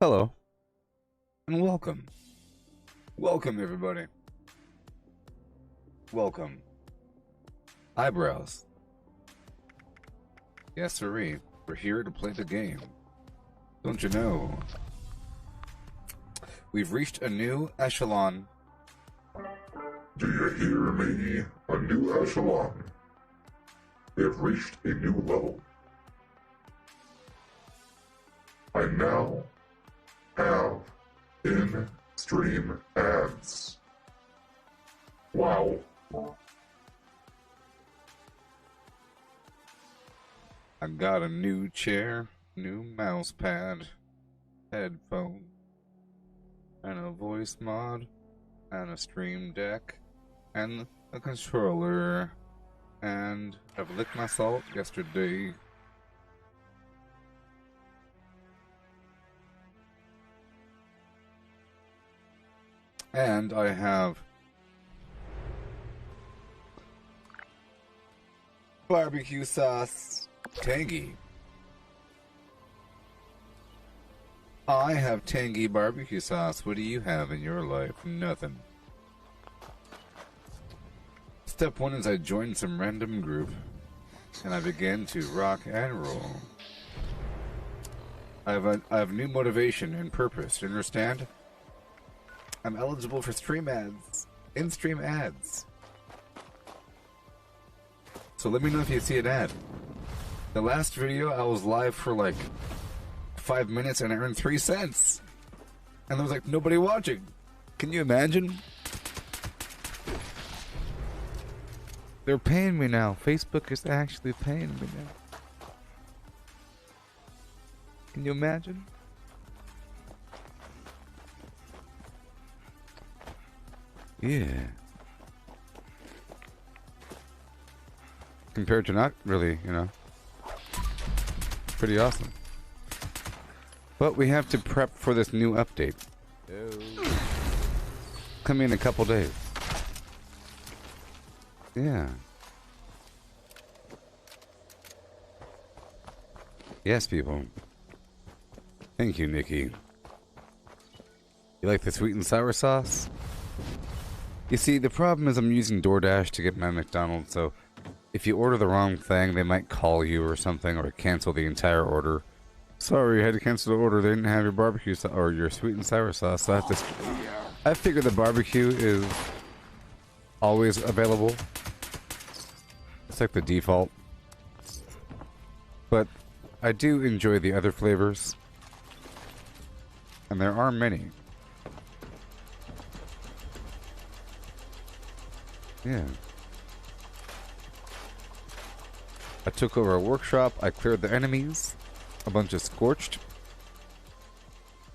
Hello, and welcome. Welcome, everybody. Welcome. Eyebrows. Yes, sirree. We're here to play the game. Don't you know? We've reached a new echelon. Do you hear me? A new echelon. We have reached a new level. I now have in-stream ads. Wow. I got a new chair, new mouse pad, headphone, and a voice mod, and a stream deck, and a controller, and I've licked my salt yesterday. And I have barbecue sauce. Tangy. I have tangy barbecue sauce. What do you have in your life? Nothing. Step one is I joined some random group and I began to rock and roll. I have new motivation and purpose. You understand? I'm eligible for stream ads. In-stream ads. So let me know if you see an ad. The last video, I was live for like 5 minutes and I earned 3 cents. And there was like nobody watching. Can you imagine? They're paying me now. Facebook is actually paying me now. Can you imagine? Yeah. Compared to not really, you know. Pretty awesome. But we have to prep for this new update. Coming in a couple days. Yeah. Yes, people. Thank you, Nikki. You like the sweet and sour sauce? You see, the problem is I'm using DoorDash to get my McDonald's, so if you order the wrong thing, they might call you or something, or cancel the entire order. Sorry, you had to cancel the order. They didn't have your barbecue or your sweet and sour sauce. So I figure the barbecue is always available. It's like the default. But I do enjoy the other flavors. And there are many. Yeah. I took over a workshop, I cleared the enemies, a bunch of scorched.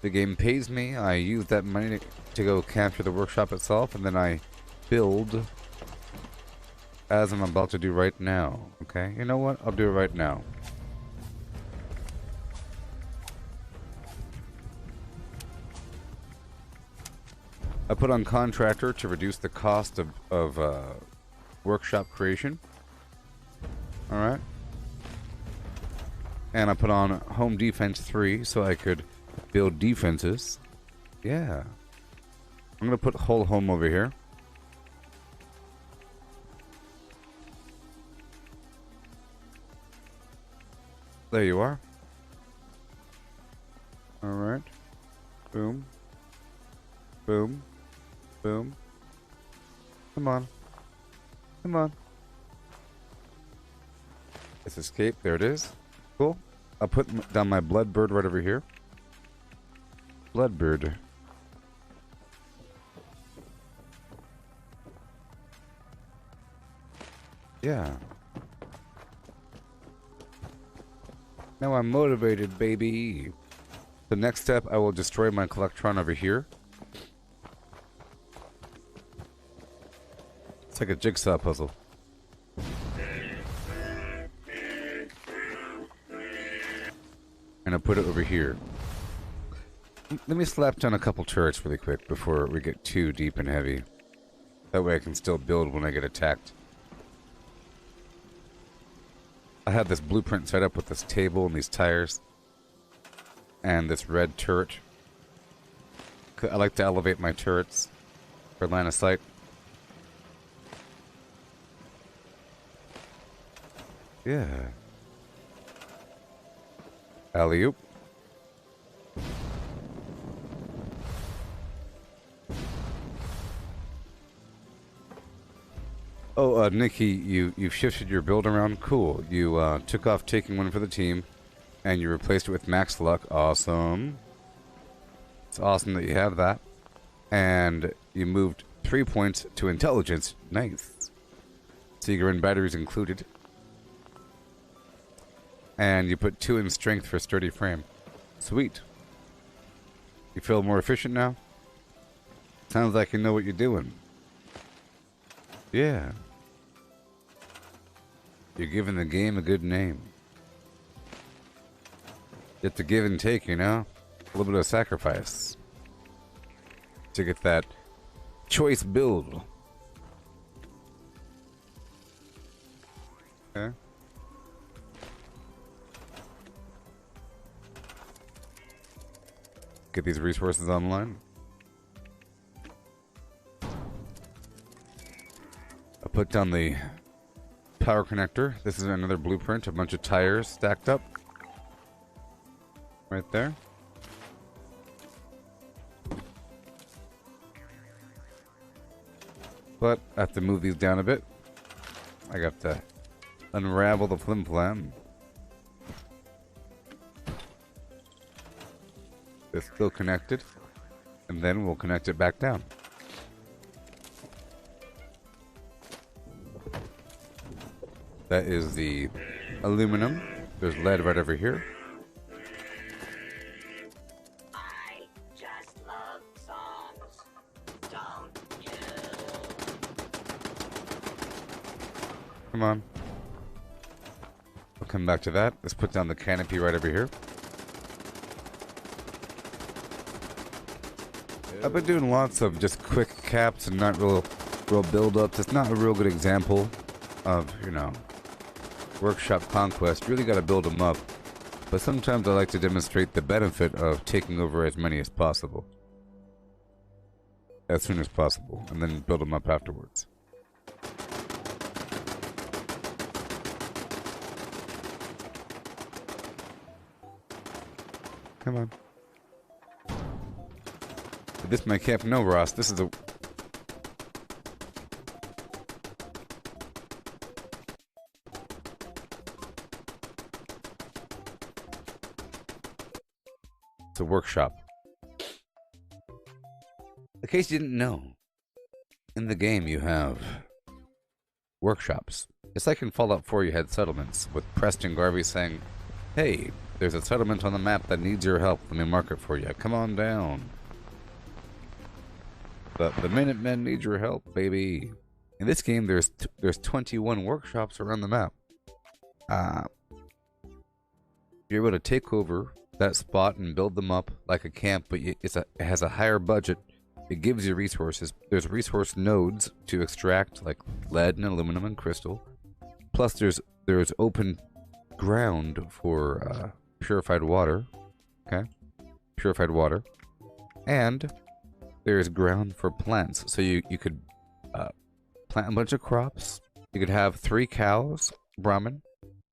The game pays me, I use that money to go capture the workshop itself, and then I build as I'm about to do right now. Okay, you know what? I'll do it right now. I put on contractor to reduce the cost of workshop creation. Alright. And I put on home defense 3 so I could build defenses. Yeah. I'm gonna put whole home over here. There you are. Alright. Boom. Boom. Boom. Come on. Come on. Let's escape. There it is. Cool. I'll put down my blood bird right over here. Blood bird. Yeah. Now I'm motivated, baby. The next step, I will destroy my Collectron over here. It's like a jigsaw puzzle. And I put it over here. Let me slap down a couple turrets really quick before we get too deep and heavy. That way I can still build when I get attacked. I have this blueprint set up with this table and these tires. And this red turret I like to elevate my turrets for line of sight. Yeah. Alley-oop. Oh, Nikki, you've shifted your build around. Cool. You took off taking one for the team, and you replaced it with max luck. Awesome. It's awesome that you have that. And you moved 3 points to intelligence. Nice. Seeger and batteries included. And you put 2 in strength for sturdy frame. Sweet. You feel more efficient now? Sounds like you know what you're doing. Yeah. You're giving the game a good name. You have to give and take, you know? A little bit of sacrifice. To get that choice build. Okay. Get these resources online. I put down the power connector. This is another blueprint, a bunch of tires stacked up. Right there. But I have to move these down a bit. I got to unravel the flim flam. It's still connected. And then we'll connect it back down. That is the aluminum. There's lead right over here. I just love songs. Don't you? Come on. We'll come back to that. Let's put down the canopy right over here. I've been doing lots of just quick caps and not real build-ups. It's not a real good example of, you know, workshop conquest. Really got to build them up. But sometimes I like to demonstrate the benefit of taking over as many as possible. As soon as possible. And then build them up afterwards. Come on. This my camp? No, Ross. This is a... It's a workshop. In case you didn't know, in the game you have workshops. It's like in Fallout 4 you had settlements, with Preston Garvey saying, "Hey, there's a settlement on the map that needs your help. Let me mark it for you. Come on down. The Minutemen need your help, baby." In this game, there's 21 workshops around the map. You're able to take over that spot and build them up like a camp, but it has a higher budget. It gives you resources. There's resource nodes to extract, like lead and aluminum and crystal. Plus, there's open ground for purified water. Okay, purified water, and there's ground for plants. So you could plant a bunch of crops. You could have 3 cows, Brahmin.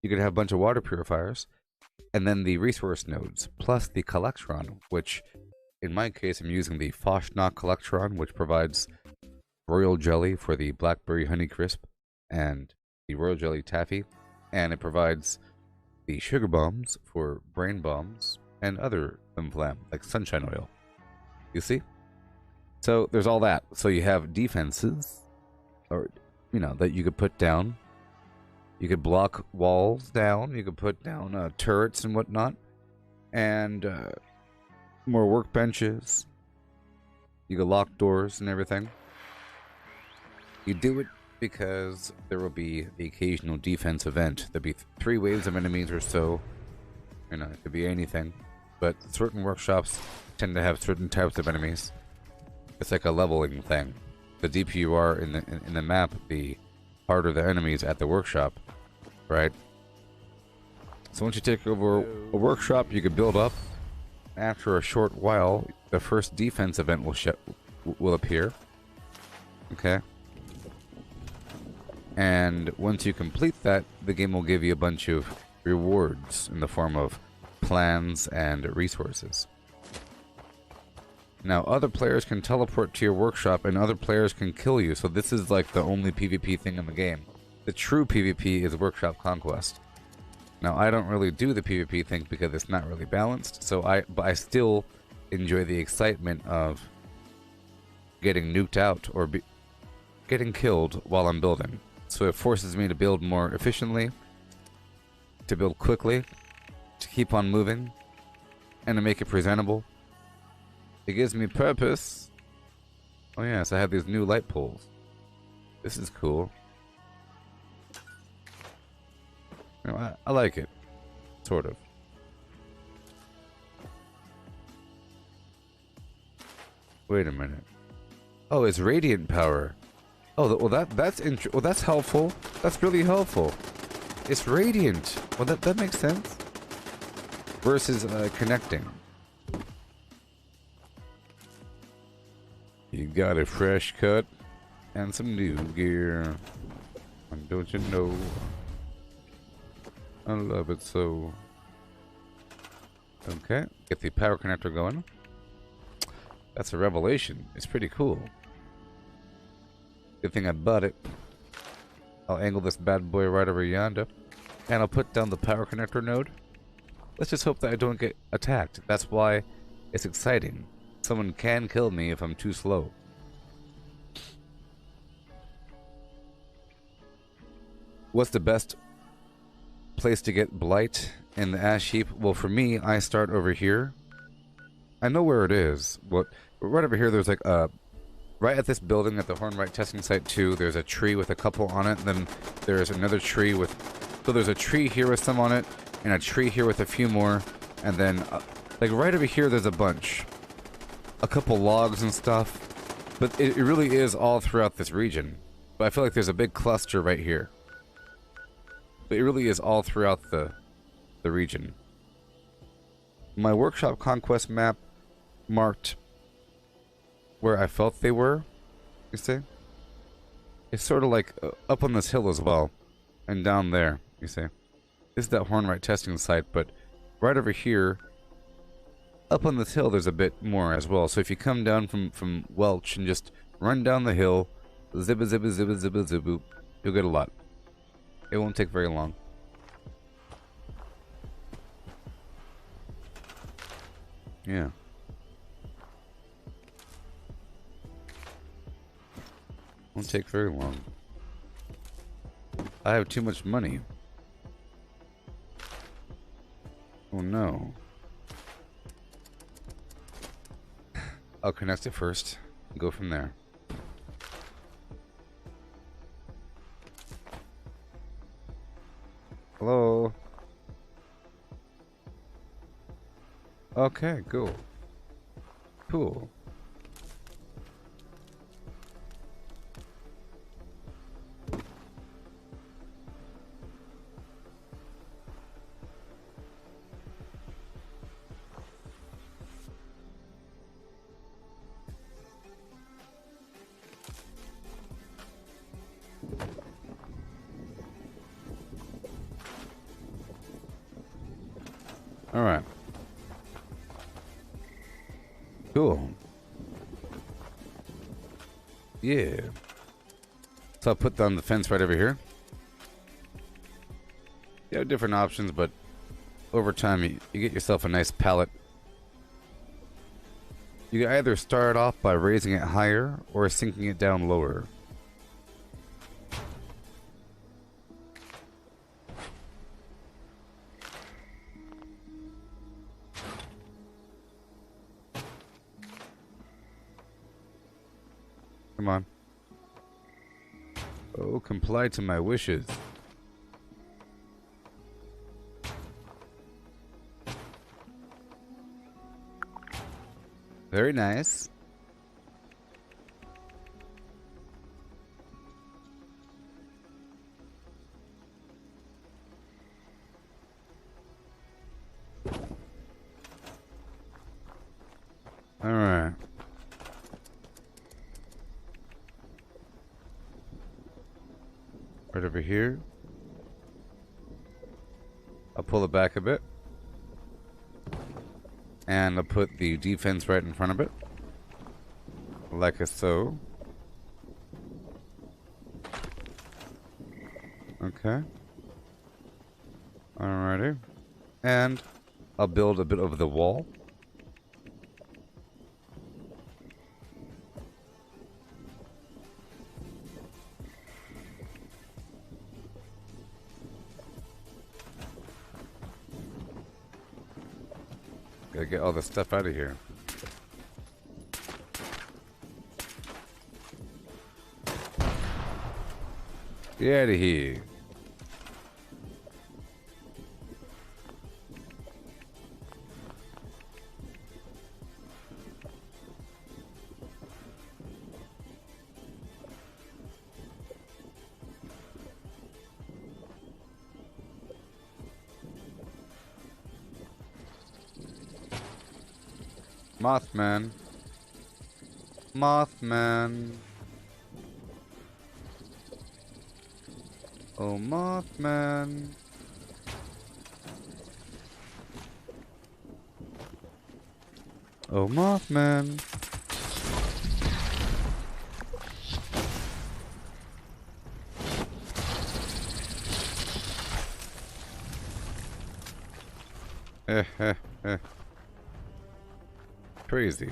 You could have a bunch of water purifiers. And then the resource nodes, plus the collectron, which, in my case, I'm using the Foshnock collectron, which provides royal jelly for the blackberry honey crisp and the royal jelly taffy. And it provides the sugar bombs for brain bombs and other flam, like sunshine oil. You see? So there's all that. So you have defenses, or, you know, that you could put down. You could block walls down. You could put down turrets and whatnot. And more workbenches. You could lock doors and everything. You do it because there will be the occasional defense event. There'll be 3 waves of enemies or so. You know, it could be anything. But certain workshops tend to have certain types of enemies. It's like a leveling thing. The deeper you are in the map, the harder the enemies at the workshop, right? So once you take over a workshop, you can build up, After a short while, the first defense event will appear. Okay. And once you complete that, the game will give you a bunch of rewards in the form of plans and resources. Now, other players can teleport to your workshop and other players can kill you, so this is like the only PvP thing in the game. The true PvP is workshop conquest. Now, I don't really do the PvP thing because it's not really balanced, but I still enjoy the excitement of getting nuked out or getting killed while I'm building. So it forces me to build more efficiently, to build quickly, to keep on moving, and to make it presentable. It gives me purpose. Oh yes, I have these new light poles. This is cool. You know, I like it. Sort of. Wait a minute. Oh, it's radiant power. Oh, well that's helpful. That's really helpful. It's radiant. Well, that makes sense. Versus connecting. You got a fresh cut and some new gear. And don't you know? I love it so. Okay, get the power connector going. That's a revelation. It's pretty cool. Good thing I bought it. I'll angle this bad boy right over yonder. And I'll put down the power connector node. Let's just hope that I don't get attacked. That's why it's exciting. Someone can kill me if I'm too slow. What's the best place to get blight in the ash heap? Well, for me, I start over here. I know where it is. What? Right over here, there's like a... Right at this building, at the Hornwright testing site 2, there's a tree with a couple on it. Then there's another tree with... So there's a tree here with some on it, and a tree here with a few more. And then, like right over here, there's a bunch. A couple logs and stuff. But it really is all throughout this region. But I feel like there's a big cluster right here. But it really is all throughout the region. My workshop conquest map marked where I felt they were, you see? It's sort of like up on this hill as well, and down there, you see? This is that Hornwright testing site, but right over here, up on this hill, there's a bit more as well. So if you come down from Welch and just run down the hill, zibba zibba zibba zibba zibba, you'll get a lot. It won't take very long. Yeah. Won't take very long. I have too much money. Oh no. I'll connect it first. Go from there. Hello? Okay, cool. Cool. Alright. Cool. Yeah. So I'll put down the fence right over here. You have different options, but over time you get yourself a nice pallet. You can either start off by raising it higher or sinking it down lower. Come on. Oh, comply to my wishes. Very nice. Alright. Right over here. I'll pull it back a bit. And I'll put the defense right in front of it. Like so. Okay. Alrighty. And I'll build a bit over the wall. Gotta get all this stuff out of here. Get out of here. Mothman. Mothman. Oh, Mothman. Oh, Mothman. Crazy.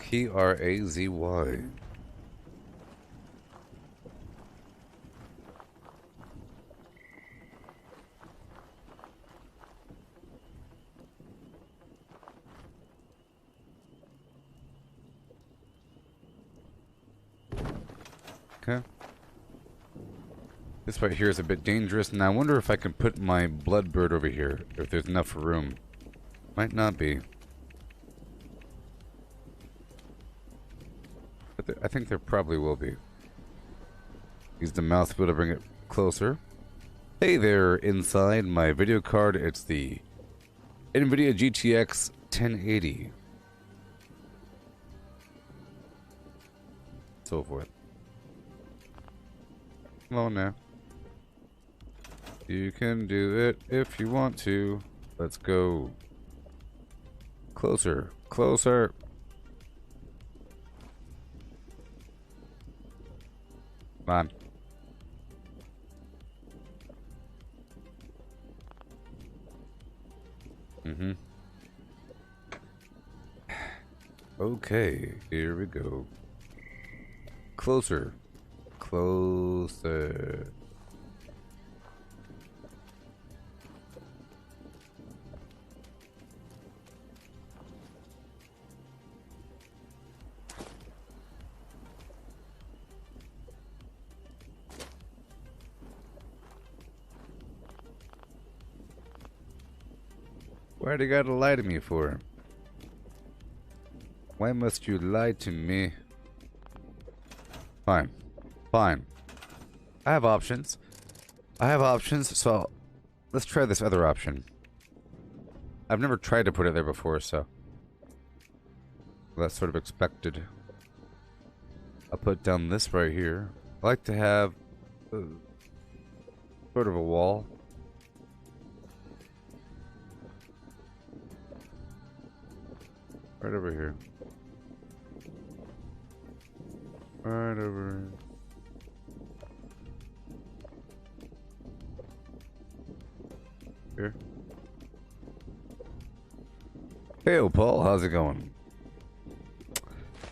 Krazy. Okay. This right here is a bit dangerous, and I wonder if I can put my blood bird over here, if there's enough room. Might not be. But I think there probably will be. Use the mouse wheel to bring it closer. Hey there, inside my video card, it's the NVIDIA GTX 1080. So forth. Come on now. You can do it if you want to. Let's go. Closer. Closer. Come on. Mm-hmm. Okay, here we go. Closer. Closer. Why do you gotta lie to me for? Why must you lie to me? Fine. Fine. I have options. So let's try this other option. I've never tried to put it there before, so that's sort of expected. I'll put down this right here. I like to have sort of a wall. Right over here. Right over here. Hey, Paul, how's it going?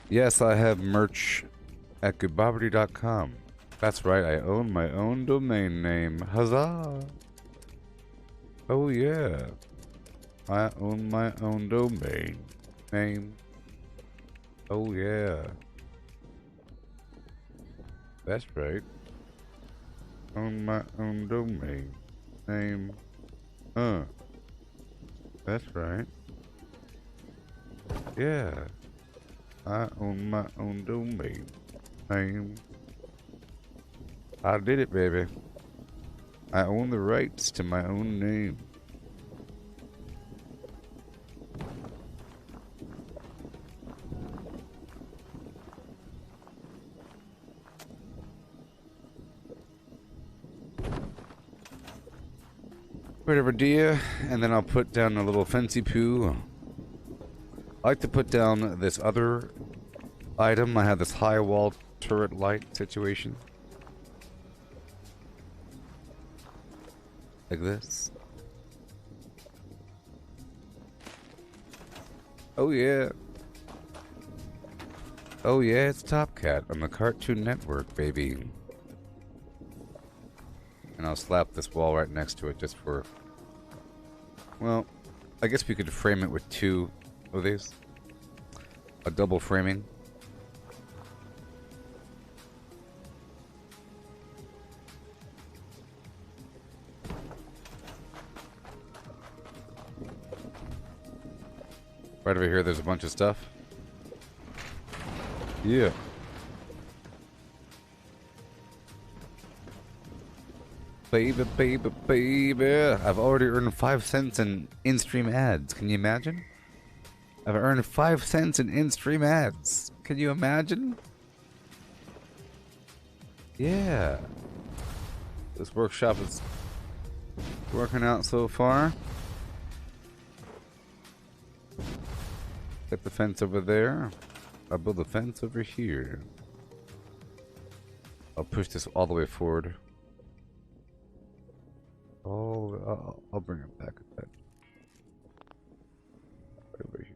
Yes, I have merch at Gooboberti.com. That's right, I own my own domain name. Huzzah! Oh yeah, I own my own domain name. Oh yeah. That's right. Own my own domain name. That's right. Yeah. I own my own domain name. I did it, baby. I own the rights to my own name. Right over deer, and then I'll put down a little fancy poo. I like to put down this other item. I have this high wall turret light situation. Like this. Oh yeah. Oh yeah, it's Top Cat on the Cartoon Network, baby. And I'll slap this wall right next to it just for... Well, I guess we could frame it with two of these. A double framing. Right over here, there's a bunch of stuff. Yeah. Baby, baby, baby. I've already earned 5 cents in in-stream ads. Can you imagine? I've earned 5 cents in in-stream ads. Can you imagine? Yeah. This workshop is working out so far. Get the fence over there. I'll build a fence over here. I'll push this all the way forward. Oh, I'll bring it back a bit. Right over here.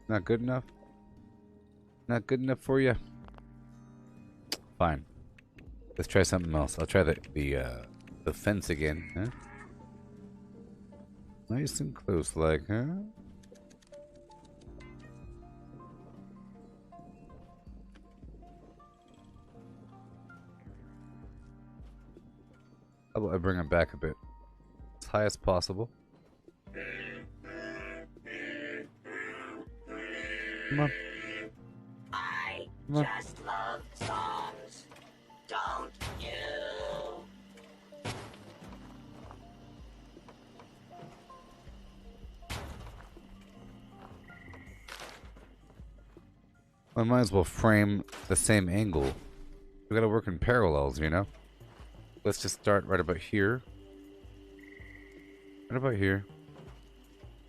Not good enough? Not good enough for you? Fine. Let's try something else. I'll try the fence again, huh? Nice and close like, huh? How about I bring it back a bit? As high as possible. Come on. I Come on. just love songs. Don't you? I might as well frame the same angle. We gotta work in parallels, you know? Let's just start right about here. Right about here.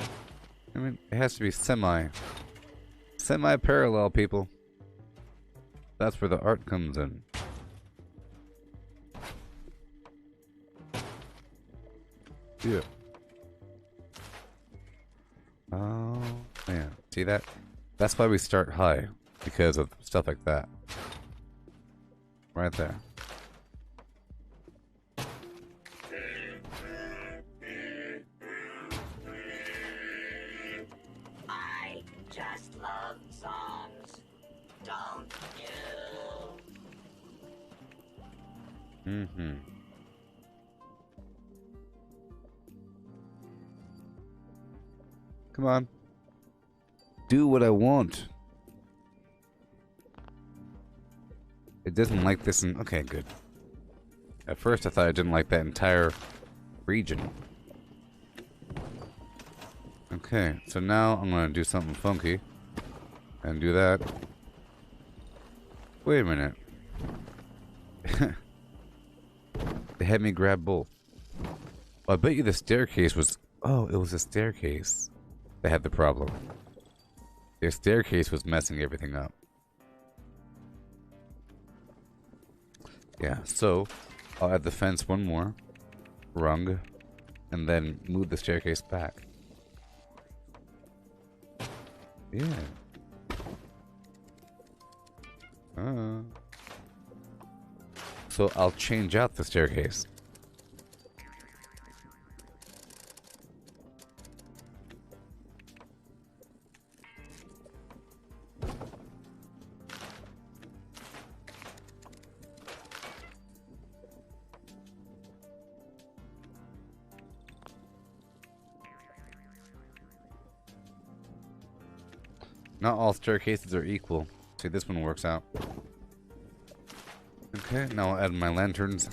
I mean, it has to be semi-parallel, people. That's where the art comes in. Yeah. Oh, man. See that? That's why we start high. Because of stuff like that. Right there. I just love songs. Don't you? Mm-hmm. Come on. Do what I want. It doesn't like this and okay, good. At first I thought I didn't like that entire region. Okay, so now I'm gonna do something funky. And do that. Wait a minute. They had me grab both. Well, I bet you the staircase was... Oh, it was a staircase that had the problem. Their staircase was messing everything up. Yeah, so I'll add the fence one more rung and then move the staircase back. Yeah. So I'll change out the staircase. Not all staircases are equal. See, this one works out. Okay, now I'll add my lanterns.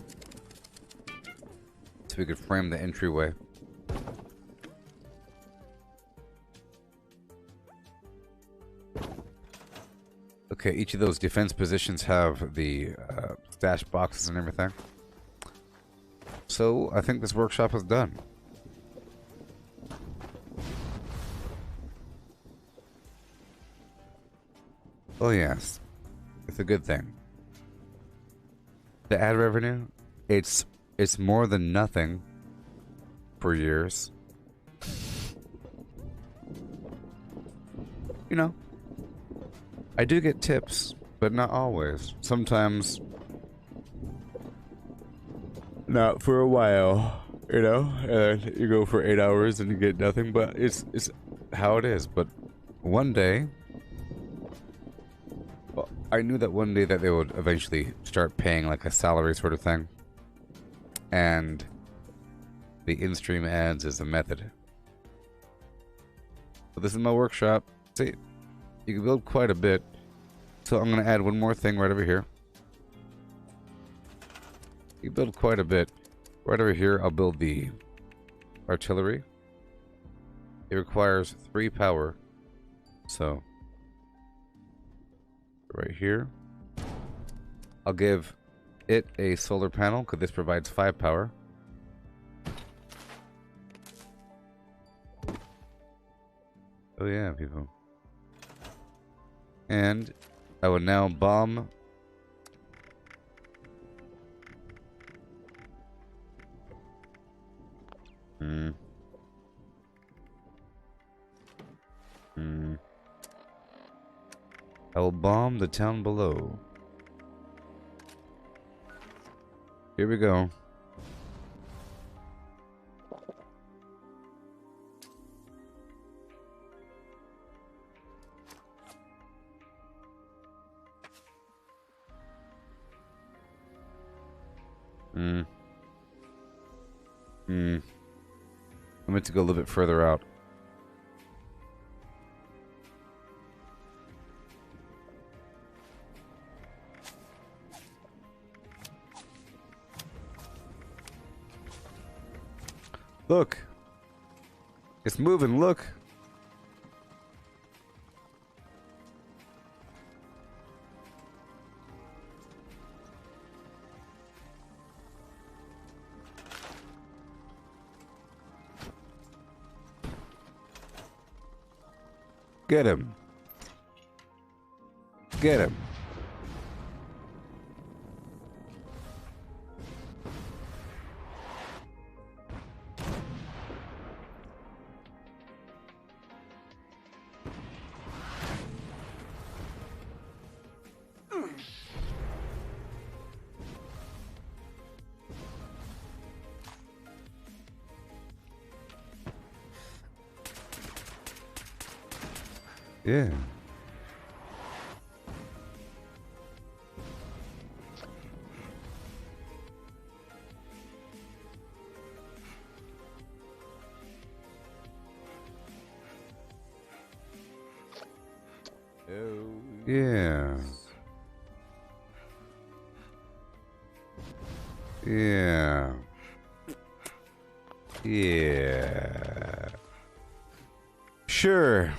So we could frame the entryway. Okay, each of those defense positions have the stash boxes and everything. So, I think this workshop is done. Oh yes, it's a good thing. The ad revenue, it's more than nothing for years. You know, I do get tips, but not always. Sometimes, not for a while, you know, and you go for 8 hours and you get nothing, but it's how it is. But one day, well, I knew that one day that they would eventually start paying like a salary sort of thing. And the in-stream ads is a method. So this is my workshop. See, you can build quite a bit. So I'm going to add one more thing right over here. You build quite a bit. Right over here, I'll build the artillery. It requires 3 power. So, right here, I'll give it a solar panel because this provides 5 power. Oh yeah, people. And I will now bomb I will bomb the town below. Here we go. I meant to go a little bit further out. Look. It's moving, look. Get him. Get him. Yeah. Oh. Yeah. Yeah. Yeah. Sure.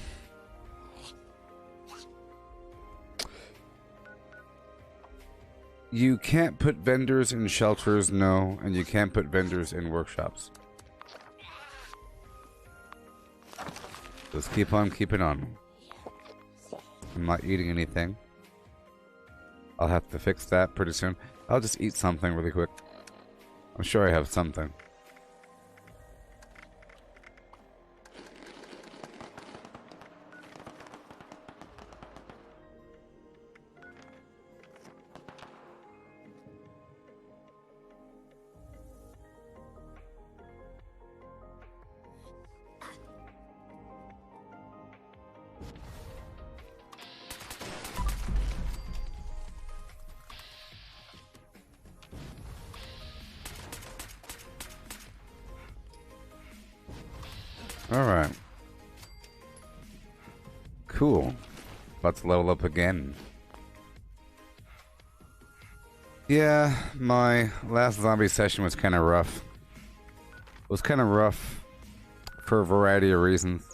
You can't put vendors in shelters, no, and you can't put vendors in workshops. Let's keep on keeping on. I'm not eating anything. I'll have to fix that pretty soon. I'll just eat something really quick. I'm sure I have something. Alright. Cool. About to level up again. Yeah, my last zombie session was kind of rough. It was kind of rough for a variety of reasons.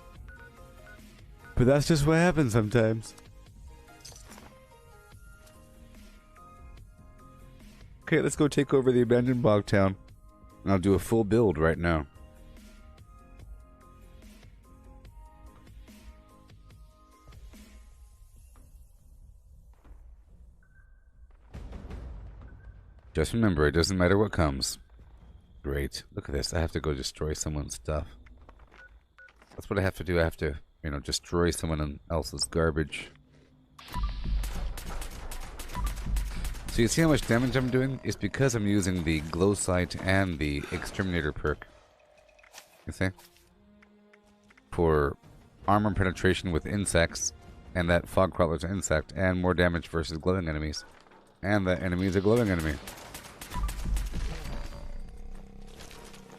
But that's just what happens sometimes. Okay, let's go take over the abandoned bog town. And I'll do a full build right now. Just remember, it doesn't matter what comes. Great. Look at this. I have to go destroy someone's stuff. That's what I have to do. I have to, you know, destroy someone else's garbage. So you see how much damage I'm doing? It's because I'm using the glow sight and the exterminator perk. You see? For armor penetration with insects, and that fog crawler's an insect, and more damage versus glowing enemies. And that enemy is a glowing enemy.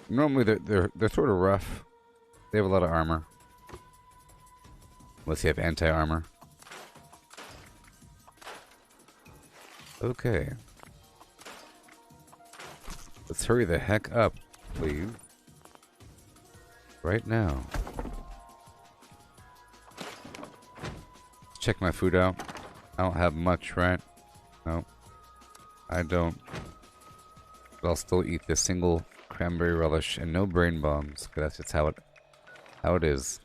Normally they're sort of rough. They have a lot of armor. Unless you have anti-armor. Okay. Let's hurry the heck up, please. Right now. Let's check my food out. I don't have much, right? No. I don't. But I'll still eat this single cranberry relish and no brain bombs, because that's just how it is.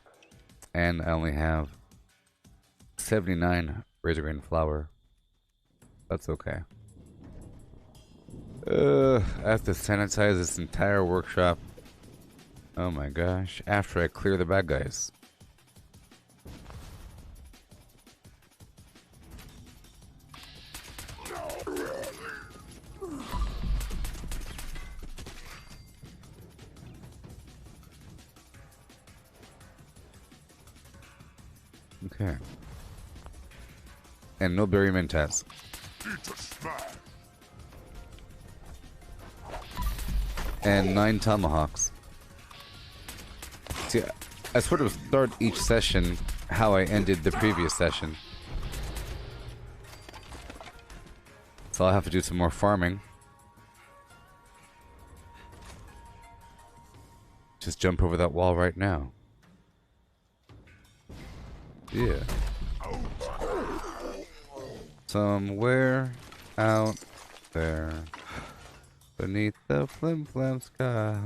And I only have 79 razor grain flour. That's okay. I have to sanitize this entire workshop. Oh my gosh. After I clear the bad guys. Okay. And no berry mentats. And 9 tomahawks. See, I sort of start each session how I ended the previous session. So I'll have to do some more farming. Just jump over that wall right now. Yeah. Somewhere out there, beneath the flim-flam sky.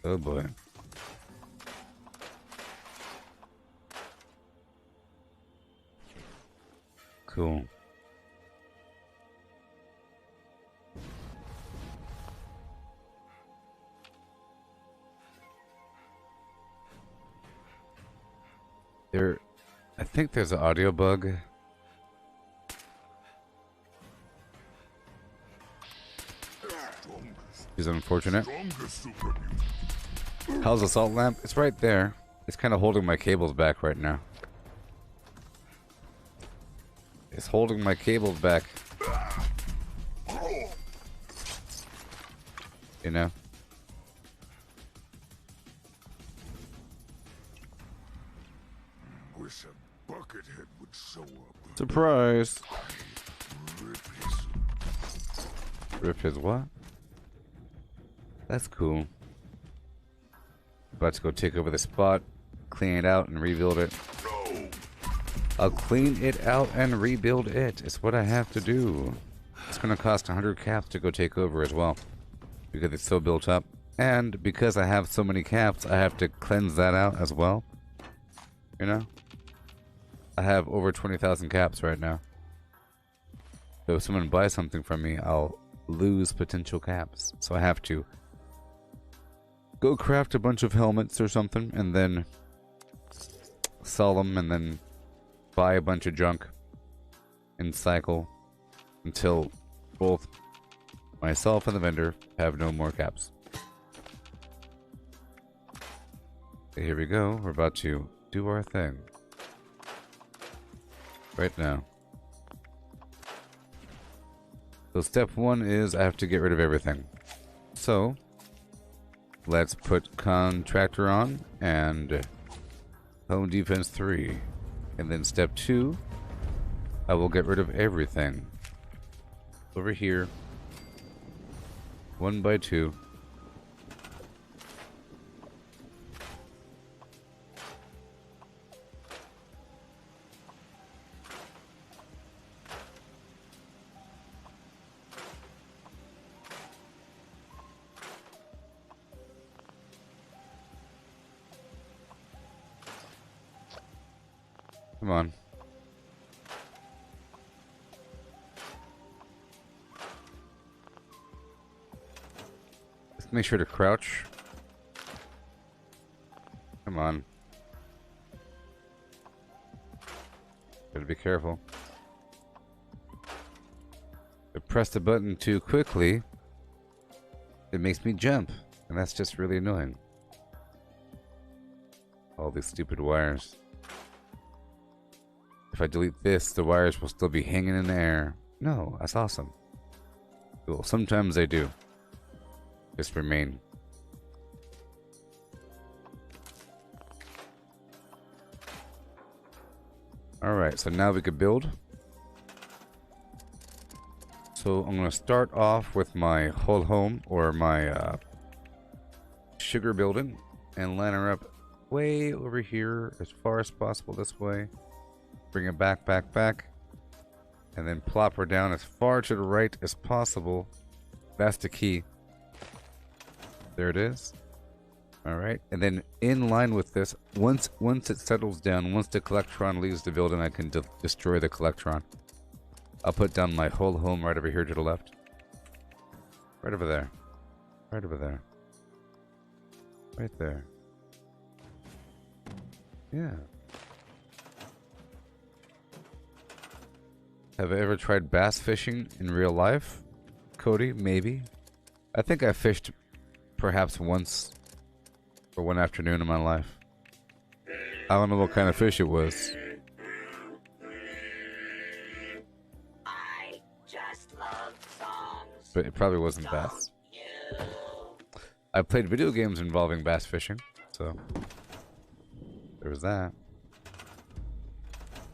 Oh boy. Cool. I think there's an audio bug. Is unfortunate. How's the salt lamp? It's right there. It's kind of holding my cables back right now. It's holding my cables back. You know? Wish a buckethead would show up. Surprise! Rip his what? That's cool. About to go take over the spot, clean it out, and rebuild it. I'll clean it out and rebuild it. It's what I have to do. It's gonna cost 100 caps to go take over as well, because it's so built up. And because I have so many caps, I have to cleanse that out as well. You know? I have over 20,000 caps right now. So if someone buys something from me, I'll lose potential caps. So I have to go craft a bunch of helmets or something, and then sell them, and then buy a bunch of junk and cycle until both myself and the vendor have no more caps. Okay, here we go. We're about to do our thing. Right now. So step 1 is I have to get rid of everything. So let's put contractor on and home defense 3. And then step 2, I will get rid of everything. Over here. 1 by 2. Come on. Let's make sure to crouch. Come on. Gotta be careful. If I press the button too quickly, it makes me jump. And that's just really annoying. All these stupid wires. If I delete this, the wires will still be hanging in the air. No, that's awesome. Cool. Sometimes they do. Just remain. Alright, so now we could build. So I'm going to start off with my whole home, or my sugar building, and line her up way over here as far as possible this way. Bring it back, and then plop her down as far to the right as possible. That's the key. There it is. Alright, and then in line with this, once it settles down, once the collectron leaves the building, I can destroy the collectron. I'll put down my whole home right over here to the left. Right over there. Right over there. Right there. Yeah. Have I ever tried bass fishing in real life? Cody, maybe. I think I fished perhaps once for one afternoon in my life. I don't know what kind of fish it was. I just love songs. But it probably wasn't bass. I've played video games involving bass fishing, so there was that.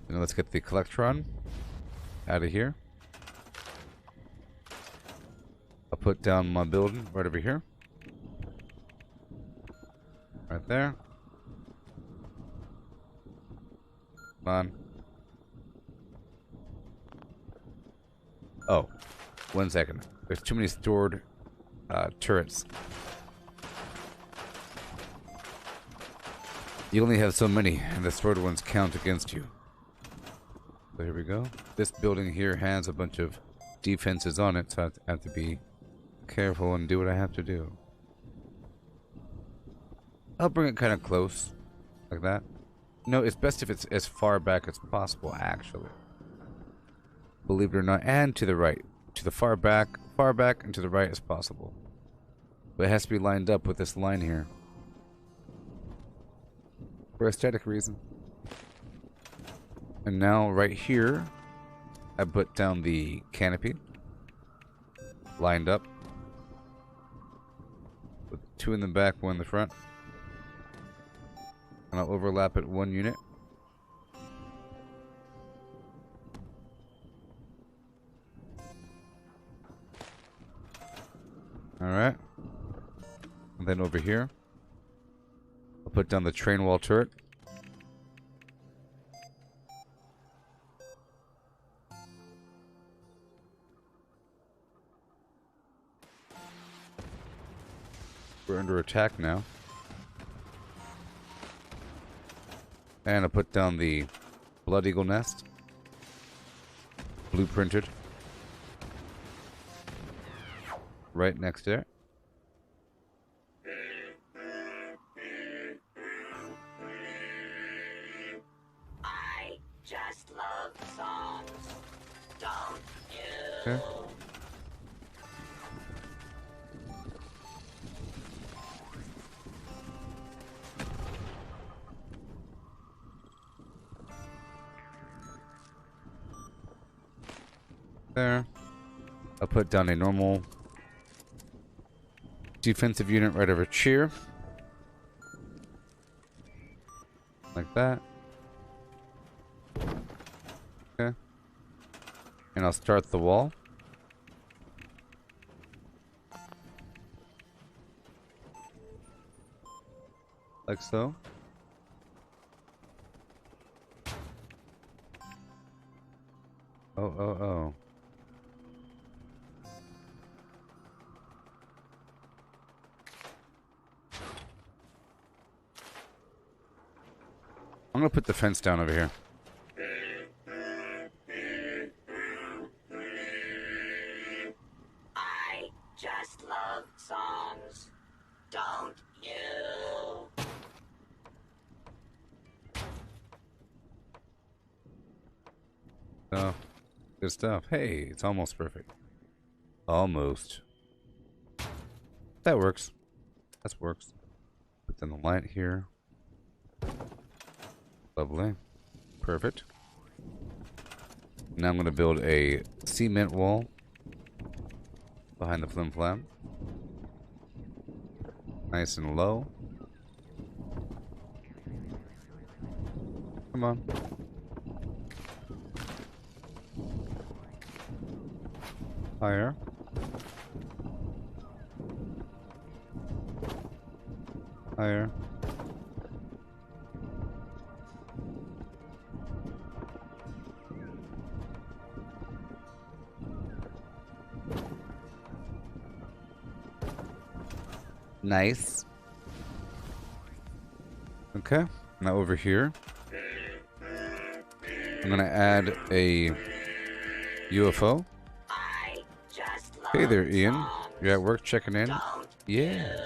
And let's get the collectron out of here. I'll put down my building right over here. Right there. Come on. Oh, 1 second. There's too many stored turrets. You only have so many, and the stored ones count against you. So here we go. This building here has a bunch of defenses on it, so I have to be careful and do what I have to do. I'll bring it kind of close, like that. No, it's best if it's as far back as possible, actually. Believe it or not, and to the right. To the far back, and to the right as possible. But it has to be lined up with this line here. For aesthetic reason. And now, right here, I put down the canopy. Lined up. With 2 in the back, 1 in the front. And I'll overlap it 1 unit. Alright. And then over here, I'll put down the train wall turret. We're under attack now. And I'll put down the Blood Eagle nest. Blueprinted. Right next there. I just love songs. Don't you? Okay. There. I'll put down a normal defensive unit right over here. Like that. Okay. And I'll start the wall. Like so. Oh. I'm gonna put the fence down over here. songs, don't you? Oh, good stuff. Hey, it's almost perfect. Almost. That works. That works. Put in the light here. Lovely. Perfect. Now I'm going to build a cement wall behind the flim flam. Nice and low. Come on. Higher. Higher. Nice. Okay, now over here, I'm gonna add a UFO. Hey there, Ian. You're at work checking in? Yeah.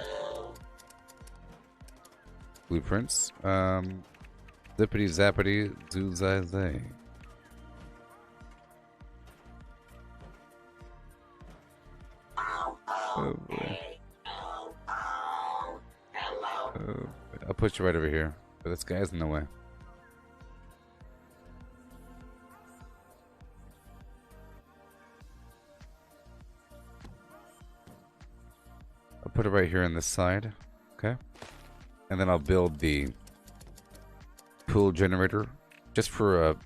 Blueprints. Zippity zappity zoo zai zay. Oh boy. Oh, I'll put you right over here. But this guy's in the way. I'll put it right here on this side. Okay. And then I'll build the pool generator just for a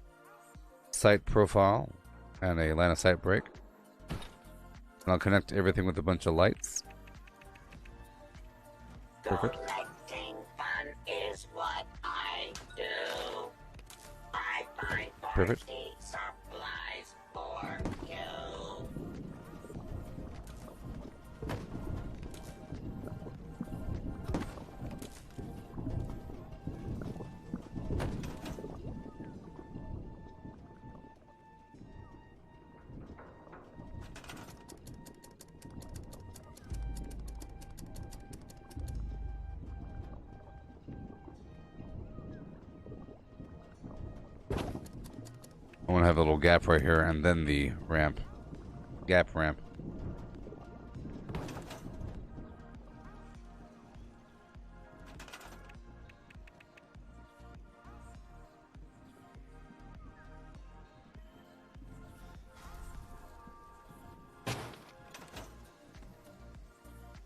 site profile and a line of sight break. And I'll connect everything with a bunch of lights. Perfect. Collecting fun is what I do. I find Perfect. party supplies for you. I want to have a little gap right here and then the ramp. Gap ramp.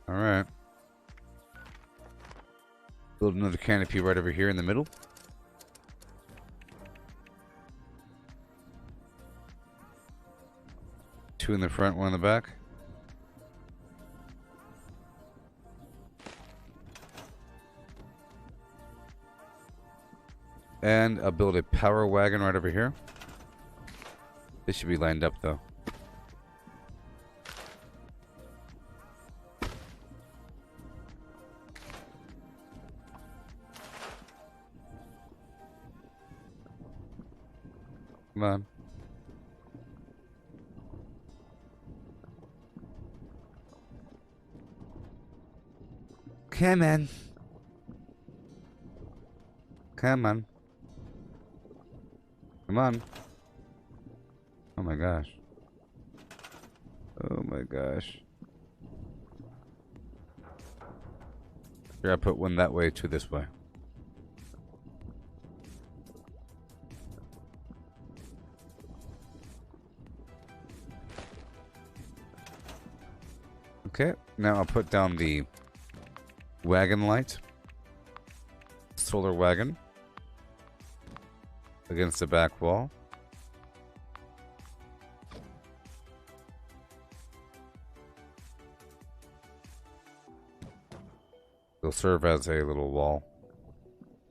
Alright. Build another canopy right over here in the middle. Two in the front, one in the back. And I'll build a power wagon right over here. This should be lined up though. Come on. Come on. Come on. Come on. Oh my gosh. Oh my gosh. Here, I put one that way, two this way. Okay, now I'll put down the wagon light, solar wagon, against the back wall. It'll serve as a little wall.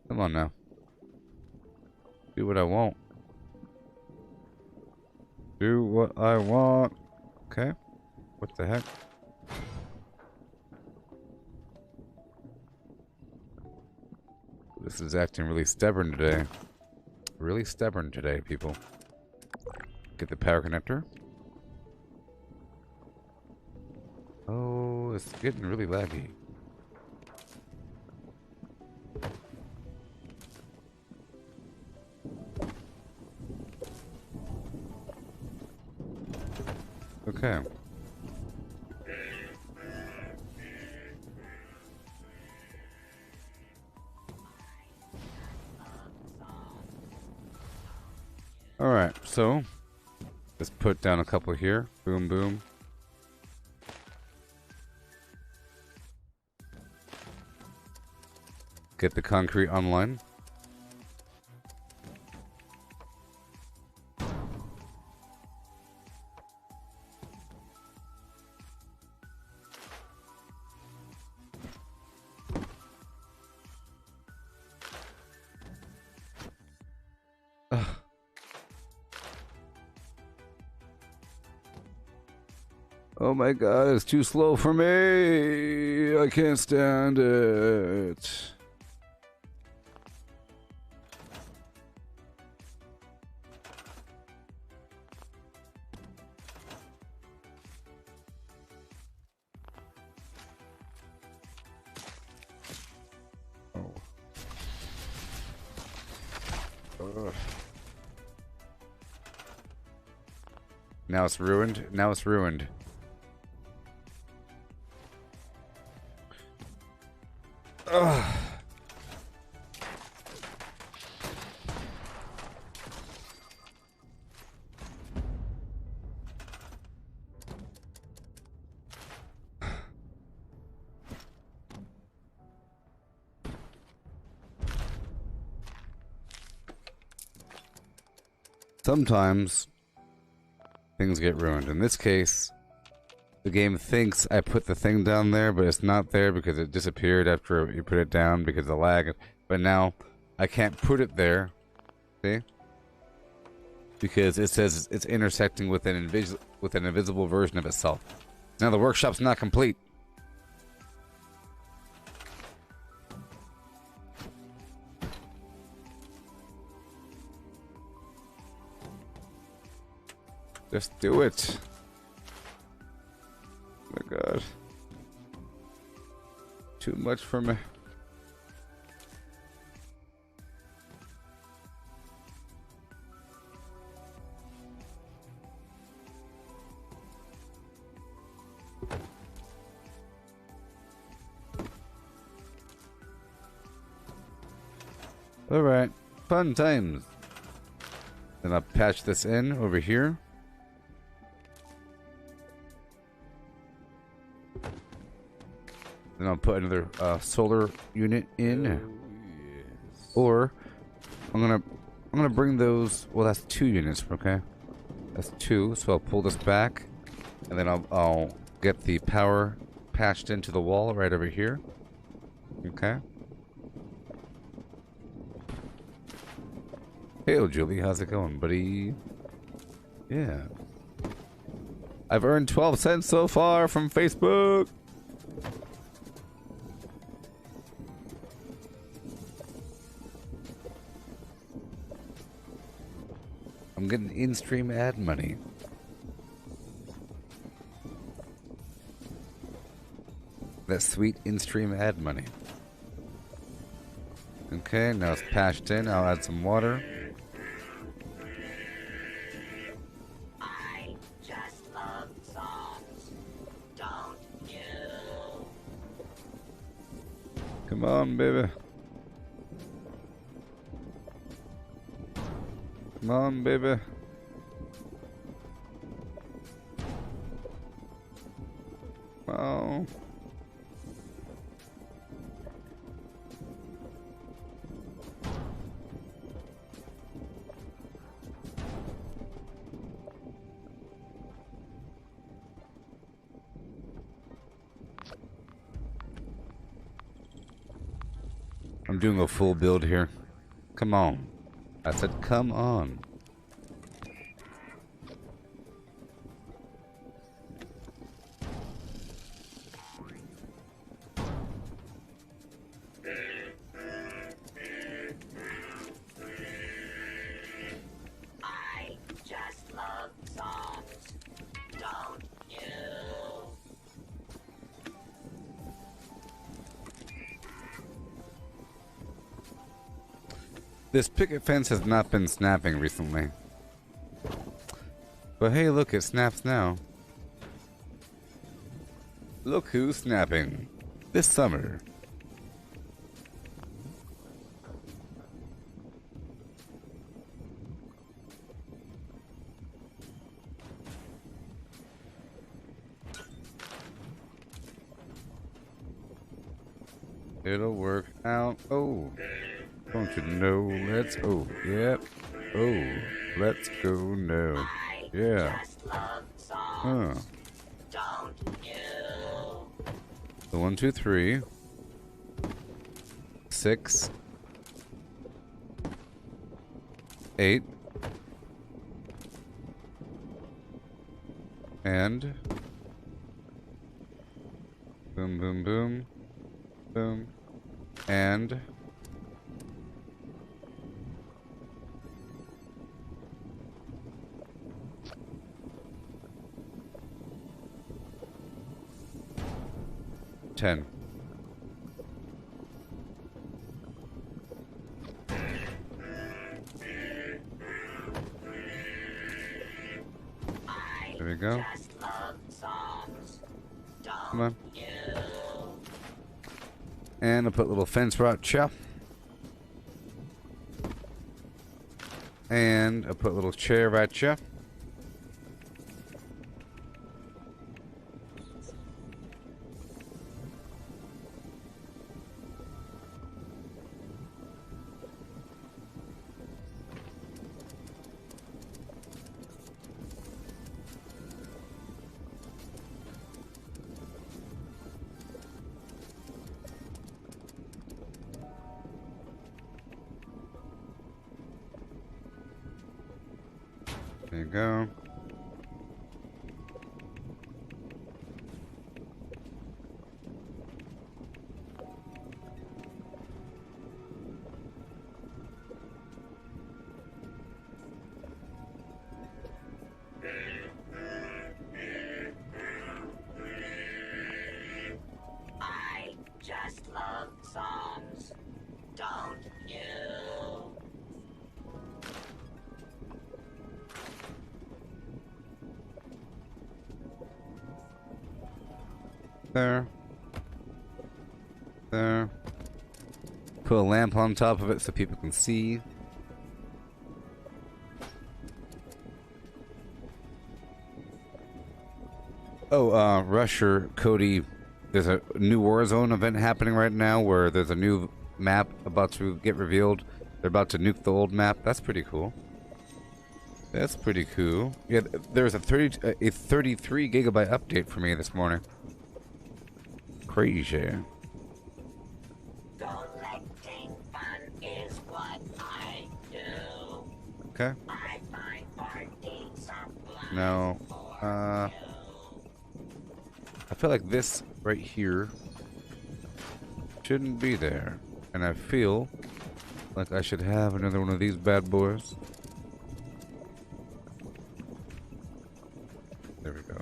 Come on now. Do what I want. Do what I want. Okay. What the heck? This is acting really stubborn today. Really stubborn today, people. Get the power connector. Oh, it's getting really laggy. Okay. Alright, so let's put down a couple here. Boom, boom. Get the concrete online. Ugh. Oh my god, it's too slow for me. I can't stand it. Oh. Ugh. Now it's ruined. Now it's ruined. Ugh. Sometimes things get ruined. In this case, the game thinks I put the thing down there, but it's not there because it disappeared after you put it down because of the lag. But now I can't put it there. See? Because it says it's intersecting with an invisible version of itself. Now the workshop's not complete. Just do it. Oh my god. Too much for me. Alright. Fun times. Then I'll patch this in over here. Then I'll put another solar unit in, yes. Or I'm gonna bring those. Well, that's 2 units, okay? That's 2. So I'll pull this back, and then I'll get the power patched into the wall right over here. Okay. Hey, Julie, how's it going, buddy? Yeah. I've earned 12 cents so far from Facebook. I'm getting in-stream ad money. That sweet in-stream ad money. Okay, now it's patched in. I'll add some water. I just love songs. Don't you? Come on, baby. Come on, baby. Oh. I'm doing a full build here. Come on. I said, come on. I just love songs. Don't you? This picket fence has not been snapping recently. But hey, look, it snaps now. Look who's snapping. This summer. It'll work out. Oh, don't you know? Let's. Oh, yep. Oh, let's go now. Yeah. Huh. So 1, 2, 3, 6, 8, and boom, boom, boom, boom, and ten. There we go. Come on. And I'll put a little fence right here. And I'll put a little chair right here. There you go. I just love songs, don't you? There. There. Put a lamp on top of it so people can see. Oh, Rusher, Cody, there's a new Warzone event happening right now where there's a new map about to get revealed. They're about to nuke the old map. That's pretty cool. That's pretty cool. Yeah, there was a 33 gigabyte update for me this morning. Crazy. Collecting fun is what I do. Okay. I find parking supplies Now, I feel like this right here shouldn't be there. And I feel like I should have another one of these bad boys. There we go.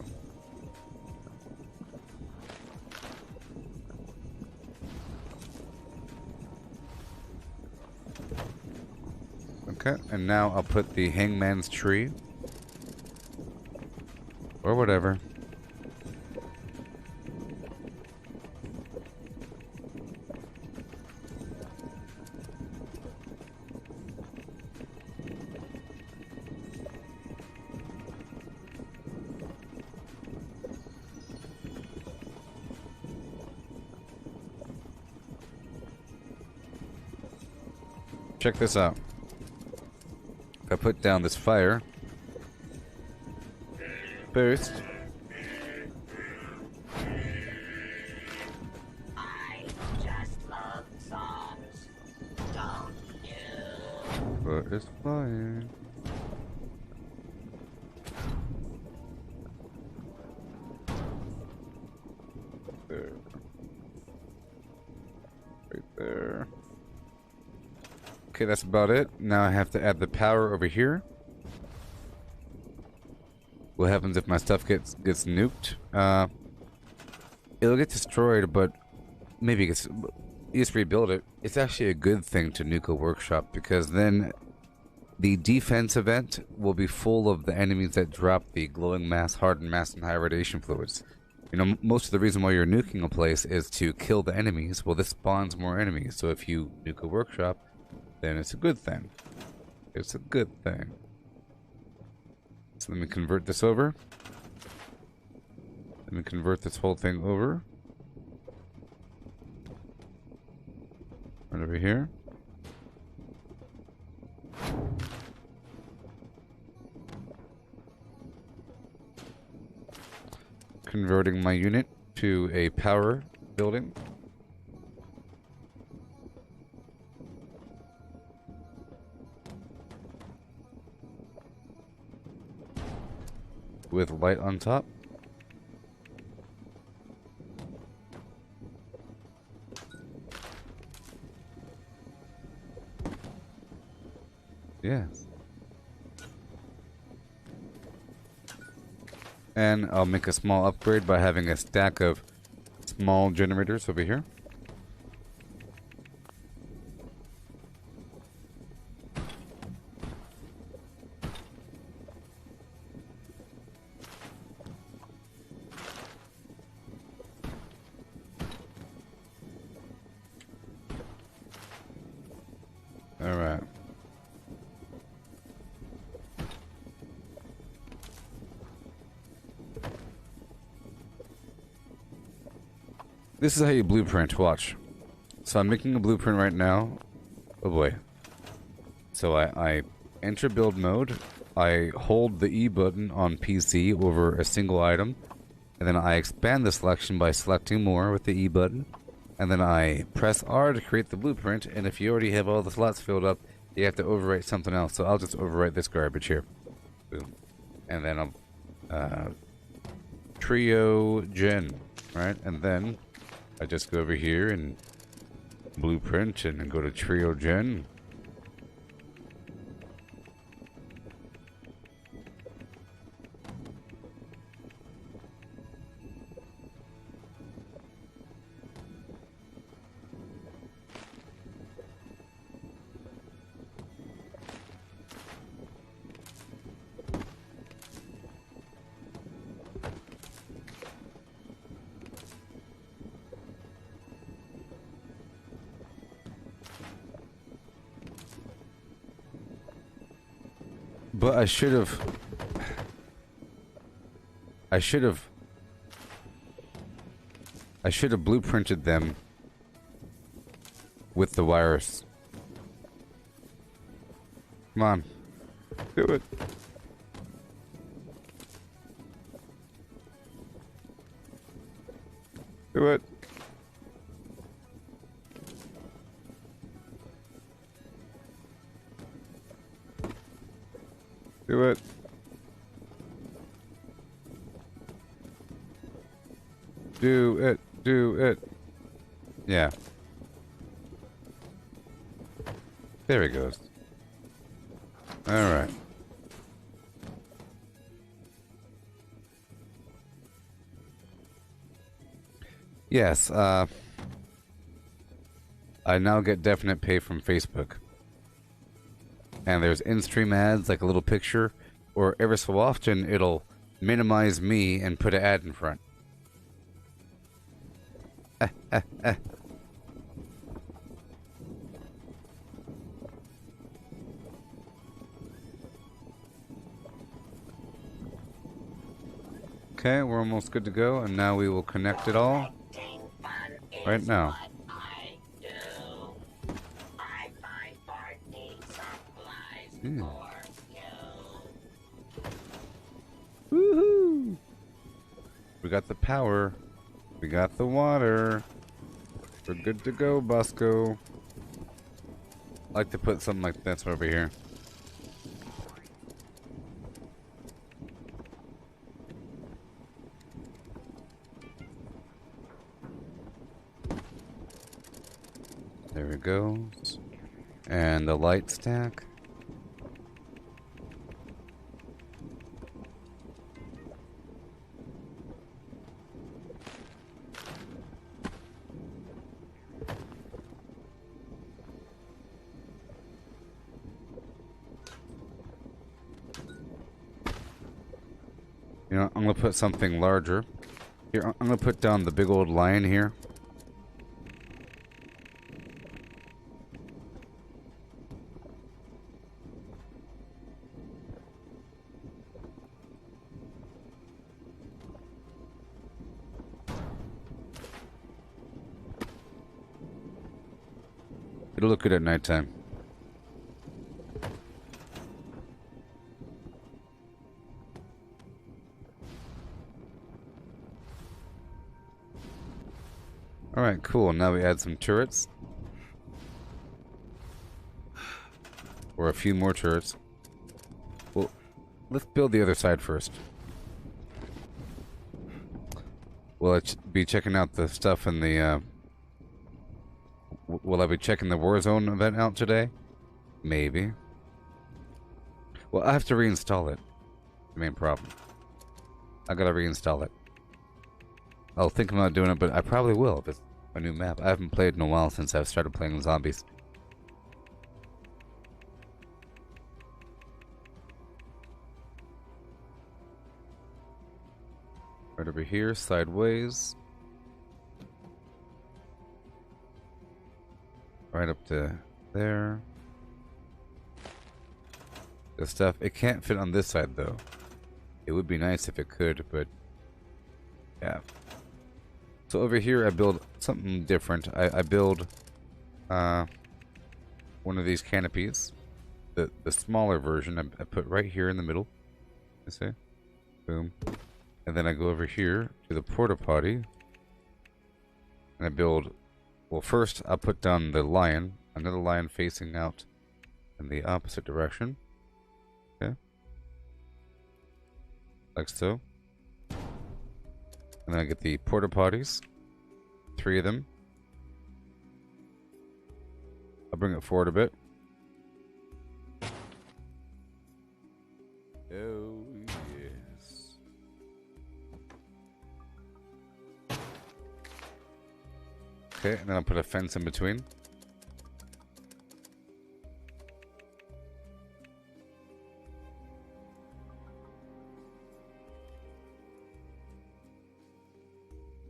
Okay, and now I'll put the hangman's tree. Or whatever. Check this out. If I put down this fire first, I just love songs, don't you? but it's flying. There. Right there. Okay, that's about it. Now I have to add the power over here. What happens if my stuff gets nuked? It'll get destroyed, but maybe it gets... you just rebuild it. It's actually a good thing to nuke a workshop because then the defense event will be full of the enemies that drop the glowing mass, hardened mass, and high radiation fluids. You know, most of the reason why you're nuking a place is to kill the enemies. Well, this spawns more enemies. So if you nuke a workshop, then it's a good thing. It's a good thing. So let me convert this over. Let me convert this whole thing over. Right over here. Converting my unit to a power building. With light on top. Yes. And I'll make a small upgrade by having a stack of small generators over here. All right. This is how you blueprint, watch. So I'm making a blueprint right now. Oh boy. So I enter build mode. I hold the E button on PC over a single item. And then I expand the selection by selecting more with the E button. And then I press R to create the blueprint. And if you already have all the slots filled up, you have to overwrite something else. So I'll just overwrite this garbage here. Boom. And then I'll trio gen, right? And then I just go over here and blueprint and then go to trio gen. But I should have blueprinted them with the wires. Come on. Do it. Do it. Do it. Do it. Do it. Yeah. There he goes. Alright. Yes, I now get definite pay from Facebook. And there's in-stream ads, like a little picture, or every so often it'll minimize me and put an ad in front. Okay, we're almost good to go, and now we will connect it all right now. Woohoo! We got the power. We got the water. We're good to go, Busco. I like to put something like this over here. There it goes. And the light stack. You know, I'm gonna put something larger. Here, I'm gonna put down the big old lion here. It'll look good at nighttime. Alright, cool. Now we add some turrets. Or a few more turrets. Well, let's build the other side first. Will I be checking out the stuff in the, will I be checking the Warzone event out today? Maybe. Well, I have to reinstall it. The main problem. I gotta reinstall it. I'll think about doing it, but I probably will if it's a new map. I haven't played in a while since I've started playing zombies. Right over here, sideways. Right up to there. This stuff, it can't fit on this side though. It would be nice if it could, but yeah. So over here I build something different. I build one of these canopies. The smaller version I put right here in the middle. You see? Boom. And then I go over here to the porta potty. And I build, well, first I'll put down the lion, another lion facing out in the opposite direction. Okay. Like so. And then I get the porta potties. 3 of them. I'll bring it forward a bit. Oh, yes. Okay, and then I'll put a fence in between.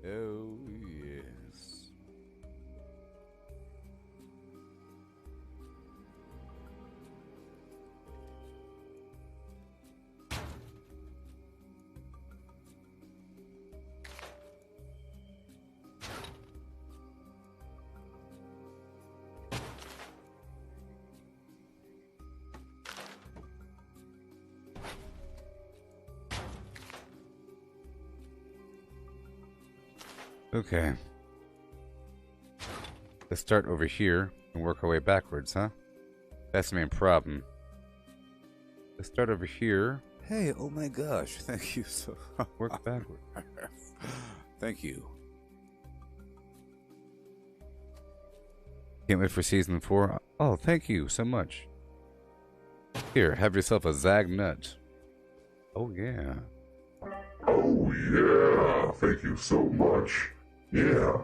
Oh, yes. Okay. Let's start over here and work our way backwards, huh? That's the main problem. Let's start over here. Hey, oh my gosh, thank you so work backward. Thank you. Can't wait for season 4. Oh, thank you so much. Here, have yourself a Zag nut. Oh yeah. Oh yeah, thank you so much. Yeah.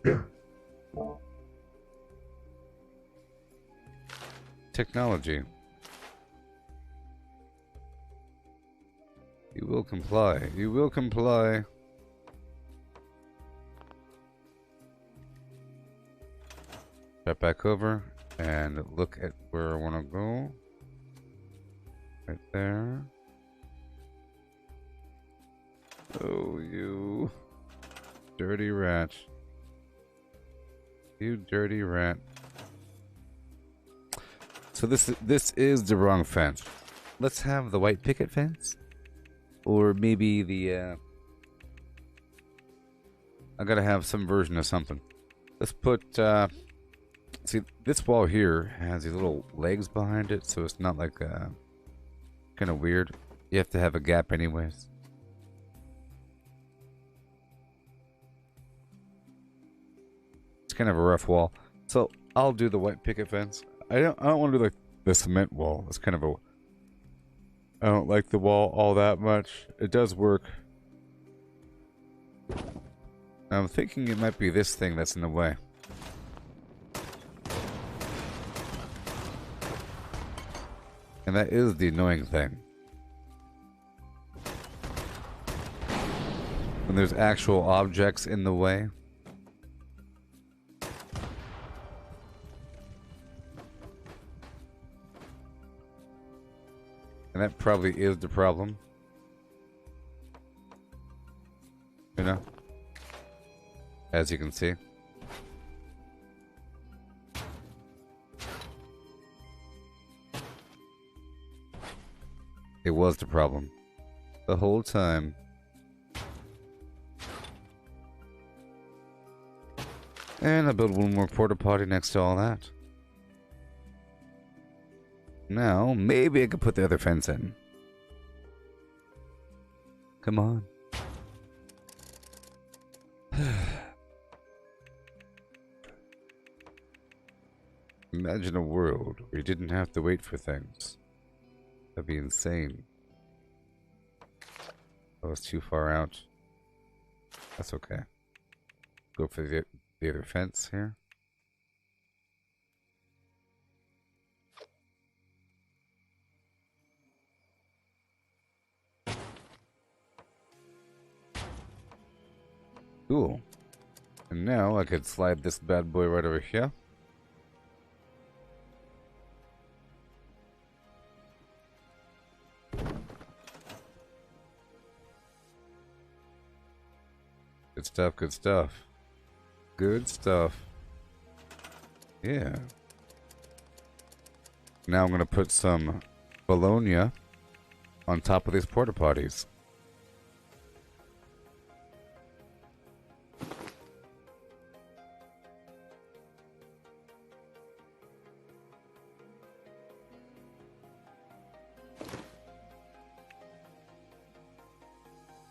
Yeah. Technology. You will comply. You will comply. Step back over and look at where I want to go. Right there. Oh, you dirty rat. You dirty rat. So this is the wrong fence. Let's have the white picket fence. Or maybe the I gotta have some version of something. Let's put see, this wall here has these little legs behind it, so it's not like kind of weird. You have to have a gap anyways. It's kind of a rough wall, so I'll do the white picket fence. I don't want to do like the cement wall. It's kind of a, I don't like the wall all that much. It does work. I'm thinking it might be this thing that's in the way. And that is the annoying thing. When there's actual objects in the way. And that probably is the problem. You know? As you can see. It was the problem. The whole time. And I build one more porta potty next to all that. Now, maybe I could put the other fence in. Come on. Imagine a world where you didn't have to wait for things. That'd be insane. Oh, it's too far out. That's okay. Go for the other fence here. Cool. And now I could slide this bad boy right over here. Good stuff, good stuff. Good stuff. Yeah. Now I'm gonna put some bologna on top of these porta potties.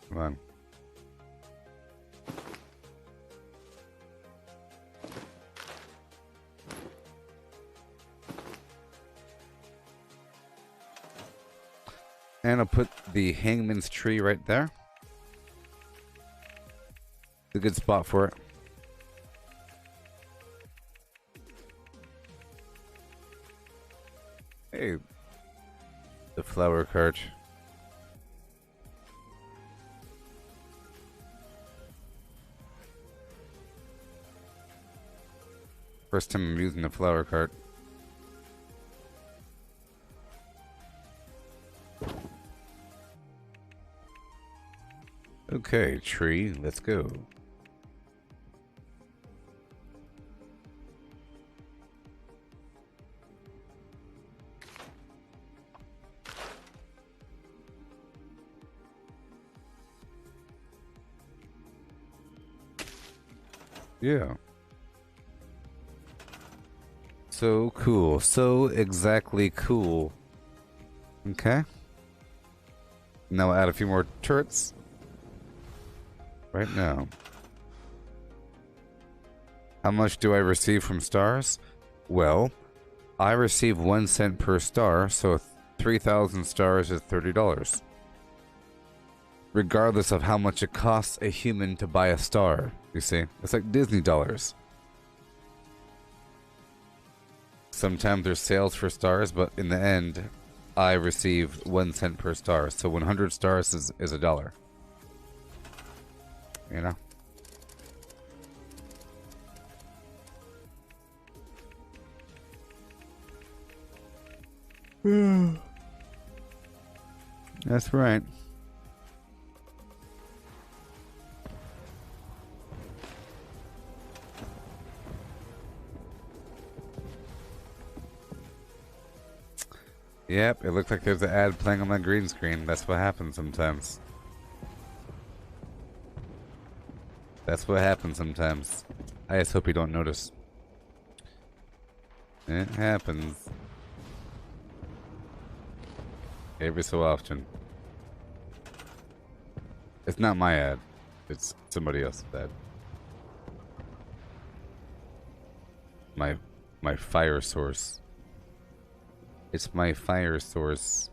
Come on. And I'll put the hangman's tree right there. It's a good spot for it. Hey, the flower cart. First time I'm using the flower cart. Okay, tree, let's go. Yeah. So cool. So exactly cool. Okay. Now I'll add a few more turrets. Right now. How much do I receive from stars? Well, I receive 1 cent per star, so 3,000 stars is $30. Regardless of how much it costs a human to buy a star, you see? It's like Disney dollars. Sometimes there's sales for stars, but in the end, I receive 1 cent per star, so 100 stars is $1. You know? That's right. Yep, it looks like there's an ad playing on my green screen. That's what happens sometimes. That's what happens sometimes. I just hope you don't notice. It happens. Every so often. It's not my ad. It's somebody else's ad. My fire source. It's my fire source.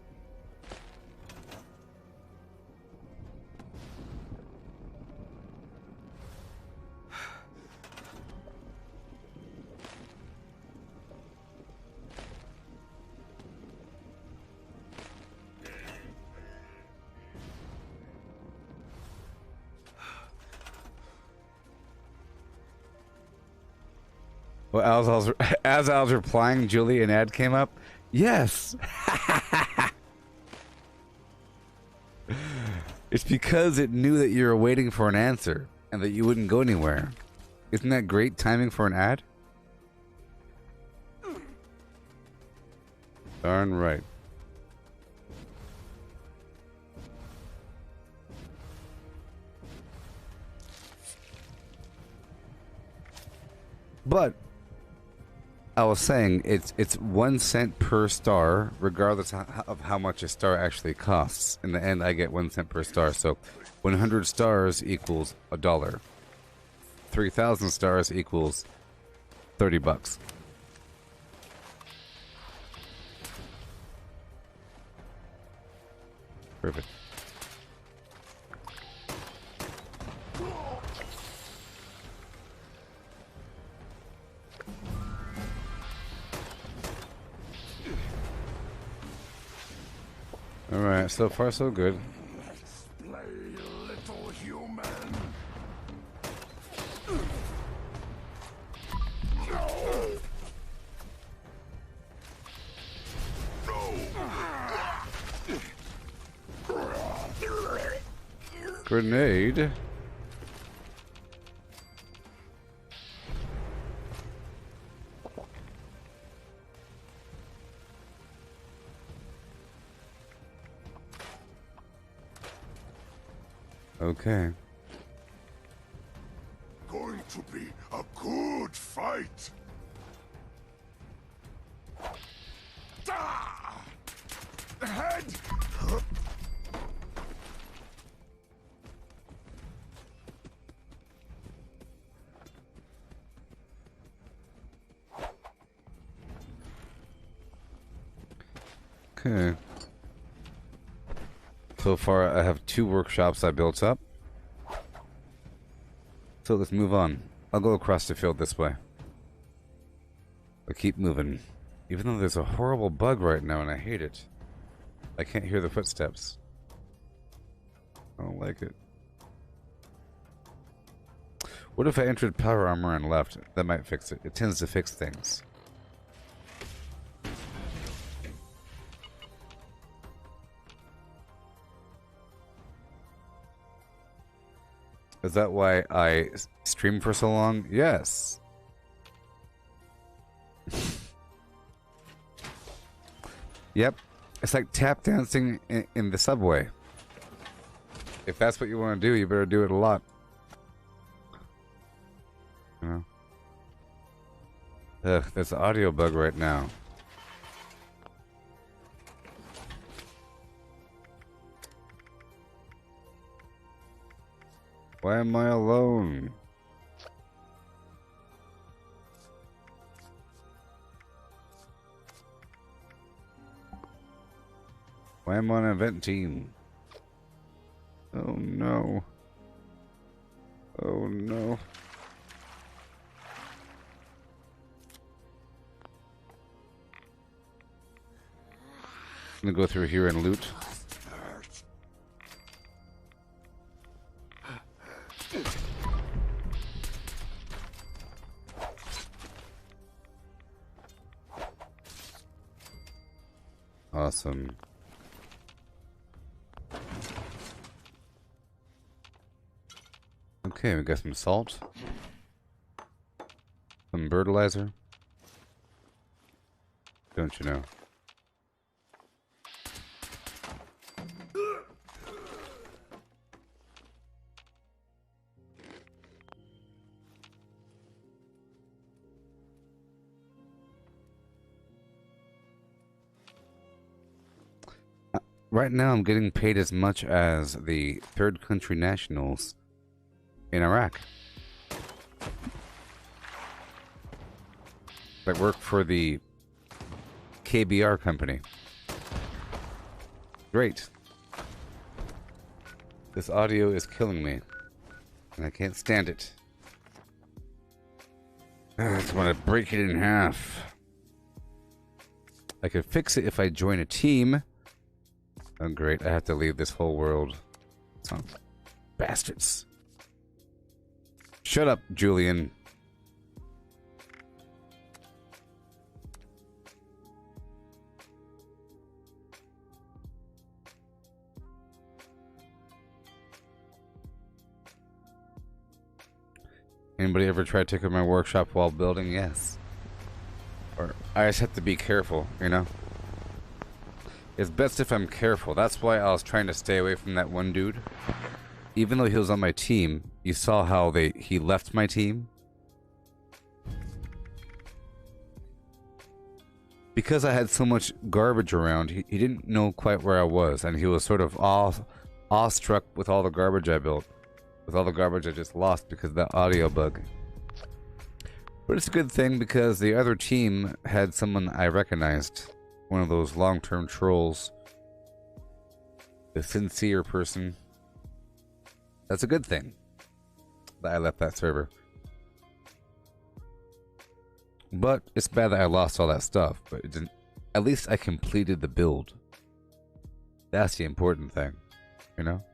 Well, as I was replying, Julie, an ad came up. Yes. It's because it knew that you were waiting for an answer and that you wouldn't go anywhere. Isn't that great timing for an ad? Darn right. But I was saying it's 1 cent per star, regardless of how much a star actually costs. In the end, I get 1 cent per star. So 100 stars equals $1. 3,000 stars equals $30. Perfect. Alright, so far so good. Let's play, little human. Grenade. Okay. Going to be a good fight. Ah! Head. Okay. So far, I have 2 workshops I built up. So let's move on. I'll go across the field this way. But keep moving. Even though there's a horrible bug right now and I hate it. I can't hear the footsteps. I don't like it. What if I entered power armor and left? That might fix it. It tends to fix things. Is that why I stream for so long? Yes. Yep. It's like tap dancing in the subway. If that's what you want to do, you better do it a lot. You know? Ugh, there's an audio bug right now. Why am I alone? Why am I on an event team? Oh no. Oh no. I'm gonna go through here and loot. Awesome. Okay, we got some salt. Some fertilizer. Don't you know? Right now, I'm getting paid as much as the third country nationals in Iraq. I work for the KBR company. Great. This audio is killing me, and I can't stand it. I just want to break it in half. I could fix it if I join a team. Oh great, I have to leave this whole world. Son of bastards. Shut up, Julian. Anybody ever try to take over my workshop while building? Yes. Or I just have to be careful, you know? It's best if I'm careful. That's why I was trying to stay away from that one dude. Even though he was on my team, you saw how he left my team. Because I had so much garbage around, he didn't know quite where I was, and he was sort of awestruck with all the garbage I built. With all the garbage I just lost because of that audio bug. But it's a good thing because the other team had someone I recognized. One of those long-term trolls. The sincere person. That's a good thing that I left that server. But it's bad that I lost all that stuff. But it didn't, at least I completed the build. That's the important thing, you know?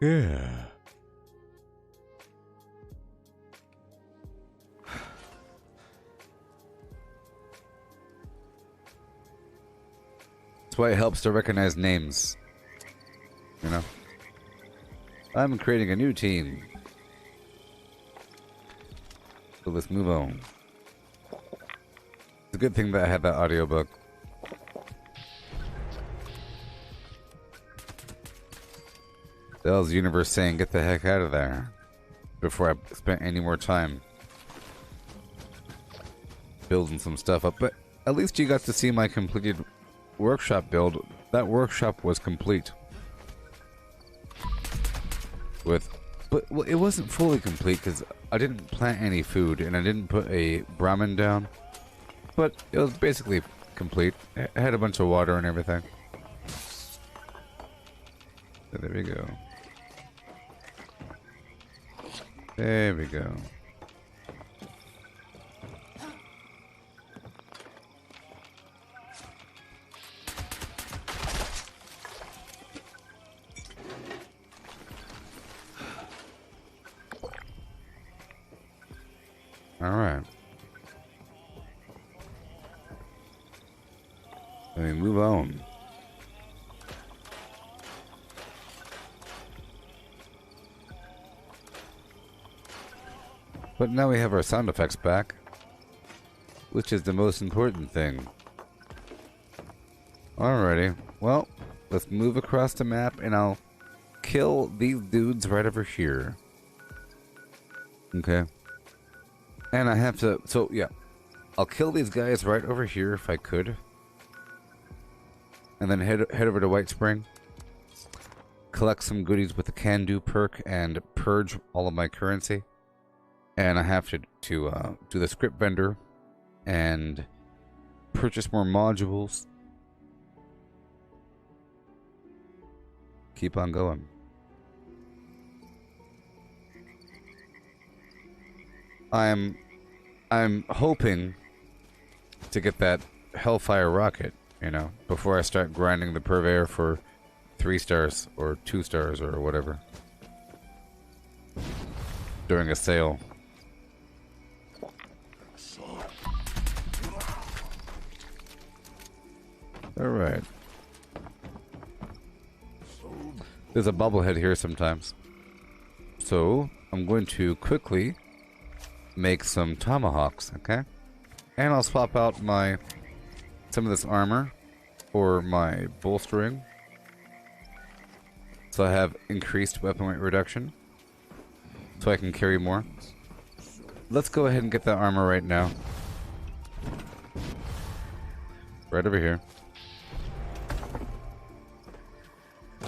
Yeah. That's why it helps to recognize names. You know? I'm creating a new team. So let's move on. It's a good thing that I had that audiobook. The hell's the universe saying, get the heck out of there, before I spent any more time building some stuff up. But at least you got to see my completed workshop build. That workshop was complete. But well, it wasn't fully complete because I didn't plant any food and I didn't put a Brahmin down. But it was basically complete. It had a bunch of water and everything. So there we go. There we go. All right. Let me move on. But now we have our sound effects back, which is the most important thing. Alrighty, well, let's move across the map and I'll kill these dudes right over here. Okay. And I have to, so yeah, I'll kill these guys right over here if I could. And then head over to White Spring. Collect some goodies with the Can Do perk and purge all of my currency. And I have to do the script vendor and purchase more modules. Keep on going. I'm hoping to get that Hellfire rocket, you know, before I start grinding the purveyor for 3 stars or 2 stars or whatever during a sale. Alright. There's a bobblehead here sometimes. So, I'm going to quickly make some tomahawks, okay? And I'll swap out some of this armor for my bolstering. So I have increased weapon weight reduction. So I can carry more. Let's go ahead and get that armor right now. Right over here.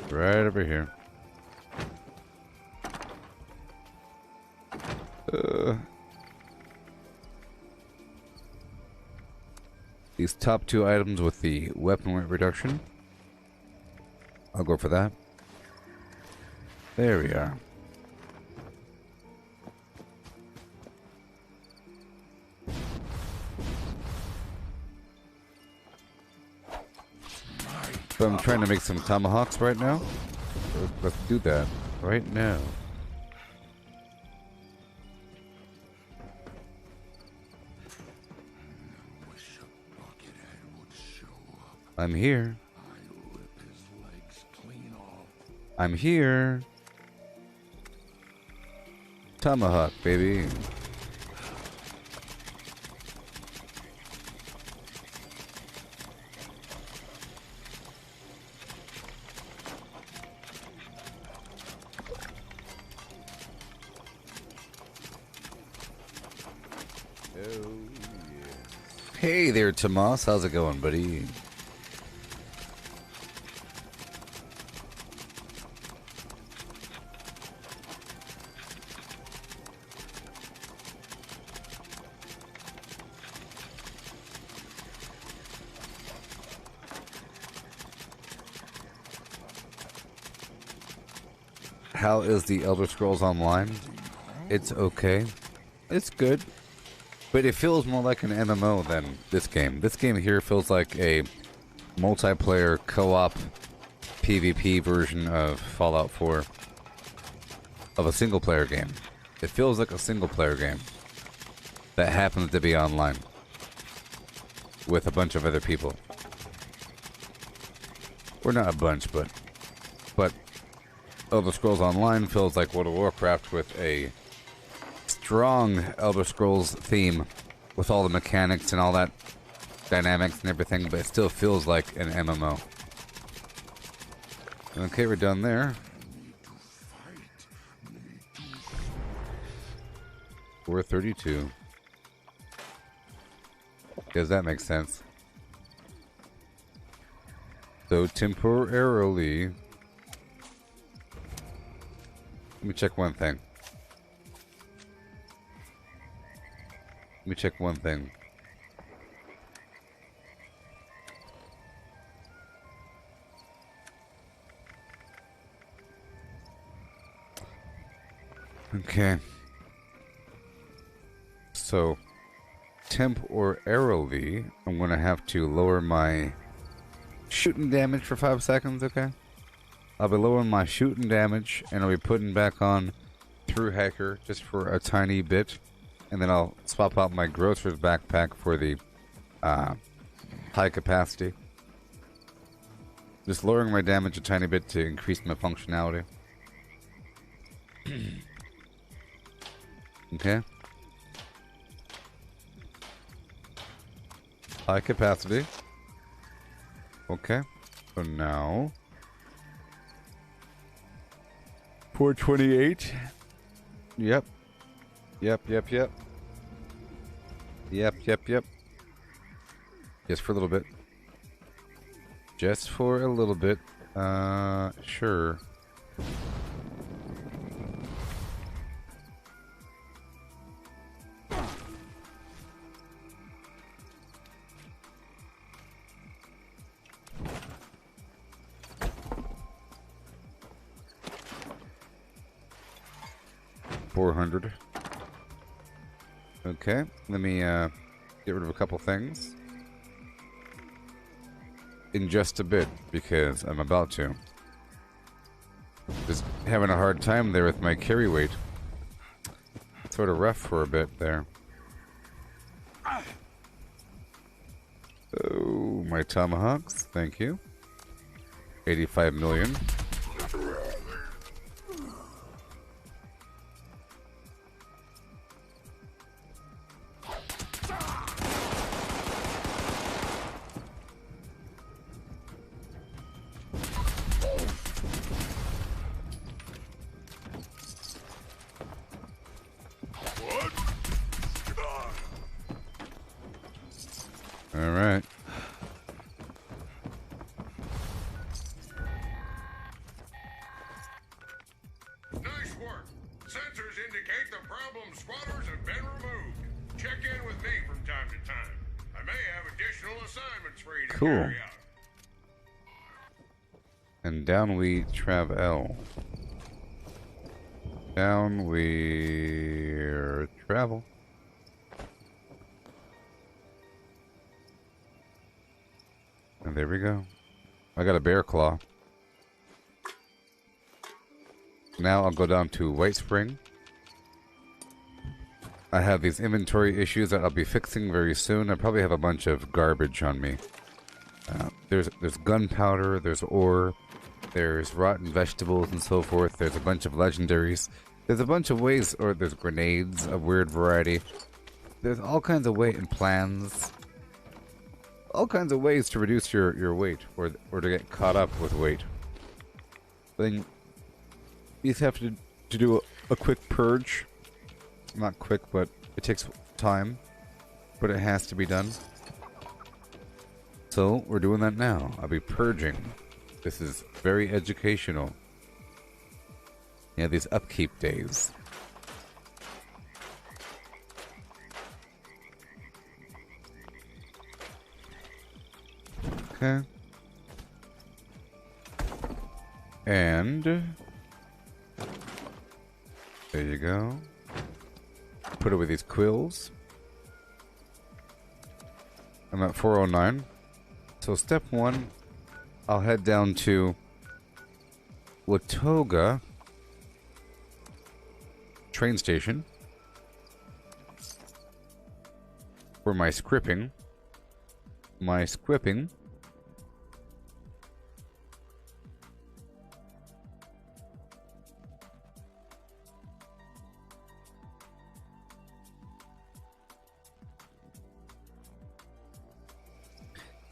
Right over here. These top 2 items with the weapon weight reduction. I'll go for that. There we are. So I'm trying to make some tomahawks right now. Let's do that right now. I'm here. I'm here. Tomahawk, baby. Hey there, Tomas. How's it going, buddy? How is the Elder Scrolls Online? It's okay. It's good. But it feels more like an MMO than this game. This game here feels like a multiplayer co-op PvP version of Fallout 4 of a single-player game. It feels like a single-player game that happens to be online with a bunch of other people. Or not a bunch, but Elder Scrolls Online feels like World of Warcraft with a strong Elder Scrolls theme with all the mechanics and all that dynamics and everything, but it still feels like an MMO. Okay, we're done there. 432. Does that make sense? So temporarily, let me check one thing. Let me check one thing. Okay. So, temporarily, I'm going to have to lower my shooting damage for 5 seconds, okay? I'll be lowering my shooting damage, and I'll be putting back on Through Hacker just for a tiny bit. And then I'll swap out my grocer's backpack for the high capacity. Just lowering my damage a tiny bit to increase my functionality. Okay. High capacity. Okay. So now 428. Yep. Yep. Just for a little bit. Just for a little bit. Sure. $400. Okay, let me get rid of a couple things in just a bit because I'm about to. Just having a hard time there with my carry weight. Sort of rough for a bit there. Oh, my tomahawks, thank you. 85 million. Alright. Nice work. Sensors indicate the problem spotters have been removed. Check in with me from time to time. I may have additional assignments for you to carry out. And down we travel. Down we travel. And there we go. I got a bear claw. Now I'll go down to White Spring. I have these inventory issues that I'll be fixing very soon. I probably have a bunch of garbage on me. there's gunpowder, there's ore, there's rotten vegetables and so forth. There's a bunch of legendaries. There's a bunch of ways, or there's grenades of weird variety. There's all kinds of weight and plans. All kinds of ways to reduce your weight, or to get caught up with weight. Then you just have to do a quick purge. Not quick, but it takes time. But it has to be done. So, we're doing that now. I'll be purging. This is very educational. Yeah, these upkeep days. Okay. And there you go. Put away these quills. I'm at 409. So step one, I'll head down to Watoga train station for my scripting.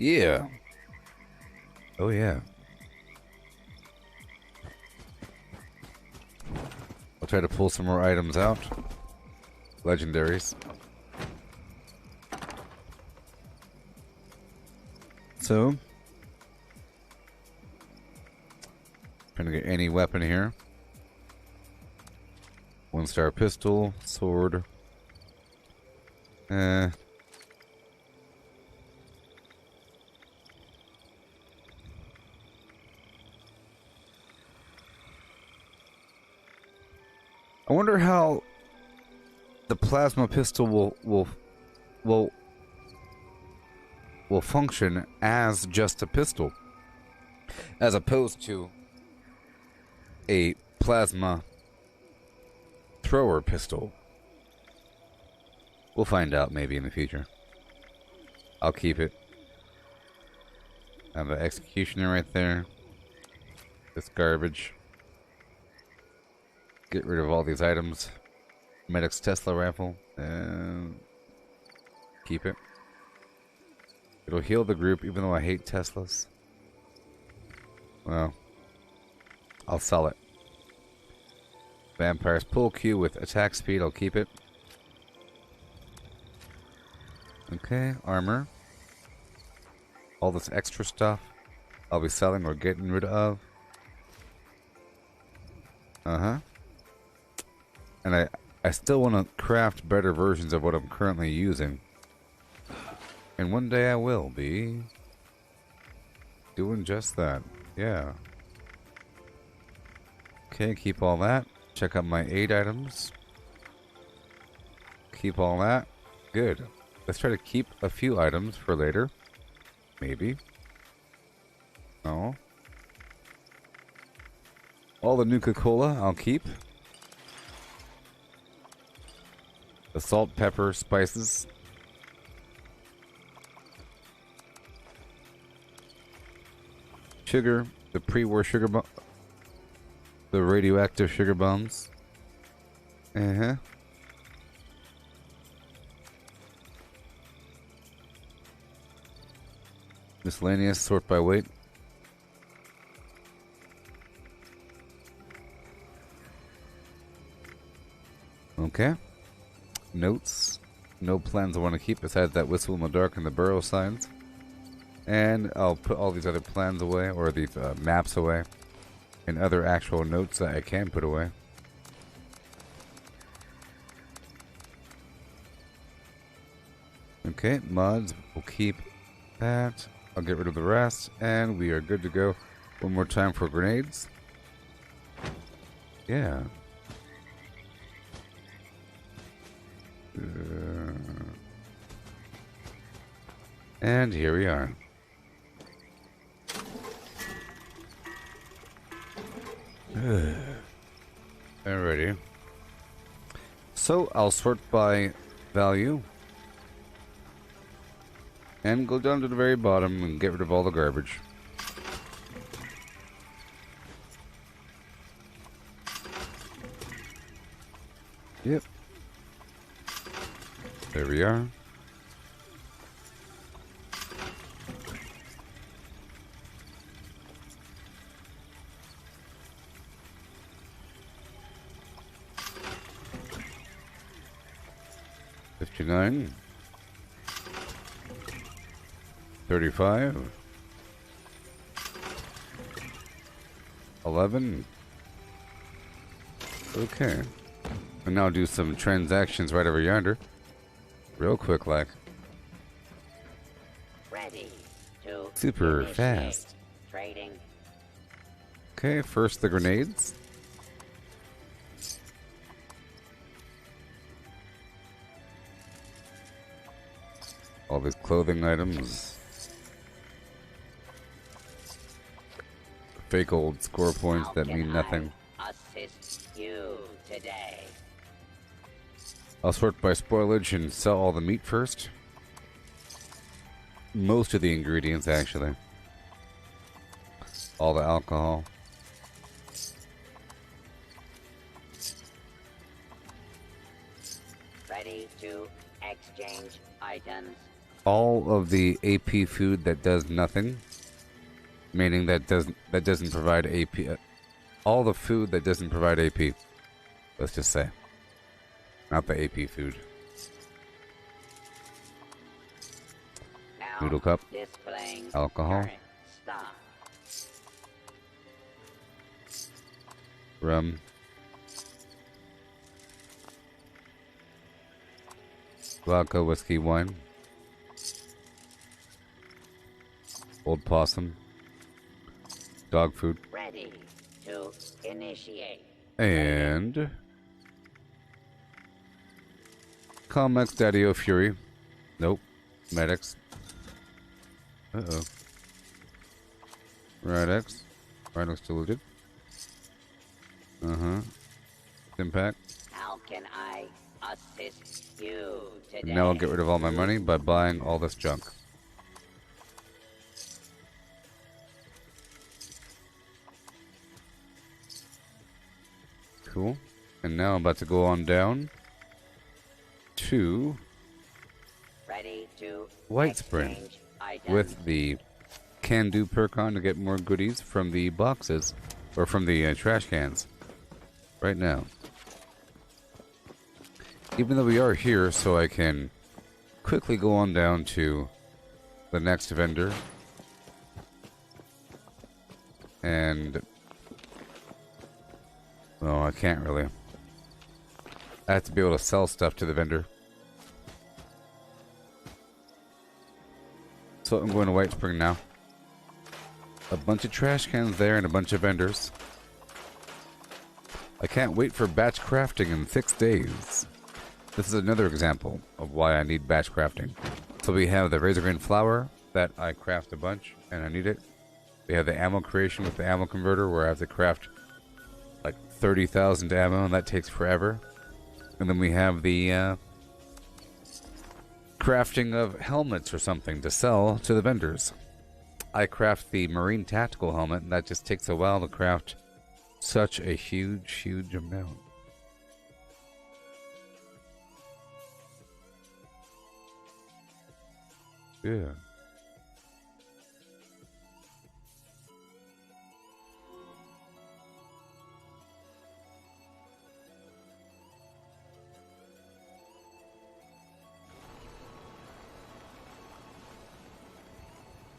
Yeah. Oh, yeah. I'll try to pull some more items out. Legendaries. So, trying to get any weapon here. 1-star pistol, sword. I wonder how the plasma pistol will function as just a pistol, as opposed to a plasma thrower pistol. We'll find out maybe in the future. I'll keep it. I have an executioner right there. This garbage. Get rid of all these items. Medic's Tesla rifle. Keep it. It'll heal the group even though I hate Teslas. Well, I'll sell it. Vampire's pull Q with attack speed. I'll keep it. Okay, armor. All this extra stuff I'll be selling or getting rid of. And I still want to craft better versions of what I'm currently using. And one day I will be doing just that. Yeah. Okay, keep all that. Check out my 8 items. Keep all that. Good. Let's try to keep a few items for later. Maybe. Oh. All the Nuka-Cola I'll keep. The salt, pepper, spices. Sugar, the pre-war sugar bomb. The radioactive sugar bombs. Miscellaneous, sort by weight. Okay. Notes. No plans I want to keep besides that whistle in the dark and the burrow signs. And I'll put all these other plans away, or these maps away, and other actual notes that I can put away. Okay, mods, we'll keep that. I'll get rid of the rest, and we are good to go. One more time for grenades. Yeah. And here we are. Alrighty. So I'll sort by value. And go down to the very bottom and get rid of all the garbage. Yep. There we are. $59. 35. 11. Okay. And now do some transactions right over yonder. Real quick, like. Ready to Super initiate fast. Trading. Okay, first the grenades. All these clothing items. Fake old score points How that can mean nothing. I assist you today? I'll sort by spoilage and sell all the meat first. Most of the ingredients, actually. All the alcohol. Ready to exchange items. All of the AP food that does nothing, meaning that doesn't provide AP. All the food that doesn't provide AP. Let's just say, not the AP food. Now Noodle cup, displaying alcohol, current stock. rum, vodka, whiskey, wine, old possum, dog food, Ready to initiate. and Comex Daddy-O Fury. Nope. Medics. Uh-oh. Radix. Radix diluted. Uh-huh. Impact. How can I assist you today? And now I'll get rid of all my money by buying all this junk. Cool. And now I'm about to go on down to Ready to White Spring exchange items. with the can-do perk on to get more goodies from the boxes, or from the trash cans, right now. Even though we are here, so I can quickly go on down to the next vendor. And... well, I can't really. I have to be able to sell stuff to the vendor. So I'm going to White Spring now. A bunch of trash cans there and a bunch of vendors. I can't wait for batch crafting in 6 days. This is another example of why I need batch crafting. So we have the razor grain flour that I craft a bunch and I need it. We have the ammo creation with the ammo converter where I have to craft like 30,000 ammo and that takes forever. And then we have the crafting of helmets or something to sell to the vendors. I craft the Marine Tactical Helmet, and that just takes a while to craft such a huge amount. Yeah.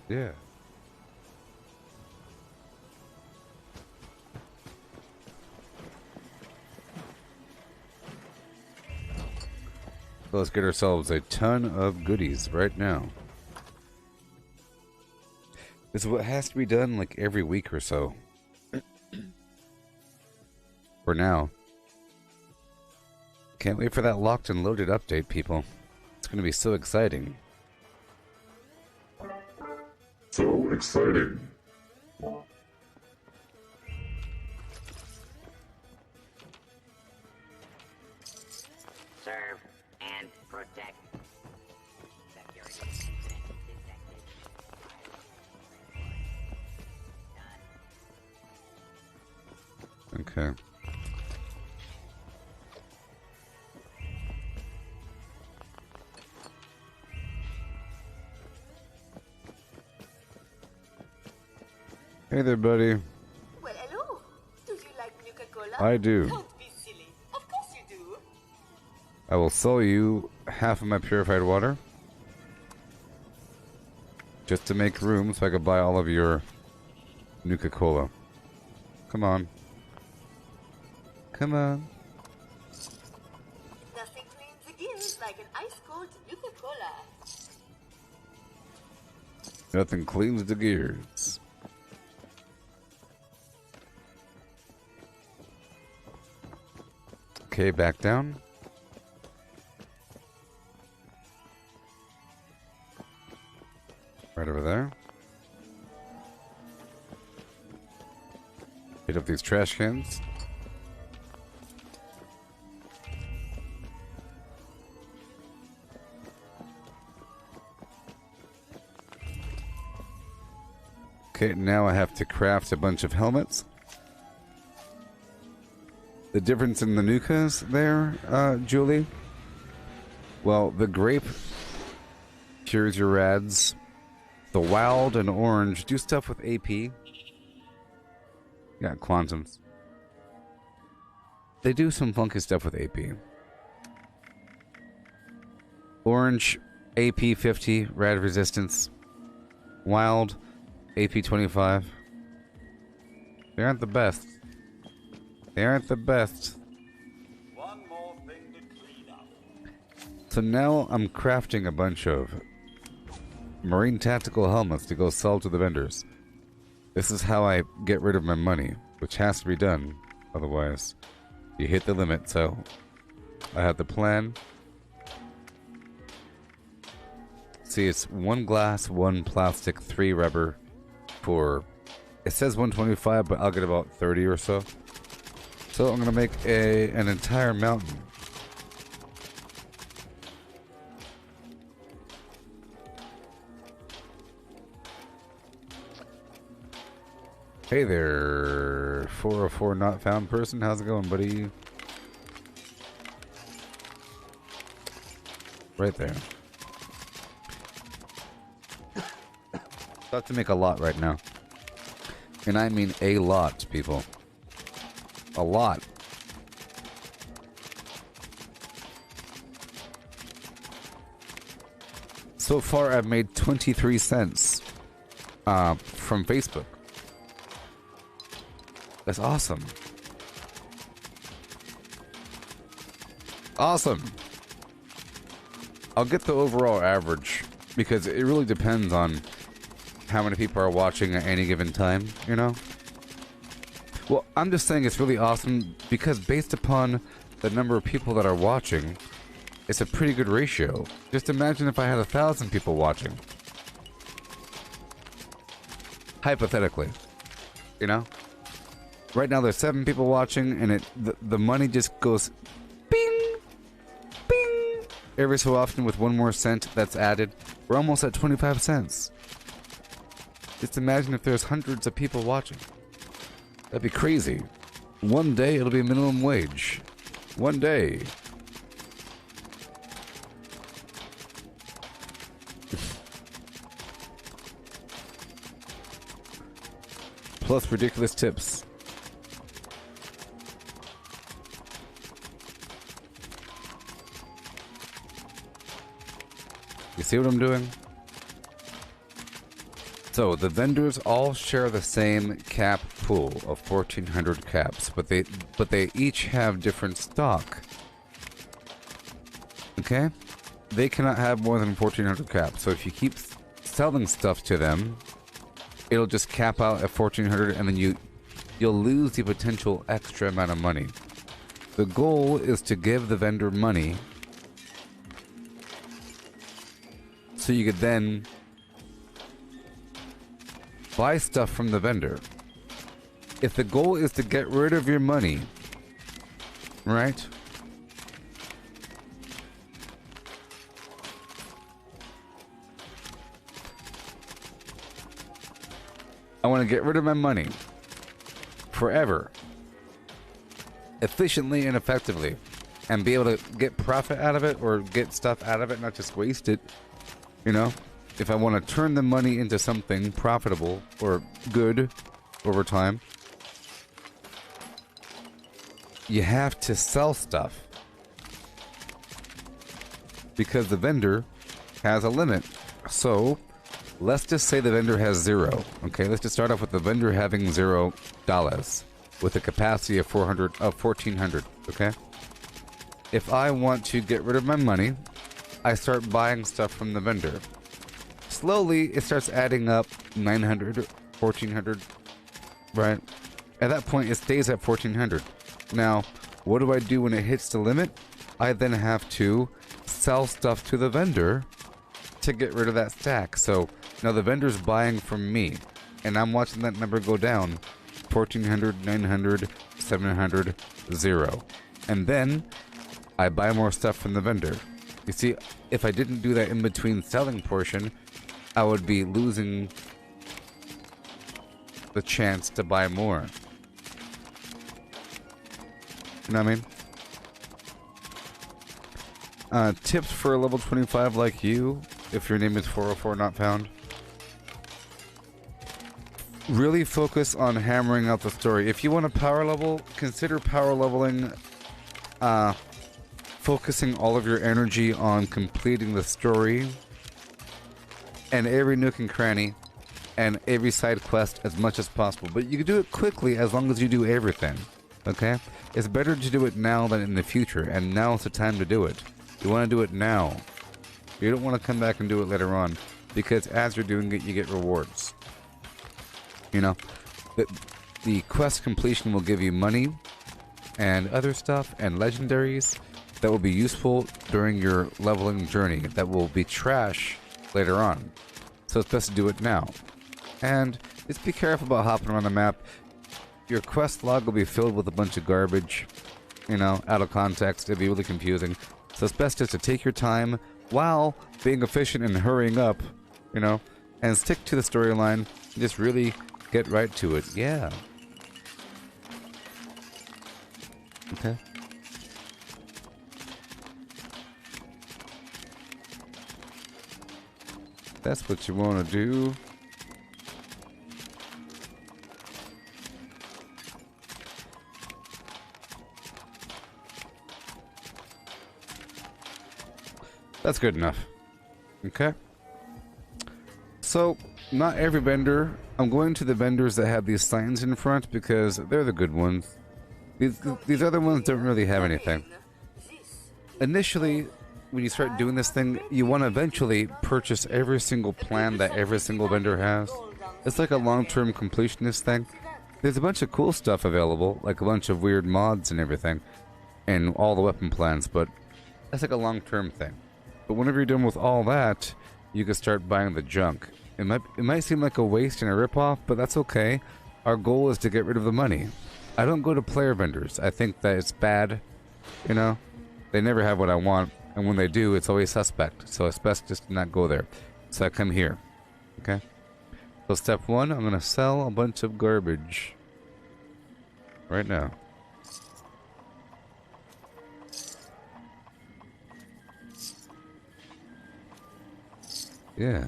Yeah. So let's get ourselves a ton of goodies right now. This is what has to be done like every week or so. For now. Can't wait for that locked and loaded update, people. It's going to be so exciting. So exciting. Serve and protect. Security incident Okay. Hey there, buddy. Well, hello. Do you like Nuka-Cola? I do. Don't be silly. Of course you do. I will sell you half of my purified water. Just to make room so I could buy all of your Nuka-Cola. Come on. Come on. Nothing cleans the gears like an ice-cold Nuka-Cola. Nothing cleans the gears. Okay, back down. Right over there. Pick up these trash cans. Okay, now I have to craft a bunch of helmets. The difference in the Nukas there, Julie? Well, the grape cures your rads. The wild and orange do stuff with AP. Yeah, quantums. They do some funky stuff with AP. Orange, AP 50, rad resistance. Wild, AP 25. They aren't the best. They aren't the best. One more thing to clean up. So now I'm crafting a bunch of marine tactical helmets to go sell to the vendors. This is how I get rid of my money, which has to be done. Otherwise, you hit the limit. So I have the plan. See, it's 1 glass, 1 plastic, 3 rubber for, it says 125, but I'll get about 30 or so. So I'm gonna make an entire mountain. Hey there, 404 not found person. How's it going, buddy? Right there. About to make a lot right now. And I mean a lot, people. A lot. So far, I've made 23 cents from Facebook. That's awesome. Awesome. I'll get the overall average because it really depends on how many people are watching at any given time, you know? Well, I'm just saying it's really awesome because based upon the number of people that are watching, it's a pretty good ratio. Just imagine if I had 1,000 people watching. Hypothetically. You know? Right now there's 7 people watching and the money just goes bing! Bing! Every so often with 1 more cent that's added. We're almost at 25 cents. Just imagine if there's hundreds of people watching. That'd be crazy. One day it'll be minimum wage. One day. Plus ridiculous tips. You see what I'm doing? So the vendors all share the same cap pool of 1,400 caps, but they each have different stock. Okay? They cannot have more than 1,400 caps. So if you keep selling stuff to them, it'll just cap out at 1,400, and then you'll lose the potential extra amount of money. The goal is to give the vendor money so you could then buy stuff from the vendor. If the goal is to get rid of your money, right? I want to get rid of my money forever. efficiently and effectively, and be able to get profit out of it or get stuff out of it, not just waste it. You know, if I want to turn the money into something profitable or good over time, you have to sell stuff because the vendor has a limit. So let's just say the vendor has 0. Okay, let's just start off with the vendor having $0 with a capacity of 1400. Okay, if I want to get rid of my money, I start buying stuff from the vendor. Slowly it starts adding up. 900, 1400, right? At that point it stays at 1400. Now what do I do when it hits the limit? I then have to sell stuff to the vendor to get rid of that stack. So now the vendor's buying from me, and I'm watching that number go down. 1400, 900, 700, 0. And then I buy more stuff from the vendor. You see, if I didn't do that in between selling portion, I would be losing the chance to buy more. You know what I mean? Tips for a level 25 like you, if your name is 404 not found. Really focus on hammering out the story. If you want a power level, consider power leveling, focusing all of your energy on completing the story and every nook and cranny and every side quest as much as possible. But you can do it quickly as long as you do everything. Okay? It's better to do it now than in the future, and now is the time to do it. You want to do it now. You don't want to come back and do it later on, because as you're doing it, you get rewards. You know, the quest completion will give you money and other stuff and legendaries that will be useful during your leveling journey that will be trash later on. So it's best to do it now. And just be careful about hopping around the map. Your quest log will be filled with a bunch of garbage, you know, out of context. It'll be really confusing. So it's best just to take your time while being efficient and hurrying up, you know, and stick to the storyline. Just really get right to it. Yeah. Okay. That's what you want to do. That's good enough. Okay. So, not every vendor. I'm going to the vendors that have these signs in front because they're the good ones. These other ones don't really have anything. Initially, when you start doing this thing, you want to eventually purchase every single plan that every single vendor has. It's like a long-term completionist thing. There's a bunch of cool stuff available, like a bunch of weird mods and everything, and all the weapon plans, but that's like a long-term thing. But whenever you're done with all that, you can start buying the junk. It might seem like a waste and a ripoff, but that's okay. Our goal is to get rid of the money. I don't go to player vendors. I think that it's bad, you know? They never have what I want, and when they do, it's always suspect. So it's best just to not go there. So I come here, okay? So step one, I'm gonna sell a bunch of garbage. Right now. Yeah.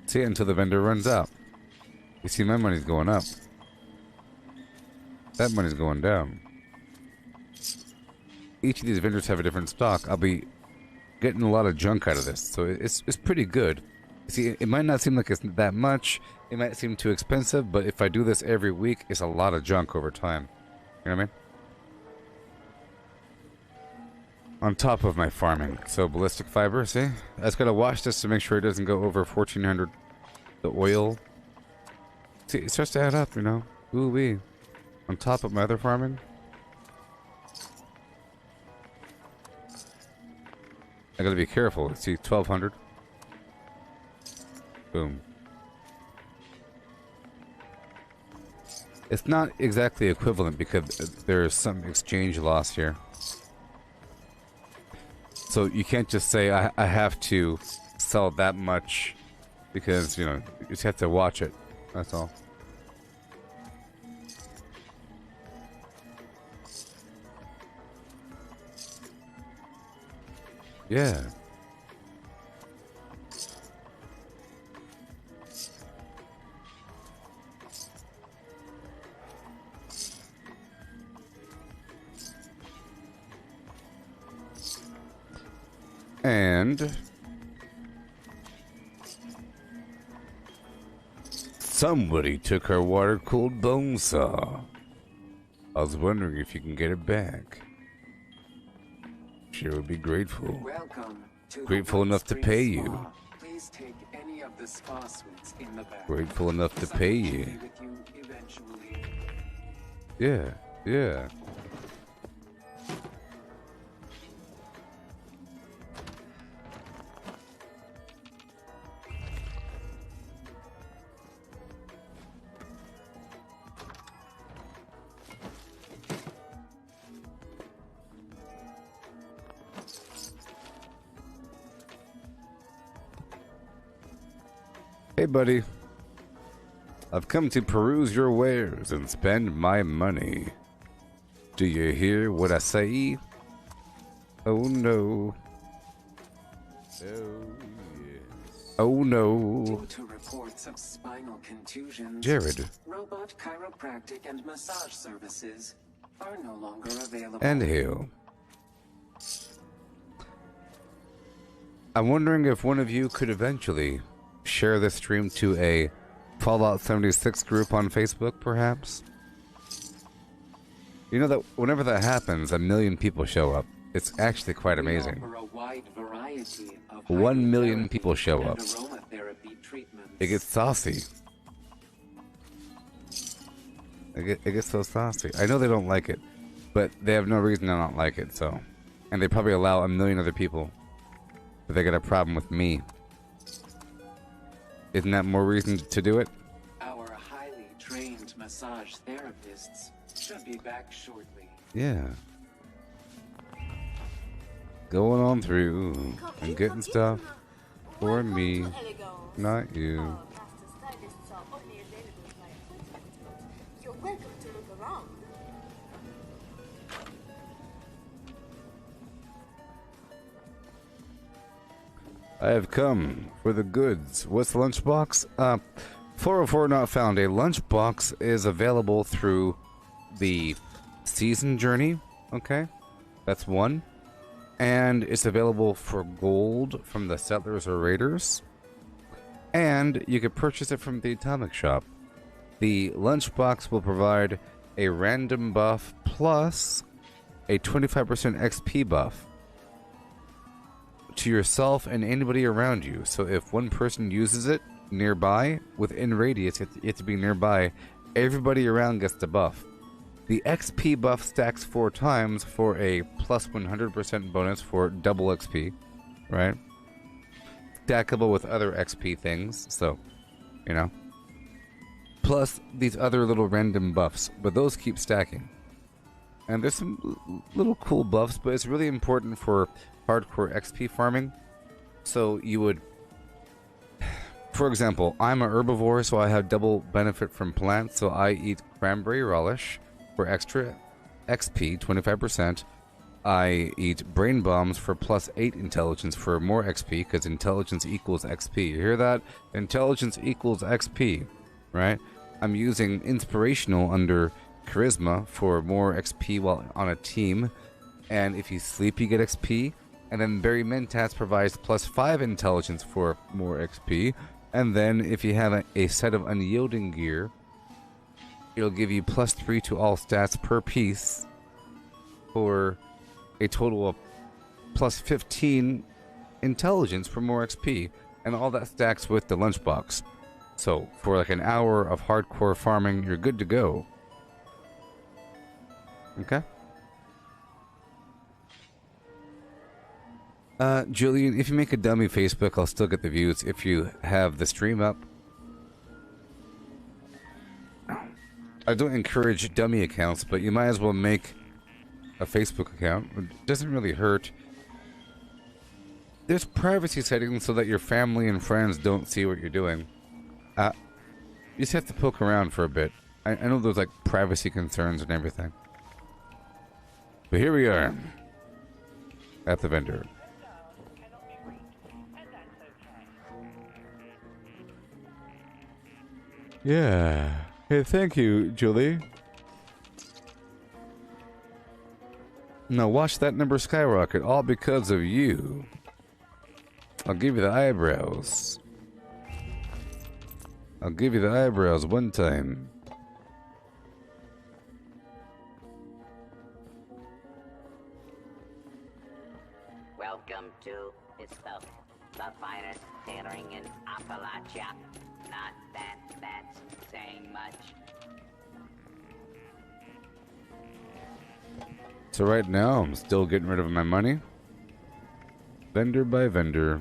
See it until the vendor runs out. You see, my money's going up. That money's going down. Each of these vendors have a different stock. I'll be getting a lot of junk out of this, so it's pretty good. See, it might not seem like it's that much. It might seem too expensive, but if I do this every week, it's a lot of junk over time. You know what I mean? On top of my farming. So ballistic fiber, see? I just gotta wash this to make sure it doesn't go over 1400. The oil. See, it starts to add up, you know? Ooh-wee. On top of my other farming. I gotta be careful. See, 1200. Boom. It's not exactly equivalent because there's some exchange loss here. So you can't just say I have to sell that much because, you know, you just have to watch it. That's all. Yeah. And somebody took our water-cooled bone saw. I was wondering if you can get it back. Sure would be grateful. Welcome to Grateful enough to pay you. Please take any of the spa suites in the back. Grateful enough to pay you. Be with you eventually. Yeah, yeah. Hey, buddy. I've come to peruse your wares and spend my money. Do you hear what I say? Oh, no. Oh, yes. Oh, no. Due to reports of spinal contusions, Jared. robot chiropractic and massage services are no longer available. And Hale. I'm wondering if one of you could eventually share this stream to a Fallout 76 group on Facebook, perhaps? You know that whenever that happens, 1 million people show up. It's actually quite amazing. We offer a wide variety of 1 million hydrotherapy people show and up. aromatherapy treatments. It gets saucy. It gets so saucy. I know they don't like it, but they have no reason to not like it, so. And they probably allow 1 million other people, but they got a problem with me. Isn't that more reason to do it? Our highly trained massage therapists should be back shortly. Yeah. Going on through and getting stuff for me, not you. You're welcome to look around. I have come for the goods. What's the lunchbox? 404 not found. A lunchbox is available through the season journey. Okay, that's one. And it's available for gold from the settlers or raiders. And you can purchase it from the atomic shop. The lunchbox will provide a random buff plus a 25% XP buff to yourself and anybody around you. So if one person uses it nearby, within radius, you have to be nearby, everybody around gets the buff. The XP buff stacks 4 times for a plus 100% bonus for double XP, right? Stackable with other XP things, so, you know. Plus these other little random buffs, but those keep stacking. And there's some little cool buffs, but it's really important for hardcore XP farming. So you would, for example, I'm a herbivore, so I have double benefit from plants, so I eat cranberry relish for extra XP, 25%. I eat brain bombs for plus 8 intelligence for more XP, because intelligence equals XP. You hear that? Intelligence equals XP, right? I'm using inspirational under charisma for more XP while on a team. And if you sleep, you get XP. And then Berry Mentats provides plus 5 intelligence for more XP. And then if you have a set of unyielding gear, it'll give you plus 3 to all stats per piece for a total of plus 15 intelligence for more XP. And all that stacks with the lunchbox. So for like an hour of hardcore farming, you're good to go. Okay? Julian, if you make a dummy Facebook, I'll still get the views if you have the stream up. I don't encourage dummy accounts, but you might as well make a Facebook account. It doesn't really hurt. There's privacy settings so that your family and friends don't see what you're doing. You just have to poke around for a bit. I know there's like privacy concerns and everything. But here we are at the vendor. Yeah. Hey, thank you, Julie. Now watch that number skyrocket, all because of you. I'll give you the eyebrows. I'll give you the eyebrows one time. Welcome to Bespoke, the finest tailoring in Appalachia. Not that that's saying much. So right now, I'm still getting rid of my money. Vendor by vendor.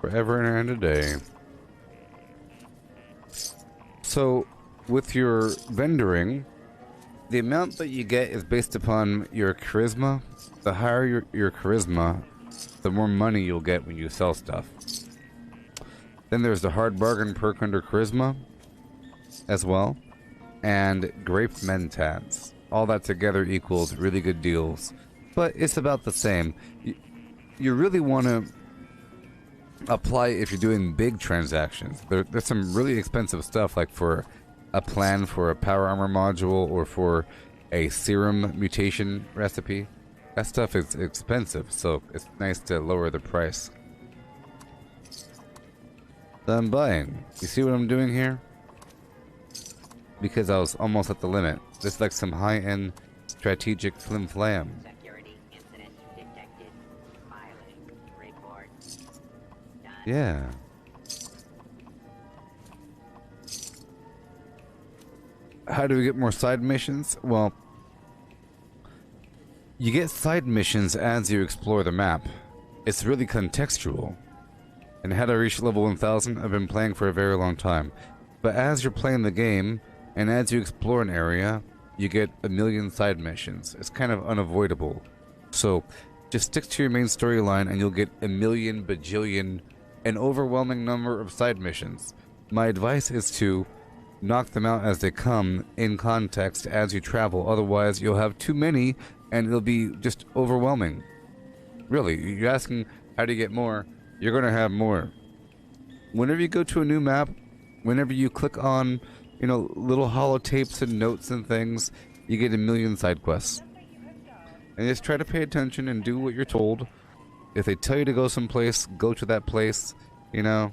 Forever and a day. So, with your vendoring, the amount that you get is based upon your charisma. The higher your charisma, the more money you'll get when you sell stuff. Then there's the hard bargain perk under charisma as well. And grape mentats. All that together equals really good deals. But it's about the same. You really want to apply if you're doing big transactions. There's some really expensive stuff, like for a plan for a power armor module or for a serum mutation recipe. That stuff is expensive, so it's nice to lower the price. So I'm buying. You see what I'm doing here? Because I was almost at the limit. This is like some high-end strategic flim-flam. Security incident detected. Filing report. Done. Yeah. How do we get more side missions? Well, you get side missions as you explore the map. It's really contextual. And how to reach level 1000, I've been playing for a very long time. But as you're playing the game, and as you explore an area, you get a million side missions. It's kind of unavoidable. So, just stick to your main storyline and you'll get a million, bajillion, an overwhelming number of side missions. My advice is to knock them out as they come, in context, as you travel. Otherwise, you'll have too many and it'll be just overwhelming. Really, you're asking how to get more, you're going to have more. Whenever you go to a new map, whenever you click on little holotapes and notes and things, you get a million side quests. And just try to pay attention and do what you're told. If they tell you to go someplace, go to that place. You have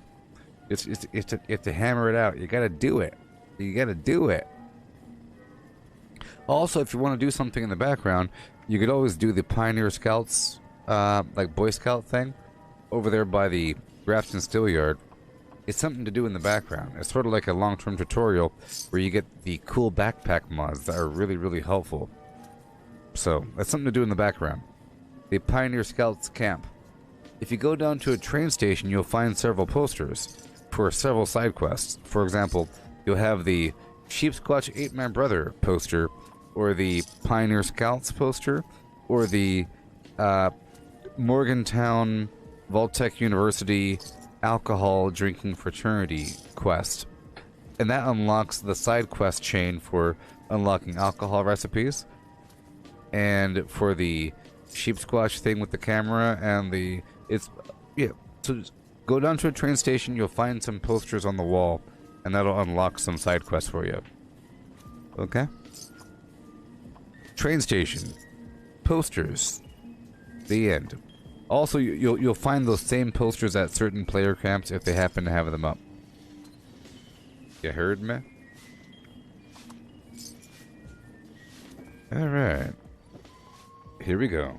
to hammer it out. You gotta do it. You gotta do it. Also, if you want to do something in the background, you could always do the Pioneer Scouts, like Boy Scout thing, over there by the Grafton Steel Yard. It's something to do in the background. It's sort of like a long-term tutorial where you get the cool backpack mods that are really, really helpful. So, that's something to do in the background. The Pioneer Scouts camp. If you go down to a train station, you'll find several posters for several side quests. For example, you'll have the Sheepsquatch Ate My Brother poster, or the Pioneer Scouts poster, or the Morgantown Vaultec University alcohol drinking fraternity quest, and that unlocks the side quest chain for unlocking alcohol recipes, and for the Sheepsquatch thing with the camera and so just go down to a train station, you'll find some posters on the wall, and that'll unlock some side quests for you. Okay? Train station posters, the end. Also, you'll find those same posters at certain player camps if they happen to have them up. You heard me? Alright. Here we go.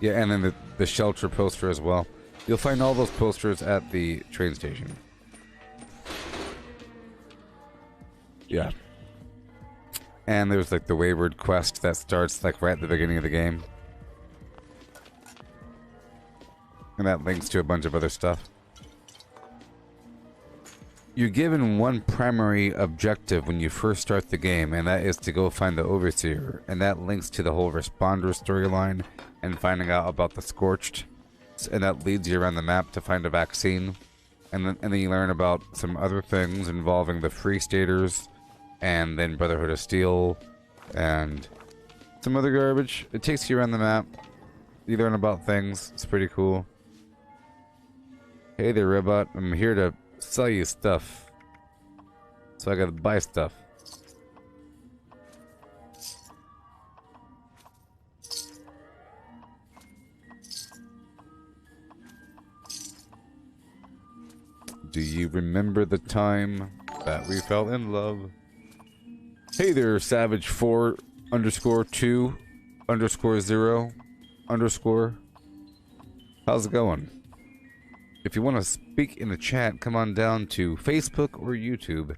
Yeah, and then the shelter poster as well. You'll find all those posters at the train station. Yeah. And there's like the Wayward quest that starts like right at the beginning of the game. And that links to a bunch of other stuff. You're given one primary objective when you first start the game, and that is to go find the Overseer. And that links to the whole Responder storyline and finding out about the Scorched. And that leads you around the map to find a vaccine. And then you learn about some other things involving the Free Staters, and then Brotherhood of Steel, and some other garbage. It takes you around the map. You learn about things. It's pretty cool. Hey there, robot. I'm here to sell you stuff. So I gotta buy stuff. Do you remember the time that we fell in love? Hey there, Savage4 underscore 2 underscore 0 underscore. How's it going? If you want to speak in the chat, come on down to Facebook or YouTube.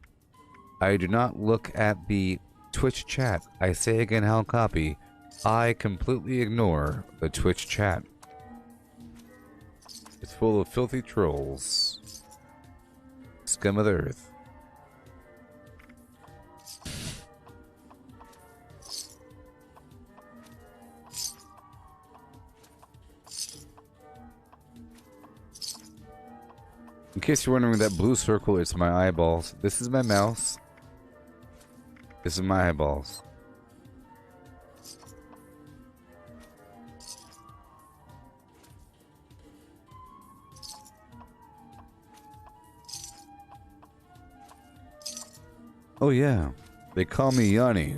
I do not look at the Twitch chat. I say again, how copy. I completely ignore the Twitch chat. It's full of filthy trolls. Scum of the earth. In case you're wondering, that blue circle is my eyeballs. This is my mouse. This is my eyeballs. Oh yeah, they call me Yanni.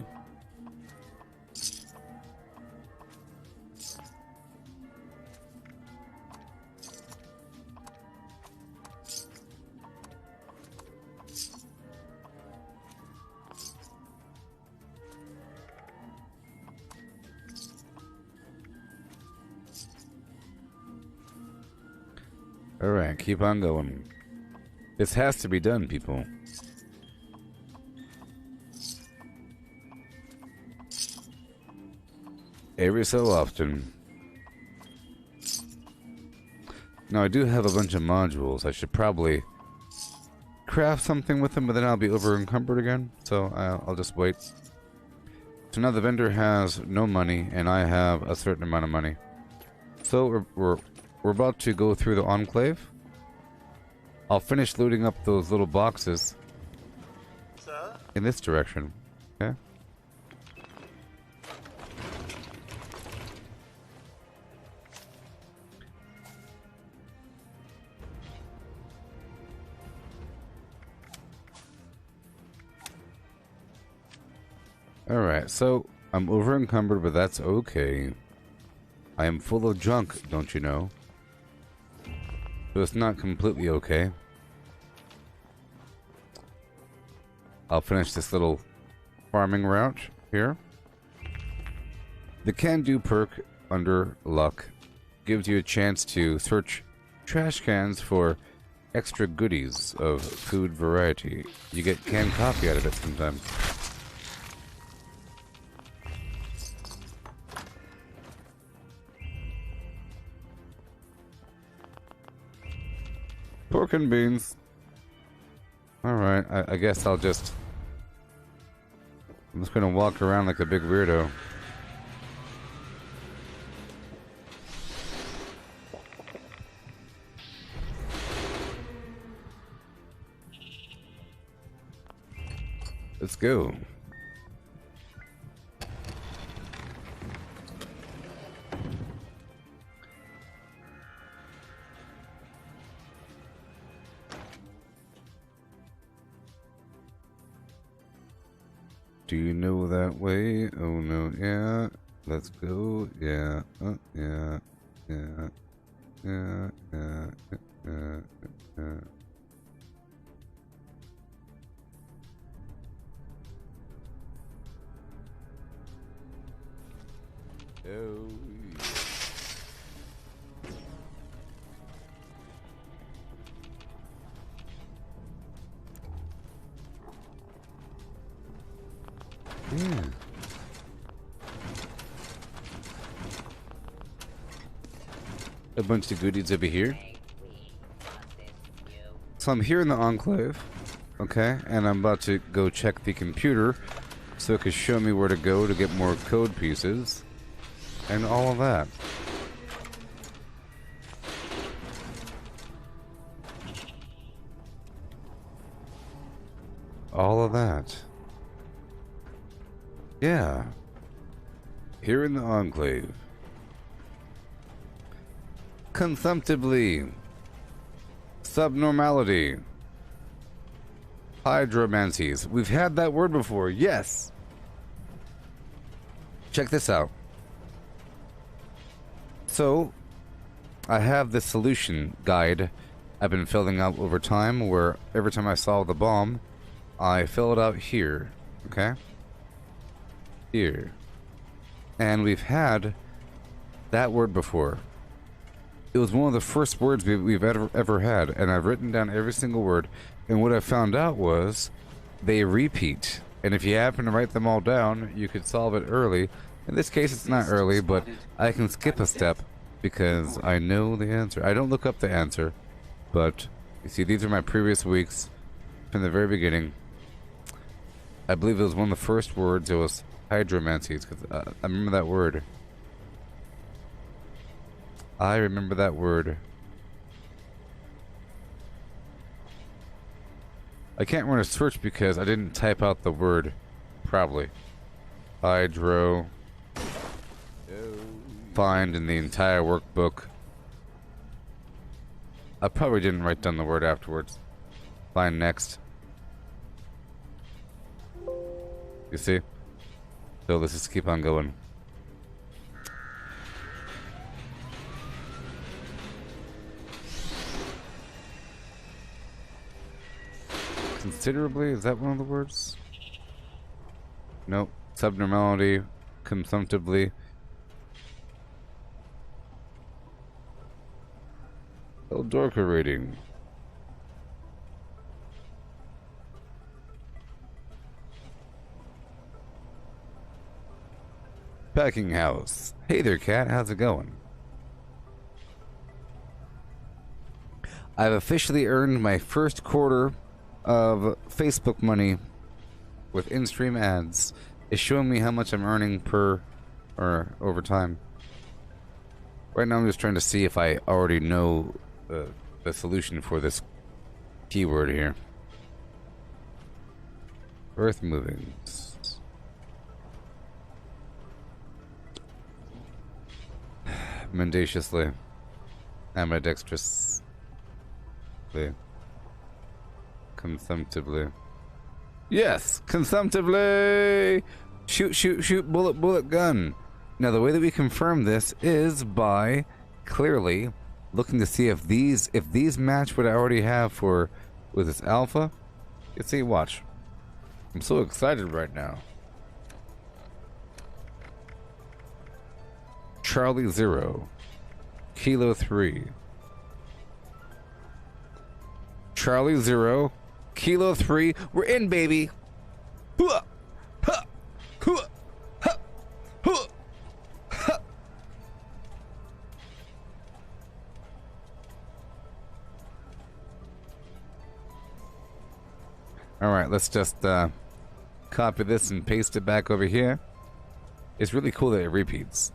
Alright, keep on going. This has to be done, people. Every so often. Now, I do have a bunch of modules. I should probably craft something with them, but then I'll be over encumbered again. So I'll just wait. So now the vendor has no money, and I have a certain amount of money. So we're about to go through the Enclave. I'll finish looting up those little boxes in this direction. Okay. Alright, so I'm over encumbered, but that's okay. I am full of junk, don't you know? So it's not completely okay. I'll finish this little farming route here. The Can Do perk under luck gives you a chance to search trash cans for extra goodies of food variety. You get canned coffee out of it sometimes. Pork and beans. Alright, I guess I'm just gonna walk around like a big weirdo. Let's go. Do you know that way? Oh no, yeah. Let's go. Yeah. Yeah. Yeah. Yeah. Yeah. Yeah. Yeah. Oh. Yeah. A bunch of goodies over here. So I'm here in the Enclave, okay, and I'm about to go check the computer so it can show me where to go to get more code pieces and all of that. All of that. Yeah. Here in the Enclave. Consumptively. Subnormality. Hydromancies. We've had that word before. Yes. Check this out. So, I have this solution guide I've been filling out over time, where every time I solve the bomb, I fill it out here. Okay? Here. And we've had that word before. It was one of the first words we've ever had, and I've written down every single word, and what I found out was they repeat. And if you happen to write them all down, you could solve it early. In this case, it's not early, but I can skip a step because I know the answer. I don't look up the answer, but you see, these are my previous weeks from the very beginning. I believe it was one of the first words. It was hydromancies, because I remember that word. I remember that word. I can't run a search because I didn't type out the word properly. Hydro. Find in the entire workbook. I probably didn't write down the word afterwards. Find next. You see? So let's just keep on going. Considerably? Is that one of the words? Nope. Subnormality. Consumptively. Eldorca rating. Packing house. Hey there, cat. How's it going? I've officially earned my first quarter of Facebook money with in-stream ads. It's showing me how much I'm earning per or over time. Right now I'm just trying to see if I already know the solution for this keyword here. Earth movings. Mendaciously. Ambidextrously. Consumptively. Yes! Consumptively! Shoot, shoot, shoot, bullet, bullet, gun. Now the way that we confirm this is by clearly looking to see if these match what I already have for with this alpha. You see, watch. I'm so excited right now. Charlie 0. Kilo 3. Charlie 0. Kilo 3. We're in, baby. Hua, ha, hua, ha, hua, ha. All right, let's just copy this and paste it back over here. It's really cool that it repeats.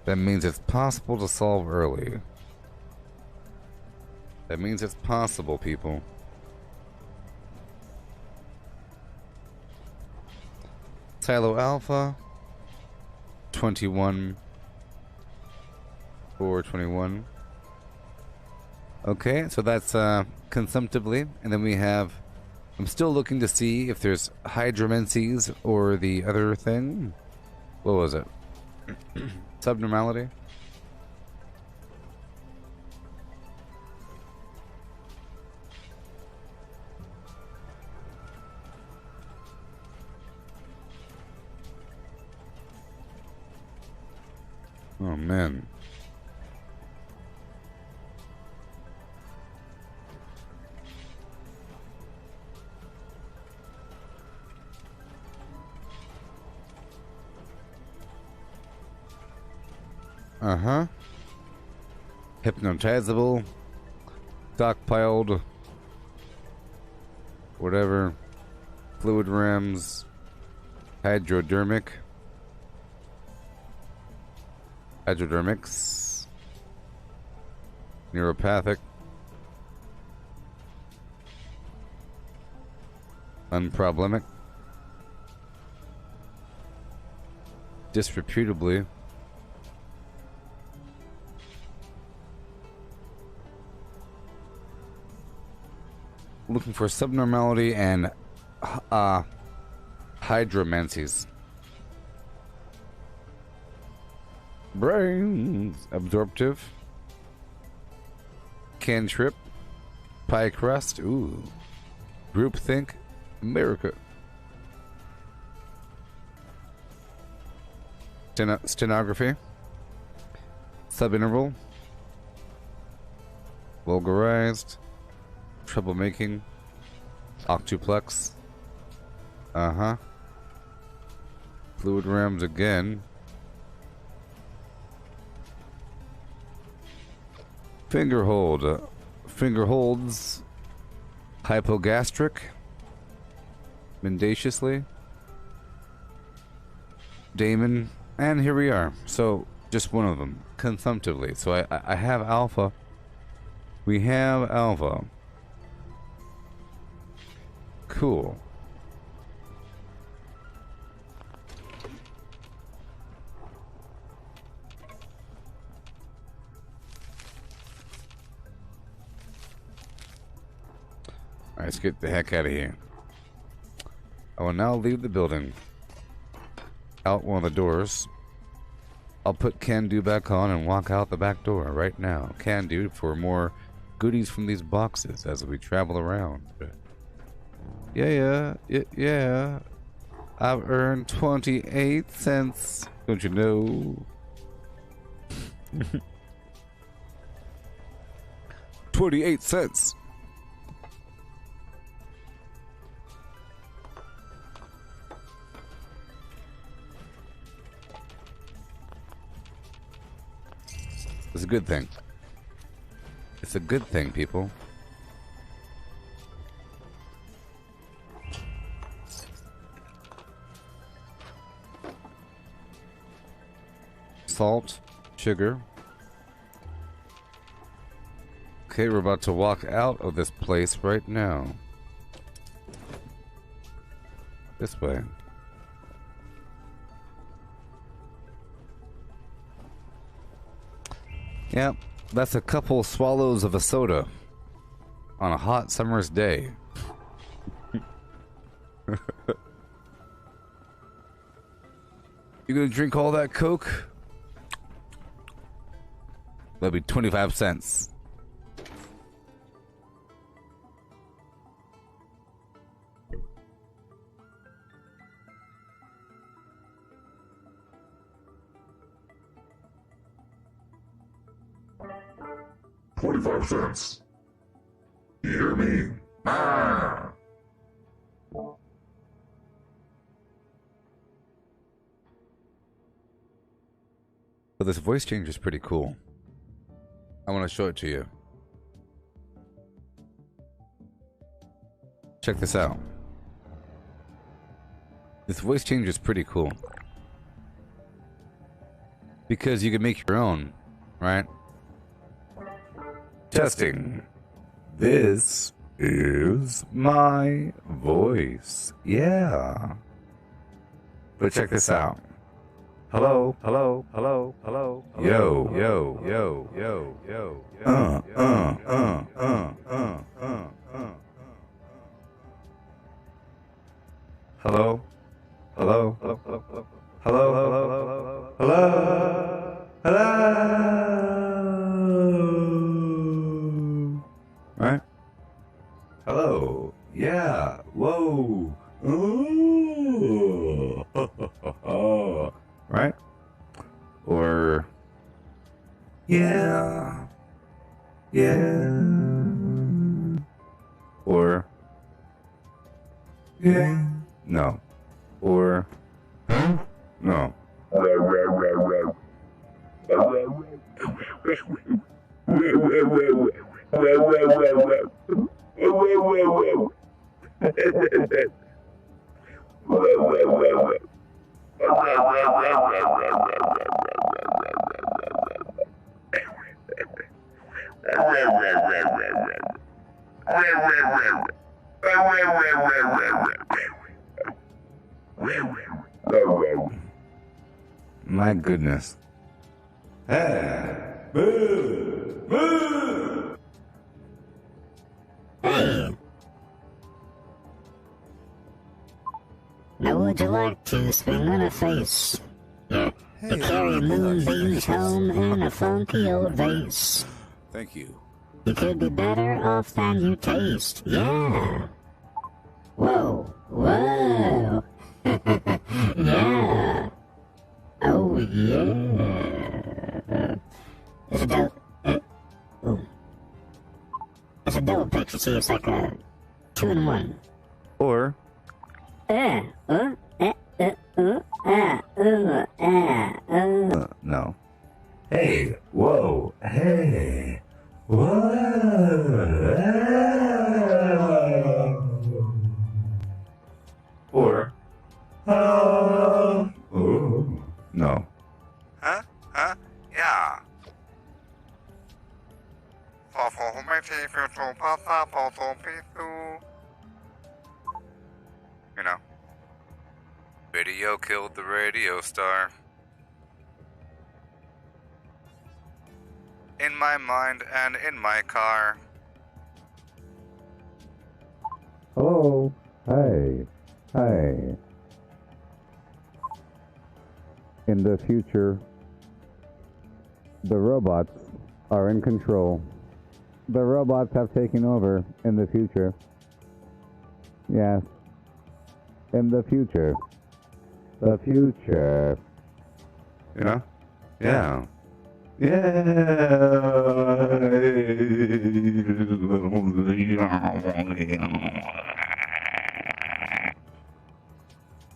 That means it's possible to solve early. That means it's possible, people. Silo Alpha 21 421. Okay, so that's consumptively, and then we have, I'm still looking to see if there's hydromancies or the other thing. What was it? Subnormality? Oh man. Uh-huh. Hypnotizable. Stockpiled. Whatever. Fluid rams. Hydrodermic. Hydrodermics. Neuropathic. Unproblemic. Disreputably. looking for subnormality and hydromancies. Brains. Absorptive. Cantrip. Pie crust. Ooh. Groupthink. America. Stenography. Subinterval. Vulgarized. Troublemaking. Octuplex. Uh-huh. Fluid rams again. Finger hold. Finger holds. Hypogastric. Mendaciously. Damon. And here we are. So, just one of them. Consumptively. So I have alpha. We have alpha. Cool. Alright, let's get the heck out of here. I will now leave the building. Out one of the doors. I'll put Can Do back on and walk out the back door right now. Can Do for more goodies from these boxes as we travel around. Yeah. I've earned 28 cents. Don't you know? 28 cents. It's a good thing. It's a good thing, people. Salt, sugar. Okay, we're about to walk out of this place right now. This way. Yep, that's a couple swallows of a soda on a hot summer's day. You gonna drink all that Coke? That'll be 25 cents. $0.25. You hear me? Ah! But this voice change is pretty cool. I want to show it to you. Check this out. This voice change is pretty cool. Because you can make your own, right? Testing. This is my voice. Yeah. But check this out. Hello, hello, hello, hello. Yo, yo, yo, yo, yo, yo. Hello, hello, hello, hello, hello, hello, hello, hello. Right? Hello. Yeah. Whoa. Ooh. Right? Or yeah. Yeah. Or yeah. No. Or no. My goodness. Hey, boo, boo. would you like to swing on a face? Yeah. To carry moonbeams home in a funky old vase. Thank you. You could be better off than you taste. Yeah. Whoa. Whoa. Yeah. Oh, yeah. It's a dope... ooh. It's a double picture, see, it's like a 2-in-1. Or no. Hey, whoa, hey, whoa. Or, ooh. No. Huh? Yeah. You know. Video killed the radio star. In my mind and in my car. Hello. Hi. Hi. In the future, the robots are in control. The robots have taken over in the future. Yes. In the future. The future. You know? Yeah.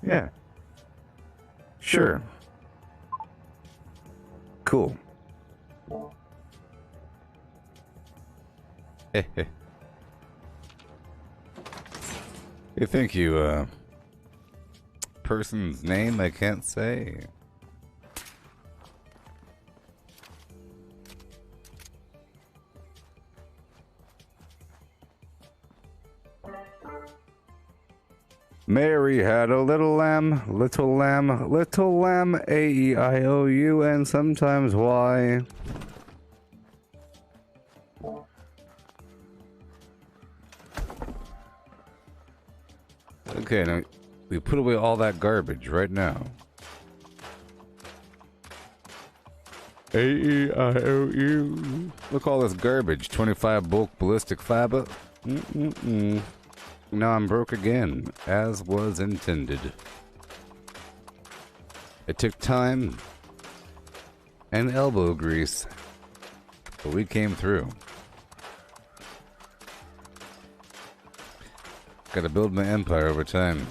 Yeah. Sure. Cool. Hey, thank you, person's name I can't say. Mary had a little lamb, A-E-I-O-U, and sometimes Y. Okay, now we put away all that garbage right now. A-E-I-O-U. Look, all this garbage. 25 bulk ballistic fiber. Now I'm broke again, as was intended. It took time and elbow grease, but we came through. Gotta build my empire over time.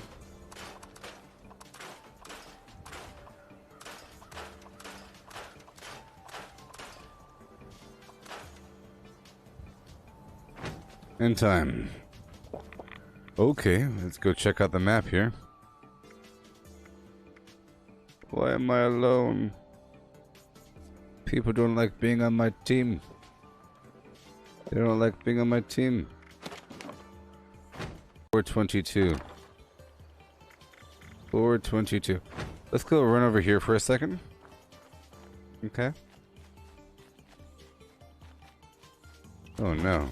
In time. Okay, let's go check out the map here. Why am I alone? People don't like being on my team. They don't like being on my team. 422. 422. Let's go run over here for a second. Okay. Oh no.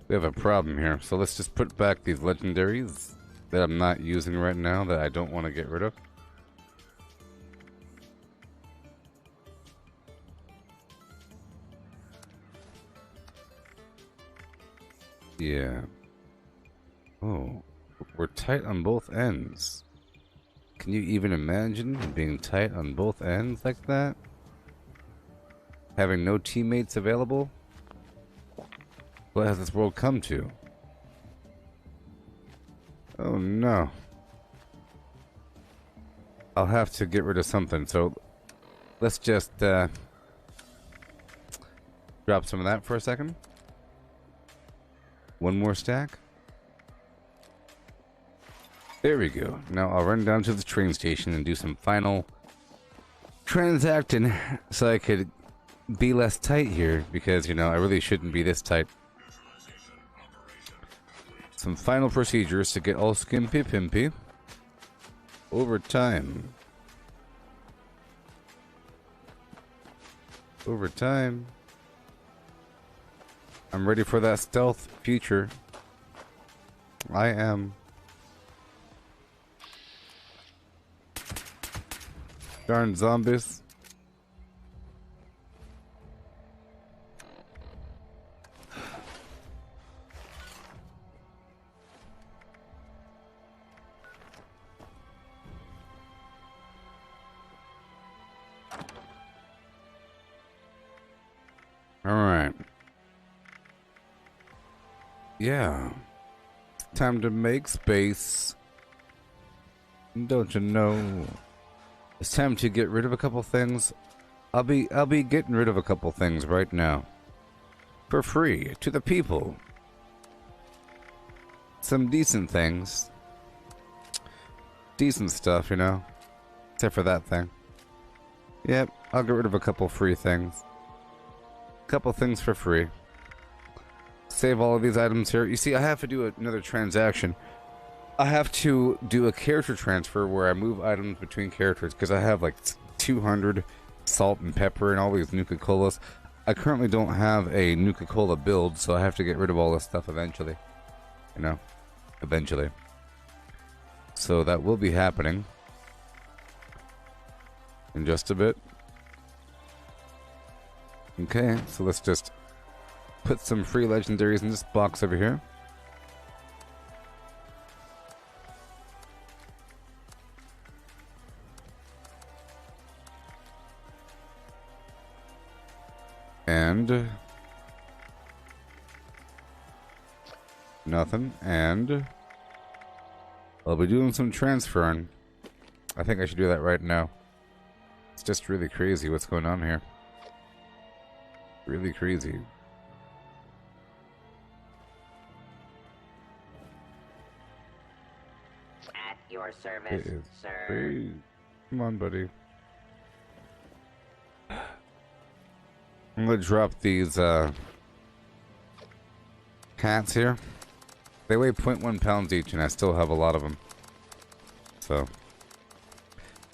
We have a problem here, so let's just put back these legendaries that I'm not using right now that I don't want to get rid of. Yeah. Oh, we're tight on both ends. Can you even imagine being tight on both ends like that? Having no teammates available? What has this world come to? Oh no. I'll have to get rid of something, so let's just drop some of that for a second. One more stack. There we go. Now I'll run down to the train station and do some final transacting so I could be less tight here, because, you know, I really shouldn't be this tight. Some final procedures to get all skimpy pimpy over time. Over time. I'm ready for that stealth future. I am. Darn zombies. All right. Yeah. Time to make space. Don't you know? It's time to get rid of a couple things. I'll be getting rid of a couple things right now. For free to the people. Some decent things. Decent stuff, you know. Except for that thing. Yep, I'll get rid of a couple free things. Couple things for free. Save all of these items here. You see, I have to do another transaction. I have to do a character transfer where I move items between characters because I have like 200 salt and pepper and all these Nuka-Colas. I currently don't have a Nuka-Cola build, so I have to get rid of all this stuff eventually. You know, eventually. So that will be happening in just a bit. Okay, so let's just put some free legendaries in this box over here. And nothing. And I'll be doing some transferring. I think I should do that right now. It's just really crazy what's going on here. Really crazy. At your service, It is sir. crazy. Come on, buddy. I'm gonna drop these hats here. They weigh 0.1 pounds each, and I still have a lot of them. So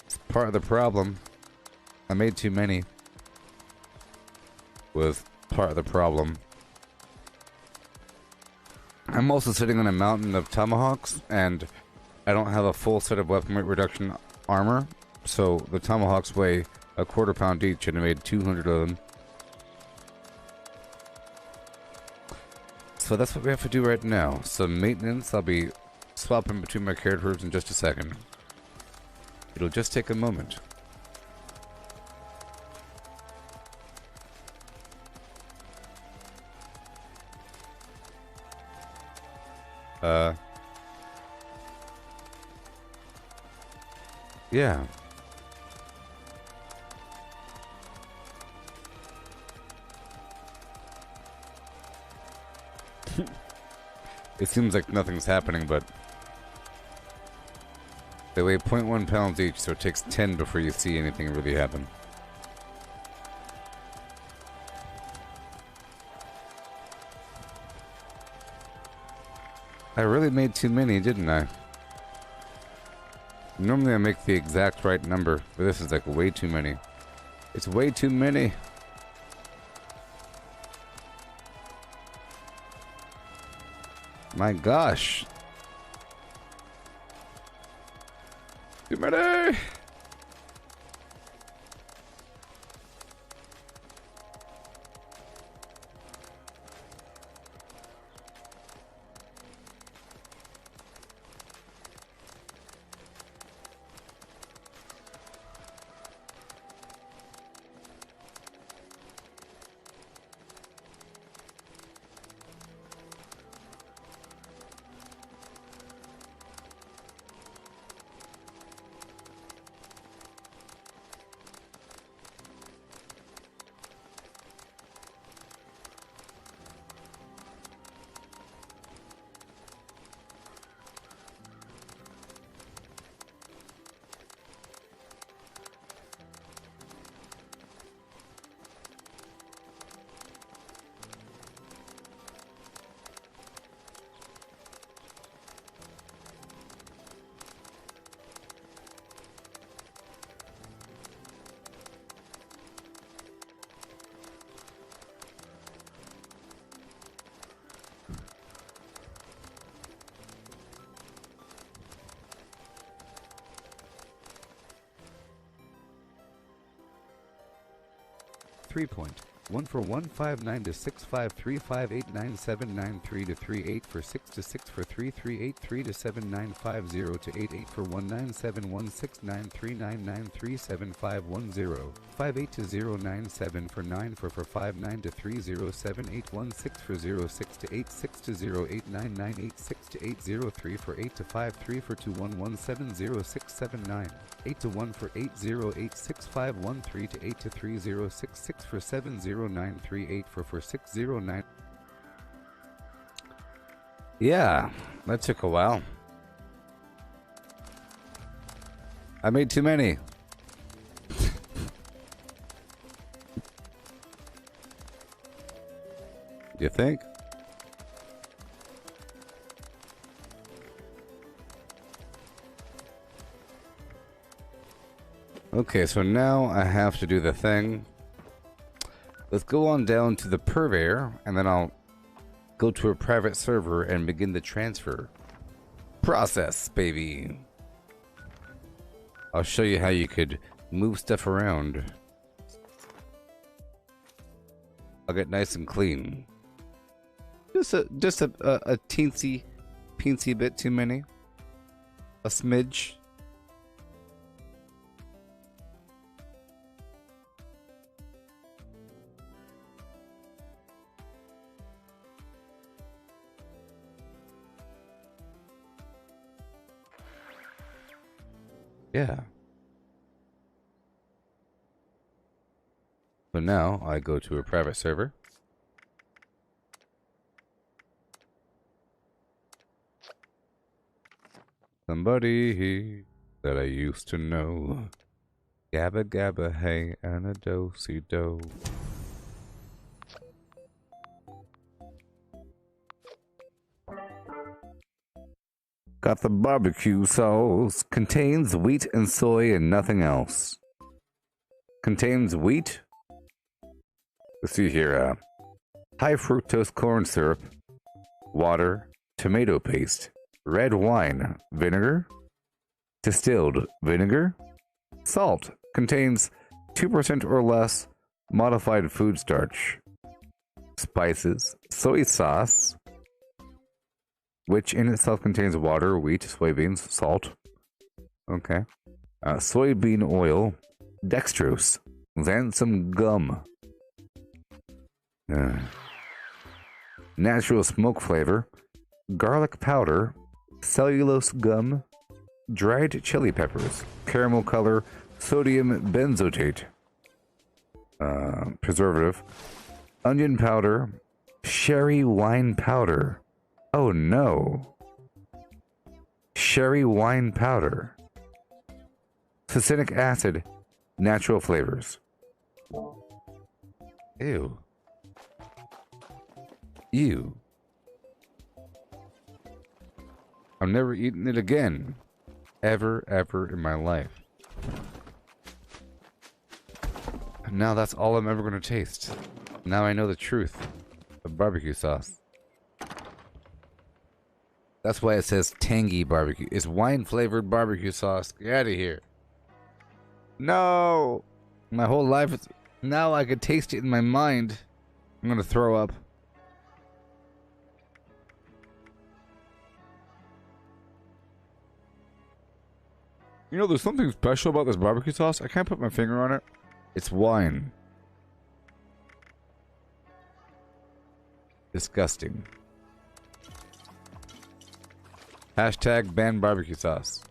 it's part of the problem. I made too many. Was part of the problem. I'm also sitting on a mountain of tomahawks, and I don't have a full set of weapon weight reduction armor, so the tomahawks weigh a quarter pound each, and I made 200 of them. So that's what we have to do right now. Some maintenance. I'll be swapping between my characters in just a second. It'll just take a moment. Yeah. It seems like nothing's happening, but they weigh 0.1 pounds each, so it takes 10 before you see anything really happen. I really made too many, didn't I? Normally I make the exact right number, but this is like way too many. It's way too many. My gosh. Too many. 3 point. 1 for 159 to 6535899793 to 38 for 6 to 6 for 3383 to 7950 to 88 for 1971693993751 58 to 097 for 9 for 59 to 30781 for 06 to 86 to 089986 to 803 for 8 to 53 for 21170679 8 to 1 for 8086513 to 8 to 3066 for 70938 for 4609. Yeah, that took a while. I made too many. You think? Okay, so now I have to do the thing. Let's go on down to the purveyor, and then I'll go to a private server and begin the transfer process, baby. I'll show you how you could move stuff around. I'll get nice and clean. Just a teensy, peensy bit too many. A smidge. Yeah. So now I go to a private server. Somebody that I used to know. Gabba gabba hey and a do-si do. Got the barbecue sauce. Contains wheat and soy and nothing else. Contains wheat. Let's see here. High fructose corn syrup, water, tomato paste, red wine, vinegar, distilled vinegar, salt. Contains 2% or less modified food starch. Spices, soy sauce, which in itself contains water, wheat, soybeans, salt. Okay. Soybean oil, dextrose, then some gum. Natural smoke flavor, garlic powder, cellulose gum, dried chili peppers, caramel color, sodium benzoate, preservative, onion powder, sherry wine powder. Oh no. Sherry wine powder. Succinic acid. Natural flavors. Ew. Ew. I'm never eating it again. Ever in my life. Now that's all I'm ever going to taste. Now I know the truth of barbecue sauce. That's why it says tangy barbecue. It's wine-flavored barbecue sauce. Get out of here. No! My whole life is... Now I could taste it in my mind. I'm gonna throw up. You know, there's something special about this barbecue sauce. I can't put my finger on it. It's wine. Disgusting. Hashtag ban barbecue sauce.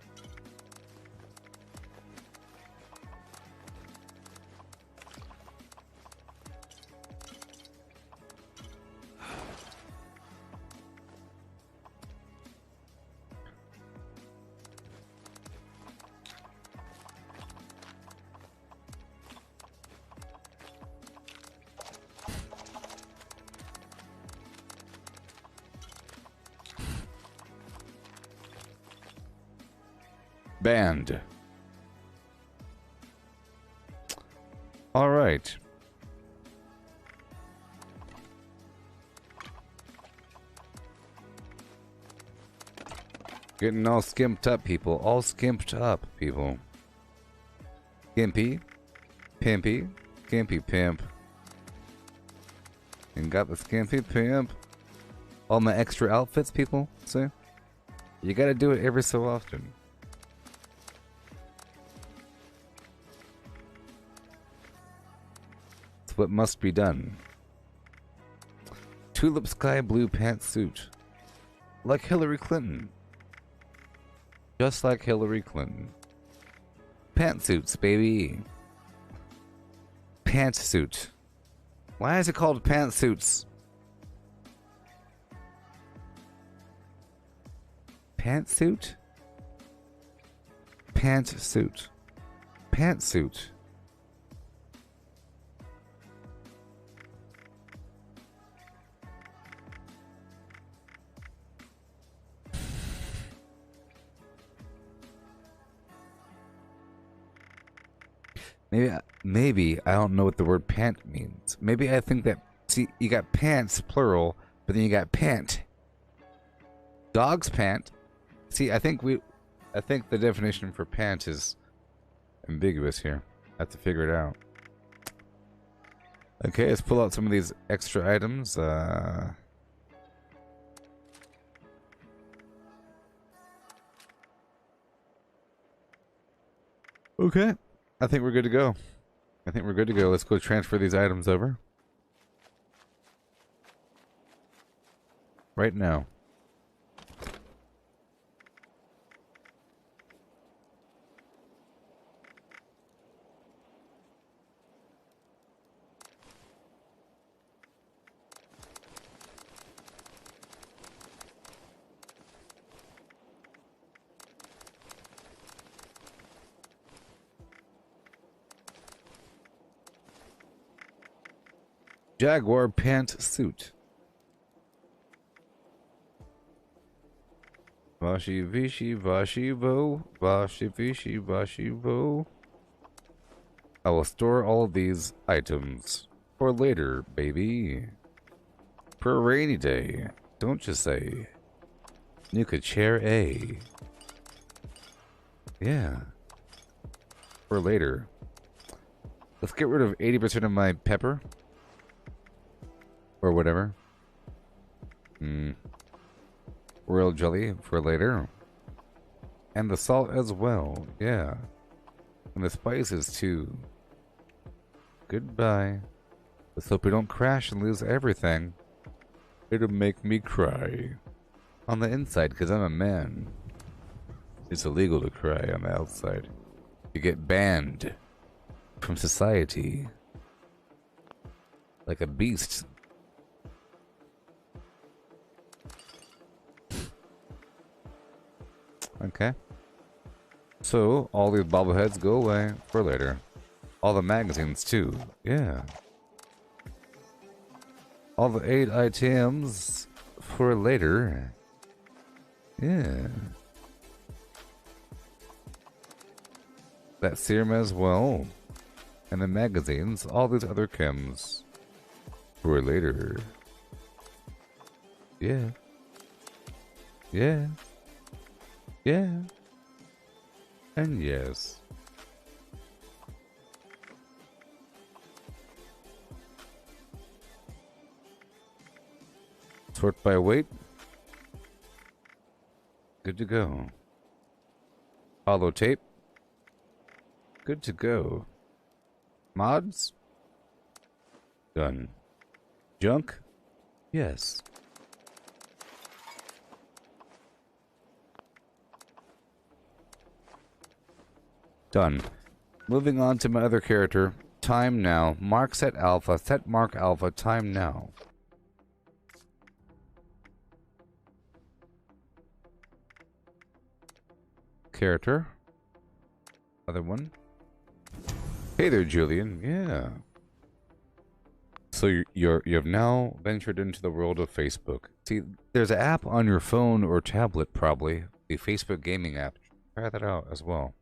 Banned. All right. Getting all skimped up, people. All skimped up, people. Gimpy. Pimpy. Gimpy pimp. And got the skimpy pimp. All my extra outfits, people. See? You gotta do it every so often. It's what must be done. Tulip sky blue pantsuit. Like Hillary Clinton. Just like Hillary Clinton. Pantsuits, baby. Pantsuit. Why is it called pantsuits? Pantsuit? Pantsuit. Pantsuit. Maybe I don't know what the word pant means. Maybe I think that, see, you got pants plural, but then you got pant. Dog's pant. See, I think the definition for pant is ambiguous here. I have to figure it out. Okay, let's pull out some of these extra items. Okay. I think we're good to go. Let's go transfer these items over. Right now. Jaguar pant suit. Vashi vishi vashi vo. Vashi vishi vashi vo. I will store all of these items for later, baby. For a rainy day. Don't you say. Nuke a chair A. Yeah. For later. Let's get rid of 80% of my pepper. Or whatever. Royal jelly for later. And the salt as well. Yeah. And the spices too. Goodbye. Let's hope we don't crash and lose everything. It'll make me cry. On the inside, because I'm a man. It's illegal to cry on the outside. You get banned from society. Like a beast. Okay. So, all these bobbleheads go away for later. All the magazines, too. Yeah. All the 8 items for later. Yeah. That serum as well. And the magazines. All these other chems. For later. Yeah. Yeah. Yeah. And yes. Sort by weight. Good to go. Hollow tape. Good to go. Mods? Done. Junk? Yes. Done. Moving on to my other character. Time now. Mark set alpha. Set mark alpha. Time now. Character. Other one. Hey there, Julian. Yeah. So you have now ventured into the world of Facebook. See, there's an app on your phone or tablet, probably. The Facebook gaming app. Try that out as well.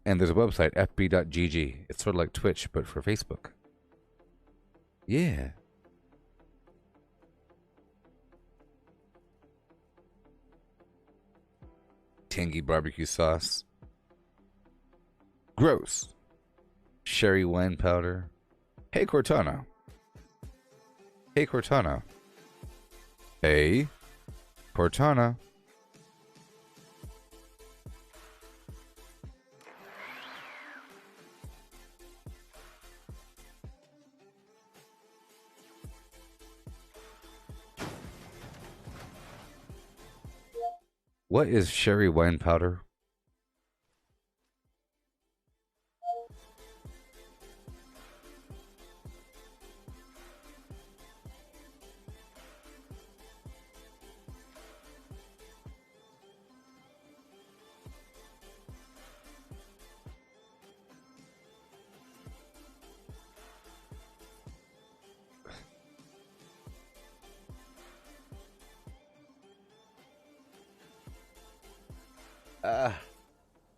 And there's a website, fb.gg. It's sort of like Twitch, but for Facebook. Yeah. Tangy barbecue sauce. Gross. Sherry wine powder. Hey, Cortana. Hey, Cortana. Hey, Cortana. What is sherry wine powder?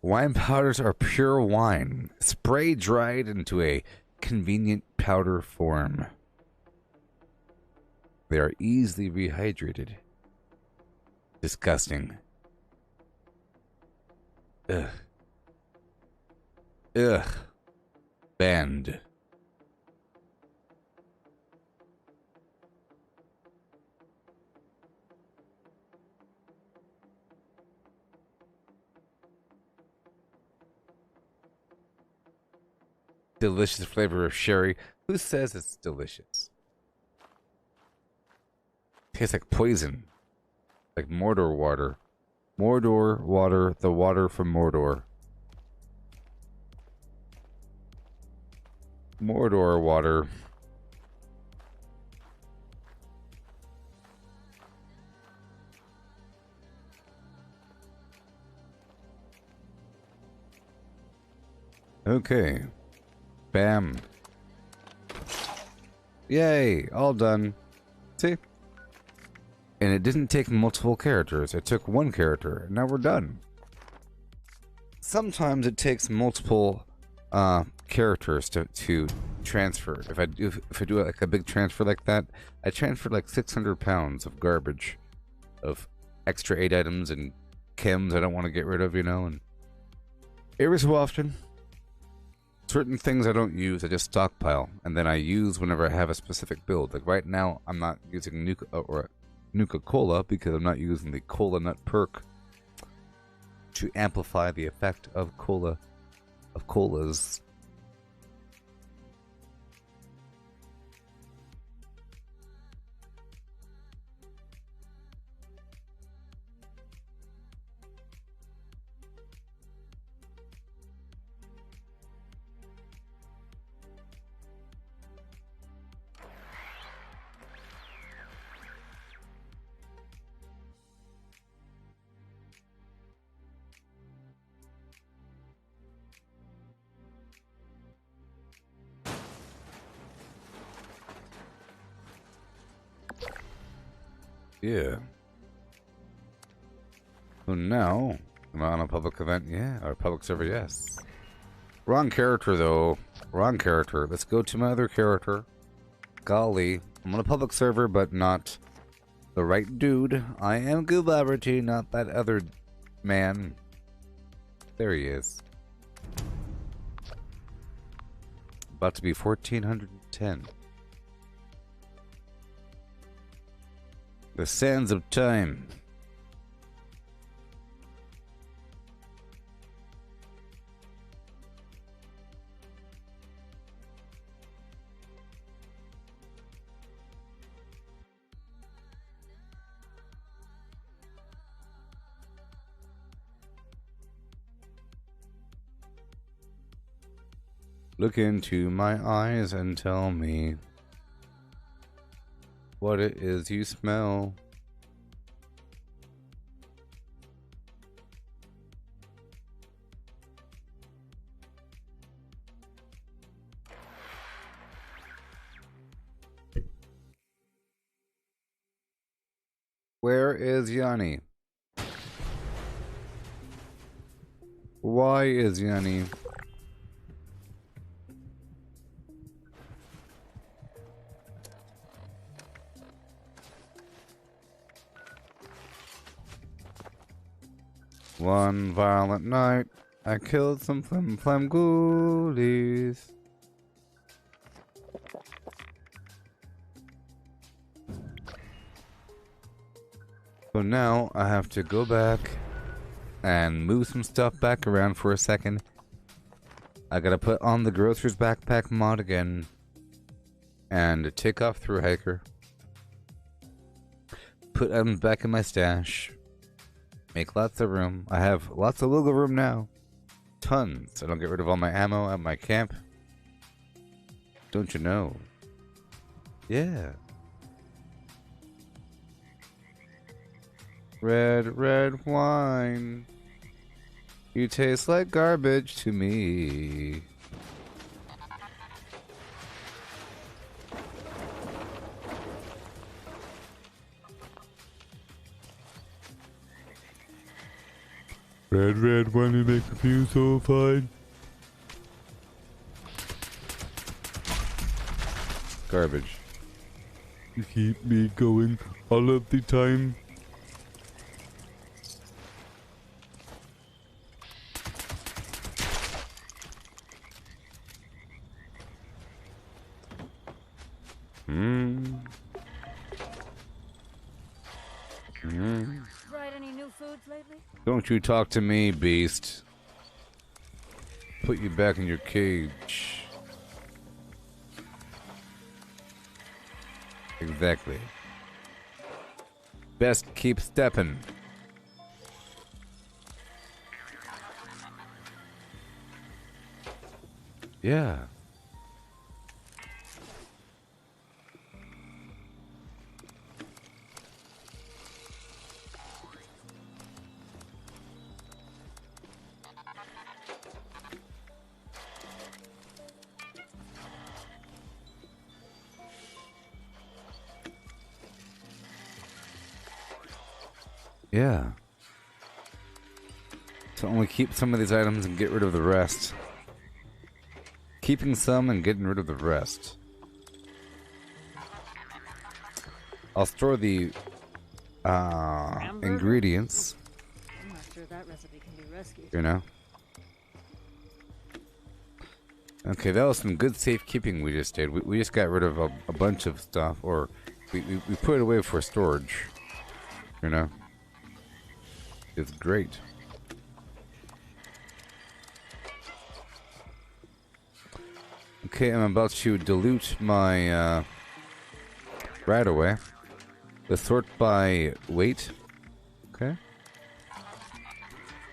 Wine powders are pure wine, spray dried into a convenient powder form. They are easily rehydrated. Disgusting. Ugh. Ugh. Banned. Delicious flavor of sherry. Who says it's delicious? Tastes like poison. Like Mordor water. Mordor water, the water from Mordor. Mordor water. Okay. Bam. Yay, all done. See? And it didn't take multiple characters. It took one character. Now we're done. Sometimes it takes multiple characters to transfer. If I do like a big transfer like that, I transferred like 600 pounds of garbage, of extra 8 items and chems I don't want to get rid of, you know. And every so often, certain things I don't use, I just stockpile, and then I use whenever I have a specific build. Like right now, I'm not using Nuka-Cola because I'm not using the Cola Nut Perk to amplify the effect of colas. Yeah. So now, am I on a public event? Yeah. Or a public server? Yes. Wrong character, though. Wrong character. Let's go to my other character. Golly. I'm on a public server, but not the right dude. I am Gooboberti, not that other man. There he is. About to be 1410. The sands of time. Look into my eyes and tell me what it is you smell. Where is Yanni? Why is Yanni? One violent night, I killed some flam ghoulies. So now I have to go back and move some stuff back around for a second. I gotta put on the grocer's backpack mod again and take off through hiker. Put items back in my stash. Make lots of room. I have lots of wiggle room now. Tons. I don't get rid of all my ammo at my camp. Don't you know? Yeah. Red wine. You taste like garbage to me. Red wine, you make me feel so fine. Garbage. You keep me going all of the time. Tried any new foods lately? Don't you talk to me, beast. Put you back in your cage. Exactly. Best keep stepping. Yeah. Yeah. So only keep some of these items and get rid of the rest. Keeping some and getting rid of the rest. I'll store the ingredients. I'm not sure that recipe can be rescued. You know? Okay, that was some good safekeeping we just did. We just got rid of a bunch of stuff, or we put it away for storage. You know? It's great. Okay, I'm about to dilute my right away. Let's sort by weight. Okay.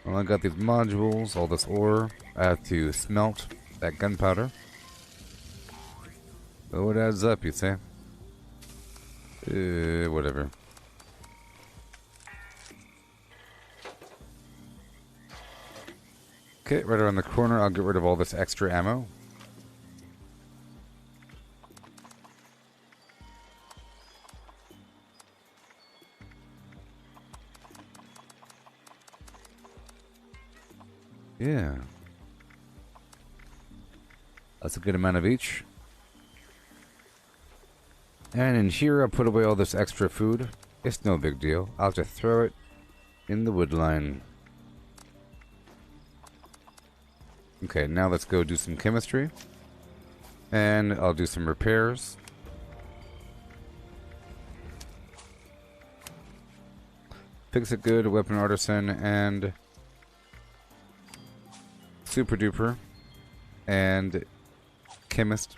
Well, I got these modules, all this ore. I have to smelt that gunpowder. Oh, it adds up, you say? Whatever. Okay, right around the corner, I'll get rid of all this extra ammo. Yeah. That's a good amount of each. And in here, I put away all this extra food. It's no big deal. I'll just throw it in the wood line. Okay, now let's go do some chemistry. And I'll do some repairs. Fix it good, weapon artisan, and super duper, and chemist.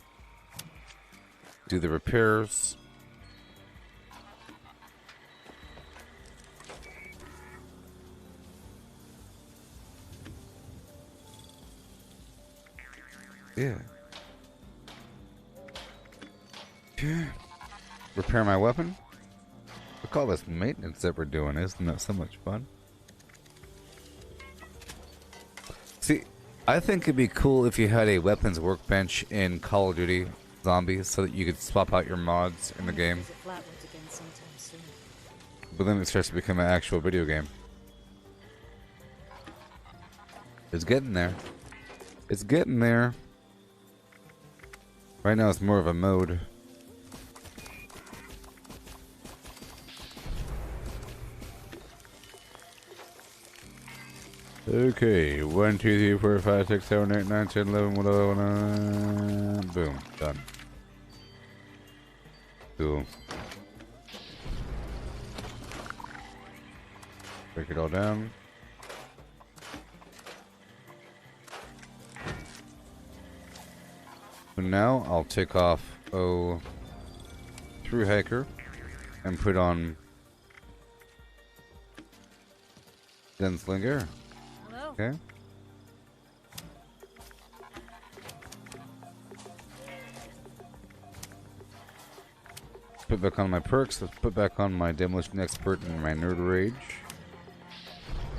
Do the repairs. Yeah. Repair my weapon. Look at all this maintenance that we're doing. Isn't that so much fun? See, I think it'd be cool if you had a weapons workbench in Call of Duty Zombies so that you could swap out your mods in the game. But then it starts to become an actual video game. It's getting there. It's getting there. Right now it's more of a mode. Okay, 1, 2, 3, 4, 5, 6, 7, 8, 9, 10, 11, 12, boom, done. Cool. Break it all down. So now I'll take off through hiker and put on Gunslinger. Hello? Okay. Put back on my perks. Let's put back on my demolition expert and my nerd rage.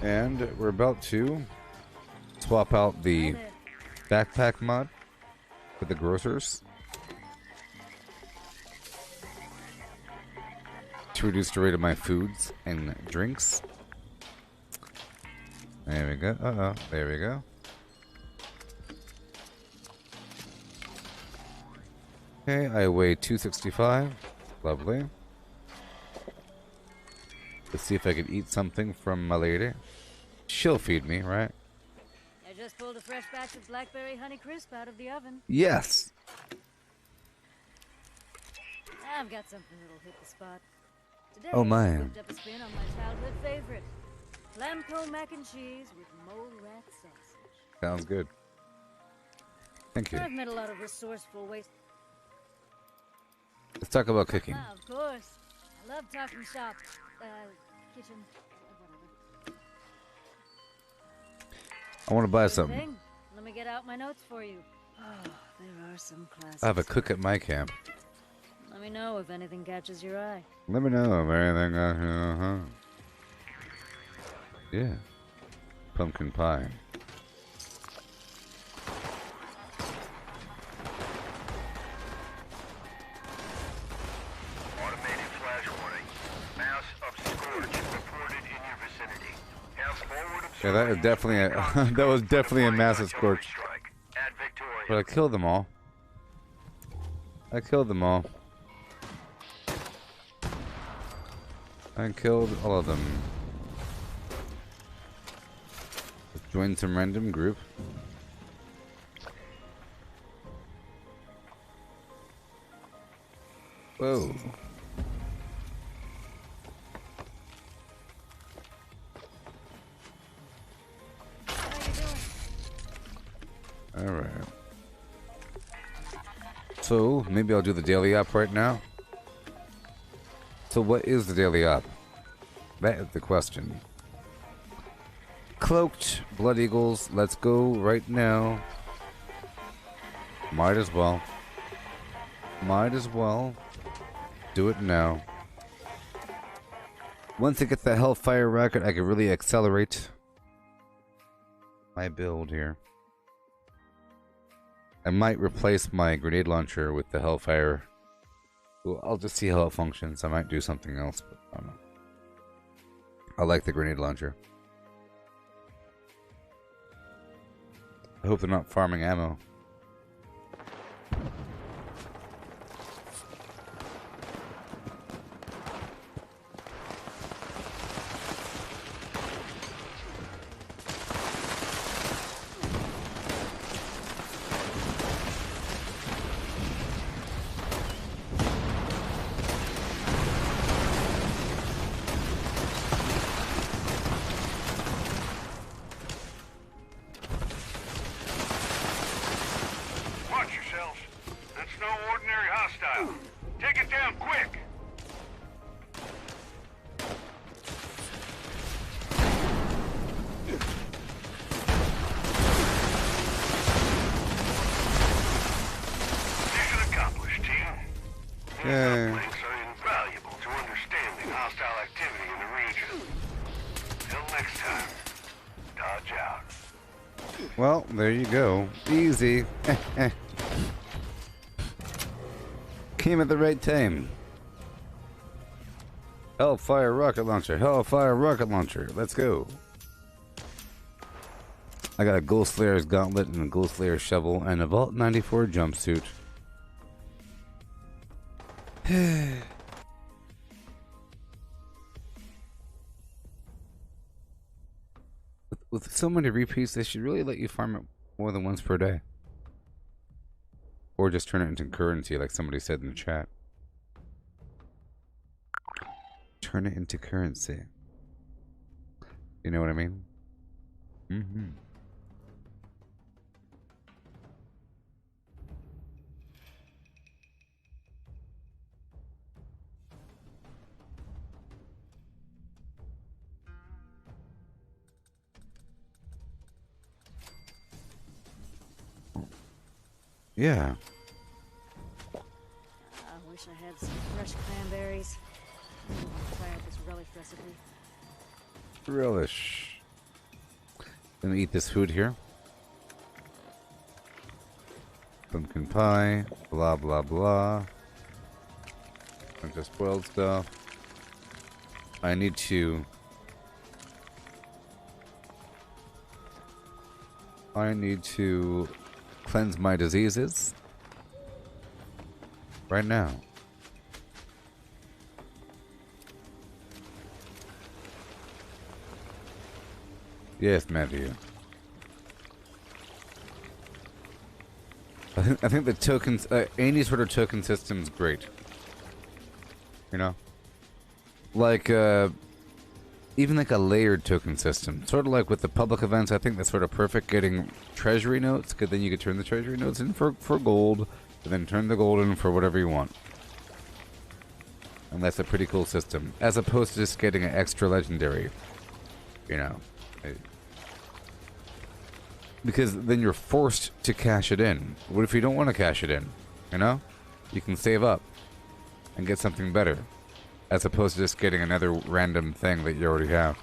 And we're about to swap out the backpack mod for the grocers to reduce the rate of my foods and drinks. There we go. Uh-oh. There we go. Okay, I weigh 265. Lovely. Let's see if I can eat something from my lady. She'll feed me, right? I just pulled a fresh batch of blackberry honey crisp out of the oven. Yes! I've got something that'll hit the spot. Today, Oh, I man. whipped up a spin on my childhood favorite. Lamb mac and cheese with mole rat sausage. Sounds good. Thank you. I've met a lot of resourceful ways. Let's talk about cooking. Ah, of course. I love talking shop. Kitchen. Whatever. I want to buy Good something. thing. Let me get out my notes for you. Oh, there are some classics. I have a cook at my camp. Let me know if anything catches your eye. Let me know if anything. Yeah. Pumpkin pie. Automated flash warning. Mass of scourge reported in your vicinity. Henceforward, Yeah, that is definitely a that was definitely a massive scorch. strike. At Victoria. But I killed them all. I killed them all. I killed all of them. Let's join some random group. Whoa. How you doing? Alright. So, maybe I'll do the daily op right now. So what is the daily op? That is the question. Cloaked Blood Eagles, let's go right now. Might as well. Might as well. Do it now. Once I get the Hellfire Rocket, I can really accelerate my build here. I might replace my grenade launcher with the Hellfire. Well, I'll just see how it functions. I might do something else, but I don't know. I like the grenade launcher. I hope they're not farming ammo. Watch yourselves. That's no ordinary hostile. Take it down quick. Mission accomplished, team. Yay. Links are invaluable to understanding hostile activity in the region. Till next time, dodge out. Well, there you go. Easy. Came at the right time. Hellfire rocket launcher. Hellfire rocket launcher. Let's go. I got a Ghost Slayer's gauntlet and a Ghost Slayer shovel and a Vault 94 jumpsuit. With so many repeats, they should really let you farm it more than once per day. Or just turn it into currency, like somebody said in the chat. Turn it into currency. You know what I mean? Yeah. I wish I had some fresh cranberries. I'm gonna try out this relish recipe. Relish. Gonna eat this food here. Pumpkin pie. Blah, blah, blah. Bunch of spoiled stuff. I need to... cleanse my diseases. Right now. Yes, Matthew. I think the tokens, any sort of token system is great. You know, like even like a layered token system, sort of like with the public events. I think that's sort of perfect. Getting treasury notes, because then you could turn the treasury notes in for gold, and then turn the gold in for whatever you want. And that's a pretty cool system, as opposed to just getting an extra legendary. You know. Because then you're forced to cash it in. What if you don't want to cash it in? You know? You can save up and get something better, as opposed to just getting another random thing that you already have.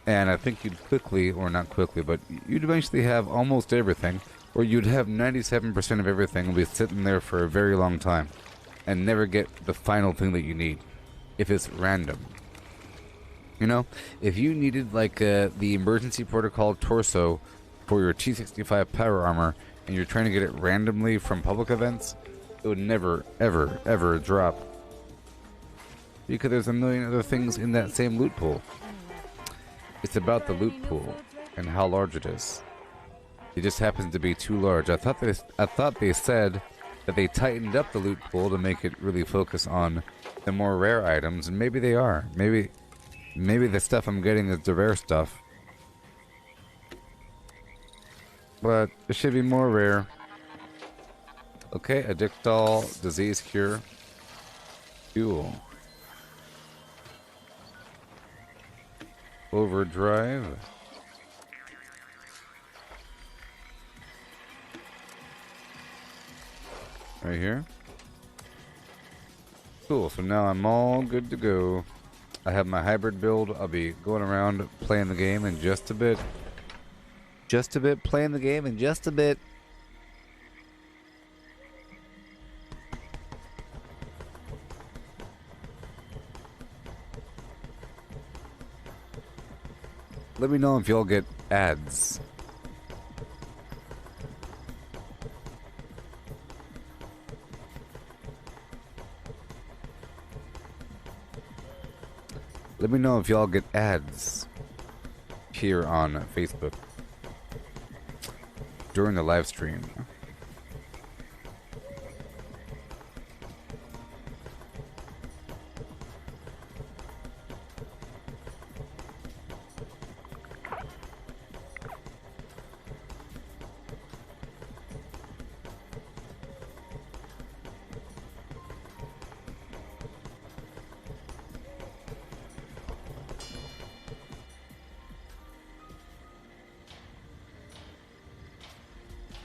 And I think you'd quickly, or not quickly, but you'd eventually have almost everything, or you'd have 97% of everything and be sitting there for a very long time and never get the final thing that you need if it's random. You know? If you needed like the emergency protocol torso for your T65 power armor, and you're trying to get it randomly from public events, it would never, ever, ever drop. Because there's a million other things in that same loot pool. It's about the loot pool and how large it is. It just happens to be too large. I thought they said that they tightened up the loot pool to make it really focus on the more rare items, and maybe they are. Maybe the stuff I'm getting is the rare stuff. But it should be more rare. Okay, Addictol, disease cure. Fuel. Overdrive. Right here. Cool, so now I'm all good to go. I have my hybrid build. I'll be going around playing the game in just a bit. Playing the game in just a bit. Let me know if y'all get ads. Let me know if y'all get ads here on Facebook during the live stream.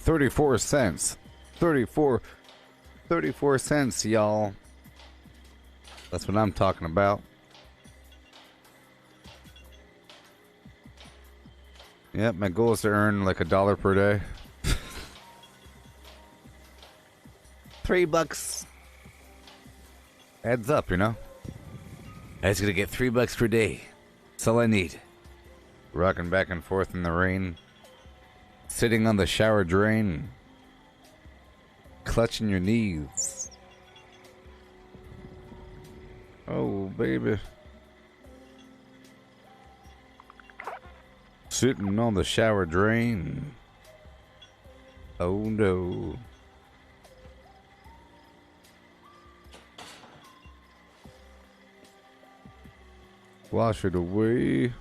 $0.34. 34 cents, y'all. That's what I'm talking about. Yep, my goal is to earn like $1 per day. $3. Adds up, you know? I just gotta get $3 per day. That's all I need. Rocking back and forth in the rain. Sitting on the shower drain. Clutching your knees. Oh, baby. Sitting on the shower drain. Oh, no. Wash it away.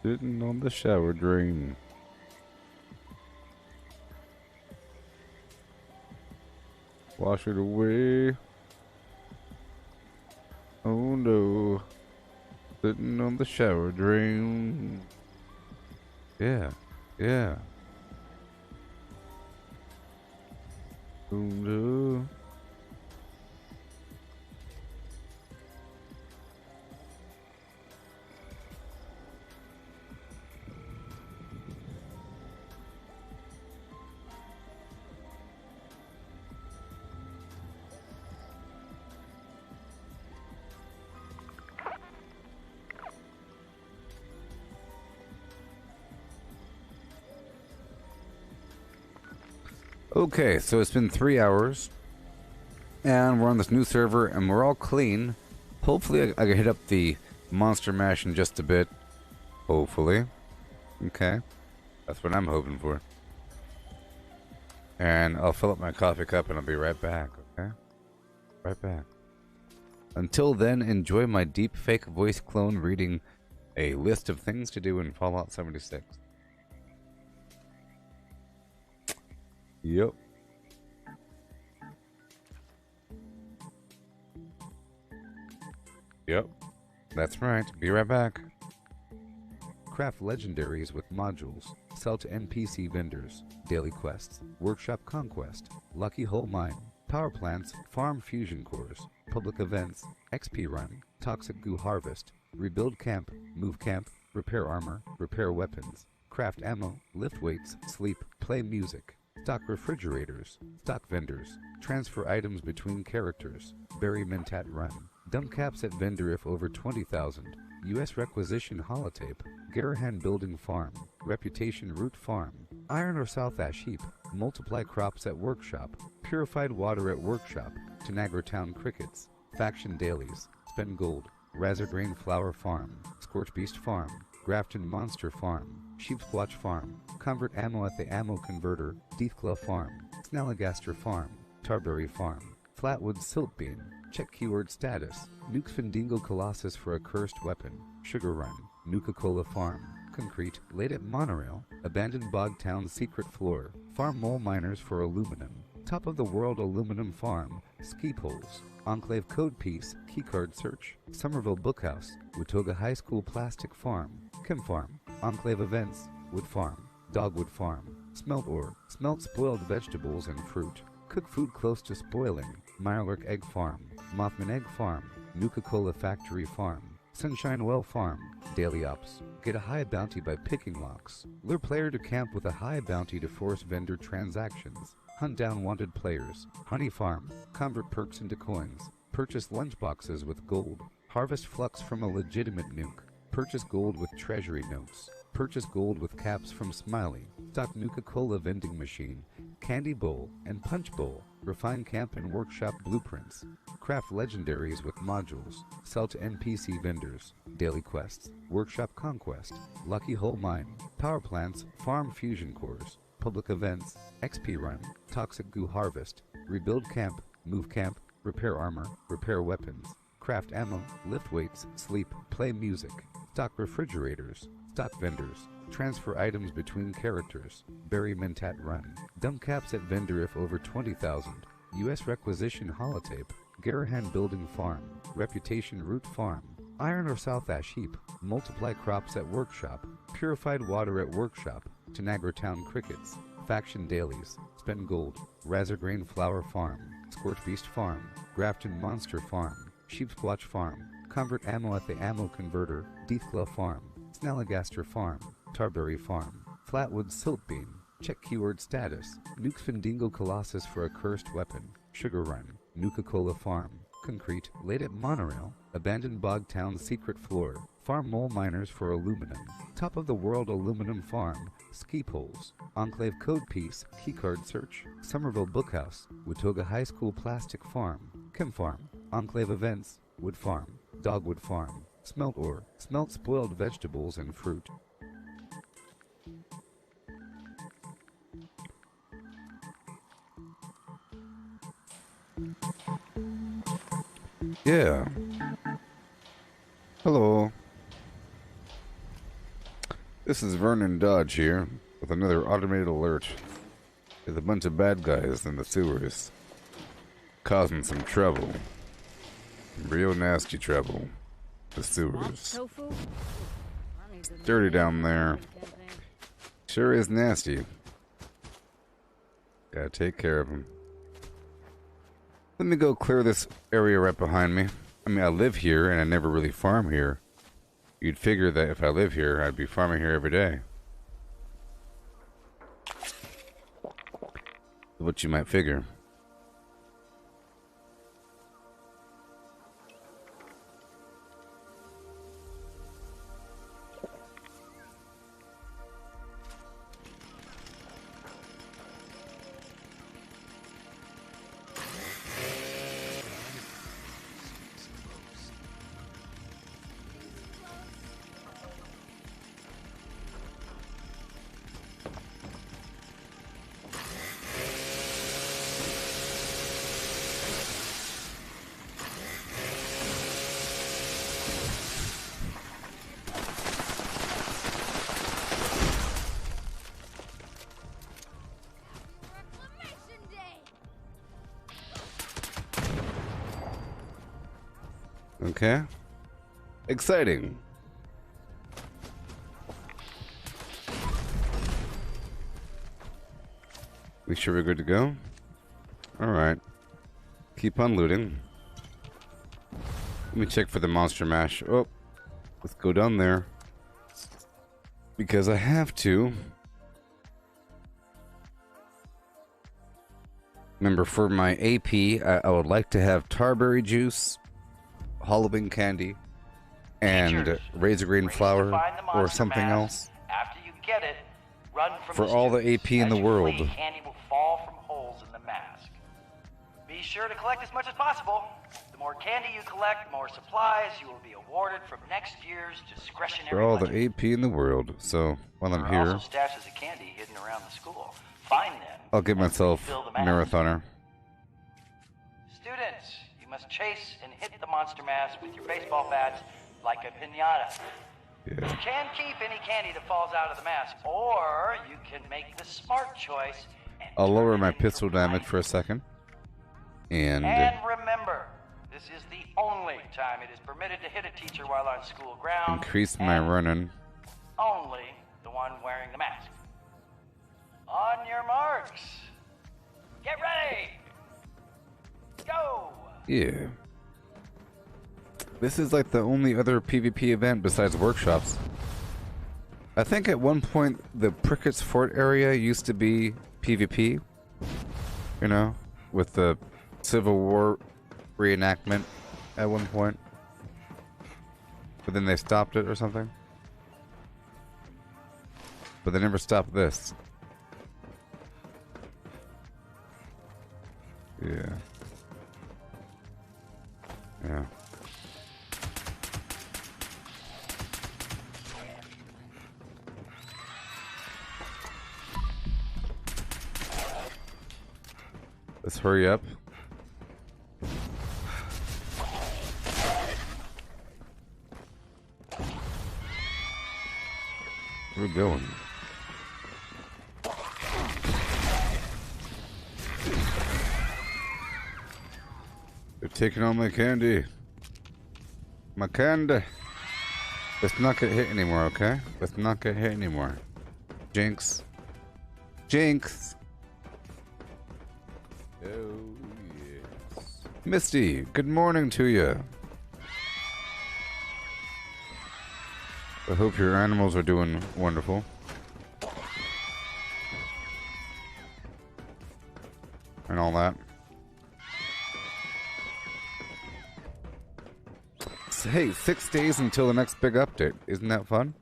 Sitting on the shower drain. Wash it away. Oh no. Sitting on the shower drain. Yeah. Yeah. Oh no. Okay, so it's been 3 hours, and we're on this new server, and we're all clean. Hopefully, I can hit up the monster mash in just a bit. Hopefully. Okay, that's what I'm hoping for. And I'll fill up my coffee cup, and I'll be right back, okay? Right back. Until then, enjoy my deep fake voice clone reading a list of things to do in Fallout 76. Yep. Yep. That's right. Be right back. Craft legendaries with modules. Sell to NPC vendors. Daily quests. Workshop conquest. Lucky hole mine. Power plants. Farm fusion cores. Public events. XP run. Toxic goo harvest. Rebuild camp. Move camp. Repair armor. Repair weapons. Craft ammo. Lift weights. Sleep. Play music. Stock refrigerators, stock vendors, transfer items between characters, bury mentat run, dump caps at vendor if over 20,000, U.S. requisition holotape, Garahan building farm, reputation root farm, iron or south ash heap, multiply crops at workshop, purified water at workshop, Tanagra town crickets, faction dailies, spend gold, Razor grain flower farm, scorch beast farm, Grafton monster farm, Sheepsquatch Farm, convert ammo at the ammo converter, Deathclaw Farm, Snalligaster Farm, Tarberry Farm, Flatwood Siltbean, check keyword status, Nuke Findingo Colossus for a cursed weapon, Sugar Run, Nuka-Cola Farm, Concrete, late at Monorail, Abandoned Bog Town Secret Floor, Farm Mole Miners for Aluminum, Top of the World Aluminum Farm, Ski Poles, Enclave Code Piece, Keycard Search, Somerville Bookhouse, Watoga High School Plastic Farm, Chem Farm, Enclave Events, Wood Farm, Dogwood Farm, Smelt Ore, Smelt Spoiled Vegetables and Fruit, Cook Food Close to Spoiling, Mirelurk Egg Farm, Mothman Egg Farm, Nuka-Cola Factory Farm, Sunshine Well Farm, Daily Ops, get a high bounty by picking locks, lure player to camp with a high bounty to force vendor transactions, hunt down wanted players, Honey Farm, convert perks into coins, purchase lunchboxes with gold, harvest flux from a legitimate nuke, purchase gold with treasury notes, purchase gold with caps from Smiley, stock Nuka-Cola vending machine, candy bowl and punch bowl, refine camp and workshop blueprints, craft legendaries with modules, sell to NPC vendors, daily quests, workshop conquest, lucky hole mine, power plants, farm fusion cores, public events, XP run, toxic goo harvest, rebuild camp, move camp, repair armor, repair weapons, craft ammo, lift weights, sleep, play music, stock refrigerators, stock vendors, transfer items between characters, bury mentat run, dump caps at vendor if over 20,000, U.S. requisition holotape, Garahan building farm, reputation root farm, iron or south ash heap, multiply crops at workshop, purified water at workshop, Tanagra town crickets, faction dailies, spend gold, Razor grain flower farm, scorch beast farm, Grafton monster farm, Sheepsquatch Farm, convert ammo at the ammo converter, Deathclaw Farm, Snalligaster Farm, Tarberry Farm, Flatwood Siltbean, check keyword status, Nuke Findingo Colossus for a cursed weapon, Sugar Run, Nuka-Cola Farm, Concrete, late at Monorail, Abandoned Bog Town Secret Floor, Farm Mole Miners for Aluminum, Top of the World Aluminum Farm, Ski Poles, Enclave Code Piece, Keycard Search, Somerville Bookhouse, Watoga High School Plastic Farm, Chem Farm, Enclave Events, Wood Farm, Dogwood Farm, Smelt Ore, Smelt Spoiled Vegetables and Fruit. Yeah. Hello. This is Vernon Dodge here with another automated alert. There's a bunch of bad guys in the sewers causing some trouble. Real nasty trouble. The sewers. Dirty down there. Sure is nasty. Gotta take care of them. Let me go clear this area right behind me. I mean, I live here and I never really farm here. You'd figure that if I live here, I'd be farming here every day. What you might figure. Okay. Exciting. We sure we're good to go? Alright. Keep on looting. Let me check for the monster mash. Oh. Let's go down there. Because I have to. Remember, for my AP, I would like to have tarberry juice, Halloween candy, and razor green flour or something else. After you get it, run from for all the AP in the world. Candy will fall from holes in the mask. Be sure to collect as much as possible. The more candy you collect, the more supplies you will be awarded from next year's discretionary For all budget. the AP in the world. So while I'm There are here, also stashes of candy hidden around the school. Find them. I'll give myself Fill the mask. marathoner. Students, you must chase and hit the monster mask with your baseball bats like a piñata. Yeah. You can keep any candy that falls out of the mask, or you can make the smart choice and I'll lower turn my it into pistol damage for a second. And remember, this is the only time it is permitted to hit a teacher while on school grounds. increase my running. Only the one wearing the mask. On your marks. Get ready. Go. Yeah. This is like the only other PvP event besides workshops. I think at one point the Prickett's Fort area used to be PvP. You know, with the Civil War reenactment at one point. But then they stopped it or something. But they never stopped this. Yeah. Yeah. Let's hurry up. Where are we going? They're taking all my candy. My candy. Let's not get hit anymore, okay? Let's not get hit anymore. Jinx. Jinx. Oh, yes. Misty, good morning to you. I hope your animals are doing wonderful. And all that. Hey, 6 days until the next big update. Isn't that fun?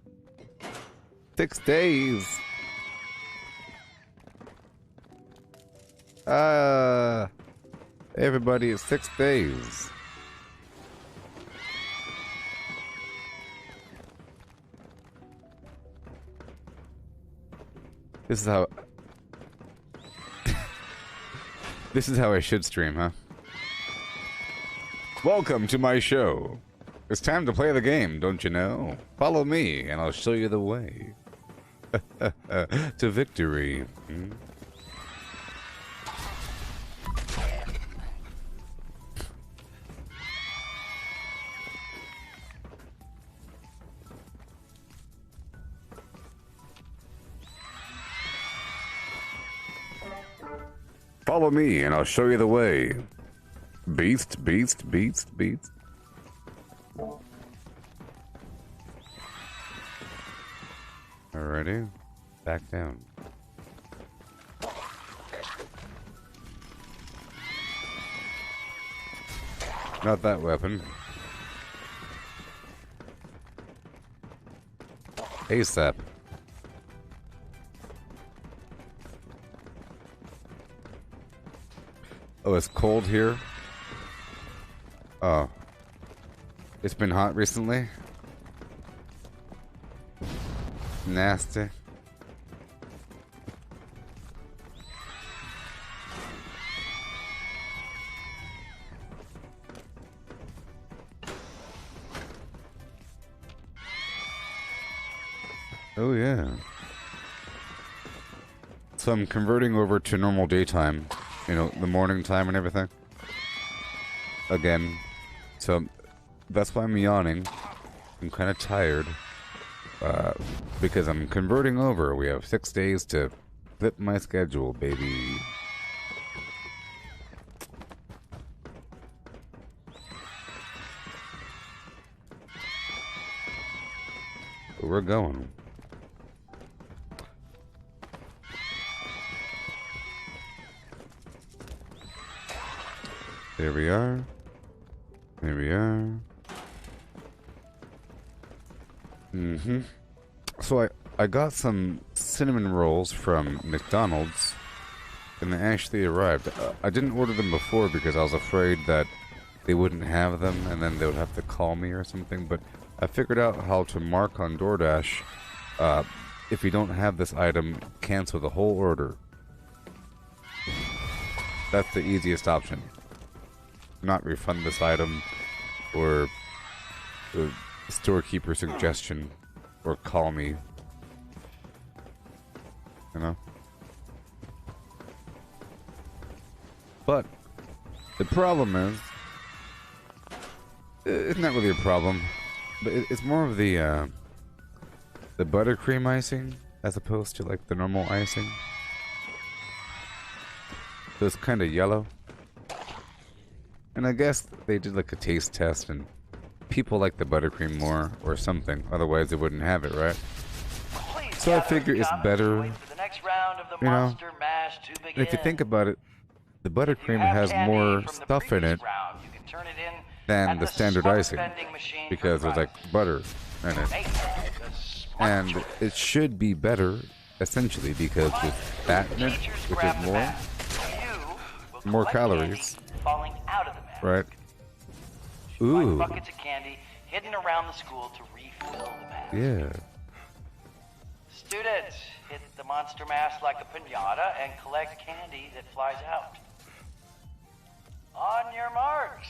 6 days. Everybody, it's 6 days. This is how... This is how I should stream, huh? Welcome to my show. It's time to play the game, don't you know? Follow me, and I'll show you the way. To victory. Hmm? Follow me and I'll show you the way. Beast, beast, beast, beast. Alrighty. Back down. Not that weapon. ASAP. Oh, it's cold here? Oh. It's been hot recently? Nasty. Oh yeah. So I'm converting over to normal daytime. You know, the morning time and everything. Again. So that's why I'm yawning. I'm kind of tired. Because I'm converting over. We have 6 days to flip my schedule, baby. We're going. There we are. There we are. Mm-hmm. So I got some cinnamon rolls from McDonald's, and they actually arrived. I didn't order them before because I was afraid that they wouldn't have them, and then they would have to call me or something, but I figured out how to mark on DoorDash, if you don't have this item, cancel the whole order. That's the easiest option. Not refund this item, or the storekeeper suggestion, or call me. You know? But the problem is, it's not really a problem, but it's more of the buttercream icing as opposed to like the normal icing. So it's kind of yellow. And I guess they did like a taste test and people like the buttercream more or something. Otherwise they wouldn't have it, right? So I figure it's better, you know. And if you think about it, the buttercream has more stuff in it than the standard icing because there's like butter in it. And it should be better, essentially, because with fat in it, which is more calories. Falling out of the mask. Right. Ooh. Find buckets of candy hidden around the school to refill the mask. Yeah. Students, hit the monster mask like a piñata and collect candy that flies out. On your marks.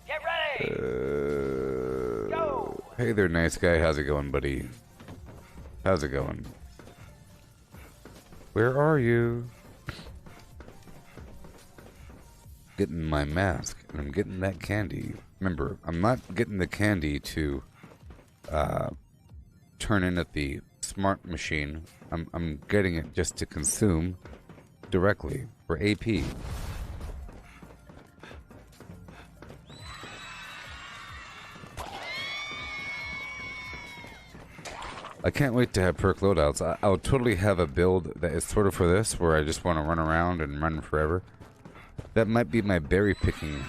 Get ready. Go. Hey there, nice guy. How's it going, buddy? How's it going? Where are you? Getting my mask, and I'm getting that candy. Remember, I'm not getting the candy to turn in at the smart machine. I'm getting it just to consume directly for AP. I can't wait to have perk loadouts. I'll totally have a build that is sort of for this, where I just want to run around and run forever. That might be my berry picking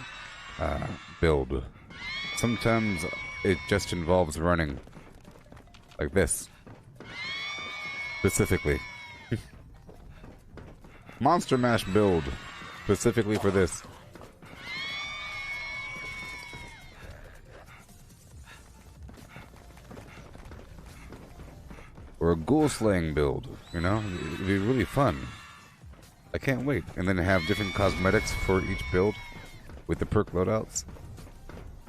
build. Sometimes it just involves running like this. Specifically. Monster Mash build. Specifically for this. Or a ghoul slaying build, you know? It'd be really fun. I can't wait. And then have different cosmetics for each build with the perk loadouts.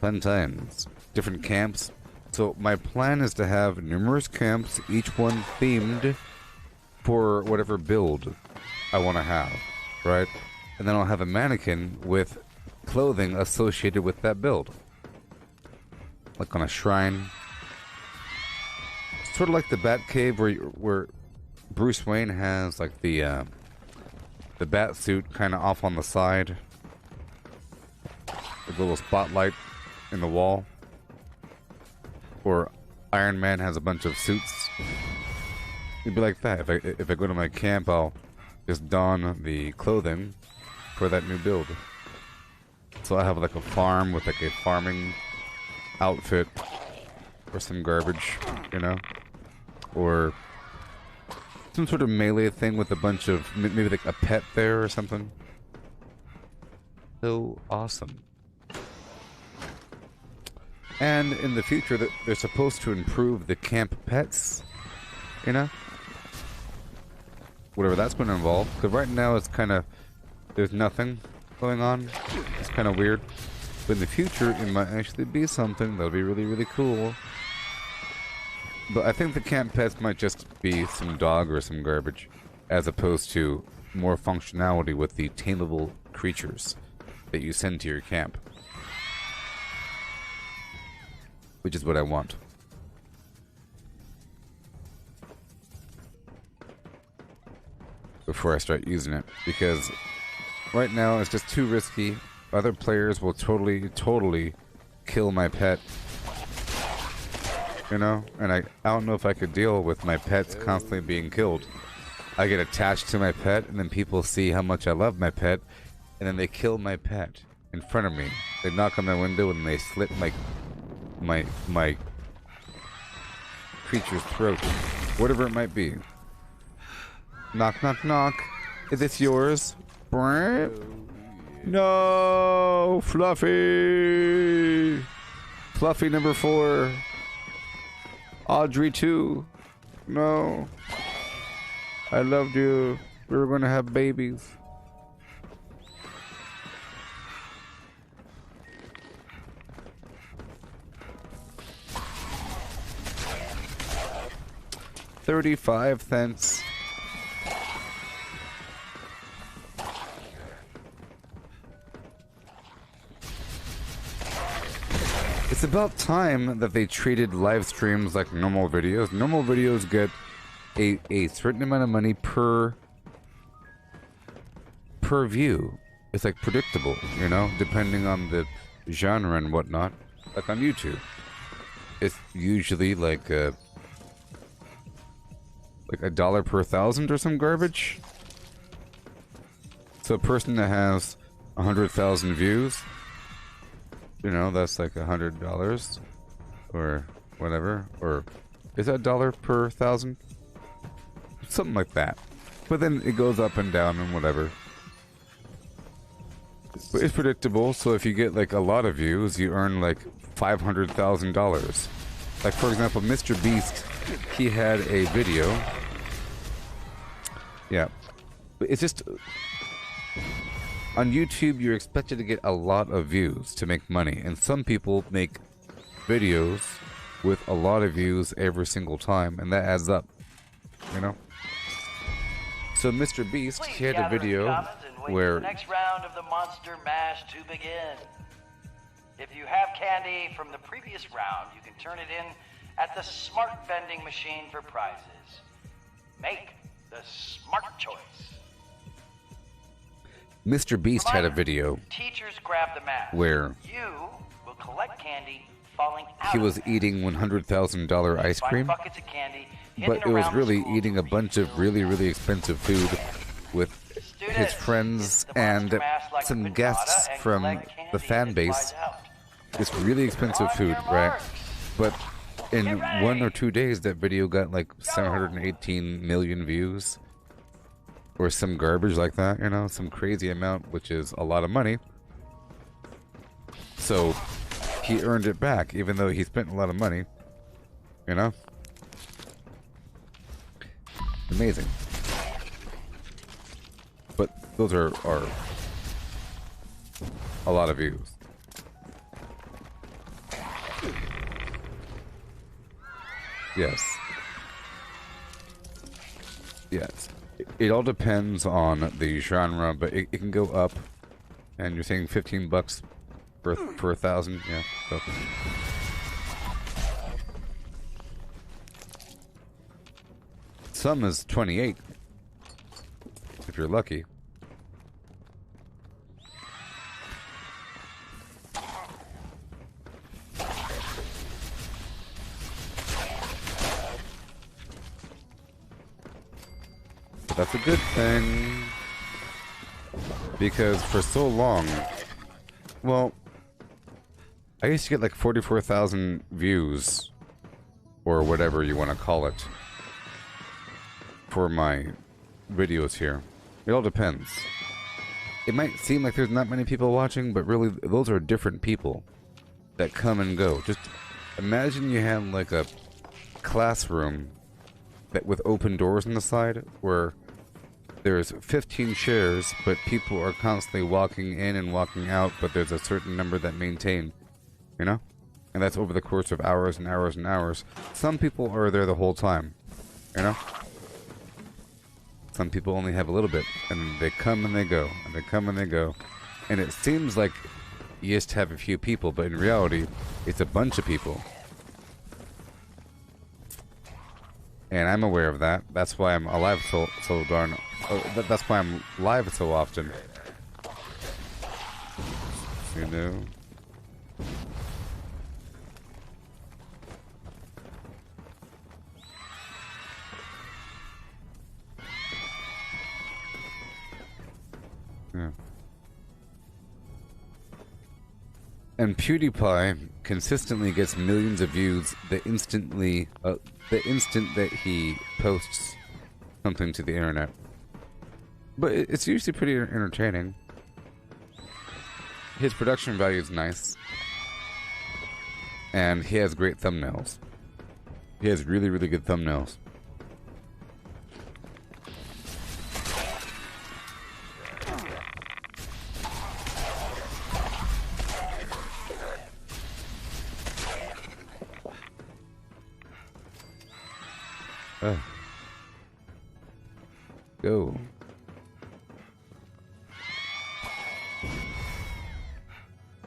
Fun times. Different camps. So my plan is to have numerous camps, each one themed for whatever build I want to have, right? And then I'll have a mannequin with clothing associated with that build. Like on a shrine. Sort of like the Bat Cave where Bruce Wayne has like the bat suit kind of off on the side. With a little spotlight in the wall. Or Iron Man has a bunch of suits. It'd be like that. If I go to my camp, I'll just don the clothing for that new build. So I have like a farm with like a farming outfit or some garbage, you know, or some sort of melee thing with a bunch of maybe like a pet there or something. So awesome. And in the future, they're supposed to improve the camp pets, you know, whatever that's going to involve. Because right now it's kind of, there's nothing going on. It's kind of weird. But in the future, it might actually be something that'll be really, really cool. But I think the camp pets might just be some dog or some garbage, as opposed to more functionality with the tameable creatures that you send to your camp. Which is what I want. Before I start using it. Because right now it's just too risky. Other players will totally kill my pet. You know? And I don't know if I could deal with my pets constantly being killed. I get attached to my pet, and then people see how much I love my pet, and then they kill my pet in front of me. They knock on my window and they slit my creature's throat. Whatever it might be. Knock, knock, knock. Is this yours? No, Fluffy! Fluffy number 4. Audrey 2. No. I loved you. We were gonna have babies. $0.35. It's about time that they treated live streams like normal videos. Normal videos get a certain amount of money per view. It's like predictable, you know, depending on the genre and whatnot. Like on YouTube, it's usually like $1 per 1,000 or some garbage. So a person that has 100,000 views, you know, that's like $100 or whatever. Or is that $1 per 1,000? Something like that. But then it goes up and down and whatever. But it's predictable. So if you get like a lot of views, you earn like $500,000. Like for example, Mr. Beast, he had a video. Yeah, but it's just on YouTube you're expected to get a lot of views to make money, and some people make videos with a lot of views every single time, and that adds up, you know. So Mr. Beast, he had a video where the next round of the Monster Mash to begin. If you have candy from the previous round, you can turn it in at the smart vending machine for prizes. Make the smart choice. Mr. Beast had a video Teachers grab the mask. where You will collect candy falling out he of was the eating $100,000 ice Find cream, buckets of candy but hidden it was around the really school eating to a bunch of really expensive food with his friends and some guests from the fan base. It's really expensive food, right? But in 1 or 2 days, that video got like 718 million views. Or some garbage like that, you know? Some crazy amount, which is a lot of money. So, he earned it back, even though he spent a lot of money. You know? Amazing. But those are a lot of views. Yes. Yes. It all depends on the genre, but it can go up. And you're saying $15 for 1,000? Yeah. So. Some is 28 if you're lucky. But that's a good thing, because for so long, well, I used to get like 44,000 views, or whatever you want to call it, for my videos here. It all depends. It might seem like there's not many people watching, but really those are different people that come and go. Just imagine you had like a classroom that with open doors on the side where there's 15 chairs, but people are constantly walking in and walking out, but there's a certain number that maintain, you know? And that's over the course of hours and hours and hours. Some people are there the whole time, you know? Some people only have a little bit, and they come and they go, and they come and they go. And it seems like you just have a few people, but in reality, it's a bunch of people. And I'm aware of that. That's why I'm alive so darn... that's why I'm live so often. You know? Yeah. And PewDiePie consistently gets millions of views the instant that he posts something to the internet. But it's usually pretty entertaining. His production value is nice. And he has great thumbnails. He has really, really good thumbnails. Go.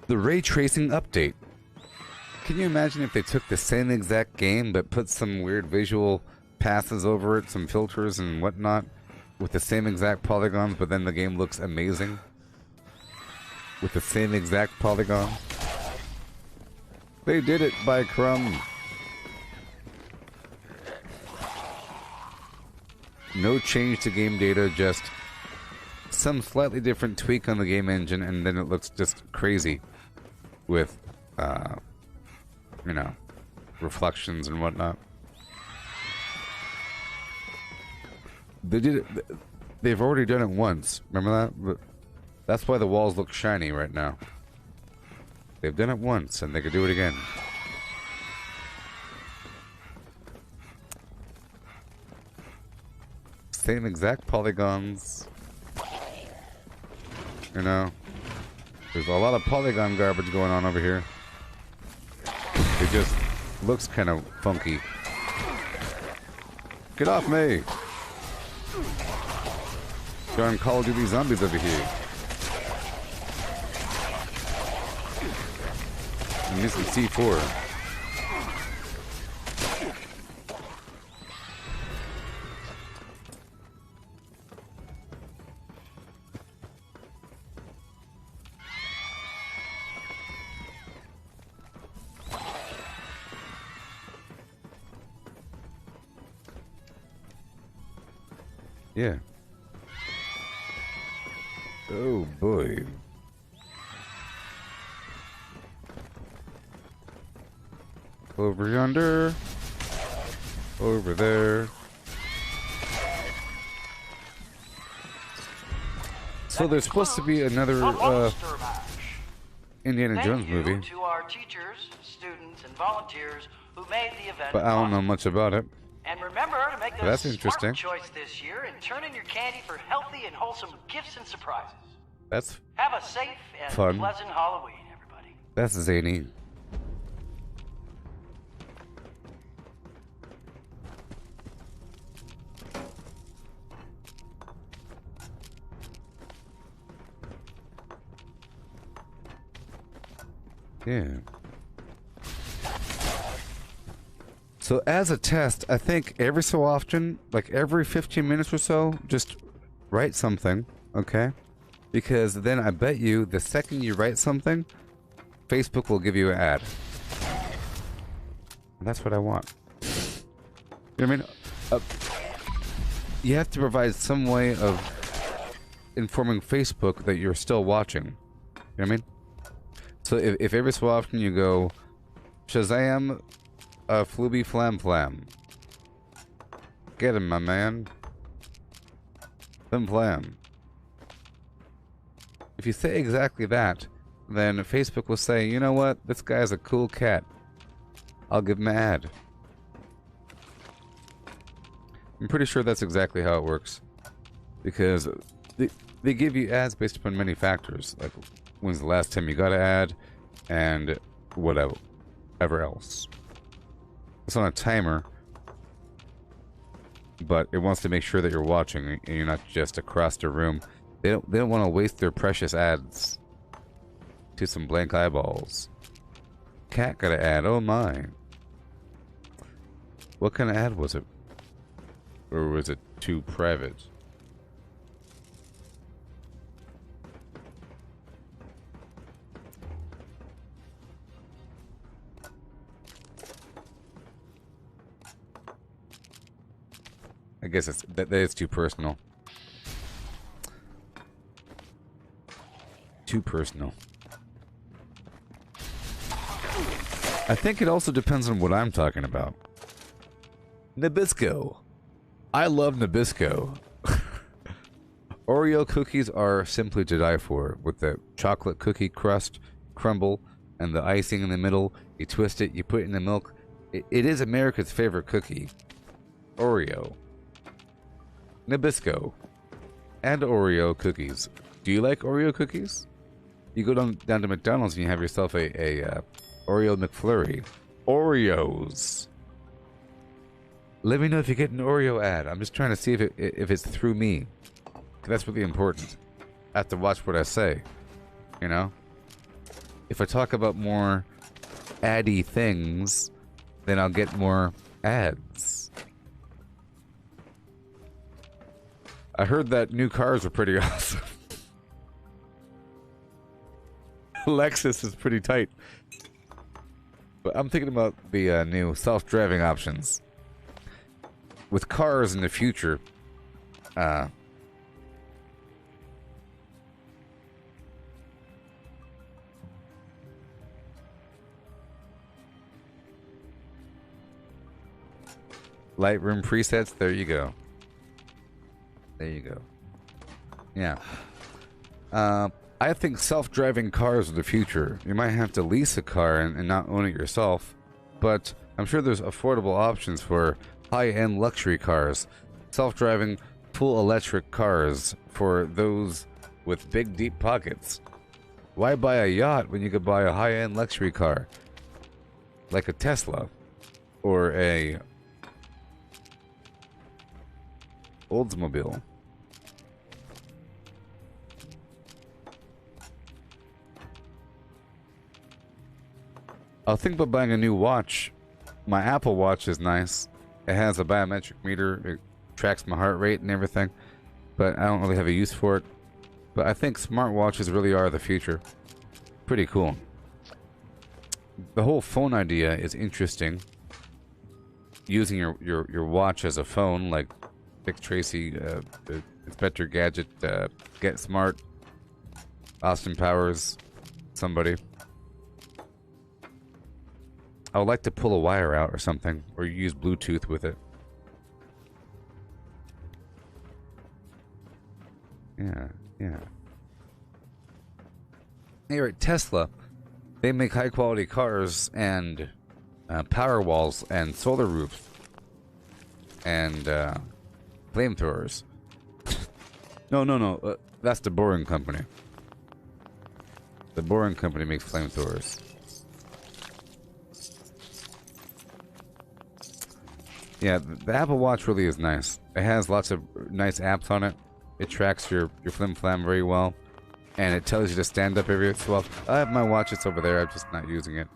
The ray tracing update. Can you imagine if they took the same exact game but put some weird visual passes over it, some filters and whatnot, with the same exact polygons, but then the game looks amazing? With the same exact polygon? They did it by crumb. No change to game data, just some slightly different tweak on the game engine, and then it looks just crazy with, you know, reflections and whatnot. They did it. They've already done it once. Remember that? But that's why the walls look shiny right now. They've done it once, and they could do it again. Same exact polygons. You know, there's a lot of polygon garbage going on over here. It just looks kind of funky. Get off me! Darn Call of Duty zombies over here. I'm missing C4. Yeah. Oh boy. Over yonder. Over there. So there's supposed to be another Indiana Jones movie. Thank you to our teachers, students, and volunteers who made the event but I don't know much about it. And remember to make That's a interesting. smart choice this year and turn in your candy for healthy and wholesome gifts and surprises. That's Have a safe and fun. pleasant Halloween, everybody. That's zany. Yeah. So as a test, I think every so often, like every 15 minutes or so, just write something, okay? Because then I bet you the second you write something, Facebook will give you an ad. And that's what I want. You know what I mean? You have to provide some way of informing Facebook that you're still watching. You know what I mean? So if every so often you go, Shazam, Flooby Flam Flam. Get him, my man. Flim Flam. If you say exactly that, then Facebook will say, you know what? This guy's a cool cat. I'll give him an ad. I'm pretty sure that's exactly how it works. Because they give you ads based upon many factors. Like, when's the last time you got an ad? And whatever else. It's on a timer. But it wants to make sure that you're watching and you're not just across the room. They don't want to waste their precious ads to some blank eyeballs. Cat got an ad, oh my. What kind of ad was it? Or was it too private? I guess that is too personal. Too personal. I think it also depends on what I'm talking about. Nabisco. I love Nabisco. Oreo cookies are simply to die for, with the chocolate cookie crust, crumble, and the icing in the middle. You twist it, you put it in the milk. It is America's favorite cookie. Oreo. Nabisco. And Oreo cookies. Do you like Oreo cookies? You go down to McDonald's and you have yourself a Oreo McFlurry. Oreos. Let me know if you get an Oreo ad. I'm just trying to see if it's through me. That's really important. I have to watch what I say. You know? If I talk about more addy things, then I'll get more ads. I heard that new cars are pretty awesome. Lexus is pretty tight. But I'm thinking about the new self-driving options. With cars in the future, Lightroom presets, there you go. There you go. Yeah. I think self-driving cars are the future. You might have to lease a car and not own it yourself, but I'm sure there's affordable options for high-end luxury cars. Self-driving, full electric cars for those with big, deep pockets. Why buy a yacht when you could buy a high-end luxury car? Like a Tesla. Or a Oldsmobile. I'll think about buying a new watch. My Apple Watch is nice. It has a biometric meter. It tracks my heart rate and everything. But I don't really have a use for it. But I think smartwatches really are the future. Pretty cool. The whole phone idea is interesting. Using your watch as a phone, like Dick Tracy, Inspector Gadget, Get Smart, Austin Powers, somebody. I would like to pull a wire out or something, or use Bluetooth with it. Yeah. Here at Tesla, they make high quality cars and power walls and solar roofs and flamethrowers. No. That's the Boring Company. The Boring Company makes flamethrowers. Yeah, the Apple Watch really is nice. It has lots of nice apps on it. It tracks your flim flam very well. and it tells you to stand up every so often. I have my watch, it's over there, I'm just not using it.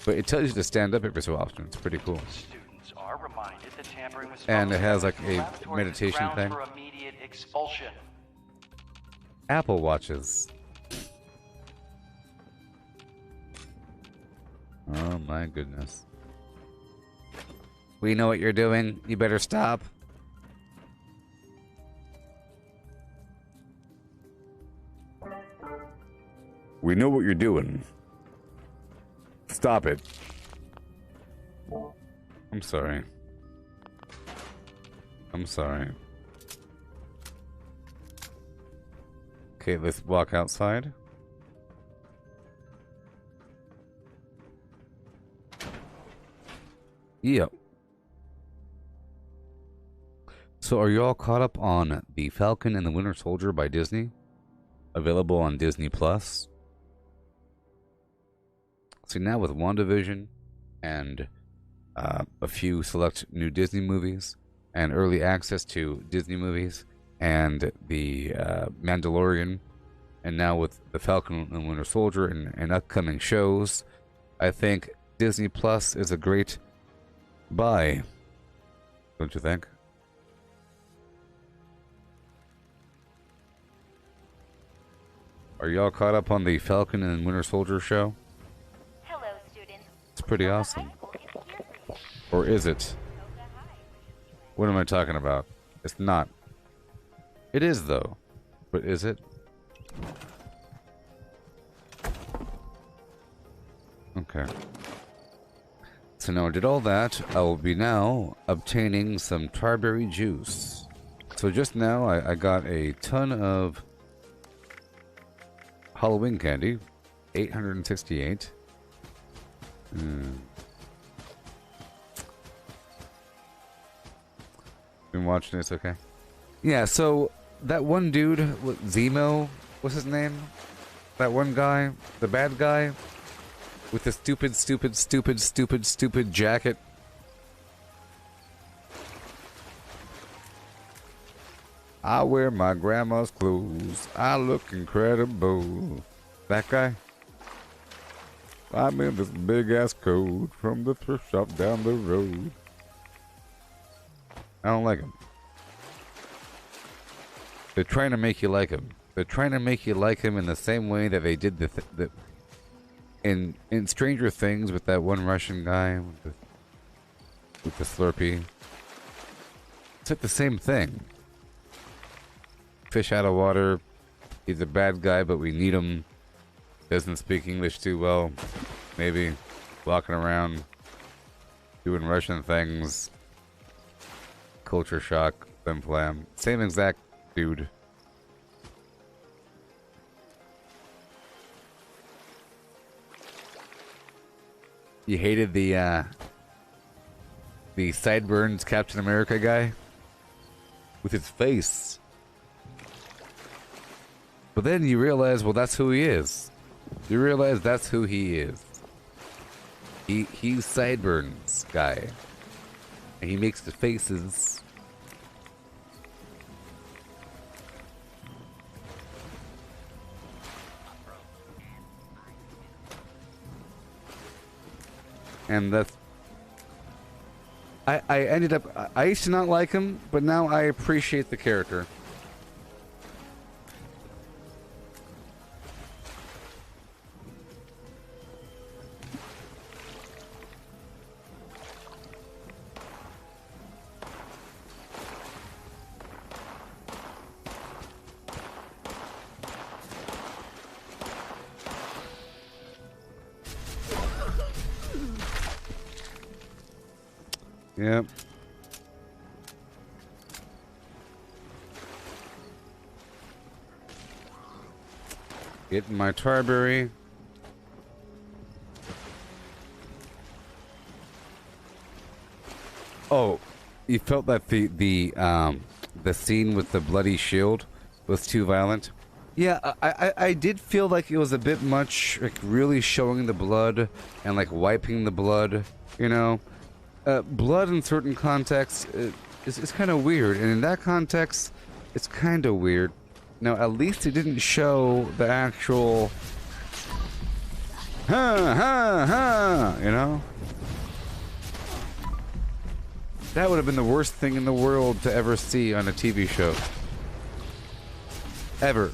But it tells you to stand up every so often. It's pretty cool. Students are reminded that tampering with And it has like smoke a meditation thing. for immediate expulsion. Apple Watches. Oh my goodness. We know what you're doing. You better stop. We know what you're doing. Stop it. I'm sorry. I'm sorry. Okay, let's walk outside. Yep. So are you all caught up on The Falcon and the Winter Soldier by Disney? Available on Disney Plus. So now with WandaVision and a few select new Disney movies and early access to Disney movies and the Mandalorian, and now with The Falcon and Winter Soldier and upcoming shows, I think Disney Plus is a great buy. Don't you think? Are y'all caught up on the Falcon and Winter Soldier show? Hello, students. It's pretty awesome. Or is it? What am I talking about? It's not. It is, though. But is it? Okay. So now I did all that. I will be now obtaining some tarberry juice. So just now I got a ton of Halloween candy. 868. Been watching this, okay? Yeah, so that one dude, Zemo, what's his name? That one guy, the bad guy, with the stupid jacket. I wear my grandma's clothes. I look incredible. That guy? I'm in this big ass coat from the thrift shop down the road. I don't like him. They're trying to make you like him. They're trying to make you like him in the same way that they did in Stranger Things with that one Russian guy with the Slurpee. It's like the same thing. Fish out of water. He's a bad guy, but we need him. Doesn't speak English too well. Maybe walking around doing Russian things. Culture shock. Flim flam. Same exact dude. You hated the sideburns Captain America guy with his face. But then you realize, well, that's who he is. You realize that's who he is. He's sideburns guy. And he makes the faces. And that's... I ended up... I used to not like him, but now I appreciate the character. Yep. Getting my tarberry. Oh, you felt that the scene with the bloody shield was too violent? Yeah, I did feel like it was a bit much, like really showing the blood and like wiping the blood, you know? Blood in certain contexts is kind of weird, and in that context, it's kind of weird. Now, at least it didn't show the actual... you know? That would have been the worst thing in the world to ever see on a TV show. Ever.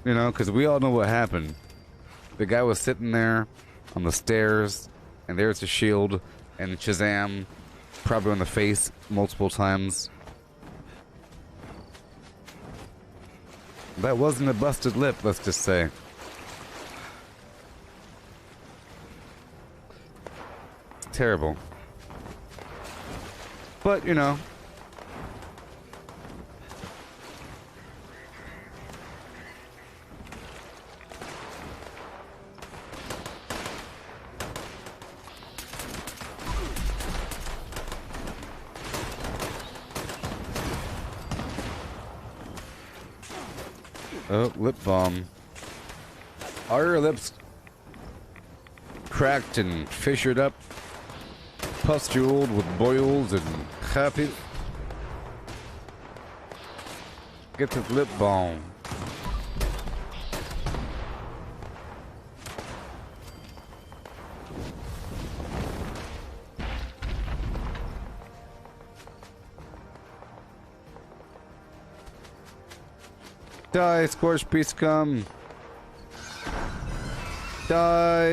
You know, because we all know what happened. The guy was sitting there on the stairs, and there's a shield, and Shazam, probably on the face multiple times. That wasn't a busted lip, let's just say. It's terrible. But, you know. Oh, lip balm. Are your lips cracked and fissured up? Pustuled with boils and happy? Get this lip balm. Die, scorched piece scum. Die.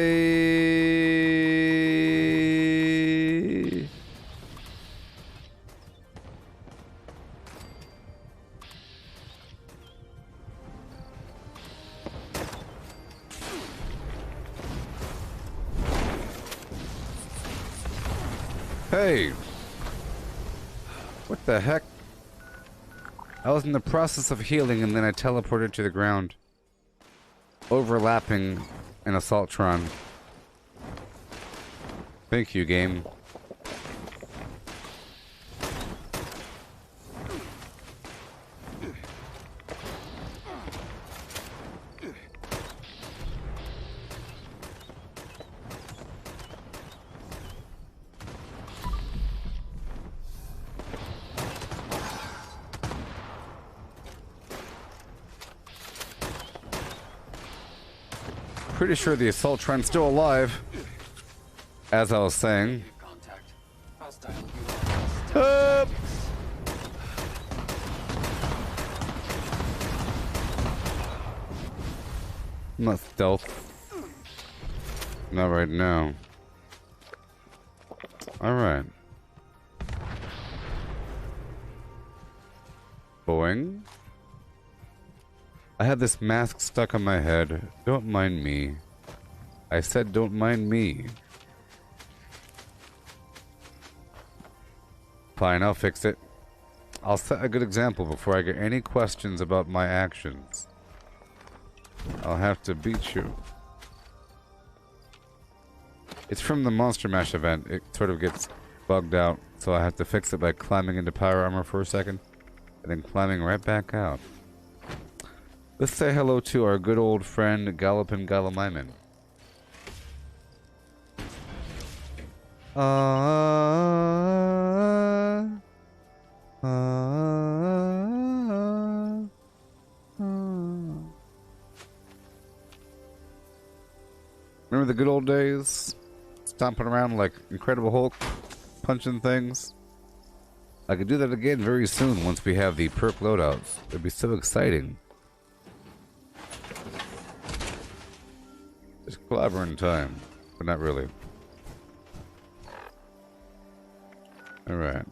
Hey. What the heck? I was in the process of healing and then I teleported to the ground. Overlapping an Assaultron. Thank you, game. Pretty sure the Assaultron's still alive. As I was saying. Up! Not stealth. Not right now. Alright. Boing. I had this mask stuck on my head. Don't mind me. I said don't mind me. Fine, I'll fix it. I'll set a good example before I get any questions about my actions. I'll have to beat you. It's from the Monster Mash event. It sort of gets bugged out, so I have to fix it by climbing into power armor for a second, and then climbing right back out. Let's say hello to our good old friend Gallopin' Gallimiman. Remember the good old days? Stomping around like Incredible Hulk, punching things. I could do that again very soon once we have the perk loadouts. It'd be so exciting. It's clobbering time, but not really. Alright.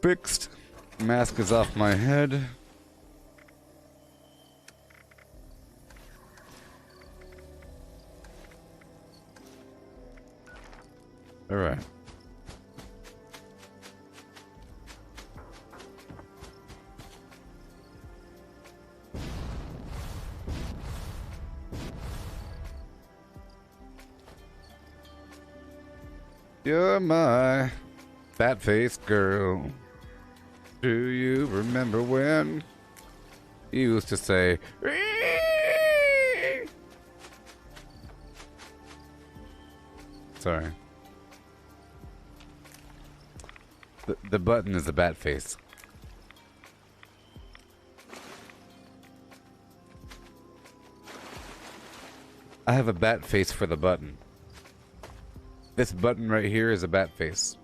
Fixed. Mask is off my head. Alright. You're my fat-faced girl. Do you remember when you used to say, "Ree"? Sorry. The button is the bat face. I have a bat face for the button. This button right here is a bat face.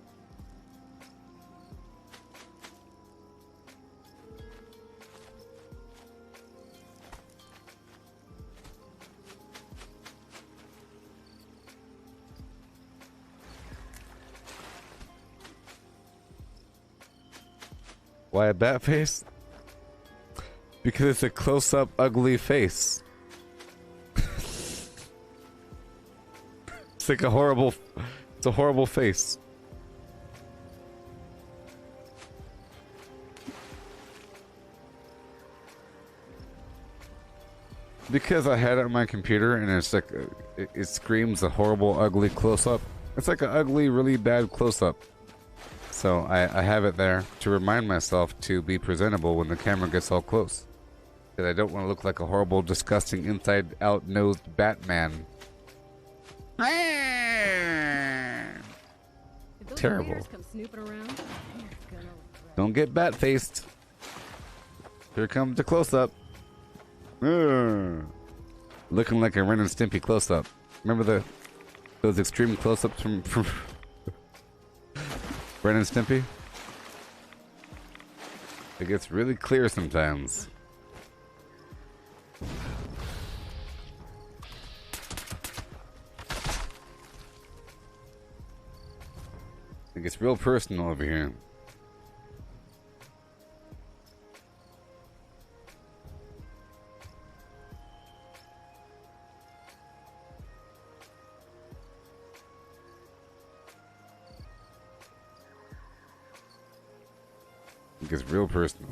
Why a bat face? Because it's a close-up ugly face. It's like a horrible... It's a horrible face. Because I had it on my computer and it's like... It screams a horrible, ugly close-up. It's like an ugly, really bad close-up. So I have it there to remind myself to be presentable when the camera gets all close. Because I don't want to look like a horrible, disgusting, inside-out nosed Batman. Terrible. Don't get bat-faced. Here comes the close-up. Looking like a Ren and Stimpy close-up. Remember those extreme close-ups from Ren and Stimpy? It gets really clear sometimes. It gets real personal over here. It gets real personal.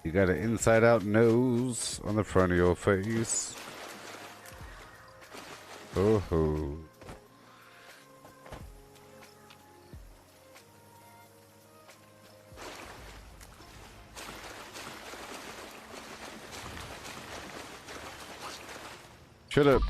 You got an inside-out nose on the front of your face. Oh ho. Shut up.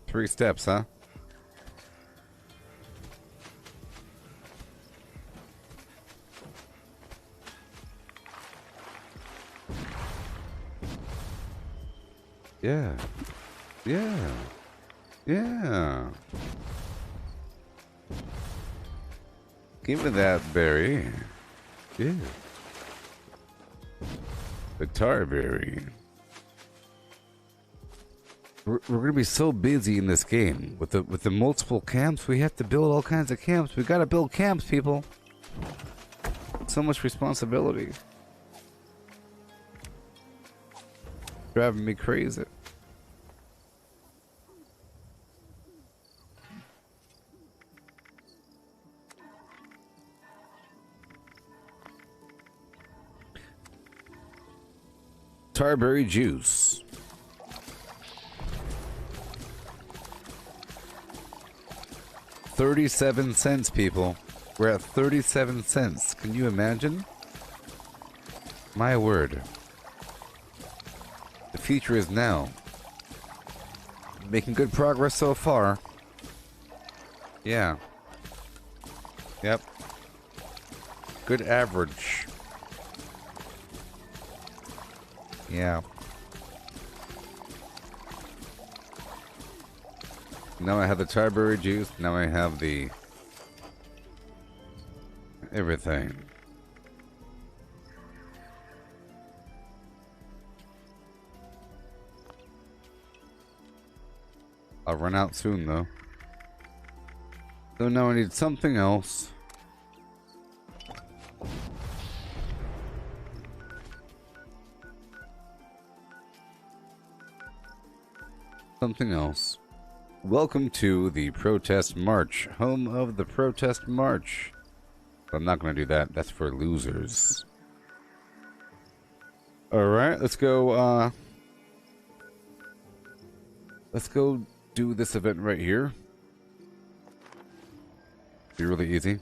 Three steps, huh? Yeah. Yeah. Yeah. Give me that berry. Yeah. The tar berry. We're gonna be so busy in this game with the multiple camps. We have to build all kinds of camps. We gotta build camps, people. So much responsibility. Driving me crazy. Tarberry juice. 37 cents, people. We're at 37 cents. Can you imagine? My word. The future is now. Making good progress so far. Yeah. Yep. Good average. Yeah. Now I have the tarberry juice. Now I have the everything. I'll run out soon though. So now I need something else. Something else. Welcome to the Protest March, home of the Protest March. But I'm not going to do that. That's for losers. All right, let's go. Let's go do this event right here. Be really easy.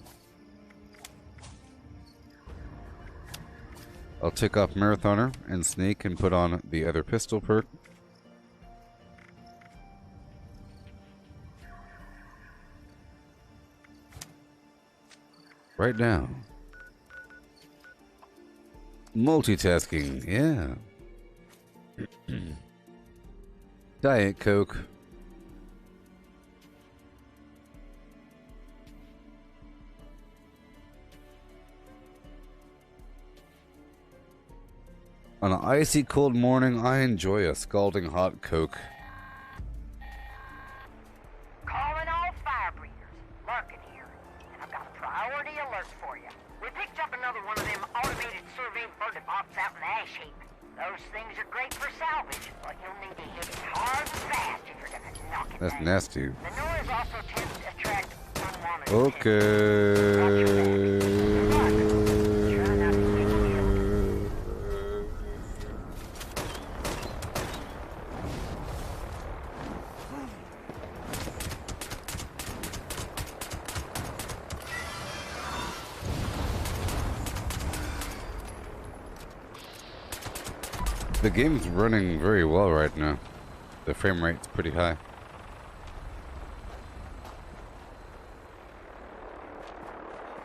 I'll take off Marathoner and Sneak and put on the other pistol perk. Right now. Multitasking, yeah. Diet Coke. On an icy cold morning, I enjoy a scalding hot Coke. Calling all fire breathers. Lurking here. And I've got a priority alert for you. We picked up another one of them automated survey burden box out in the ash heap. Those things are great for salvage, but you'll need to hit it hard and fast if you're gonna knock it That's down. nasty. The noise also tends to attract unwanted The game's running very well right now. The frame rate's pretty high.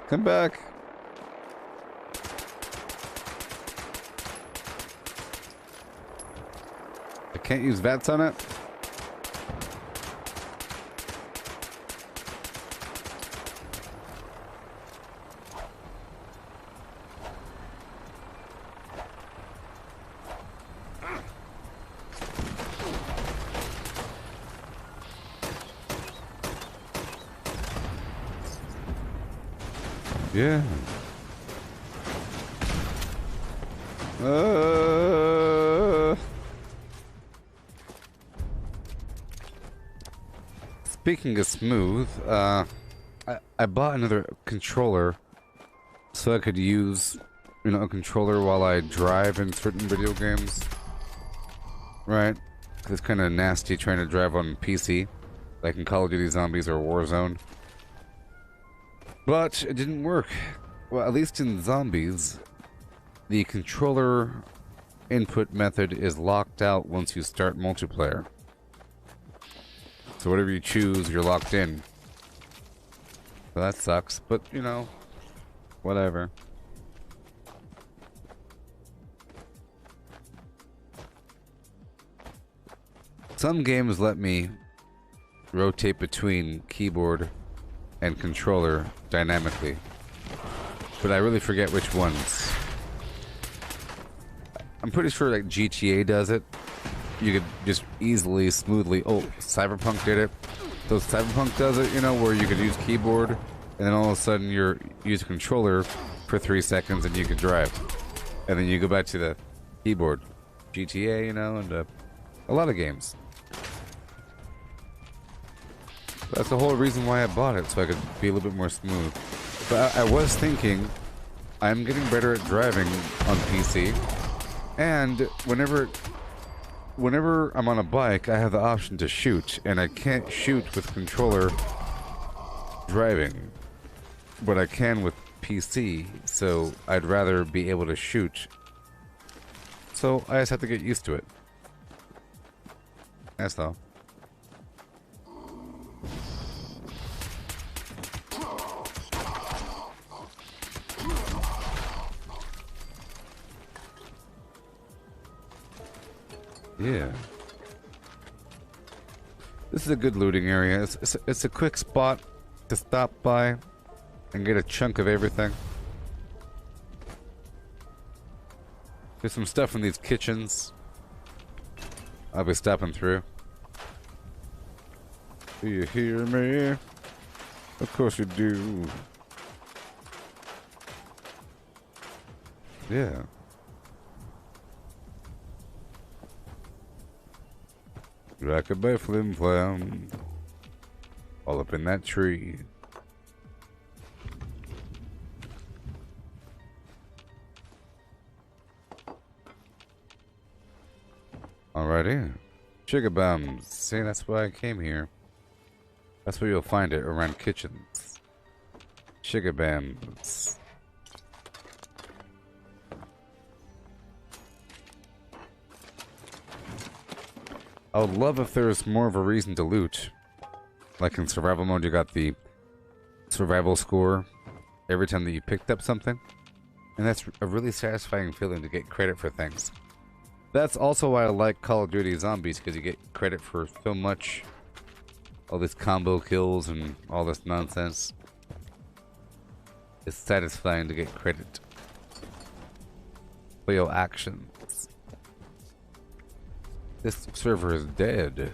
Come back. I can't use VATS on it. Yeah. Speaking of smooth, I bought another controller so I could use, a controller while I drive in certain video games. Right? 'Cause it's kind of nasty trying to drive on PC, like in Call of Duty Zombies or Warzone. But it didn't work. Well, at least in Zombies, the controller input method is locked out once you start multiplayer. So whatever you choose, you're locked in. So that sucks, but whatever. Some games let me rotate between keyboard and controller dynamically, but I really forget which ones. I'm pretty sure like GTA does it. You could just easily, smoothly. Oh, Cyberpunk did it. So Cyberpunk does it, where you could use keyboard, and then all of a sudden you use a controller for 3 seconds, and you can drive, and then you go back to the keyboard. GTA, and a lot of games. That's the whole reason why I bought it, so I could be a little bit more smooth. But I was thinking, I'm getting better at driving on PC, and whenever I'm on a bike, I have the option to shoot, and I can't shoot with controller driving, but I can with PC, so I'd rather be able to shoot. So I just have to get used to it. That's all. Yeah. This is a good looting area. It's a quick spot to stop by and get a chunk of everything. There's some stuff in these kitchens I'll be stopping through. Do you hear me? Of course you do. Yeah. Rockabye flim flam. All up in that tree. Alrighty. Sugar bums. See, that's why I came here. That's where you'll find it, around kitchens. Sugar bums. I would love if there was more of a reason to loot. Like in survival mode, you got the survival score every time that you picked up something. And that's a really satisfying feeling to get credit for things. That's also why I like Call of Duty Zombies, because you get credit for so much. All these combo kills and all this nonsense. It's satisfying to get credit for your actions. This server is dead.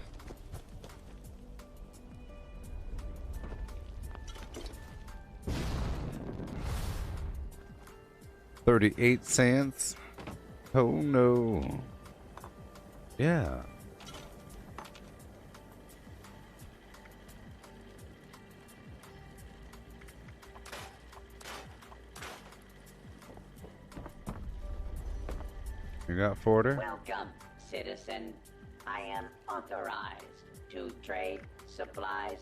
$0.38. Oh no. Yeah. You got 40? Welcome, citizen. I am authorized to trade supplies.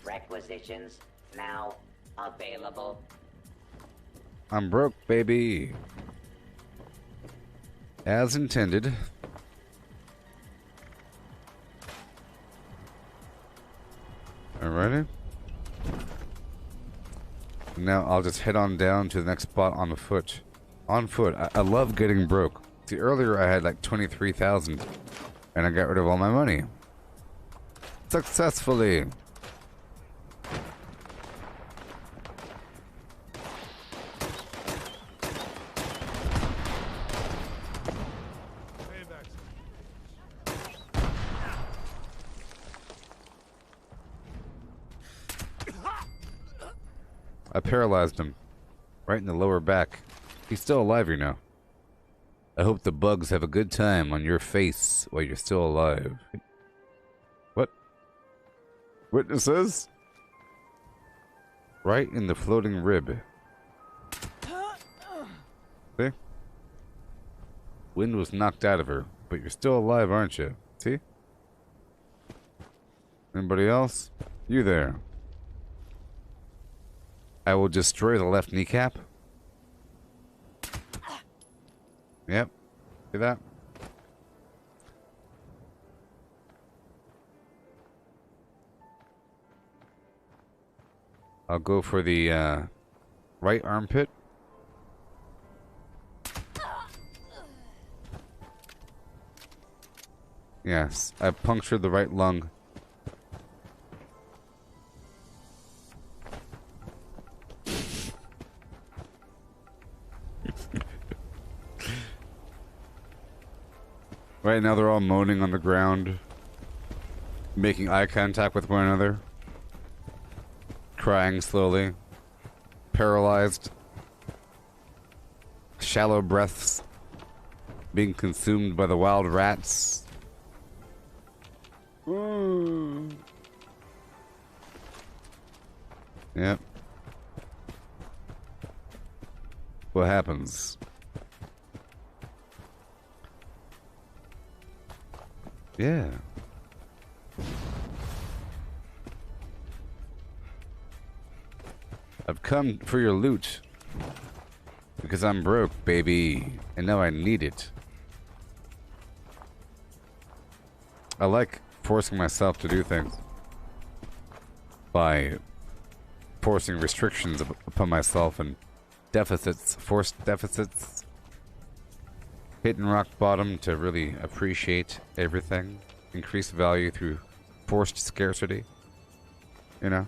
Requisitions now available. I'm broke, baby. As intended. Alrighty. Now I'll just head on down to the next spot on foot. On foot. I love getting broke. See, earlier I had like 23,000 and I got rid of all my money. Successfully. I paralyzed him. Right in the lower back. He's still alive, you know. I hope the bugs have a good time on your face while you're still alive. What? Witnesses? Right in the floating rib. See? Wind was knocked out of her, but you're still alive, aren't you? See? Anybody else? You there. I will destroy the left kneecap. Yep. See that? I'll go for the right armpit. Yes, I punctured the right lung. Right now they're all moaning on the ground, making eye contact with one another, crying slowly, paralyzed, shallow breaths, being consumed by the wild rats. Yep. What happens? Yeah. I've come for your loot. Because I'm broke, baby. And now I need it. I like forcing myself to do things. By forcing restrictions upon myself and deficits, forced deficits. Hitting rock bottom to really appreciate everything. Increase value through forced scarcity. You know?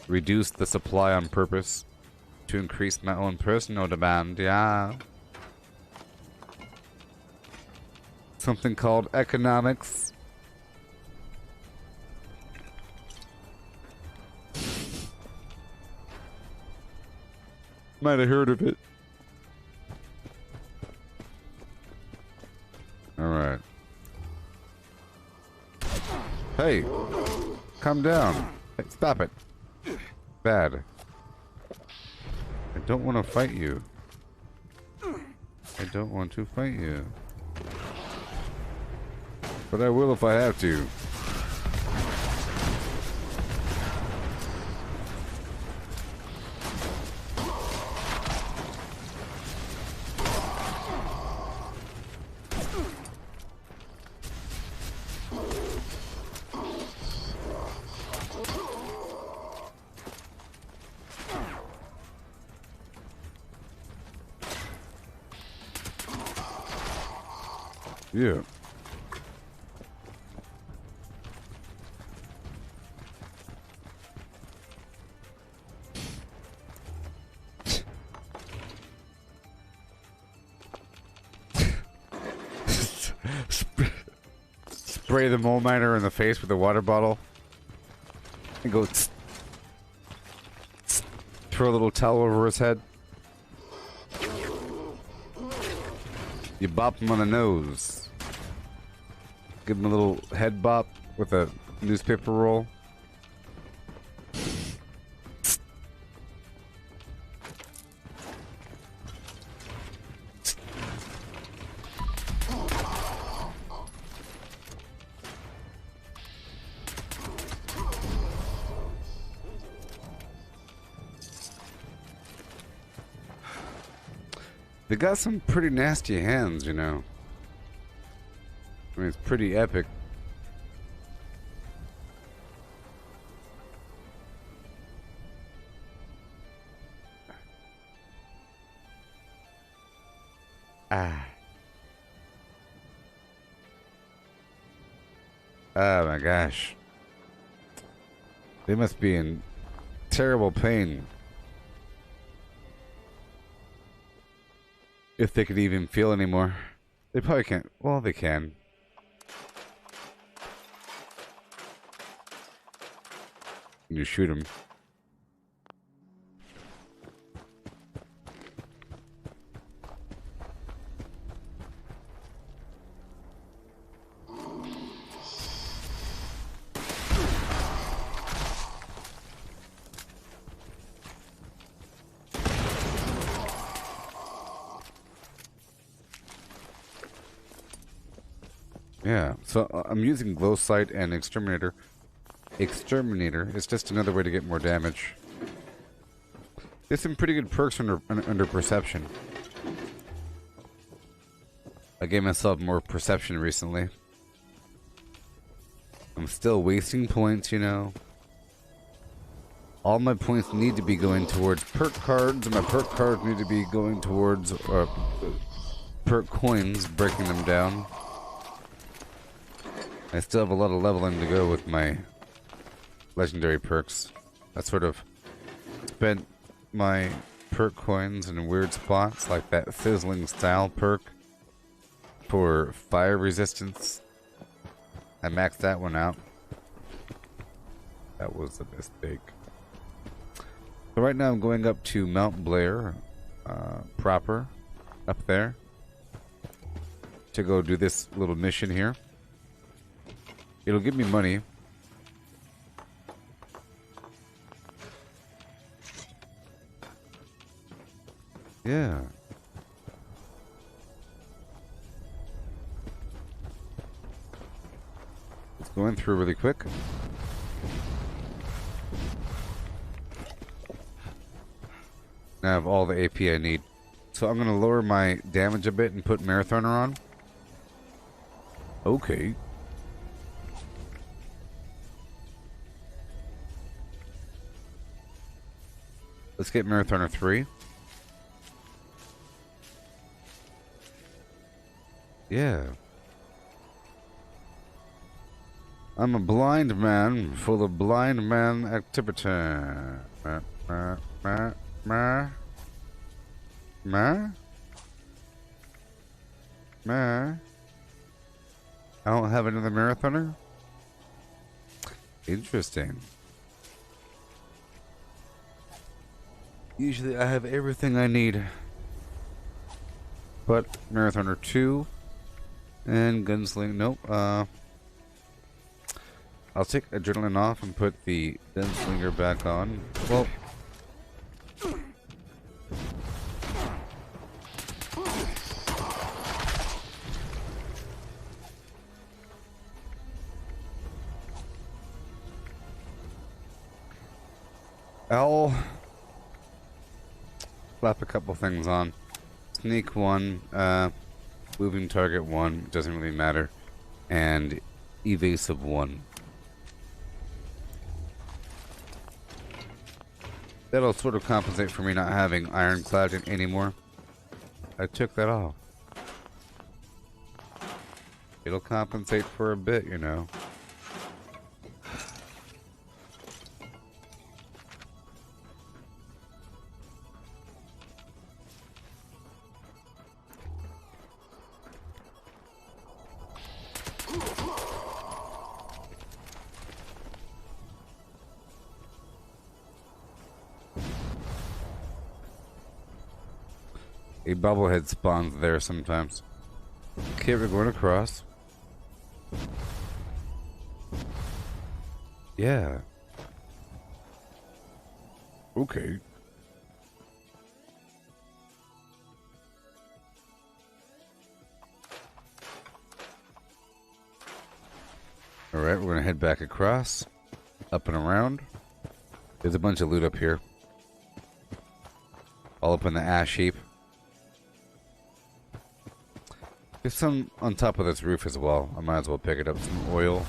Reduce the supply on purpose to increase my own personal demand, yeah. Something called economics. Might have heard of it. Hey, calm down. Hey, stop it. Bad. I don't want to fight you. I don't want to fight you. But I will if I have to. Yeah. Spray the mole miner in the face with a water bottle and go throw a little towel over his head. You bop him on the nose. Give him a little head bop with a newspaper roll. They got some pretty nasty hands, you know. I mean, it's pretty epic. Ah. Oh my gosh. They must be in terrible pain. If they could even feel anymore. They probably can't. Well, they can. You shoot them. Yeah, so I'm using glow sight and exterminator. Exterminator is just another way to get more damage. There's some pretty good perks under perception. I gave myself more perception recently. I'm still wasting points, you know. All my points need to be going towards perk cards, and my perk cards need to be going towards perk coins, breaking them down. I still have a lot of leveling to go with my legendary perks. I sort of spent my perk coins in weird spots, like that sizzling style perk for fire resistance. I maxed that one out. That was a mistake. So right now I'm going up to Mount Blair proper, up there, to go do this little mission here. It'll give me money. Yeah. It's going through really quick. Now I have all the AP I need. So I'm going to lower my damage a bit and put Marathoner on. Okay. Let's get Marathoner 3. Yeah. I'm a blind man full of blind man activity. I don't have another Marathoner? Interesting. Usually I have everything I need. But Marathoner 2 and Gunsling, nope. I'll take adrenaline off and put the gunslinger back on. Well, I'll slap a couple things on. Sneak 1, moving target 1, doesn't really matter, and evasive 1. That'll sort of compensate for me not having ironclad anymore. I took that off. It'll compensate for a bit, you know. A bobblehead spawns there sometimes. Okay, we're going across. Yeah. Okay. Alright, we're gonna head back across. Up and around. There's a bunch of loot up here. All up in the ash heap. There's some on top of this roof as well. I might as well pick it up. Some oil.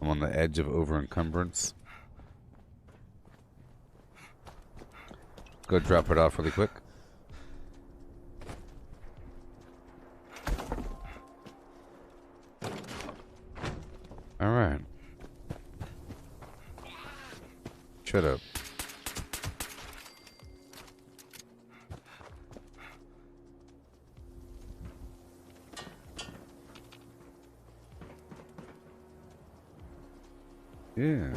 I'm on the edge of over-encumbrance. Go drop it off really quick. Alright. Shut up. Yeah.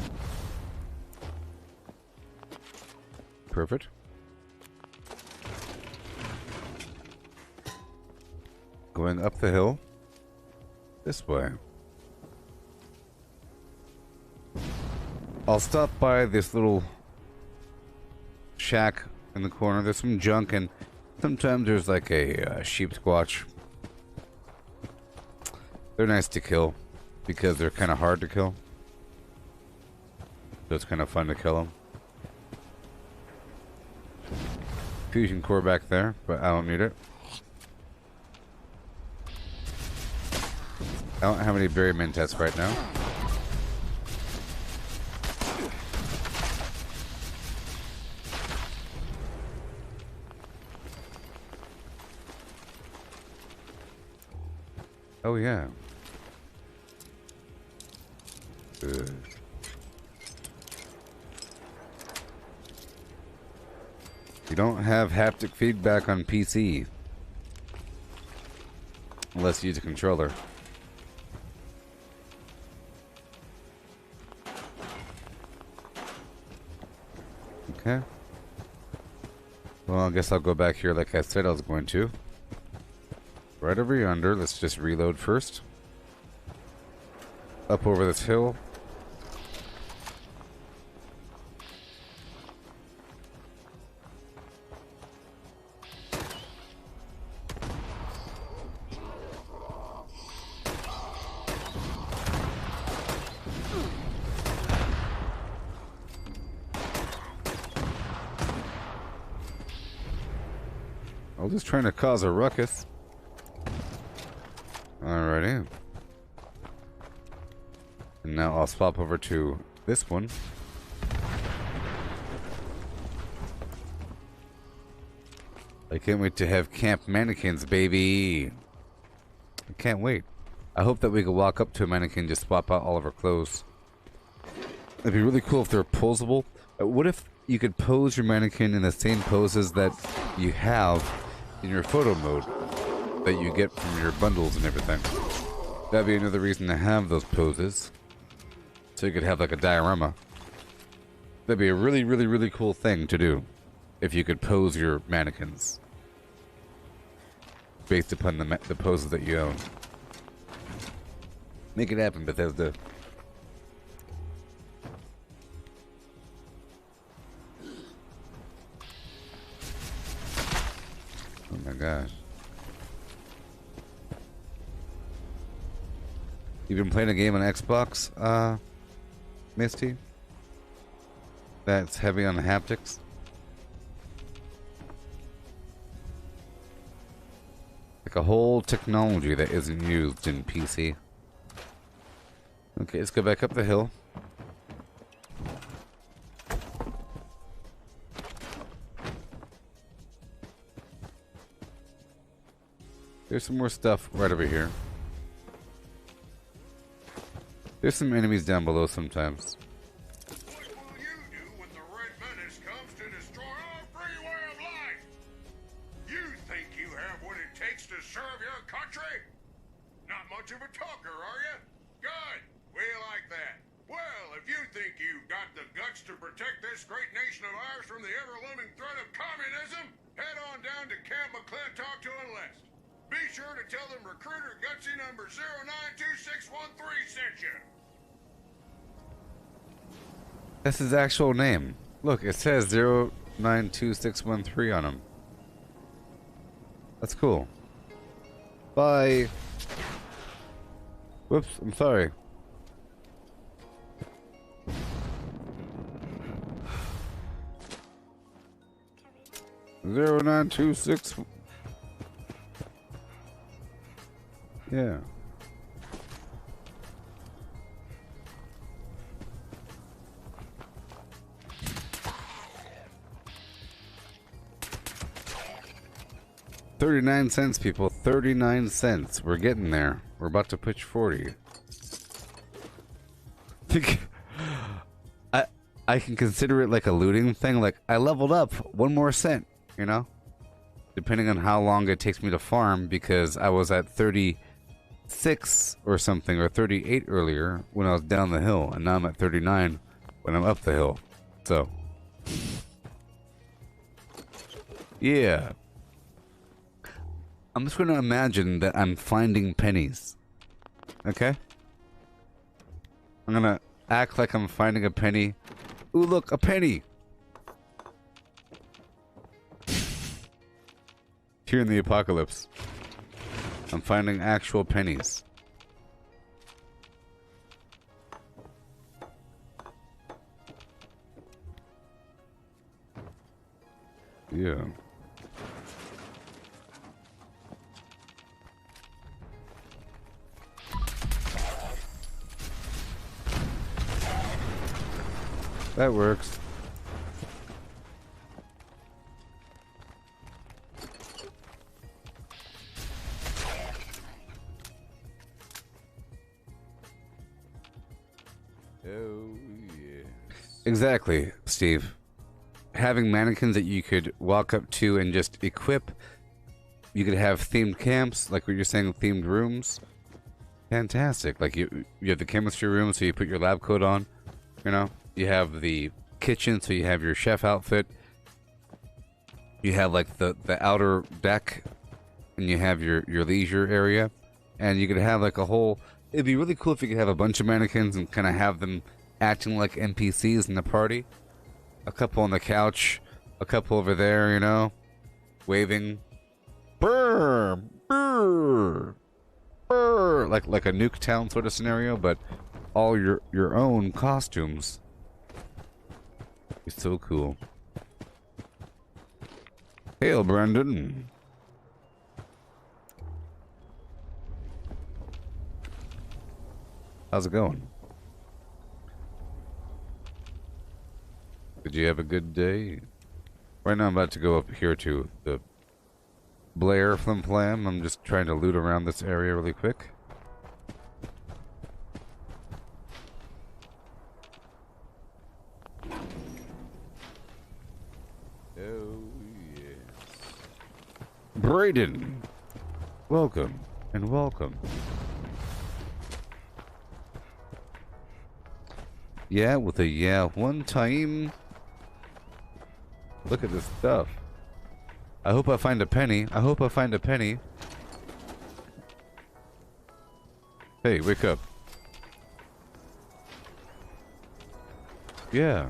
Perfect. Going up the hill. This way. I'll stop by this little shack in the corner. There's some junk, and sometimes there's like a sheep squatch. They're nice to kill because they're kind of hard to kill. So it's kind of fun to kill them. Fusion core back there, but I don't need it. I don't have any berry mentats right now. Oh yeah. Good. You don't have haptic feedback on PC. Unless you use a controller. Okay. Well, I guess I'll go back here like I said I was going to. Right over yonder. Let's just reload first. Up over this hill. I was just trying to cause a ruckus. Alrighty. And now I'll swap over to this one. I can't wait to have camp mannequins, baby. I can't wait. I hope that we can walk up to a mannequin and just swap out all of our clothes. It'd be really cool if they're posable. What if you could pose your mannequin in the same poses that you have in your photo mode that you get from your bundles and everything? That'd be another reason to have those poses. So you could have like a diorama. That'd be a really, really, really cool thing to do. If you could pose your mannequins. based upon the poses that you own. Make it happen, Bethesda. Oh my gosh. You've been playing a game on Xbox, Misty? That's heavy on the haptics? Like a whole technology that isn't used in PC. Okay, let's go back up the hill. There's some more stuff right over here. There's some enemies down below sometimes. What will you do when the Red Menace comes to destroy our free way of life? You think you have what it takes to serve your country? Not much of a talker, are you? Good. We like that. Well, if you think you've got the guts to protect this great nation of ours from the ever-looming threat of communism, head on down to Camp McClintock to enlist. Be sure to tell them recruiter Gutsy number 092613 sent you. That's his actual name. Look, it says 092613 on him. That's cool. Bye. Whoops, I'm sorry. Zero 0926. Yeah. $0.39, people. 39 cents. We're getting there. We're about to pitch 40. I can consider it like a looting thing. Like, I leveled up 1 more cent, you know? Depending on how long it takes me to farm, because I was at 36 or something, or 38 earlier when I was down the hill, and now I'm at 39 when I'm up the hill. So, yeah. I'm just going to imagine that I'm finding pennies. Okay? I'm going to act like I'm finding a penny. Ooh, look, a penny! Here in the apocalypse. I'm finding actual pennies. Yeah. That works. Oh, yeah. Exactly, Steve. Having mannequins that you could walk up to and just equip. You could have themed camps, like what you're saying, themed rooms. Fantastic. Like you have the chemistry room, so you put your lab coat on. You know, you have the kitchen, so you have your chef outfit. You have like the outer deck, and you have your leisure area, and you could have like a whole. It'd be really cool if you could have a bunch of mannequins and kind of have them acting like NPCs in the party. A couple on the couch, a couple over there, you know, waving. Brr, brr, brr, like a nuke town sort of scenario, but all your own costumes. It's so cool. Hail, Brandon. How's it going? Did you have a good day? Right now I'm about to go up here to the Blair Flim Flam. I'm just trying to loot around this area really quick. Oh, yes. Brayden! Welcome, and welcome. Yeah, with a yeah one time. Look at this stuff. I hope I find a penny. I hope I find a penny. Hey, wake up. Yeah.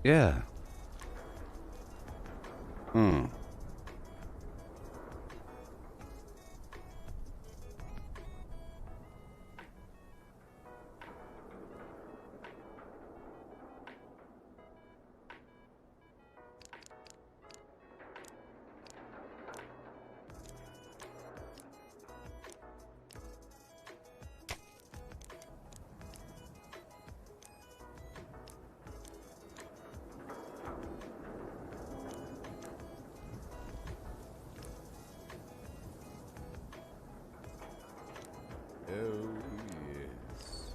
Yeah. Hmm. Oh, yes.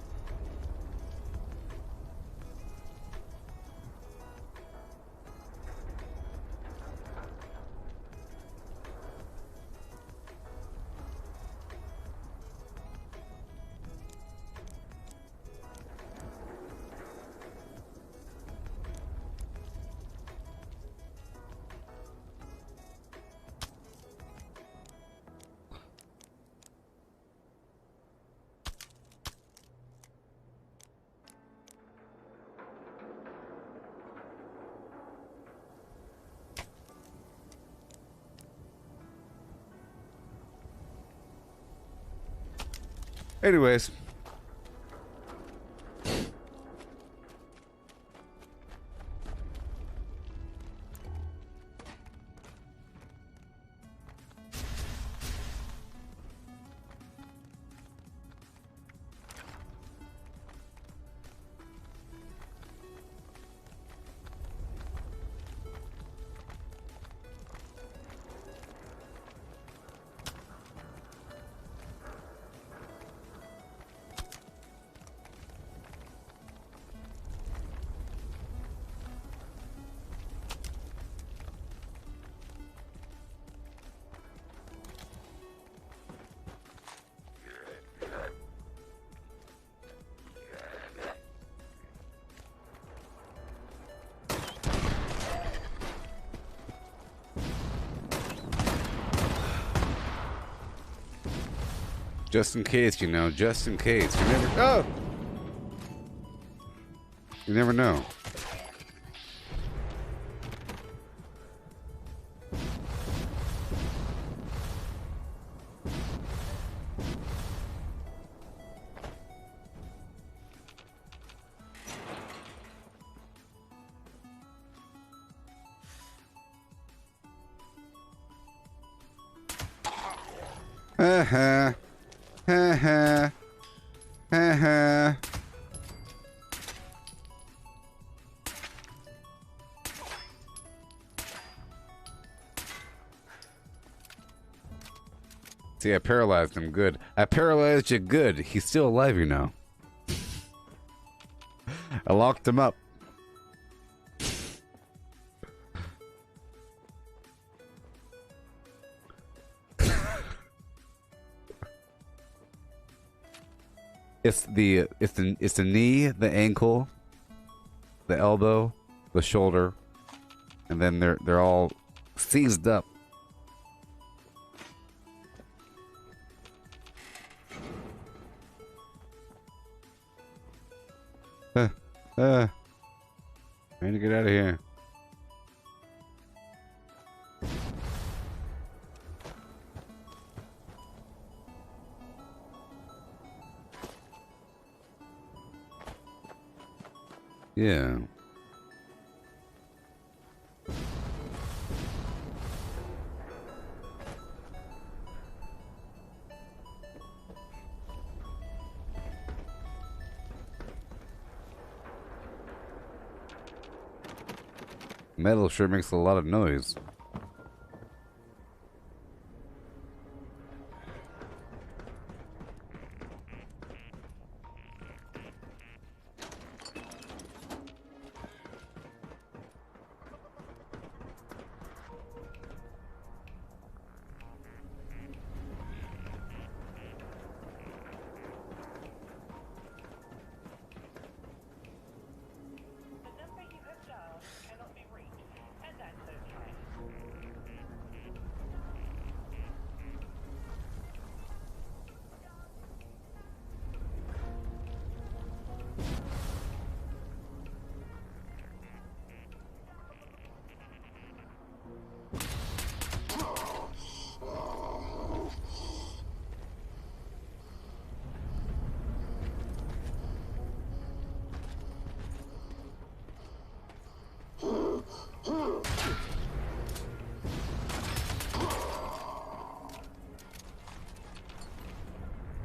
Anyways. Just in case, you know, just in case. You never. Oh! You never know. Ha ha. Ha ha. Ha ha. See, I paralyzed him good. I paralyzed you good. He's still alive, you know. I locked him up. It's the knee, the ankle, the elbow, the shoulder, and then they're all seized up. Trying to get out of here. Yeah. Metal sure makes a lot of noise.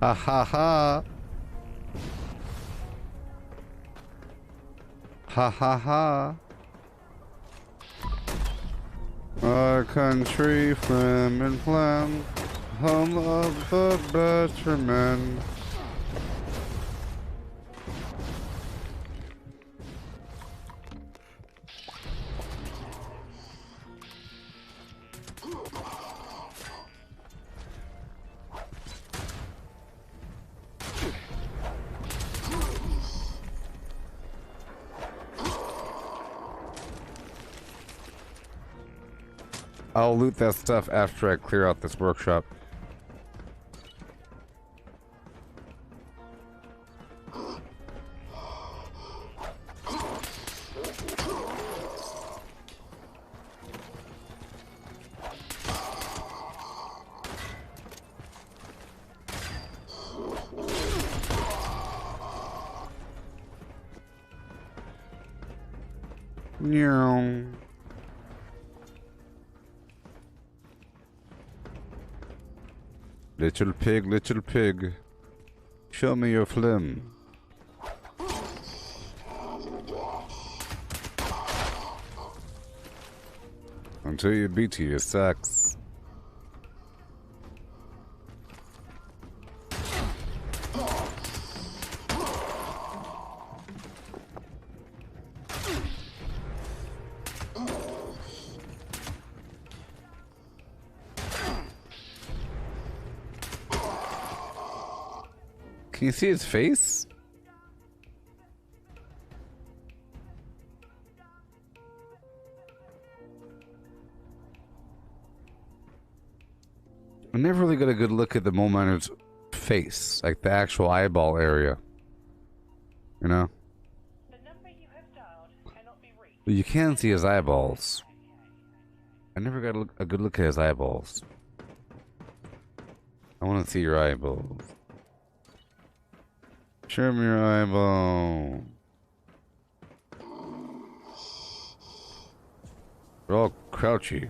Ha ha ha. Ha ha ha. Our country, frame and plan, home of the better men. I'll loot that stuff after I clear out this workshop. Meow. Little pig, show me your phlegm. Until you beat to your sacks. Can you see his face? I never really got a good look at the mole miner's face, like the actual eyeball area. You know? But you can see his eyeballs. I never got a good look at his eyeballs. I want to see your eyeballs. Show me your eyeball. They're all crouchy.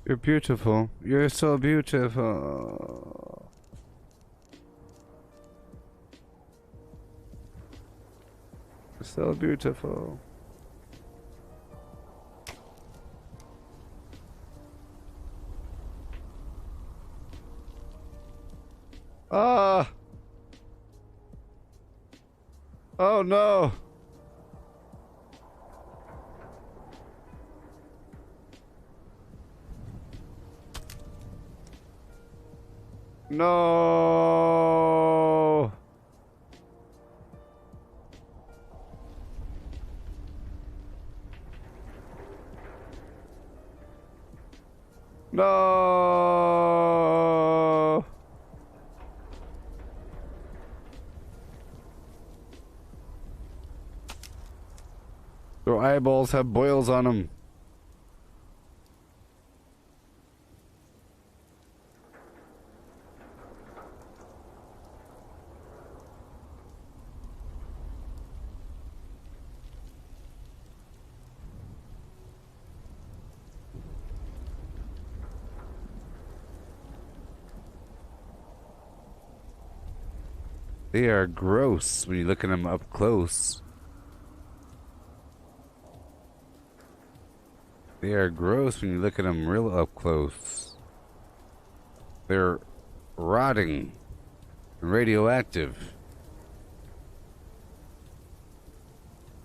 You're beautiful. You're so beautiful. You're so beautiful. Ah! Oh no! No. No. Their eyeballs have boils on them. They are gross when you look at them up close. They are gross when you look at them real up close. They're rotting and radioactive.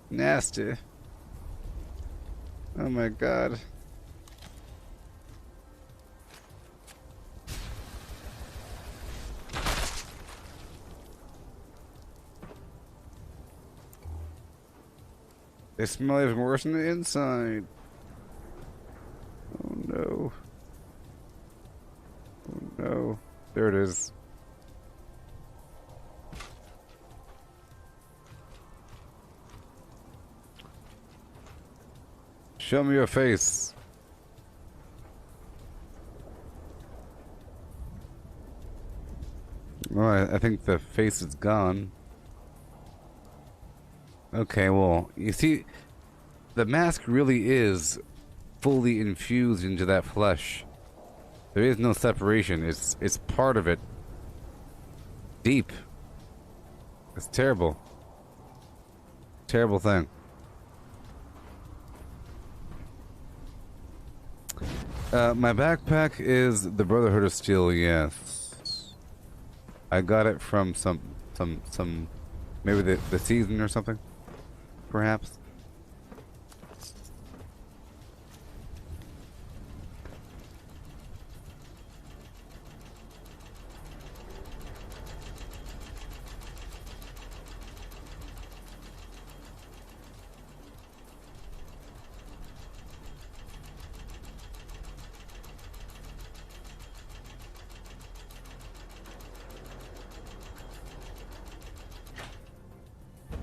Nasty. Oh my god. It smells even worse on the inside. Oh no. Oh no. There it is. Show me your face. Oh, I think the face is gone. Okay, well, you see, the mask really is fully infused into that flesh. There is no separation. It's part of it. Deep. It's terrible. Terrible thing. My backpack is the Brotherhood of Steel, yes. I got it from some maybe the season or something, perhaps.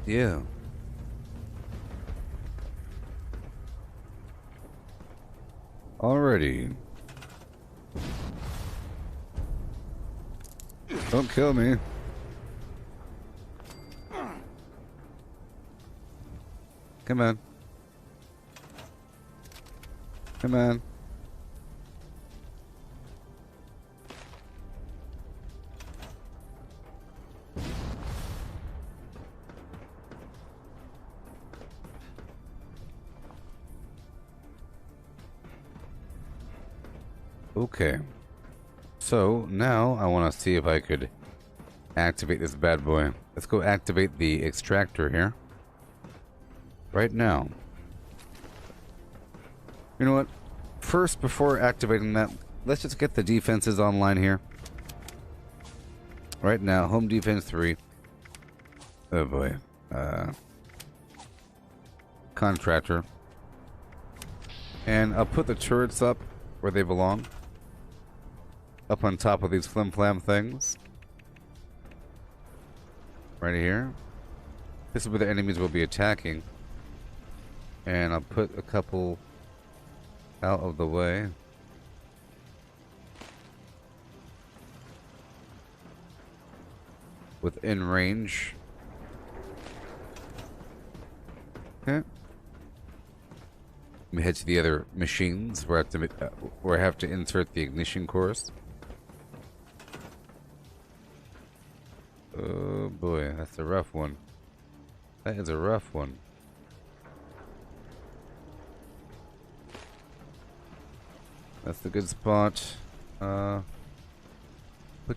Yeah. Alrighty. Don't kill me. Come on. Come on. Okay, so now I want to see if I could activate this bad boy. Let's go activate the extractor here. Right now. You know what? First, before activating that, let's just get the defenses online here. Right now, home defense 3. Oh boy. Contractor. And I'll put the turrets up where they belong. Up on top of these flim-flam things. Right here. This is where the enemies will be attacking. And I'll put a couple out of the way. Within range. Okay. Let me head to the other machines where I have to insert the ignition cores. Oh boy, that's a rough one. That is a rough one. That's the good spot. Put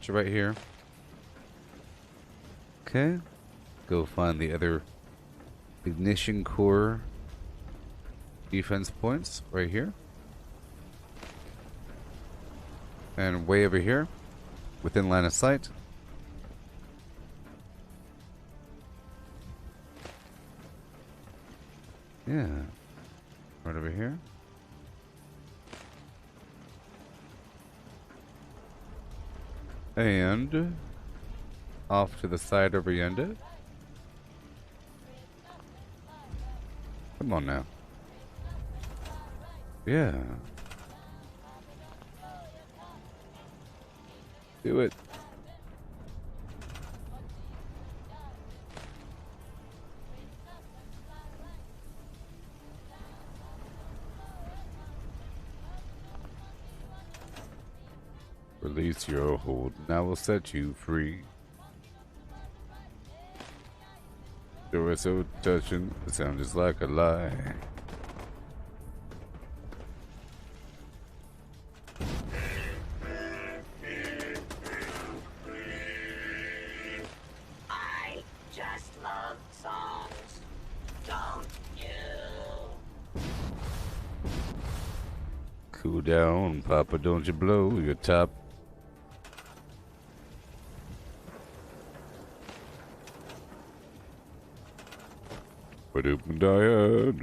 you right here. Okay. Go find the other ignition core defense points right here. And way over here, within line of sight. Yeah, right over here. And off to the side over yonder. Come on now. Yeah. Do it. Release your hold, and I will set you free. You are so touching, it sounds just like a lie. I just love songs, don't you? Cool down, Papa, don't you blow your top. Diana.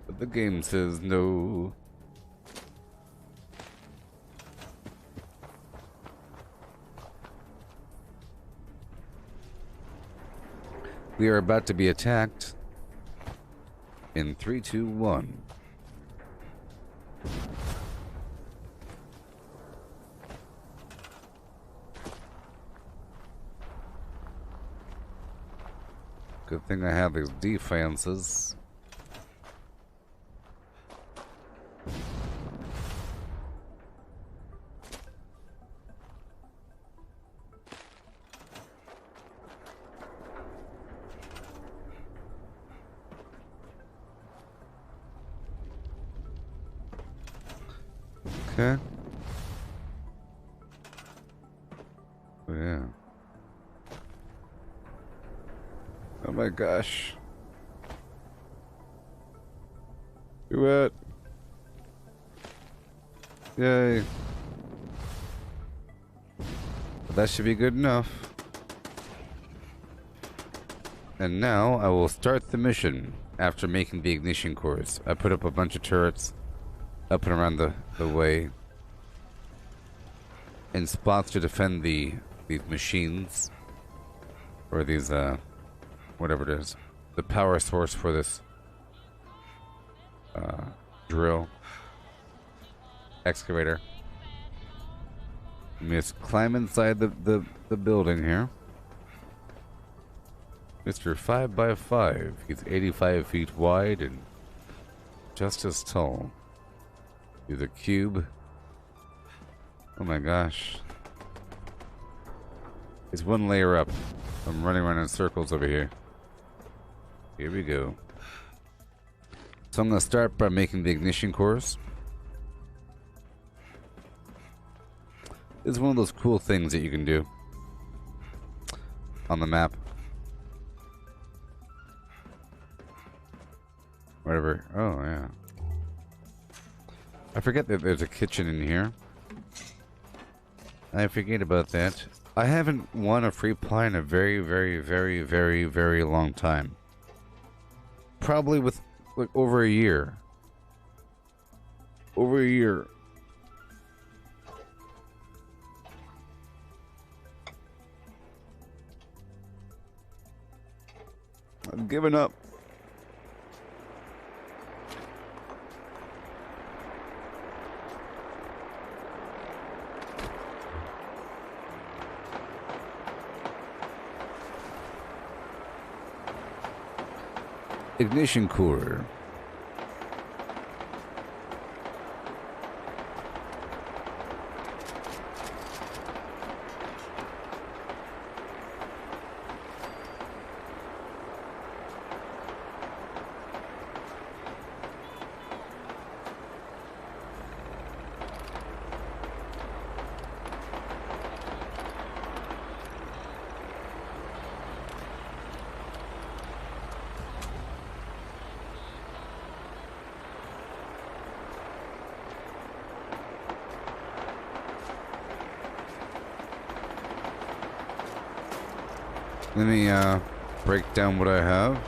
But the game says no. We are about to be attacked in 3, 2, 1. Good thing I have these defenses. Okay. Oh, yeah. Oh my gosh. Do it. Yay. That should be good enough. And now I will start the mission after making the ignition cores. I put up a bunch of turrets up and around the way in spots to defend these machines, or these whatever it is, the power source for this drill excavator. Let me just climb inside the building here. Mr. 5x5. He's 85 feet wide and just as tall. He's a cube. Oh my gosh. It's one layer up. I'm running around in circles over here. Here we go. So I'm going to start by making the ignition cores. This is one of those cool things that you can do on the map. Whatever. Oh, yeah. I forget that there's a kitchen in here. I forget about that. I haven't won a free play in a very, very, very, very, very long time. Probably with like over a year. Over a year. I've given up. Ignition core. Let me break down what I have,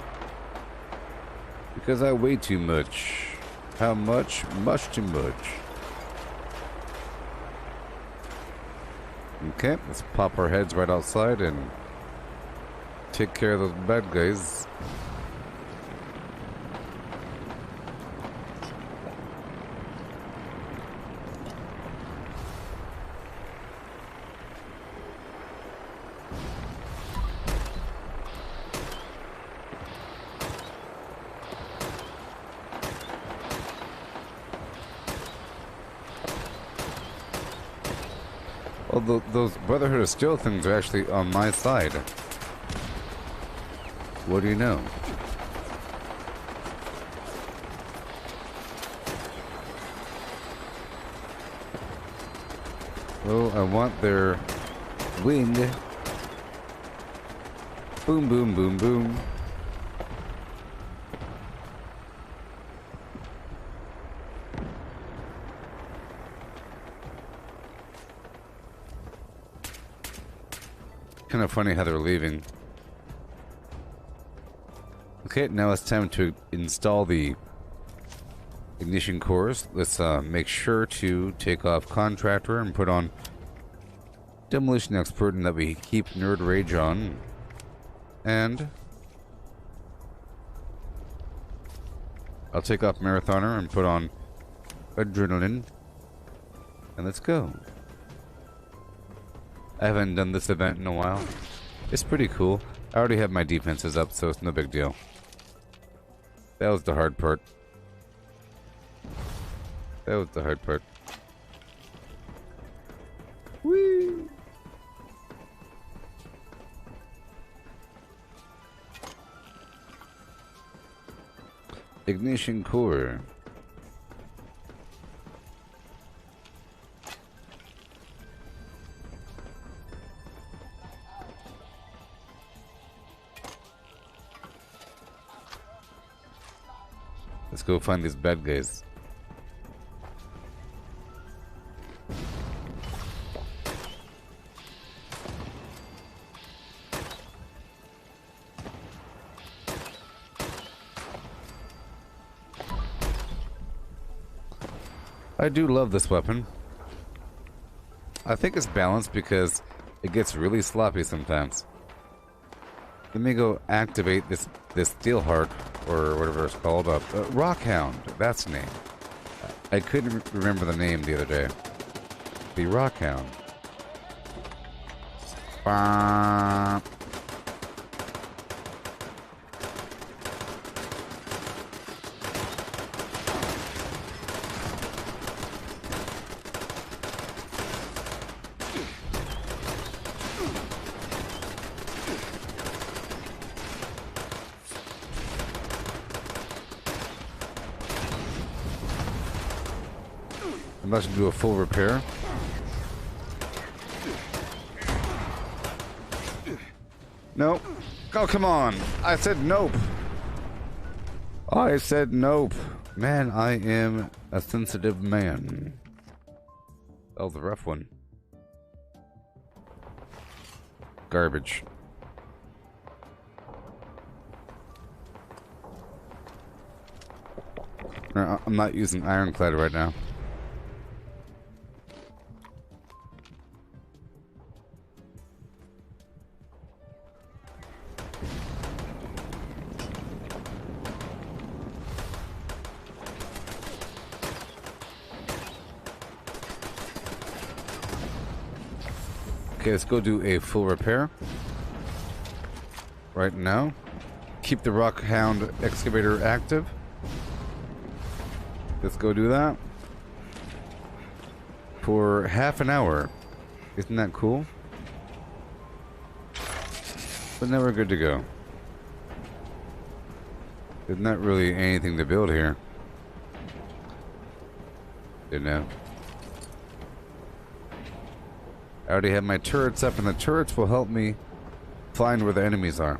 because I weigh too much. How much? Much too much. Okay, let's pop our heads right outside and take care of those bad guys. Well, those Brotherhood of Steel things are actually on my side. What do you know? Well, I want their wing. Boom, boom, boom, boom. of funny how they're leaving. Okay, now it's time to install the ignition cores. Let's make sure to take off Contractor and put on Demolition Expert, and that we keep Nerd Rage on. And I'll take off Marathoner and put on Adrenaline. And let's go. I haven't done this event in a while. It's pretty cool. I already have my defenses up, so it's no big deal. That was the hard part. That was the hard part. Whee! Ignition core. Let's go find these bad guys. I do love this weapon. I think it's balanced because it gets really sloppy sometimes. Let me go activate this Steelheart, or whatever it's called, Rockhound. That's the name. I couldn't remember the name the other day. The Rockhound. Bah. I'm about to do a full repair. Nope. Oh, come on. I said nope. I said nope. Man, I am a sensitive man. That was a rough one. Garbage. I'm not using Ironclad right now. Okay, let's go do a full repair right now. Keep the Rockhound excavator active. Let's go do that for half an hour. Isn't that cool? But now we're good to go. There's not really anything to build here. You know. I already have my turrets up, and the turrets will help me find where the enemies are.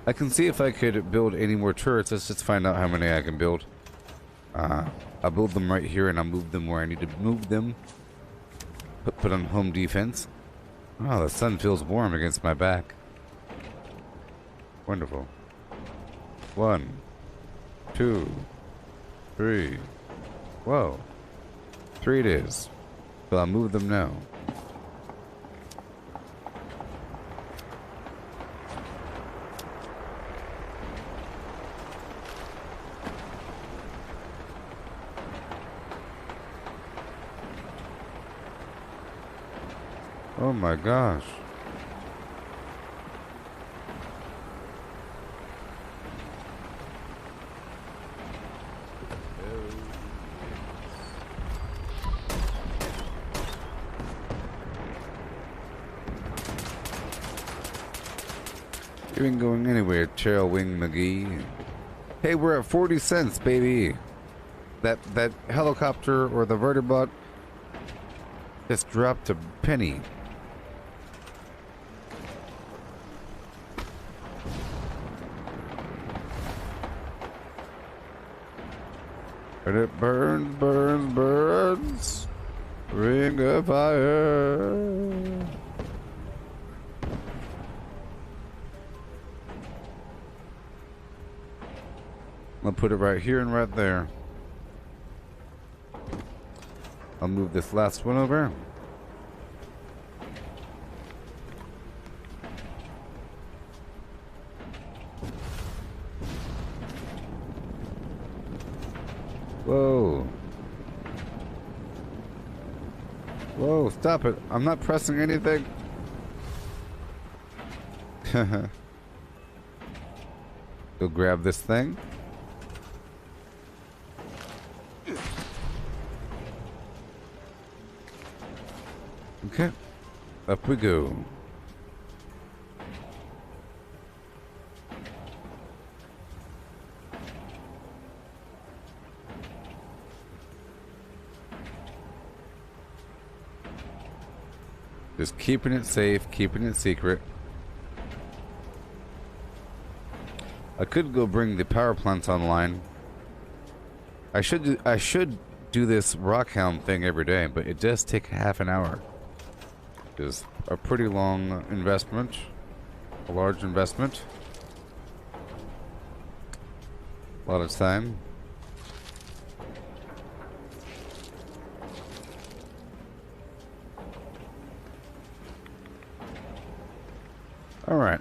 I can see if I could build any more turrets. Let's just find out how many I can build. I'll build them right here, and I'll move them where I need to move them. Put on home defense. Oh, the sun feels warm against my back. Wonderful. 1, 2, 3. Whoa. 3 it is. So I'll move them now. Oh my gosh. You ain't going anywhere, Tailwing McGee. Hey, we're at 40 cents, baby. That helicopter or the vertibot just dropped a penny. And it burns, burns, burns. Ring of fire. I'll put it right here and right there. I'll move this last one over. Whoa. Whoa, stop it. I'm not pressing anything. Go grab this thing. Okay. Up we go. Just keeping it safe, keeping it secret. I could go bring the power plants online. I should do this rockhound thing every day, but it does take half an hour. It's a pretty long investment, a large investment, a lot of time. All right.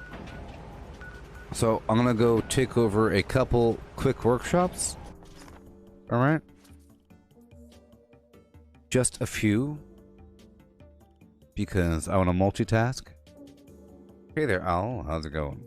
So I'm gonna go take over a couple quick workshops. All right. Just a few, because I want to multitask. Hey there, Owl. How's it going?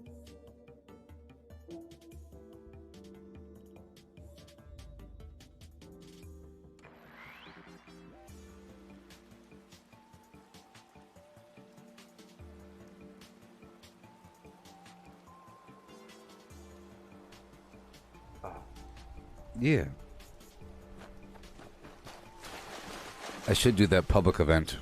Yeah. I should do that public event.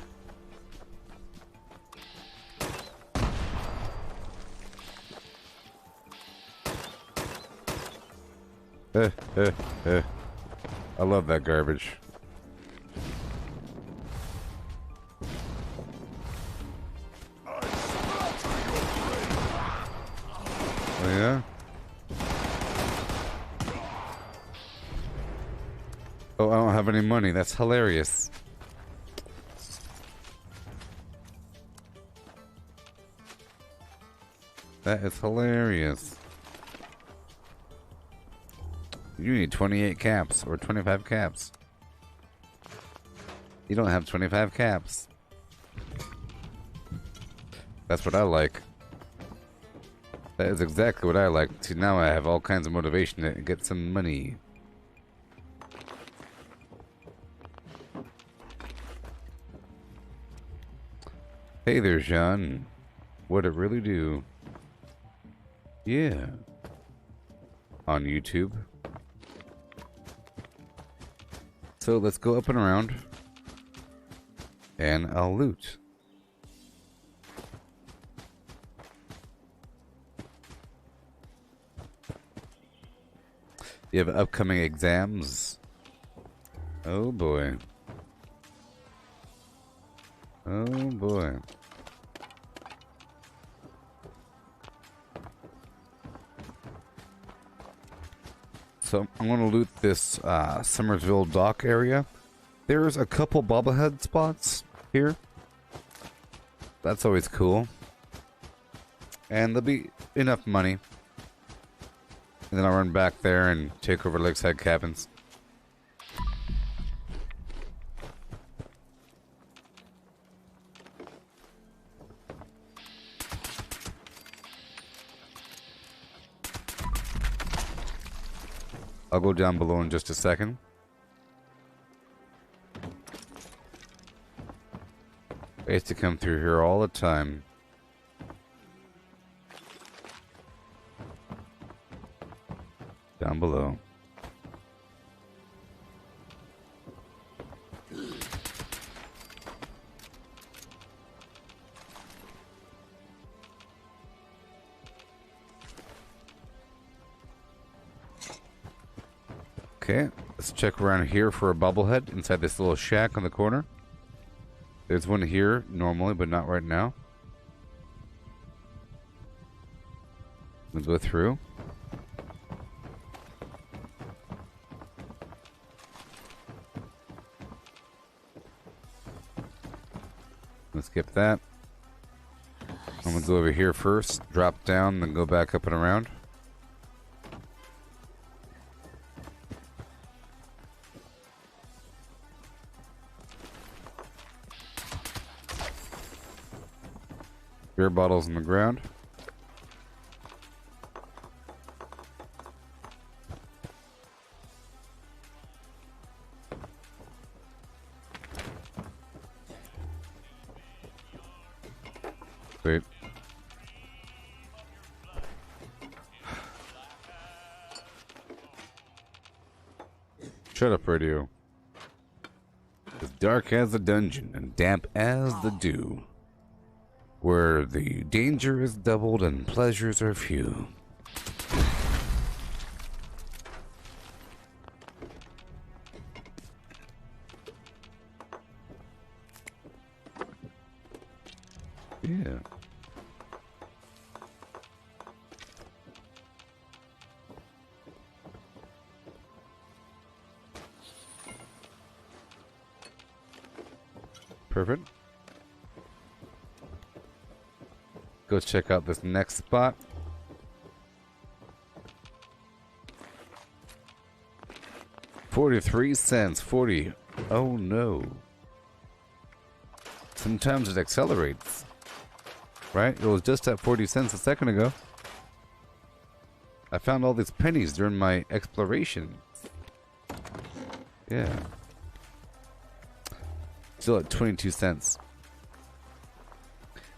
I love that garbage. Oh yeah? Oh, I don't have any money. That's hilarious. That is hilarious. You need 28 caps or 25 caps. You don't have 25 caps. That's what I like. That is exactly what I like. See, now I have all kinds of motivation to get some money. Hey there, Jean. Would it really do? Yeah. On YouTube. So let's go up and around. And I'll loot. You have upcoming exams. Oh boy. Oh boy. So I'm going to loot this Summersville dock area. There's a couple bobblehead spots here. That's always cool. And there'll be enough money. And then I'll run back there and take over Lakeside Cabins. I'll go down below in just a second. I used to come through here all the time. Down below. Okay, let's check around here for a bobblehead inside this little shack on the corner. There's one here normally, but not right now. We'll go through. Skip that. I'm gonna go over here first, drop down, then go back up and around. Beer bottles on the ground. Sweet. Shut up, radio. As dark as the dungeon and damp as the dew, where the danger is doubled and pleasures are few. Yeah. Perfect. Go check out this next spot. $0.43. 40. Oh no. Sometimes it accelerates. Right? It was just at 40 cents a second ago. I found all these pennies during my exploration. Yeah. Still at 22 cents.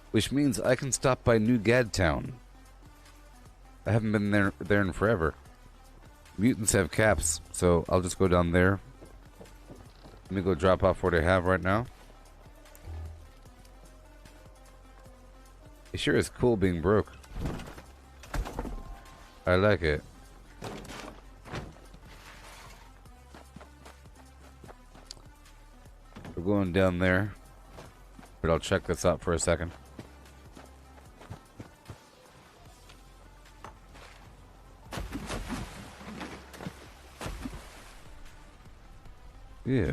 Which means I can stop by New Gadtown. I haven't been there in forever. Mutants have caps, so I'll just go down there. Let me go drop off what I have right now. It sure is cool being broke. I like it. We're going down there, but I'll check this out for a second. Yeah.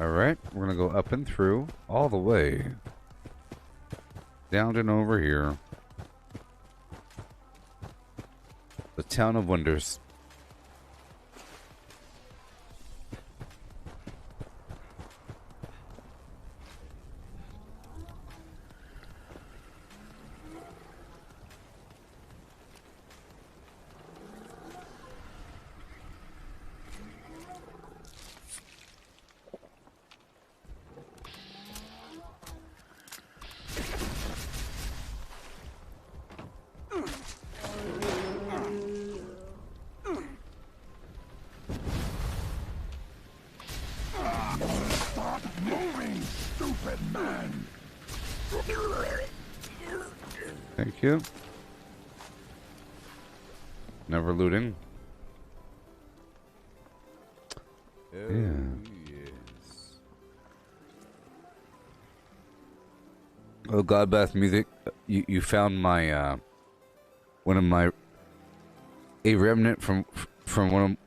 Alright, we're gonna go up and through, all the way. Down and over here. The Town of Wonders. Thank you. Never looting. Yeah. Yes. Oh, Godbath music. You found my one of my a remnant from one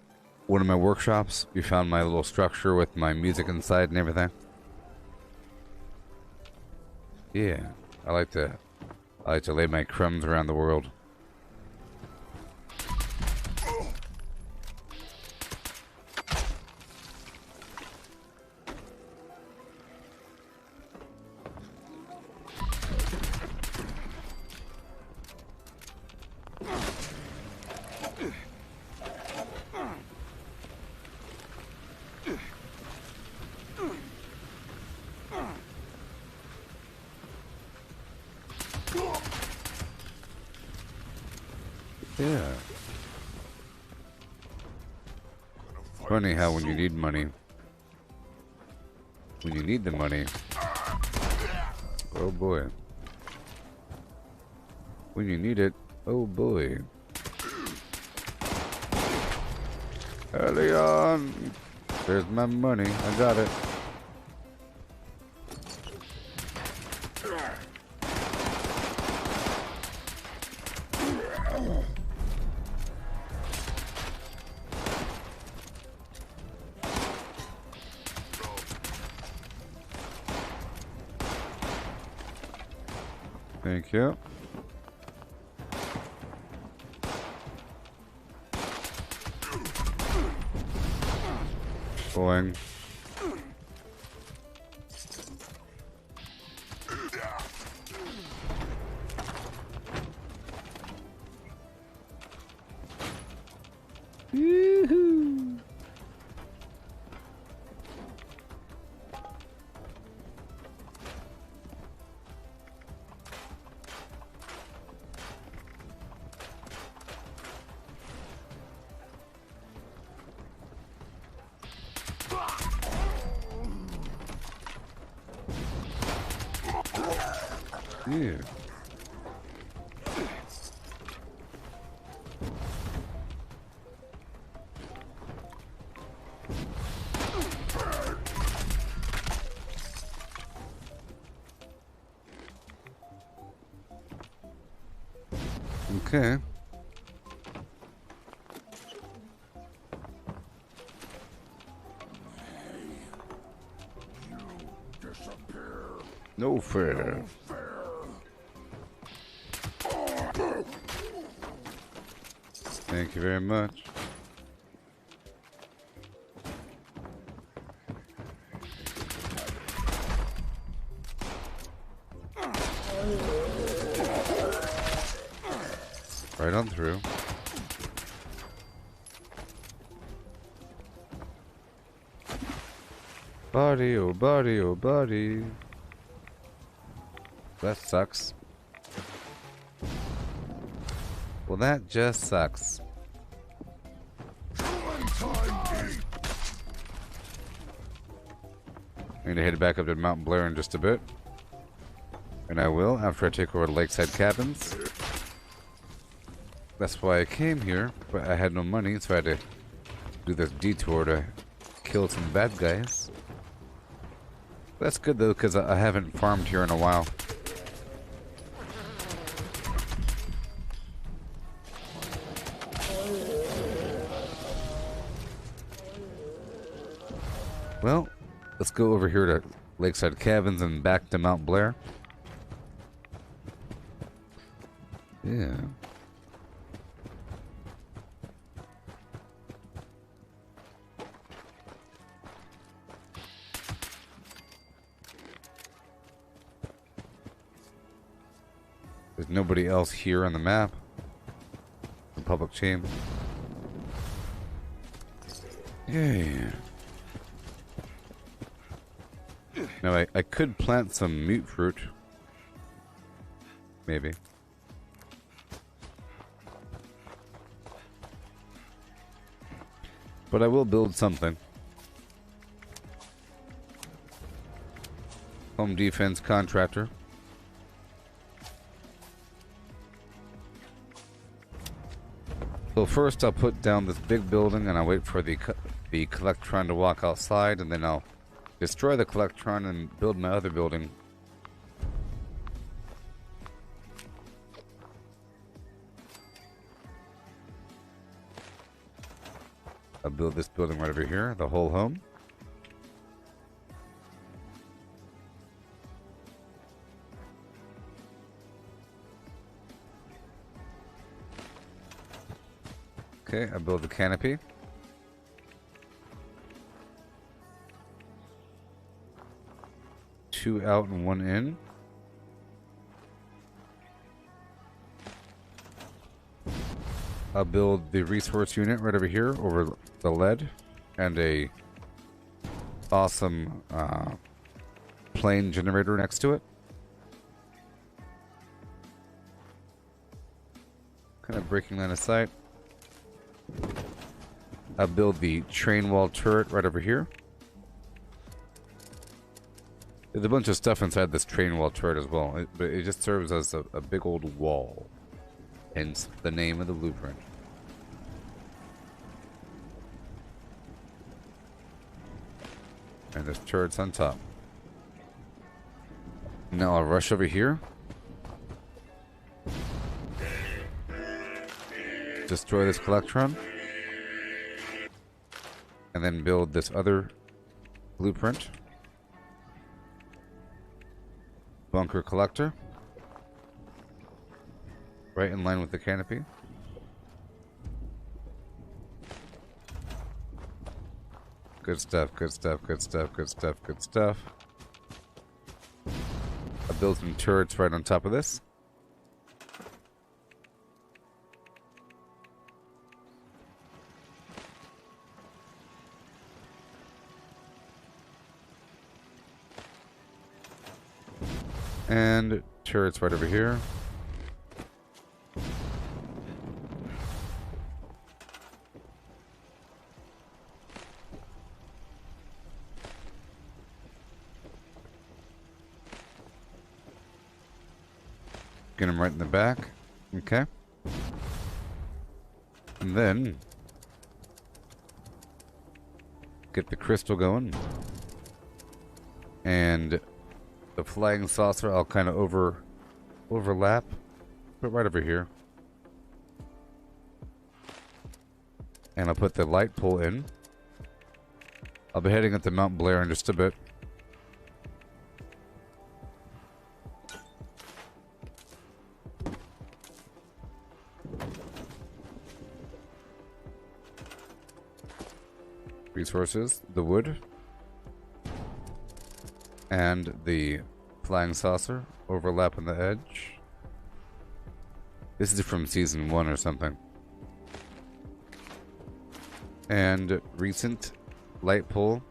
of my workshops. You found my little structure with my music inside and everything. Yeah, I like to lay my crumbs around the world. Yeah. Funny how when you need money, when you need the money, oh boy. When you need it, oh boy. Early on, there's my money. I got it. Thank you. Boing. Yoo-hoo. Yeah. Okay. No fair. Thank you very much. Right on through. Buddy, oh buddy, oh buddy. That sucks. Well, that just sucks. I need to head back up to Mount Blair in just a bit. And I will after I take over the Lakeside Cabins. That's why I came here, but I had no money, so I had to do this detour to kill some bad guys. That's good though, because I haven't farmed here in a while. Well, let's go over here to Lakeside Cabins and back to Mount Blair. Yeah. There's nobody else here on the map. The public chamber. Yeah. Now I could plant some mute fruit. Maybe. But I will build something. Home defense contractor. So first I'll put down this big building and I'll wait for the Collectron to walk outside, and then I'll destroy the Collectron and build my other building. I'll build this building right over here, the whole home. Okay, I build the canopy. Two out and one in. I'll build the resource unit right over here over the lead, and a awesome plane generator next to it. Kind of breaking line of sight. I'll build the train wall turret right over here. There's a bunch of stuff inside this train wall turret as well, but it just serves as a big old wall. Hence the name of the blueprint. And this turret's on top. Now I'll rush over here. Destroy this Collectron. And then build this other blueprint. Bunker collector. right in line with the canopy. Good stuff, good stuff, good stuff, good stuff, good stuff. I built some turrets right on top of this. And turrets right over here. Get him right in the back. Okay. And then get the crystal going. And the flying saucer I'll kind of overlap. Put right over here. And I'll put the light pole in. I'll be heading up to Mount Blair in just a bit. Resources, the wood, and the flying saucer overlap on the edge. This is from season 1 or something. And recent light pole.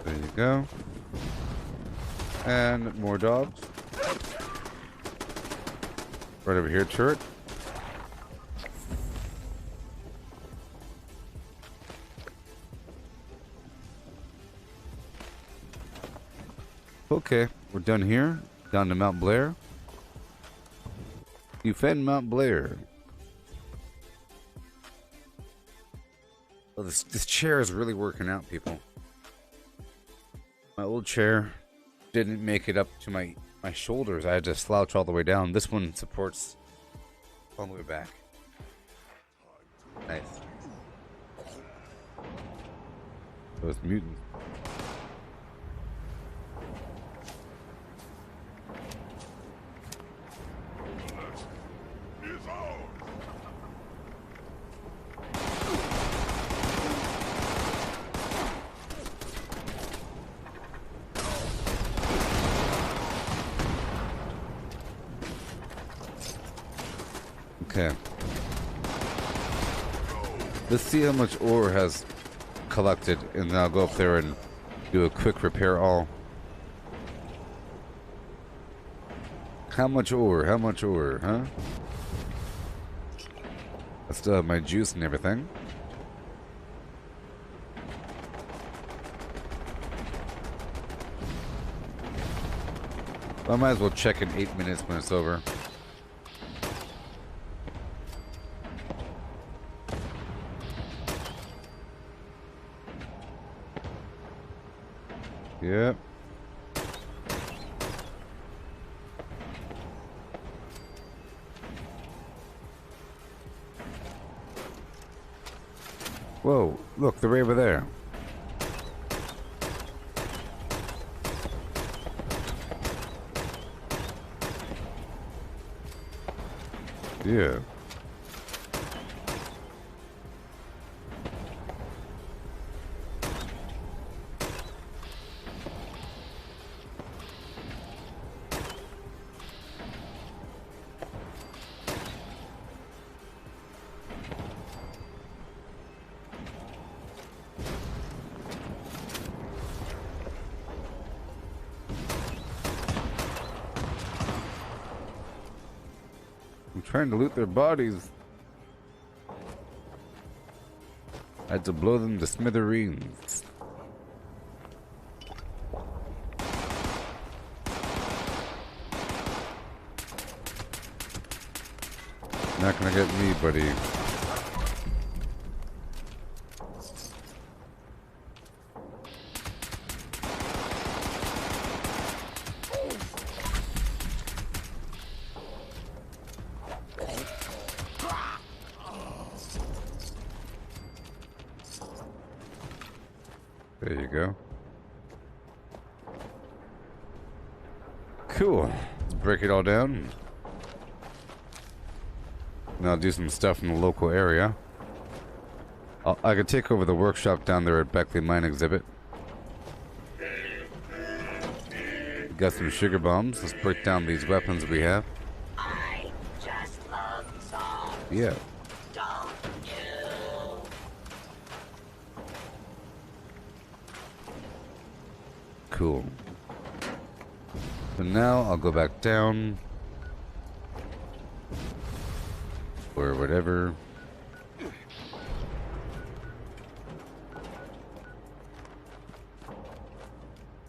There you go. And more dogs. Right over here, turret. Okay, we're done here. Down to Mount Blair. Defend Mount Blair. Oh, this chair is really working out, people. My old chair didn't make it up to my shoulders. I had to slouch all the way down. This one supports all the way back. Nice. Those mutants. Okay. Let's see how much ore has collected, and then I'll go up there and do a quick repair all. How much ore? How much ore, huh? I still have my juice and everything. I might as well check in 8 minutes when it's over. Yep. Whoa, look, they're right over there. Yeah. Trying to loot their bodies. I had to blow them to smithereens. Not gonna get me, buddy. There you go. Cool. Let's break it all down. Now I'll do some stuff in the local area. I could take over the workshop down there at Beckley Mine Exhibit. Got some sugar bombs. Let's break down these weapons we have. I just love songs. Yeah. Don't you? Cool. So now I'll go back down. Or whatever.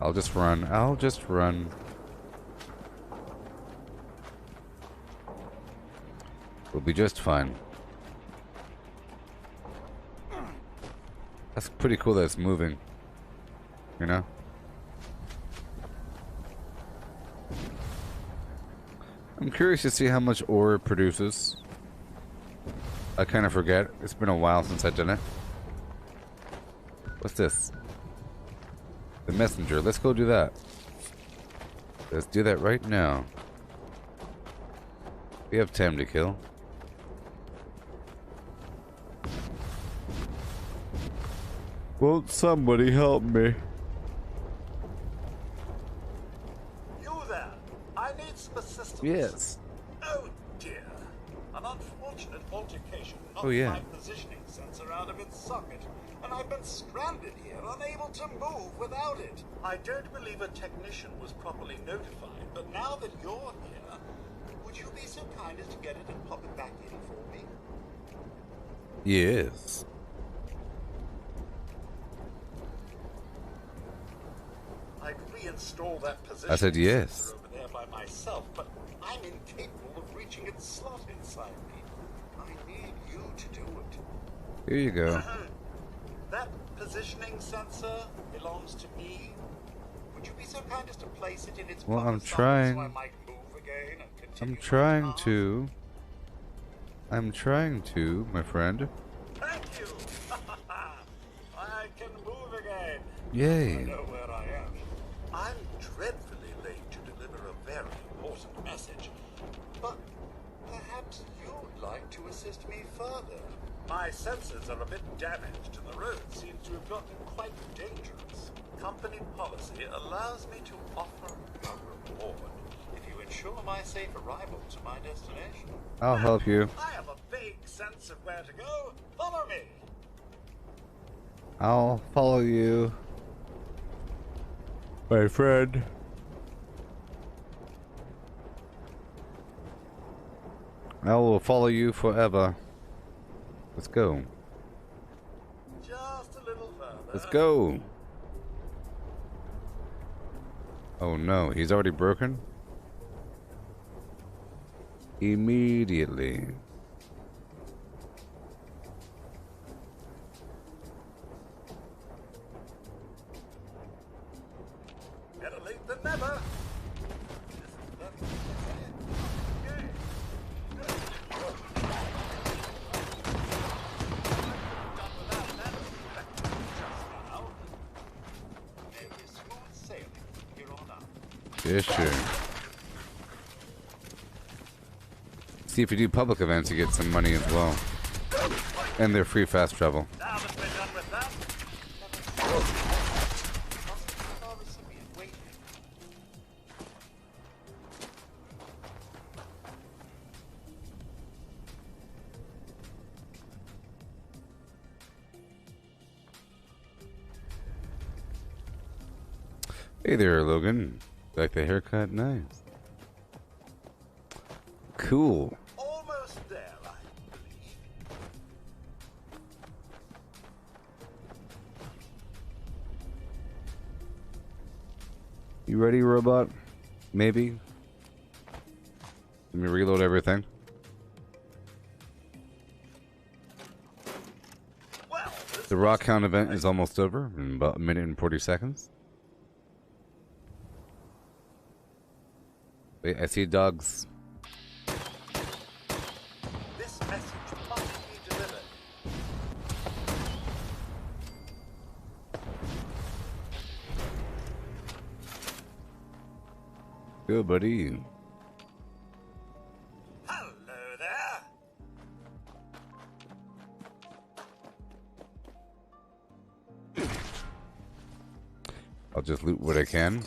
I'll just run. I'll just run. We'll be just fine. That's pretty cool that it's moving. You know? I'm curious to see how much ore it produces. I kind of forget. It's been a while since I did it. What's this? The messenger. Let's go do that. Let's do that right now. We have time to kill. Won't somebody help me? You there? I need some assistance. Yes. Oh dear. An unfortunate altercation knocked my positioning sensor out of its socket, and I've been stranded here, unable to move without it. I don't believe a technician was properly notified, but now that you're here, would you be so kind as to get it and pop it back in for me? Yes. I'd reinstall that position I said yes. over there by myself, but I'm incapable of reaching its slot inside me. I need you to do it. Here you go. That positioning sensor belongs to me. Would you be so kind as to place it in its Well, proper I'm slot trying. so I might move again and continue I'm trying to. I'm trying to, my friend. Thank you. I can move again. Yay. I know where I am. I'm dreadfully late to deliver a very important message, but perhaps you'd like to assist me further. My sensors are a bit damaged, and the road seems to have gotten quite dangerous. Company policy allows me to offer a reward if you ensure my safe arrival to my destination. I'll help you. I have a vague sense of where to go. Follow me. I'll follow you, my friend. I will follow you forever. Let's go. Just a little further. Let's go. Oh no, he's already broken? Immediately. Better late than never. Yeah, sure. See, if you do public events, you get some money as well. And they're free fast travel. Hey there, Logan. Like the haircut? Nice. Cool. Almost there, I believe. You ready, robot? Maybe. Let me reload everything. Well, The rock count event is almost over in about a minute and 40 seconds. Wait, I see dogs. this message must be delivered. Good, buddy. Hello there. I'll just loot what I can.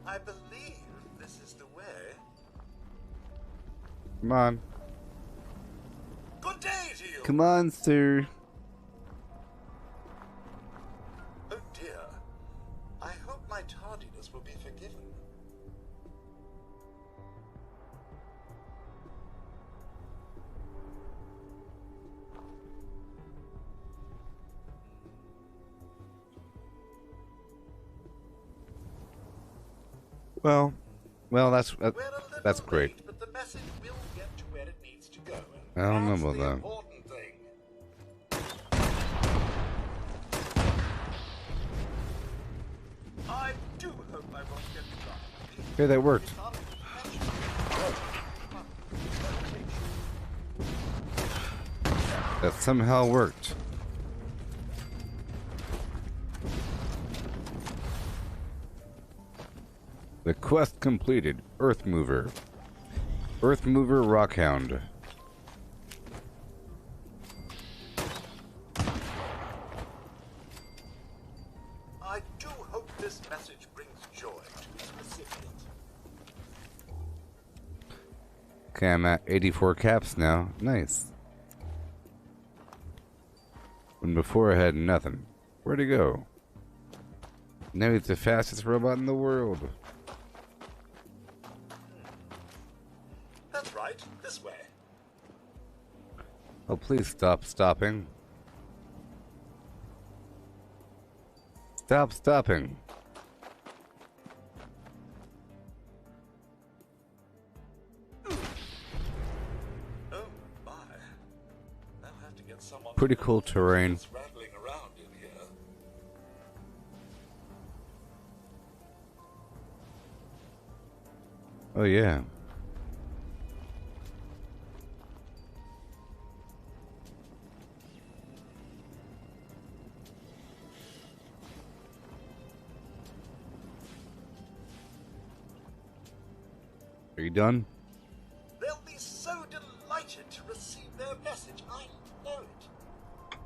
I believe this is the way. Come on. Good day to you. Come on, sir. Oh dear. I hope my tardiness will be forgiven. Well, that's great. Late, but the message will get to where it needs to go. I don't know That's about the that. important thing. I do hope I won't get dropped. Okay, that worked. That somehow worked. The quest completed. Earth Mover. Earth Mover Rockhound. I do hope this message brings joy to its recipient. Okay, I'm at 84 caps now. Nice. When before I had nothing. Where'd he go? Now he's the fastest robot in the world. That's right, this way. Oh, please stop stopping. Stop stopping. Oh my. I'll have to get someone Pretty cool terrain. rattling around in here. Oh, yeah. Are you done? They'll be so delighted to receive their message. I know it.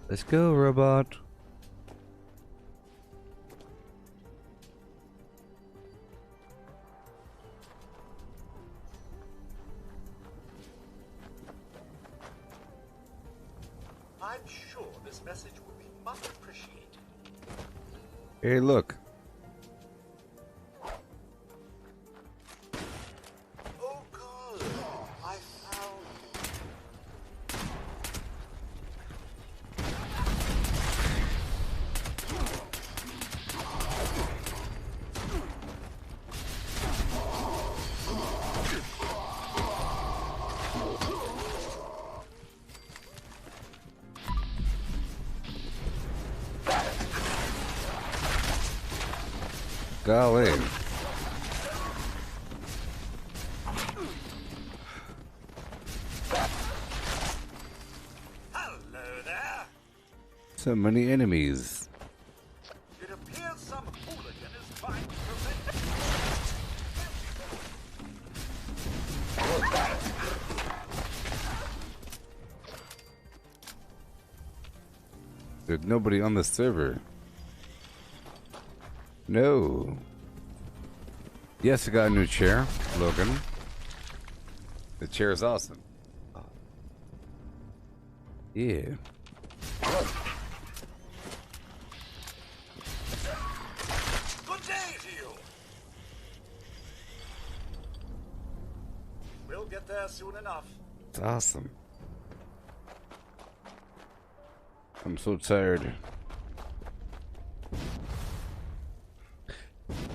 Let's go, robot. I'm sure this message will be much appreciated. Hey, look. Oh God, I found Golly. Hello there. So many enemies. It appears some hooligan is trying to prevent. There's nobody on the server. No. Yes, I got a new chair, Logan. The chair is awesome. Yeah. Good day to you. We'll get there soon enough. It's awesome. I'm so tired.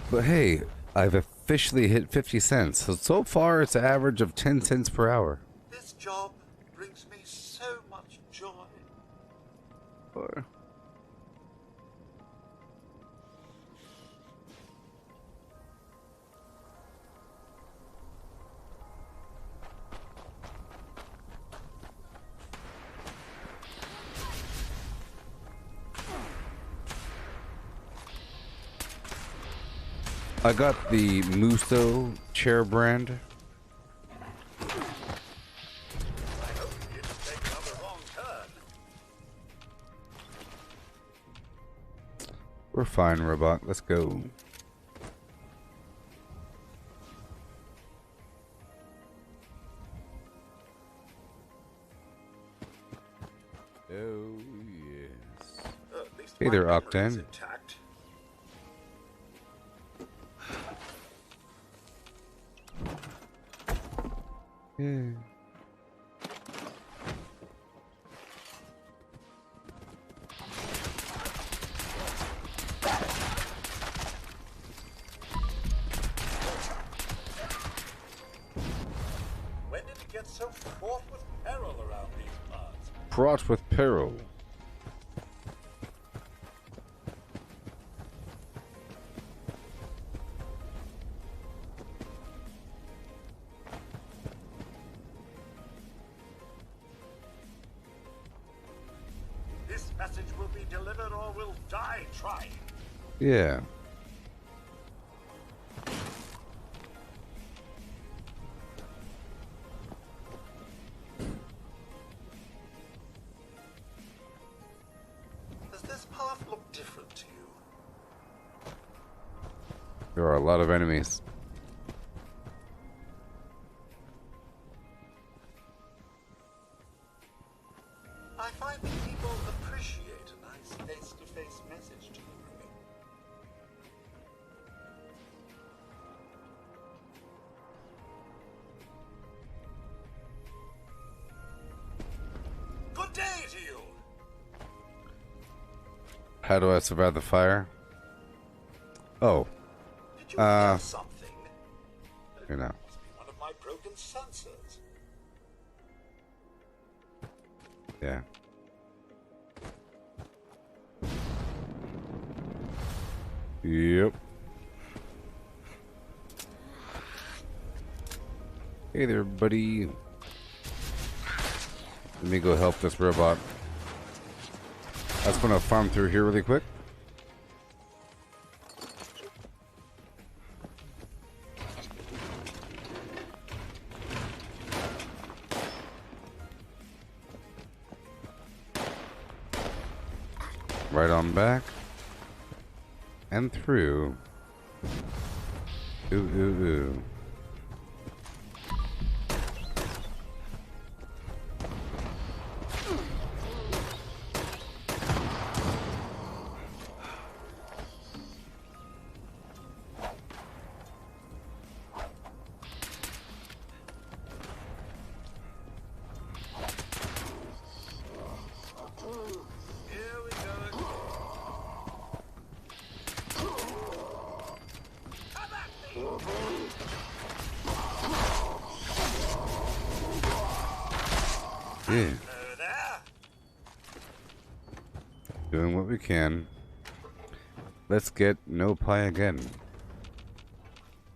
But hey, I've officially hit 50 cents. So far, it's an average of 10 cents per hour. This job brings me so much joy. I got the Muso chair brand. I hope you didn't take another wrong turn. We're fine, robot. Let's go. Oh, yes. At least Hey my there, memory's Octane. intact. Yeah. When did it get so fraught with peril around these parts? Fraught with peril. This message will be delivered or we'll die trying. Yeah. Does this path look different to you? There are a lot of enemies. I find that people appreciate a nice face-to-face message delivery. Good day to you! How do I survive the fire? Oh. Did you hear something? You know. Must be one of my broken sensors. Yeah. Yep. Hey there, buddy. Let me go help this robot. I just want to farm through here really quick. Right on back. And through. Ooh, ooh, ooh. Here we go. Come at me! Yeah. Hello there. Doing what we can. Let's get no pie again.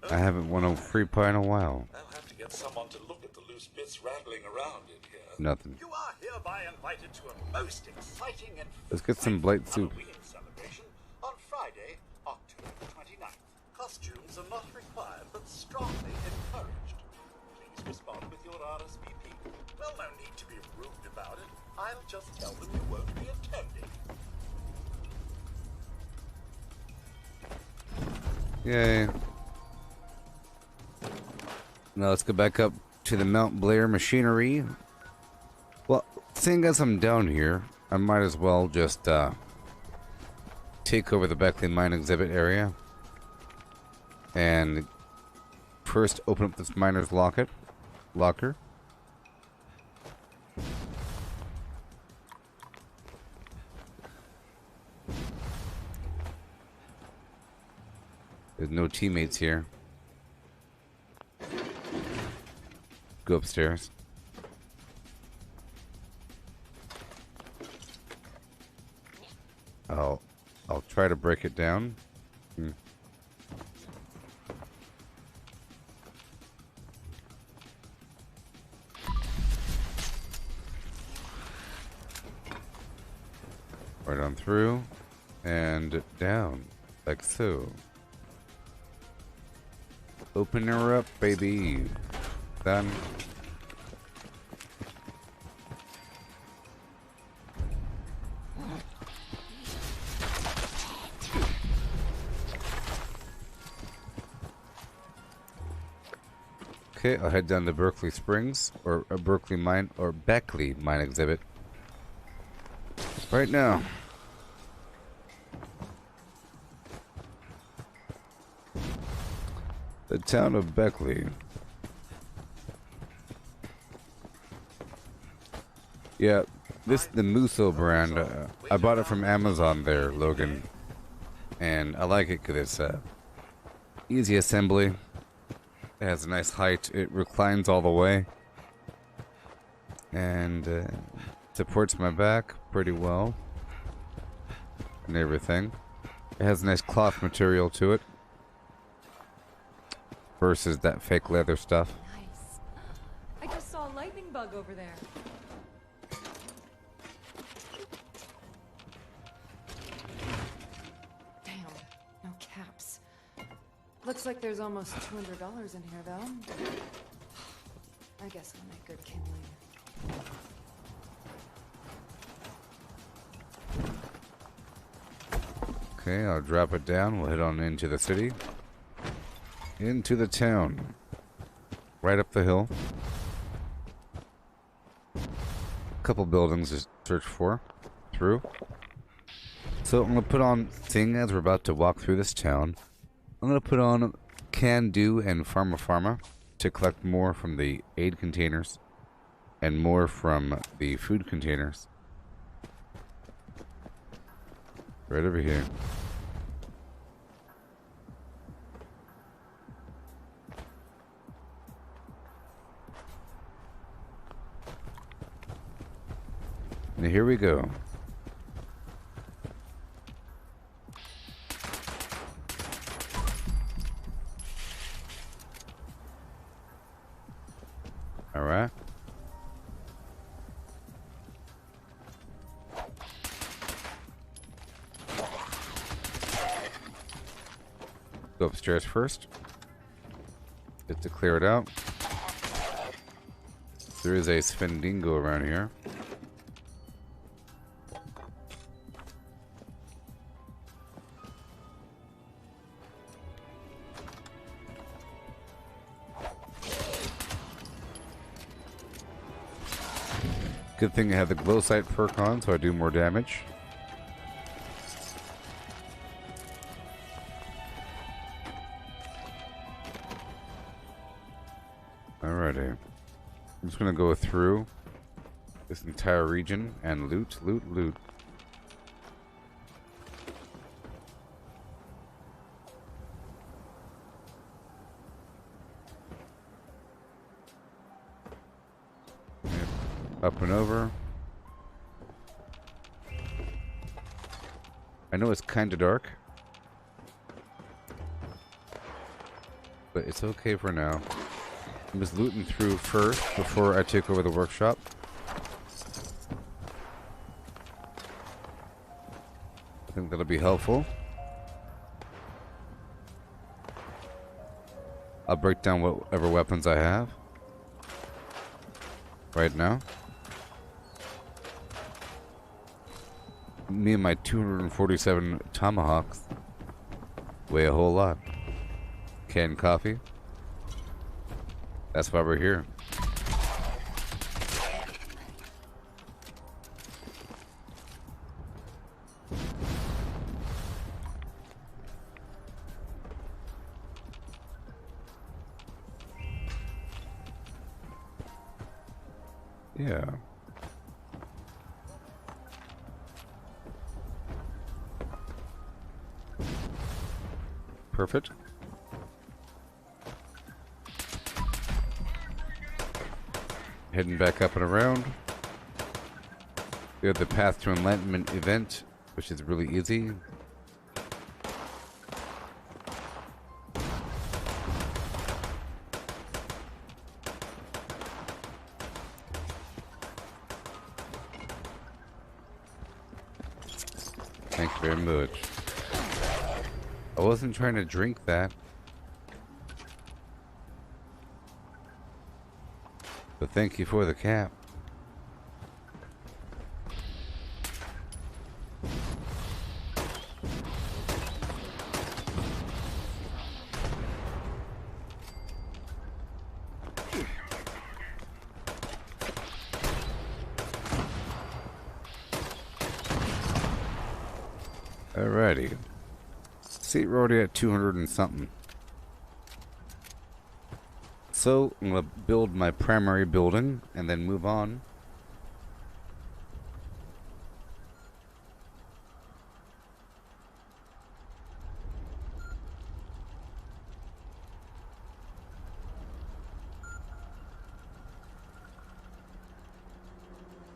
I haven't won a free pie in a while. I'll have to get someone to look at the loose bits rattling around in here. Nothing. You are hereby invited to a most exciting and Let's get some blight soup. Halloween celebration on Friday, October 29th. Costumes are not required, but strongly encouraged. Please respond with your RSVP. Well, no need to be rude about it. I'll just tell them you won't be attending. Yay. Now let's go back up to the Mount Blair machinery. Well, seeing as I'm down here, I might as well just take over the Beckley mine exhibit area. And first open up this miner's locker. There's no teammates here. Go upstairs. I'll try to break it down. Right on through and down, like so. Open her up, baby. Done. Okay, I'll head down to Berkeley Springs, or Berkeley Mine, or Beckley Mine Exhibit. Right now. The town of Beckley. Yeah, this the Muso brand. I bought it from Amazon there, Logan. And I like it because it's easy assembly. It has a nice height. It reclines all the way. And supports my back pretty well. And everything. It has a nice cloth material to it. Versus that fake leather stuff. Nice. I just saw a lightning bug over there. Damn, no caps. Looks like there's almost $200 in here, though. I guess I'll make good kindling. Okay, I'll drop it down. We'll head on into the city. Into the town. Right up the hill. A couple buildings to search for. Through. So I'm going to put on, seeing as we're about to walk through this town, I'm going to put on Can Do and Pharma to collect more from the aid containers and more from the food containers. Right over here. And here we go. All right. Go upstairs first. Just to clear it out. There is a Spendingo around here. Good thing I have the glow sight perk on, so I do more damage. Alrighty. I'm just gonna go through this entire region and loot, loot, loot. Up and over. I know it's kind of dark, but it's okay for now. I'm just looting through first before I take over the workshop. I think that'll be helpful. I'll break down whatever weapons I have right now. Me and my 247 tomahawks weigh a whole lot. Canned coffee. That's why we're here. Yeah. Perfect. Heading back up and around. We have the Path to Enlightenment event, which is really easy. Thank you very much. I wasn't trying to drink that. But thank you for the cap. Alrighty. See, we're already at 200 and something. So, I'm going to build my primary building and then move on.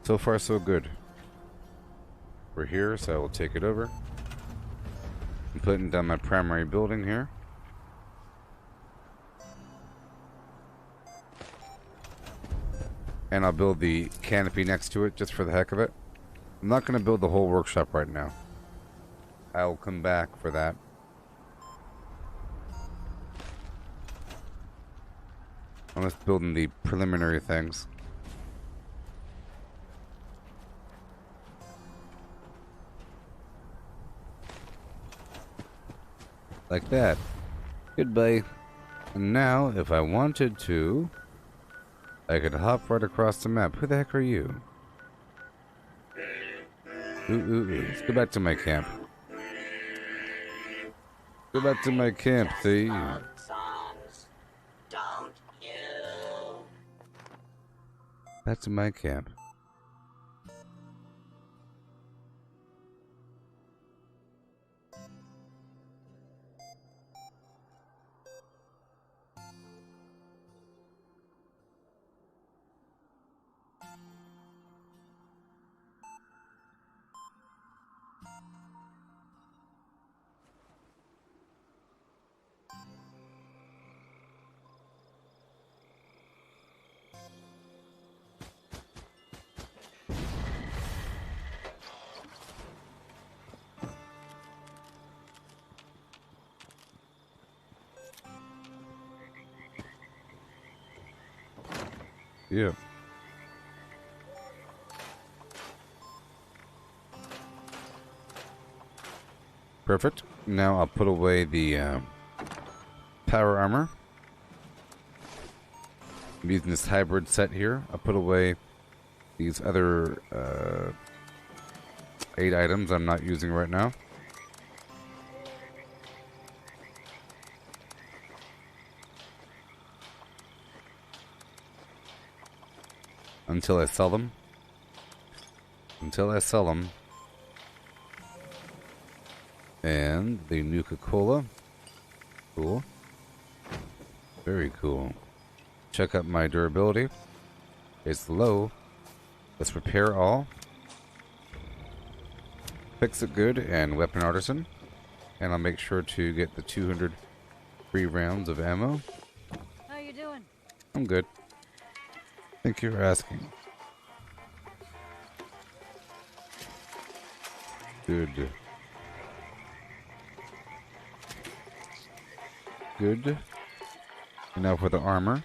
So far, so good. We're here, so I will take it over. I'm putting down my primary building here. And I'll build the canopy next to it just for the heck of it. I'm not going to build the whole workshop right now. I'll come back for that. I'm just building the preliminary things. Like that. Goodbye. And now, if I wanted to, I could hop right across the map. Who the heck are you? Let's go back to my camp. Go back to my camp, see? Back to my camp. Yeah. Perfect. Now I'll put away the power armor. I'm using this hybrid set here. I'll put away these other 8 items I'm not using right now. Until I sell them. Until I sell them. And the Nuka-Cola. Cool. Very cool. Check out my durability. It's low. Let's repair all. Fix it good and weapon artisan. And I'll make sure to get the 200 free rounds of ammo. How you doing? I'm good. Thank you for asking. Good. Good. And now for the armor.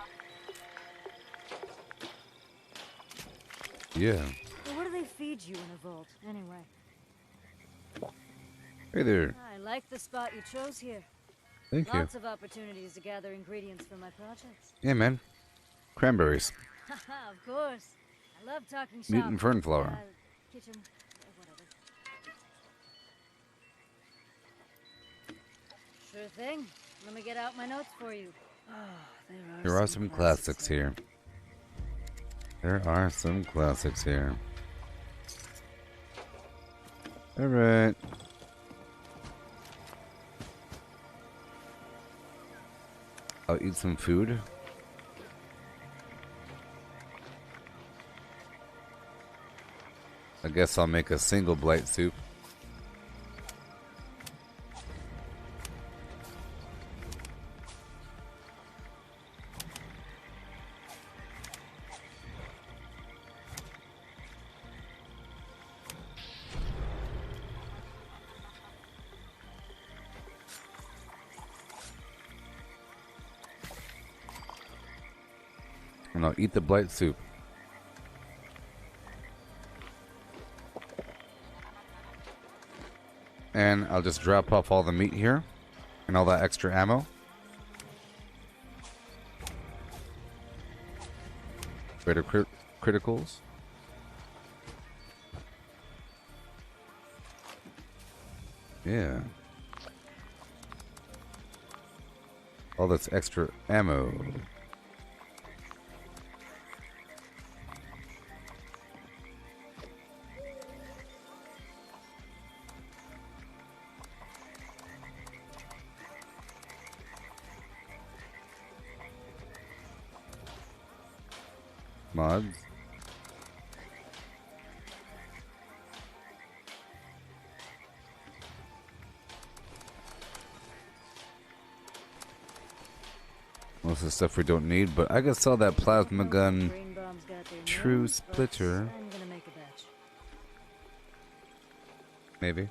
Yeah. Well, what do they feed you in a vault, anyway? Hey there. I like the spot you chose here. Thank you. Lots of opportunities to gather ingredients for my projects. Yeah, man. Cranberries. Haha, of course. I love talking shop. Mutant fern flower. Kitchen, whatever. Sure thing. Let me get out my notes for you. Oh, There are some classics here. There are some classics here. Alright. I'll eat some food. I guess I'll make a single blight soup. And I'll eat the blight soup. And I'll just drop off all the meat here. And all that extra ammo. Greater criticals. Yeah. All this extra ammo. Mods. Most of the stuff we don't need, but I just saw that plasma gun true splitter. Maybe.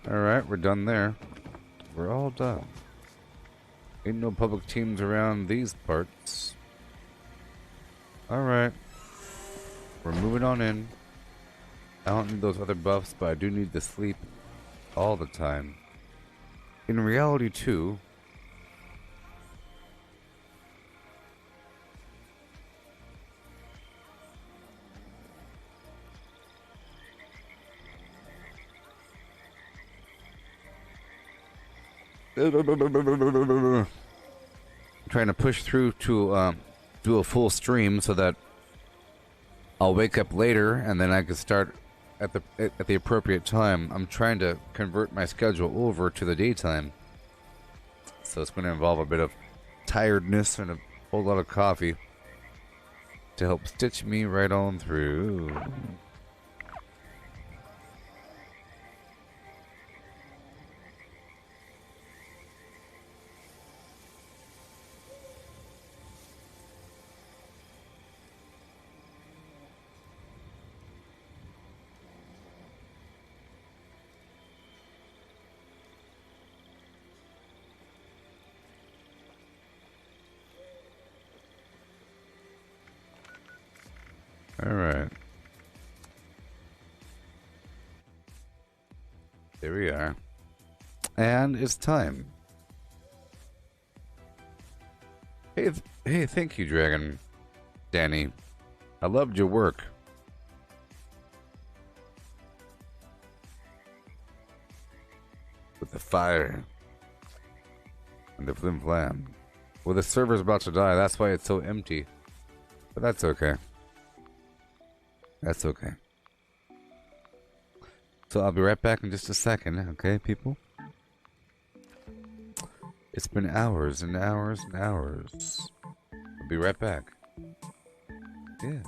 Alright, we're done there. We're all done. Ain't no public teams around these parts. Alright. We're moving on in. I don't need those other buffs, but I do need to sleep all the time. In reality, too. I'm trying to push through to do a full stream so that I'll wake up later and then I can start at the appropriate time. I'm trying to convert my schedule over to the daytime, so it's going to involve a bit of tiredness and a whole lot of coffee to help stitch me right on through. Alright. There we are. And it's time. Hey, thank you, Dragon Danny. I loved your work. With the fire. And the flim flam. Well, the server's about to die, that's why it's so empty. But that's okay. That's okay. So I'll be right back in just a second, okay, people? It's been hours and hours and hours. I'll be right back. Yeah.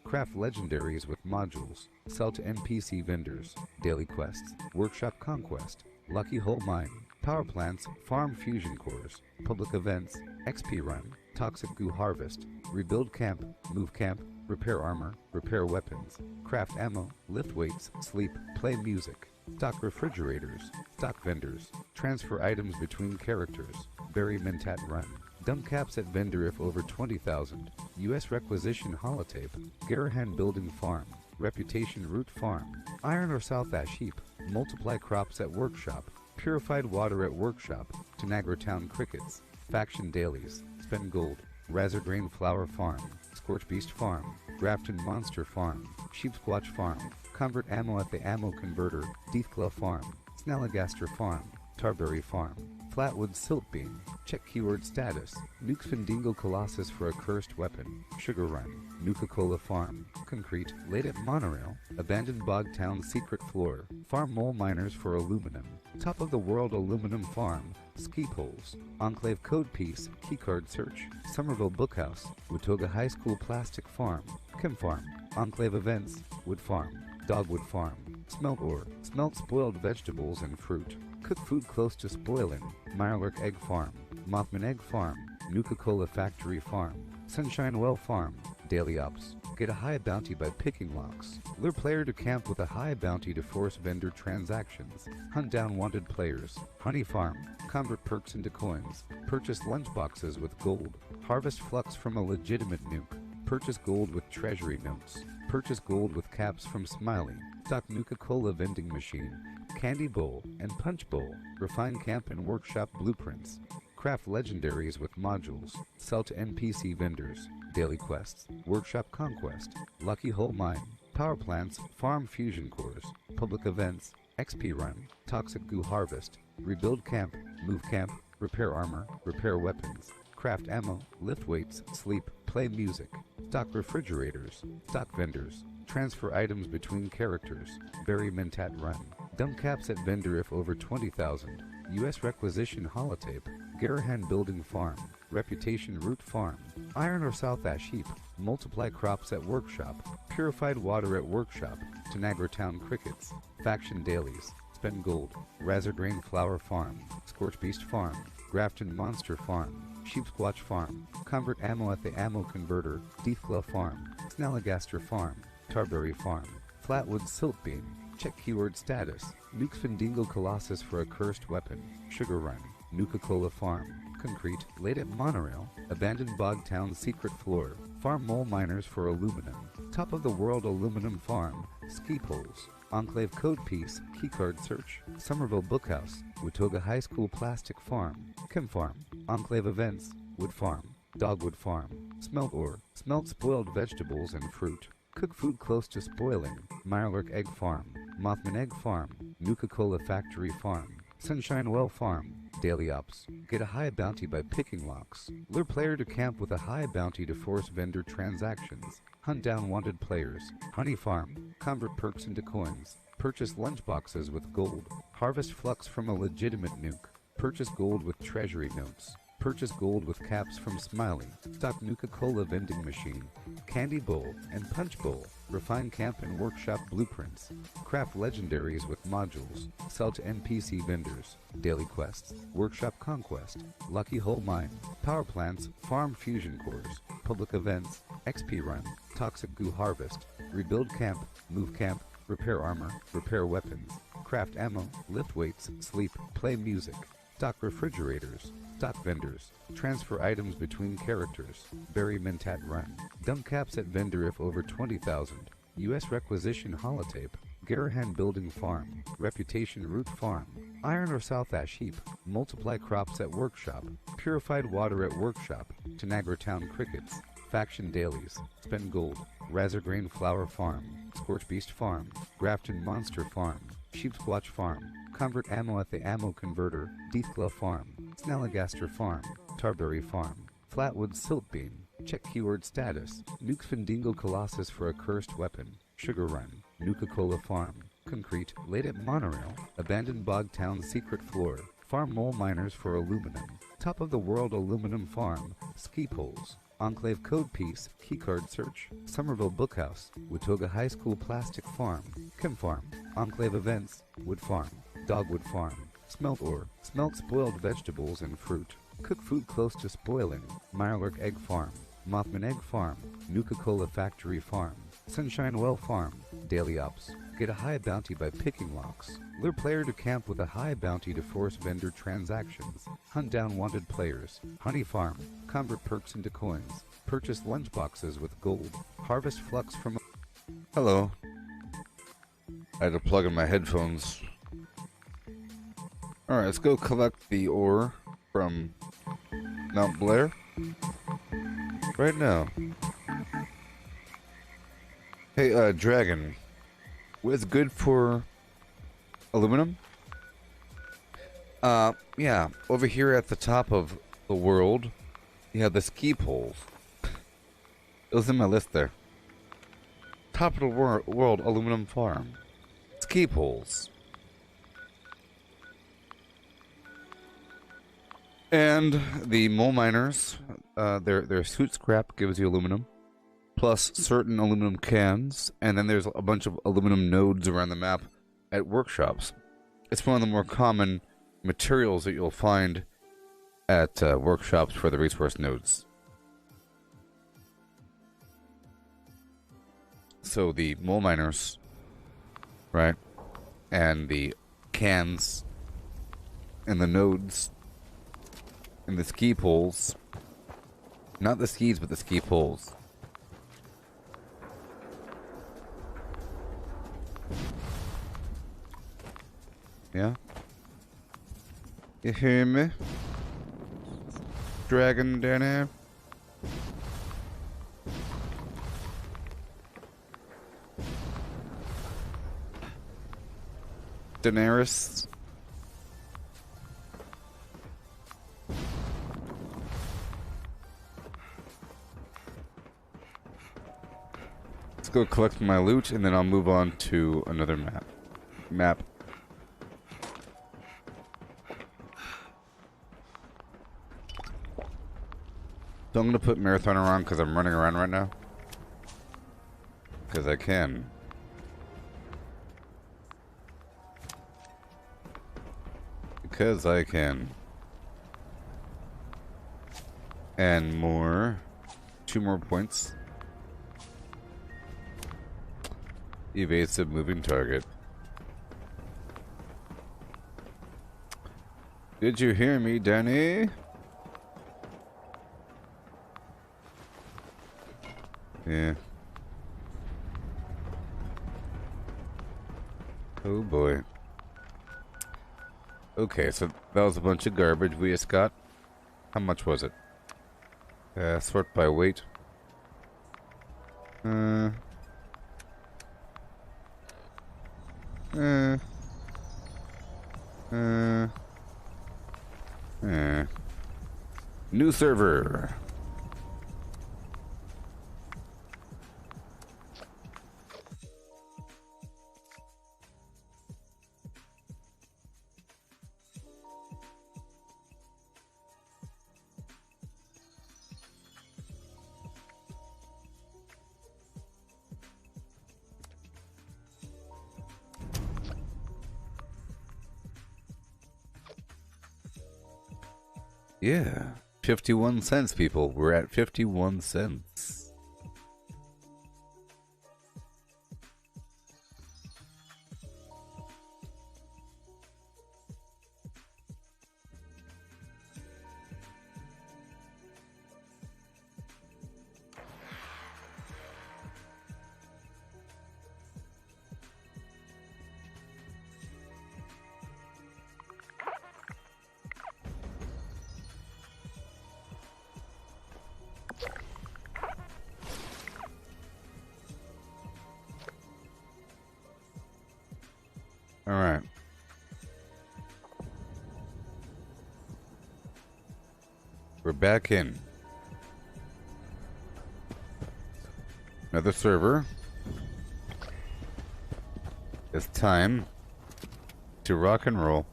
Craft legendaries with modules. Sell to NPC vendors. Daily quests. Workshop conquest. Lucky hole mine. Power plants. Farm fusion cores. Public events. XP run. Toxic goo harvest. Rebuild camp. Move camp. Repair armor. Repair weapons. Craft ammo. Lift weights. Sleep. Play music. Stock refrigerators. Stock vendors. Transfer items between characters. Bury mentat run. Dump caps at vendor if over 20,000. U.S. requisition holotape. Garahan building farm. Reputation root farm. Iron or south ash heap. Multiply crops at workshop. Purified water at workshop. Tanagra town crickets. Faction dailies. Spend gold. Razorgrain flower farm. Scorch beast farm. Grafton monster farm. Sheepsquatch farm. Convert ammo at the ammo converter. Deathclaw farm. Snalligaster farm. Tarberry farm. Flatwood silt beam. Check keyword status. Nuke Findingo Colossus for a cursed weapon. Sugar Run. Nuka-Cola Farm. Concrete. Laid at monorail. Abandoned bog town secret floor. Farm mole miners for aluminum. Top of the world aluminum farm. Ski poles. Enclave code piece. Keycard search. Somerville Bookhouse. Watoga High School plastic farm. Chem farm. Enclave events. Wood farm. Dogwood farm. Smelt ore. Smelt spoiled vegetables and fruit. Cook food close to spoiling. Mirelurk egg farm. Mothman egg farm. Nuka-Cola factory farm. Sunshine Well farm. Daily Ops. Get a high bounty by picking locks. Lure player to camp with a high bounty to force vendor transactions. Hunt down wanted players. Honey farm. Convert perks into coins. Purchase lunchboxes with gold. Harvest flux from a legitimate nuke. Purchase gold with treasury notes. Purchase gold with caps from Smiley. Stock Nuka-Cola vending machine. Candy bowl and punch bowl. Refine camp and workshop blueprints. Craft legendaries with modules. Sell to NPC vendors. Daily quests. Workshop conquest. Lucky hole mine. Power plants. Farm fusion cores. Public events. XP run. Toxic goo harvest. Rebuild camp. Move camp. Repair armor. Repair weapons. Craft ammo. Lift weights. Sleep. Play music. Stock refrigerators. Stock vendors. Transfer items between characters. Bury mentat run. Dump caps at vendor if over 20,000. US requisition holotape. Garahan building farm. Reputation root farm. Iron or south ash heap. Multiply crops at workshop. Purified water at workshop. Tanagra town crickets. Faction dailies. Spend gold. Razorgrain flower farm. Scorch beast farm. Grafton monster farm. Sheepsquatch farm. Convert ammo at the ammo converter. Deathglow farm. Snalligaster farm. Tarberry farm. Flatwood silt beam. Check keyword status. Nuke Findingo Colossus for a cursed weapon. Sugar run. Nuka-Cola farm. Concrete. Laid at monorail. Abandoned bog town secret floor. Farm mole miners for aluminum. Top of the world aluminum farm. Ski poles. Enclave code piece. Keycard search. Somerville Bookhouse. Watoga High School plastic farm. Chem farm. Enclave events. Wood farm. Dogwood farm. Smelt ore. Smelt spoiled vegetables and fruit. Cook food close to spoiling. Mirelurk egg farm. Mothman egg farm. Nuka-Cola factory farm. Sunshine Well farm. Daily Ops. Get a high bounty by picking locks. Lure player to camp with a high bounty to force vendor transactions. Hunt down wanted players. Honey farm. Convert perks into coins. Purchase lunchboxes with gold. Harvest flux from a legitimate nuke. Purchase gold with treasury notes. Purchase gold with caps from Smiley. Stock Nuka-Cola vending machine. Candy bowl and punch bowl. Refine camp and workshop blueprints. Craft legendaries with modules. Sell to NPC vendors. Daily quests. Workshop conquest. Lucky hole mine. Power plants. Farm fusion cores. Public events. XP run. Toxic goo harvest. Rebuild camp. Move camp. Repair armor. Repair weapons. Craft ammo. Lift weights. Sleep. Play music. Stock refrigerators. Stock vendors. Transfer items between characters. Bury mentat run. Dump caps at vendor if over 20,000. US requisition holotape. Garahan building farm. Reputation root farm. Iron or south ash heap. Multiply crops at workshop. Purified water at workshop. Tanagra town crickets. Faction dailies. Spend gold. Razorgrain flower farm. Scorch beast farm. Grafton monster farm. Sheepsquatch farm. Convert ammo at the ammo converter. Deathglow farm. Snalligaster farm. Tarberry farm. Flatwood silt beam. Check keyword status. Nuke Findingo Colossus for a cursed weapon. Sugar run. Nuka-Cola farm. Concrete. Laid at monorail. Abandoned bog town secret floor. Farm mole miners for aluminum. Top of the world aluminum farm. Ski poles. Enclave code piece. Keycard search. Somerville Bookhouse. Watoga High School plastic farm. Chem farm. Enclave events. Wood farm. Dogwood farm. Smelt ore. Smelt spoiled vegetables and fruit. Cook food close to spoiling. Mirelurk egg farm. Mothman egg farm. Nuka-Cola factory farm. Sunshine Well farm. Daily Ops. Get a high bounty by picking locks. Lure player to camp with a high bounty to force vendor transactions. Hunt down wanted players. Honey farm. Convert perks into coins. Purchase lunchboxes with gold. Harvest flux from... Hello. I had to plug in my headphones. Alright, let's go collect the ore from Mount Blair. Right now. Hey, Dragon. What's good for aluminum? Yeah. Over here at the top of the world, you have the ski poles. It was in my list there. Top of the world aluminum farm. Ski poles. And the mole miners, their suit scrap gives you aluminum, plus certain aluminum cans, and then there's a bunch of aluminum nodes around the map at workshops. It's one of the more common materials that you'll find at workshops for the resource nodes. So the mole miners, right, and the cans, and the nodes, and the ski poles. Not the skis, but the ski poles. Yeah? You hear me? Dragon down here? Daenerys? Let's go collect my loot and then I'll move on to another map. So I'm gonna put Marathon on because I'm running around right now. Because I can. Because I can. And more. 2 more points. Evasive moving target. Did you hear me, Danny? Yeah. Oh boy. Okay, so that was a bunch of garbage we just got. How much was it? Sort by weight. New server. Yeah, 51 cents, people. We're at 51 cents. All right. We're back in. Another server. It's time to rock and roll.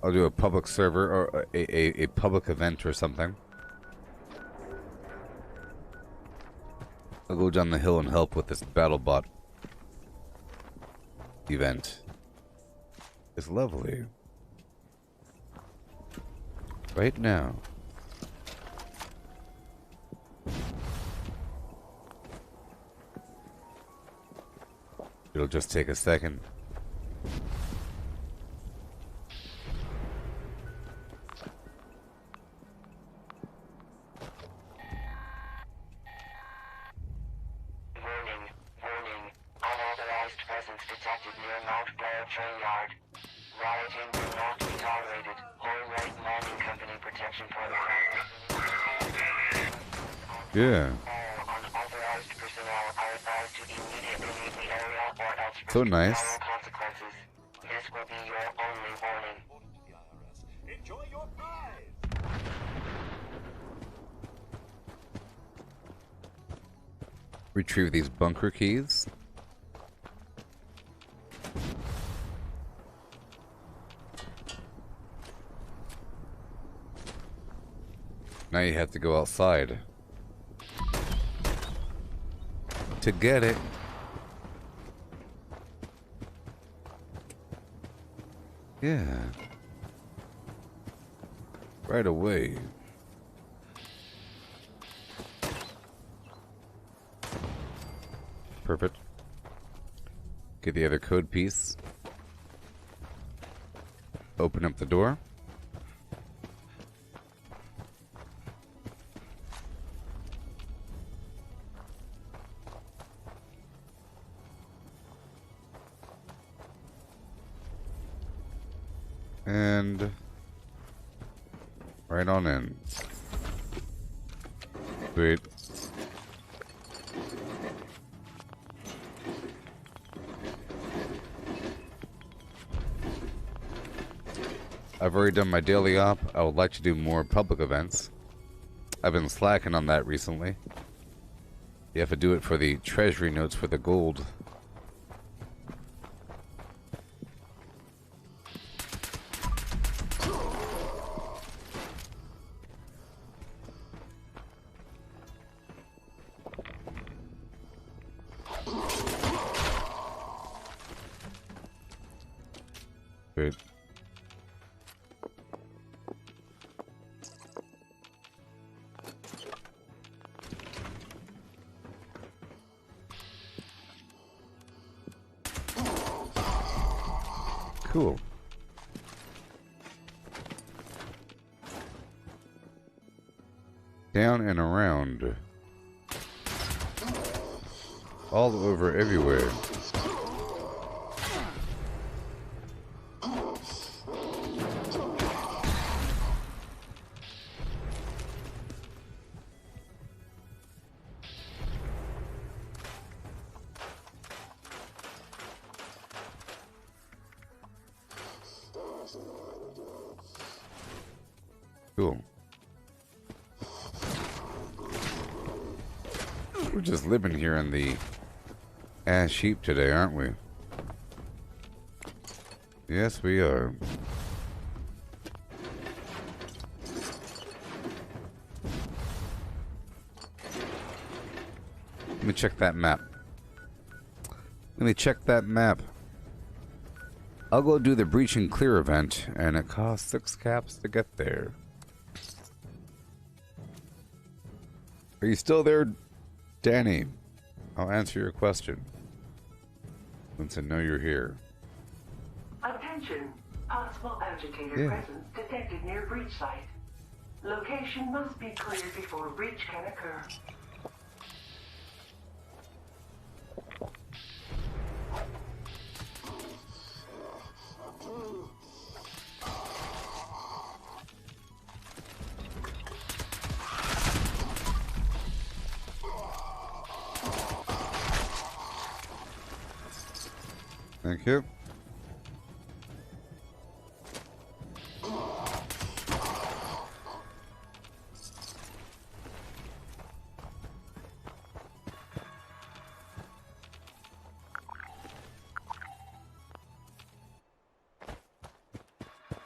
I'll do a public server or a public event or something. I'll go down the hill and help with this BattleBot event. It's lovely. Right now. It'll just take a second. Yeah. So nice. Retrieve these bunker keys. Now you have to go outside to get it. Yeah. Right away. Perfect. Get the other code piece. Open up the door. And right on in. Sweet. I've already done my daily op. I would like to do more public events. I've been slacking on that recently. You have to do it for the treasury notes for the gold. Good. Cool. Down and around. All over everywhere. Cool. We're just living here in the ash heap today, aren't we? Yes, we are. Let me check that map. I'll go do the breach and clear event, and it costs 6 caps to get there. Are you still there, Danny? I'll answer your question. Since I know you're here. Attention. Possible agitator presence detected near breach site. Location must be cleared before breach can occur. Thank you.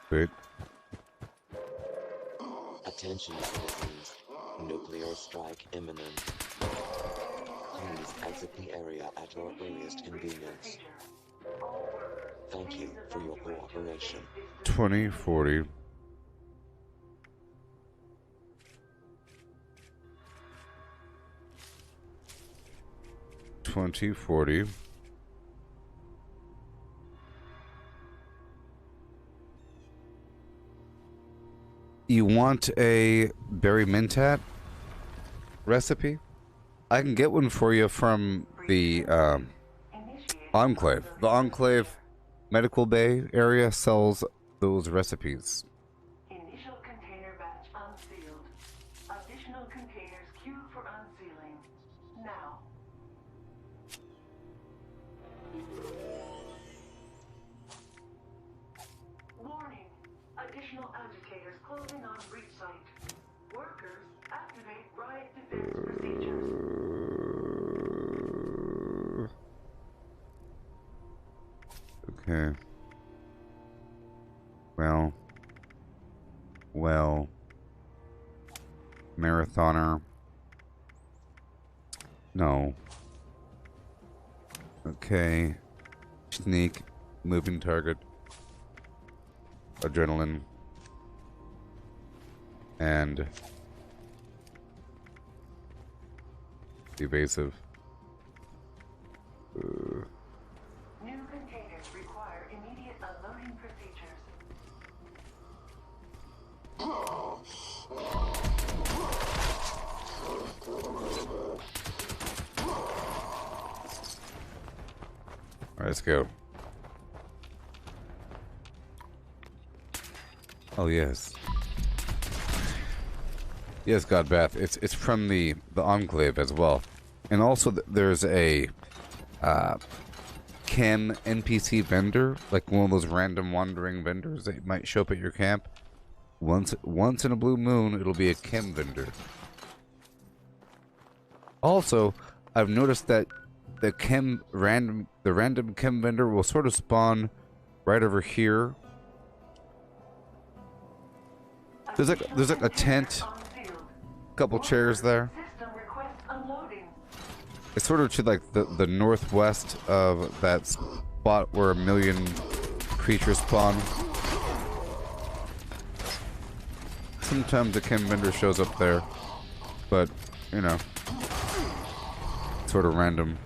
Great. Attention citizens. Nuclear strike imminent. Please exit the area at your earliest convenience. Thank you for your cooperation. 2040. You want a berry mentat recipe? I can get one for you from the Enclave. The Enclave Medical Bay area sells those recipes. Initial container batch unsealed. Additional containers queued for unsealing. Now. Warning. Additional agitators closing on breach site. Workers, activate riot defense procedures. Okay. Well. Marathoner. No. Okay. Sneak. Moving target. Adrenaline. And evasive. Let's go. Oh yes. Yes, Godbath. It's from the Enclave as well, and also there's a chem NPC vendor, like one of those random wandering vendors that might show up at your camp. Once in a blue moon, it'll be a chem vendor. Also, I've noticed that the random chem vendor will sort of spawn right over here. There's like a tent, a couple chairs there. It's sort of to like the northwest of that spot where a million creatures spawn. Sometimes the chem vendor shows up there, but you know, sort of random.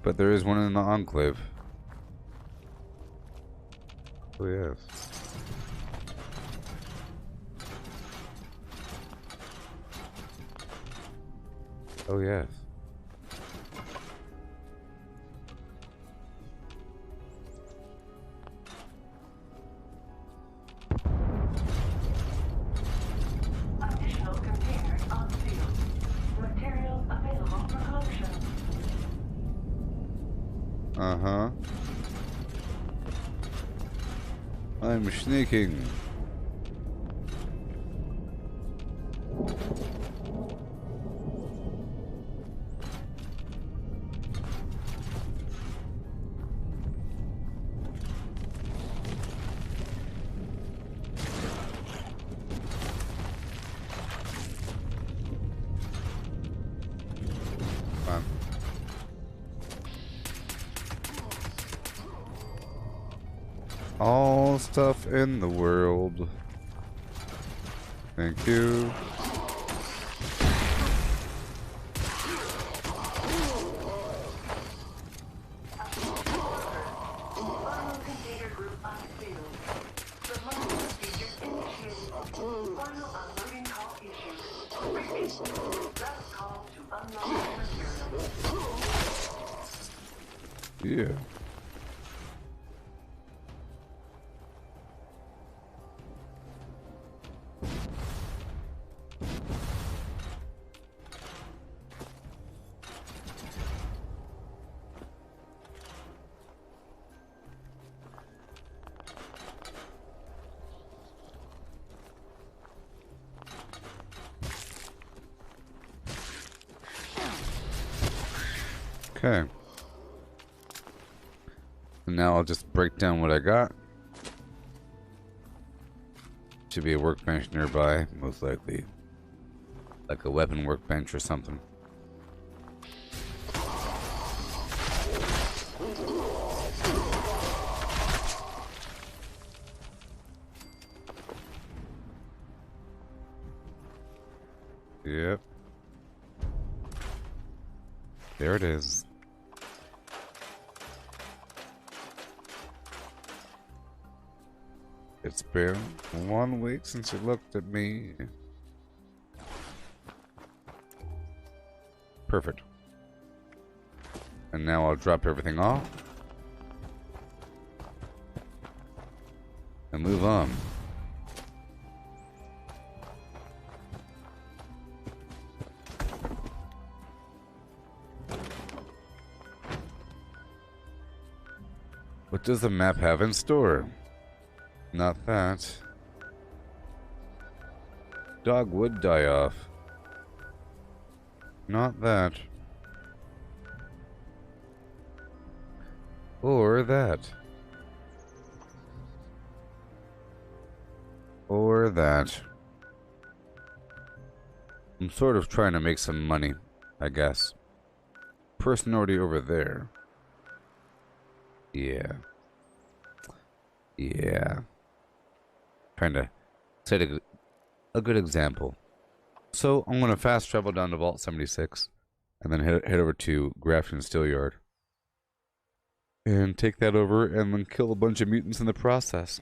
But there is one in the Enclave. Oh yes. Oh yes. Additional containers on field. Materials available for collection. Uh-huh. I'm sneaking. All stuff in the world. Thank you. Yeah. Okay. And now I'll just break down what I got. Should be a workbench nearby, most likely. Like a weapon workbench or something. Yep. There it is. It's been 1 week since you looked at me. Perfect. And now I'll drop everything off. And move on. What does the map have in store? Not that. Dogwood die-off. Not that. Or that. Or that. I'm sort of trying to make some money, I guess. Person already over there. Yeah. Yeah. Trying to set a good example. So I'm gonna fast travel down to Vault 76 and then head over to Grafton Steelyard and take that over and then kill a bunch of mutants in the process.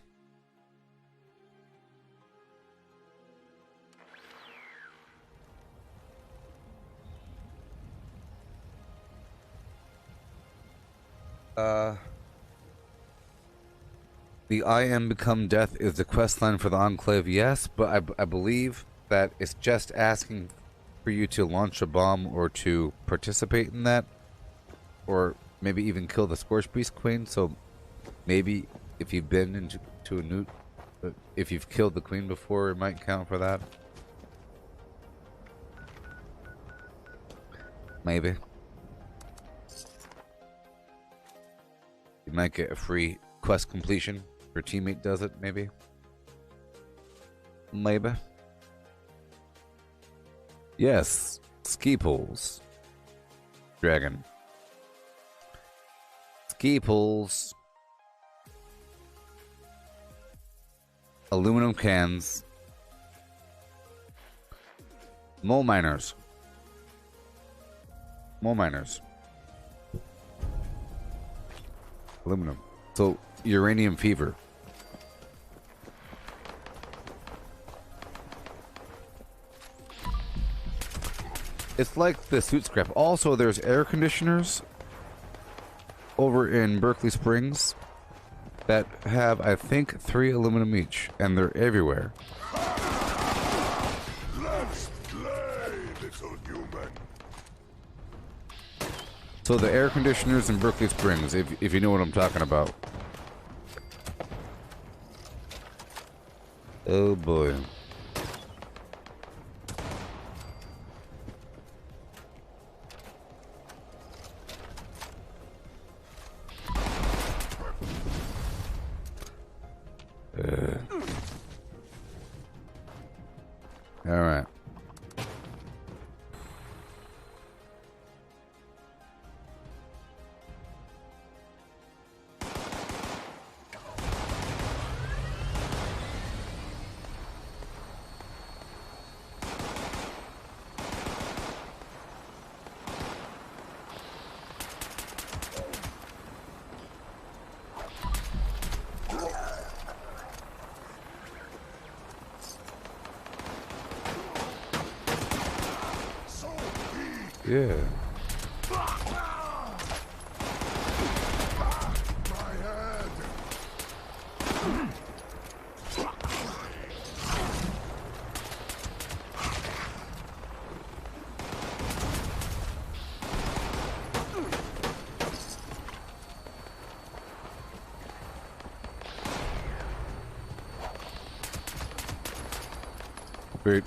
The I Am Become Death is the quest line for the Enclave, yes, but I believe that it's just asking for you to launch a bomb or to participate in that, or maybe even kill the Scorch Beast Queen. So maybe if you've been into a nuke, if you've killed the Queen before, it might count for that. Maybe. You might get a free quest completion. Your teammate does it, maybe. Maybe. Yes, ski poles. Dragon. Ski poles. Aluminum cans. Mole miners. Mole miners. Aluminum. So, uranium fever. It's like the suit scrap. Also, there's air conditioners over in Berkeley Springs that have, I think, 3 aluminum each, and they're everywhere. Let's play, little human. So the air conditioners in Berkeley Springs, if you know what I'm talking about. Oh boy. All right. Yeah. Great.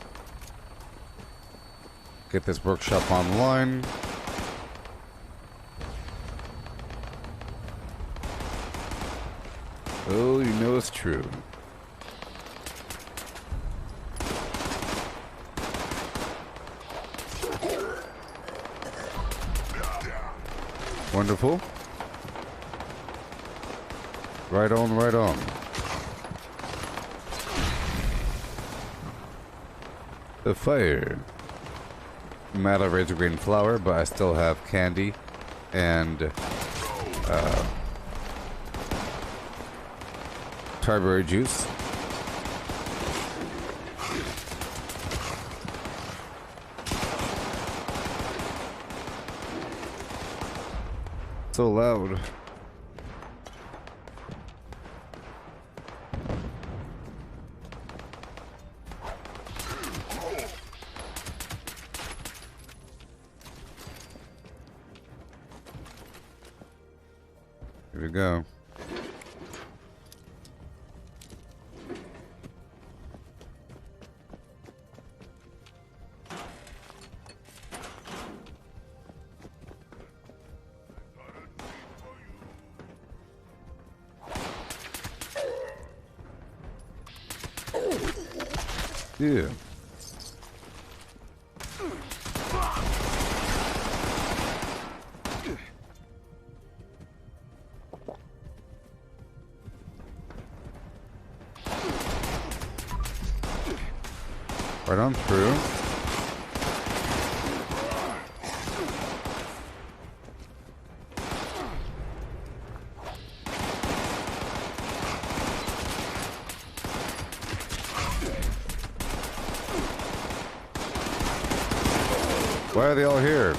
Get this workshop online. Oh, you know it's true. Wonderful. Right on, right on. The fire. I'm out of razor green flour, but I still have candy and tarberry juice. So loud. Here we go. Yeah. Right on through. Why are they all here?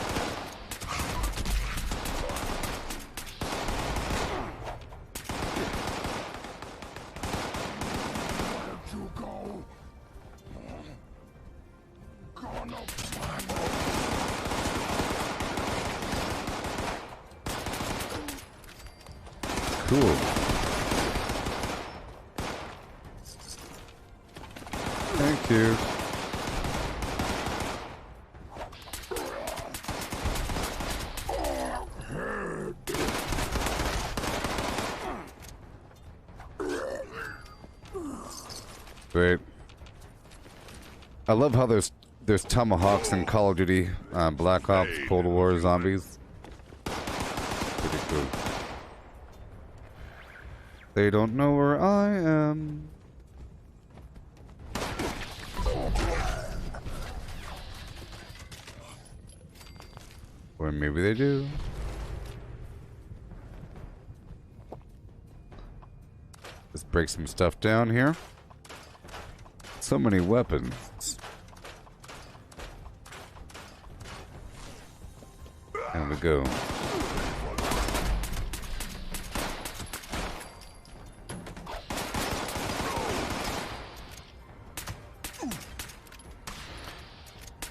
Cool. Thank you. Great. I love how there's tomahawks in Call of Duty, Black Ops, Cold War, Zombies. Pretty cool. They don't know where I am. Or maybe they do. Let's break some stuff down here. So many weapons. There we go.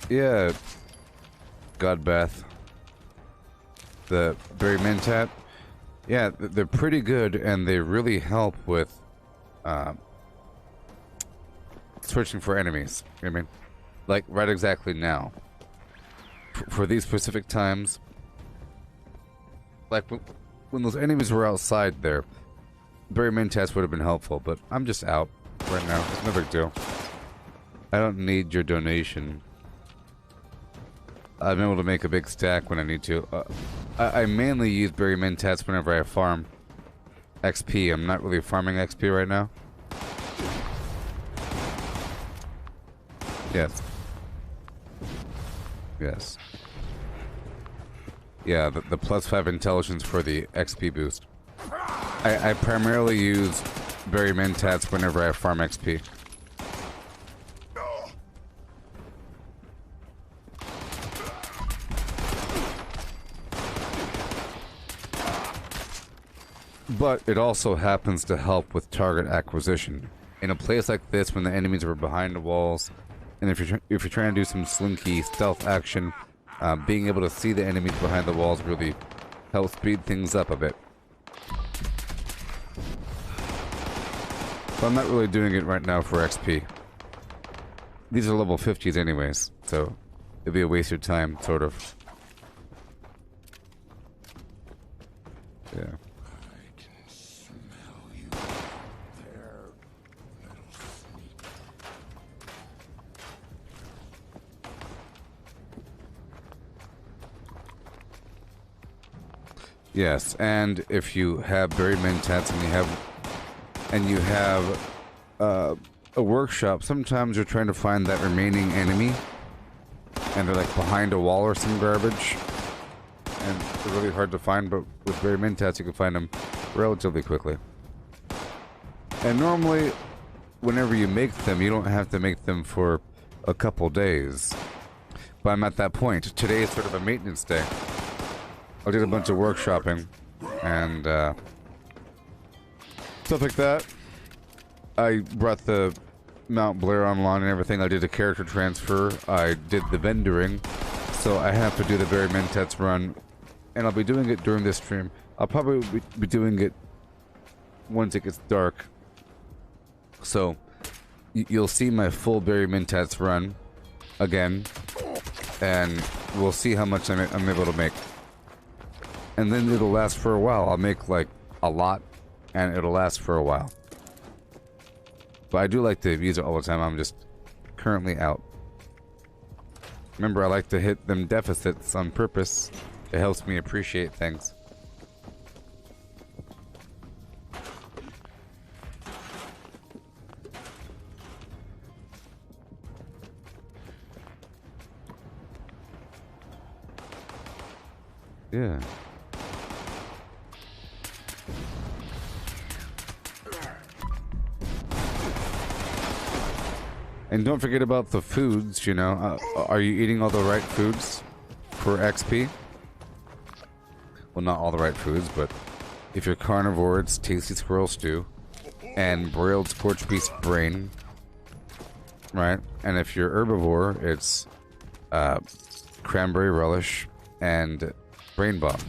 Yeah, Godbath. The berry mentat. Yeah, they're pretty good, and they really help with searching for enemies. You know what I mean? Like, right exactly now. For these specific times. Like, when those enemies were outside there, berry mentats would have been helpful, but I'm just out right now. It's no big deal. I don't need your donation. I'm able to make a big stack when I need to. I mainly use berry mentats whenever I farm XP. I'm not really farming XP right now. Yes. Yes. Yeah, the +5 intelligence for the XP boost. I primarily use berry mentats whenever I farm XP. But it also happens to help with target acquisition. In a place like this, when the enemies are behind the walls, and if you're trying to do some slinky stealth action, being able to see the enemies behind the walls really helps speed things up a bit. But I'm not really doing it right now for XP. These are level 50s anyways, so it'd be a waste of time, sort of. Yeah. Yes, and if you have berry mentats and you have a workshop, sometimes you're trying to find that remaining enemy, and they're like behind a wall or some garbage, and they're really hard to find. But with berry mentats, you can find them relatively quickly. And normally, whenever you make them, you don't have to make them for a couple days. But I'm at that point. Today is sort of a maintenance day. I did a bunch of workshopping and stuff like that. I brought the Mount Blair online and everything. I did a character transfer. I did the vendoring. So I have to do the berry mentats run. And I'll be doing it during this stream. I'll probably be doing it once it gets dark. So you'll see my full berry mentats run again. And we'll see how much I'm able to make. And then it'll last for a while. I'll make like a lot, and it'll last for a while. But I do like to use it all the time. I'm just currently out. Remember, I like to hit them deficits on purpose. It helps me appreciate things. Yeah. And don't forget about the foods, you know. Are you eating all the right foods for XP? Well, not all the right foods, but if you're carnivore, it's tasty squirrel stew and broiled scorched beef brain, right? And if you're herbivore, it's cranberry relish, and brain bomb.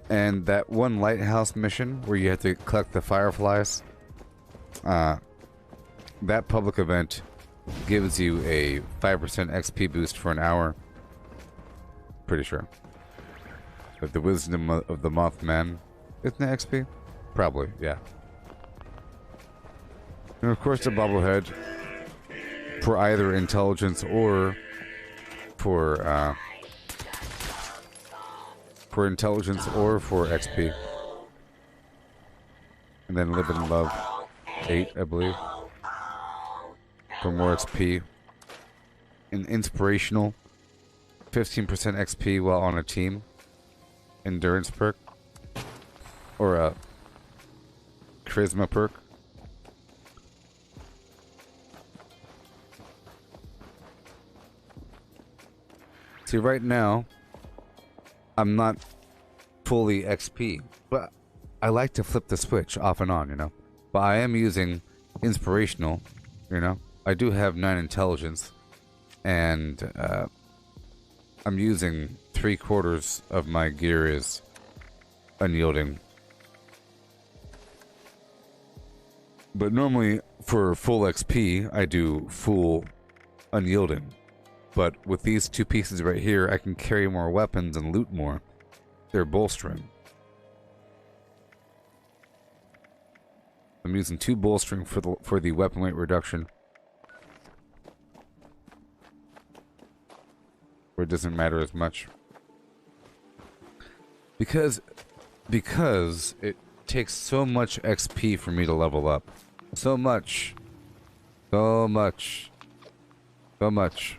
And that one lighthouse mission where you have to collect the fireflies, that public event gives you a 5% XP boost for an hour. Pretty sure. But the wisdom of the Mothman, isn't it XP? Probably, yeah. And of course the bobblehead for either intelligence or for intelligence or for XP. And then live and love 8, I believe. For more XP. An inspirational 15% XP while on a team. Endurance perk. Or a charisma perk. See, right now I'm not fully XP, but I like to flip the switch off and on, you know. But I am using inspirational, you know. I do have 9 intelligence, and I'm using 3/4 of my gear is unyielding. But normally for full XP, I do full unyielding. But with these 2 pieces right here, I can carry more weapons and loot more. They're bolstering. I'm using 2 bolstering for the weapon weight reduction. Where it doesn't matter as much. Because it takes so much XP for me to level up. So much. So much. So much.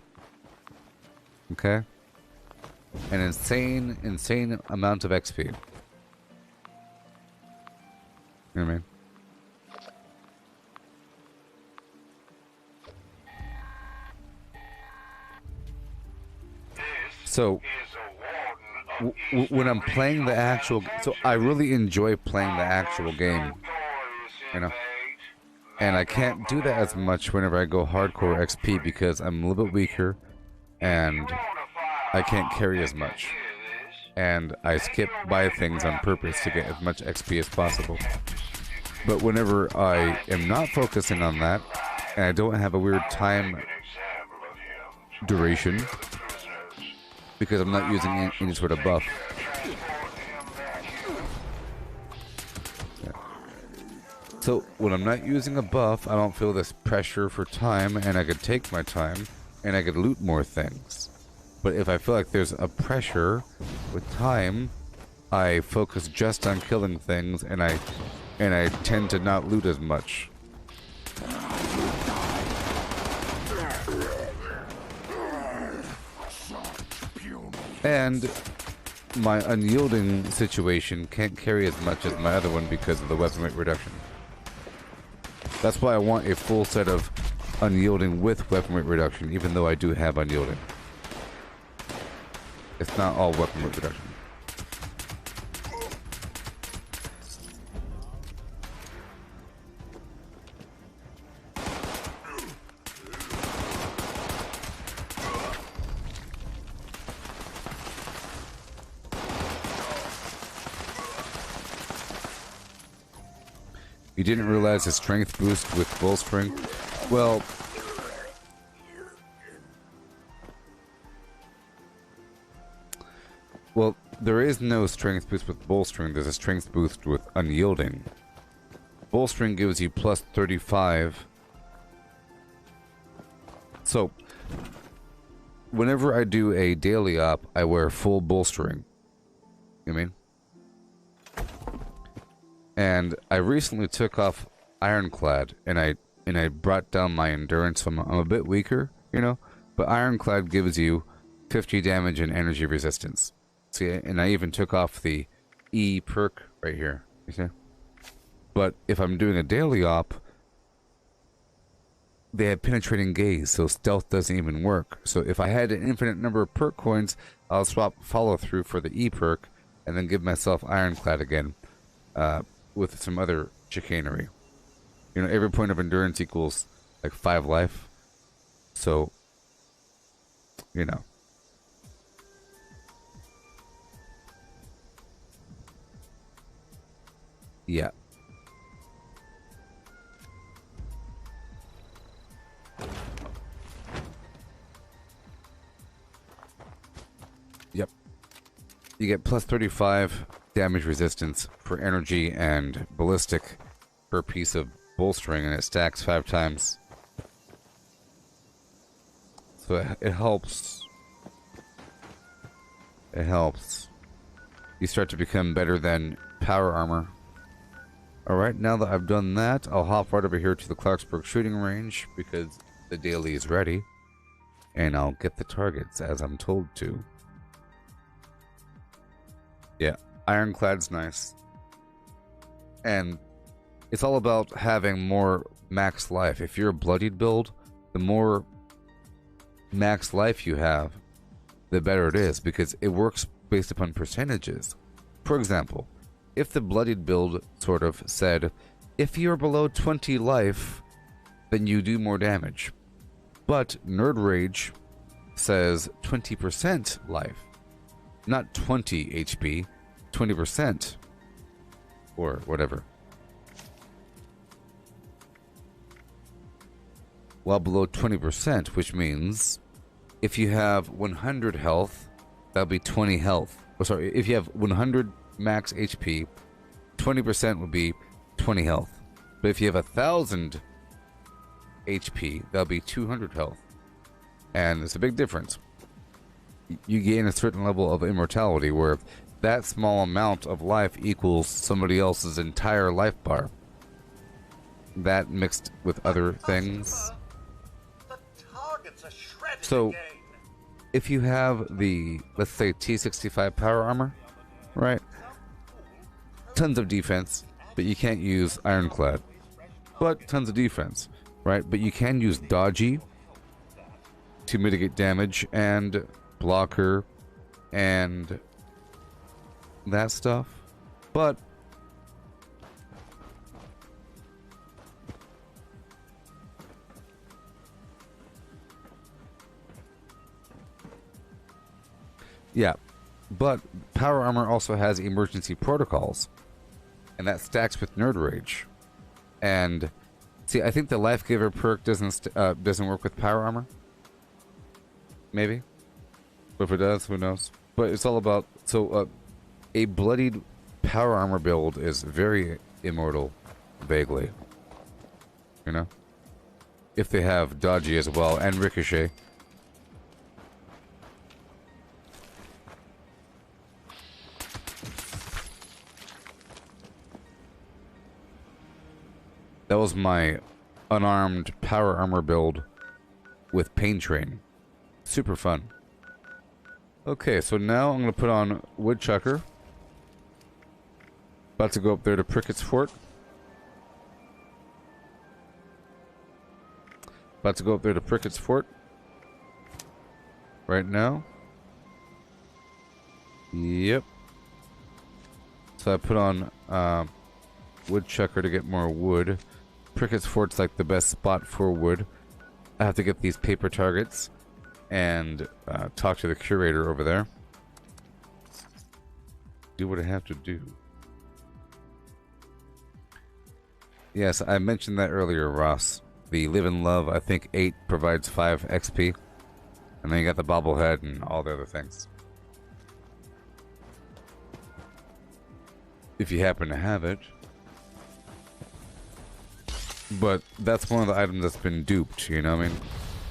Okay? An insane amount of XP. You know what I mean? So, when I'm playing the actual... So, I really enjoy playing the actual game. You know? And I can't do that as much whenever I go hardcore XP because I'm a little bit weaker. And I can't carry as much. And I skip by things on purpose to get as much XP as possible. But whenever I am not focusing on that, and I don't have a weird time duration, because I'm not using any sort of buff. Yeah. So when I'm not using a buff, I don't feel this pressure for time, and I could take my time, and I could loot more things. But if I feel like there's a pressure with time, I focus just on killing things, and I tend to not loot as much. And my unyielding situation can't carry as much as my other one because of the weapon weight reduction. That's why I want a full set of unyielding with weapon weight reduction, even though I do have unyielding. It's not all weapon weight reduction. You didn't realize the strength boost with bolstering? Well, there is no strength boost with bolstering. There's a strength boost with unyielding. Bolstering gives you plus 35. So, whenever I do a daily op, I wear full bolstering. You know what I mean? And I recently took off Ironclad, and I brought down my endurance. So I'm a bit weaker, you know? But Ironclad gives you 50 damage and energy resistance. See, and I even took off the E perk right here. You see? But if I'm doing a daily op, they have penetrating gaze, so stealth doesn't even work. So if I had an infinite number of perk coins, I'll swap follow through for the E perk, and then give myself ironclad again, with some other chicanery. You know, every point of endurance equals like 5 life. So, you know. Yeah. Yep. You get plus 35 damage resistance for energy and ballistic per piece of bolstering, and it stacks 5 times. So it helps. It helps. You start to become better than power armor. Alright, now that I've done that, I'll hop right over here to the Clarksburg shooting range because the daily is ready. And I'll get the targets as I'm told to. Yeah, ironclad's nice. And it's all about having more max life. If you're a bloodied build, the more max life you have, the better it is, because it works based upon percentages. For example, if the bloodied build sort of said, if you're below 20 life, then you do more damage. But Nerd Rage says 20% life. Not 20 HP, 20%. Or whatever. While below 20%, which means if you have 100 health, that'll be 20 health. Oh, sorry, if you have 100 max HP, 20% would be 20 health. But if you have 1,000 HP, that'll be 200 health. And it's a big difference. You gain a certain level of immortality where that small amount of life equals somebody else's entire life bar. That mixed with other things. So, if you have the, let's say, T65 power armor, right? Tons of defense, but you can't use ironclad. But tons of defense, right? But you can use dodgy to mitigate damage, and blocker, and that stuff. But yeah, but power armor also has emergency protocols, and that stacks with Nerd Rage. And see, I think the Life Giver perk doesn't work with power armor. Maybe, but if it does, who knows? But it's all about a bloodied power armor build is very immortal, vaguely. You know, if they have dodgy as well and ricochet. That was my unarmed power armor build with Pain Train. Super fun. Okay, so now I'm going to put on Woodchucker. About to go up there to Prickett's Fort. About to go up there to Prickett's Fort. Right now. Yep. So I put on Woodchucker to get more wood. Prickett's Fort's like the best spot for wood. I have to get these paper targets and talk to the curator over there. Do what I have to do. Yes, I mentioned that earlier, Ross. The Live and Love, I think 8 provides 5 XP. And then you got the bobblehead and all the other things. If you happen to have it. But that's one of the items that's been duped, you know what I mean?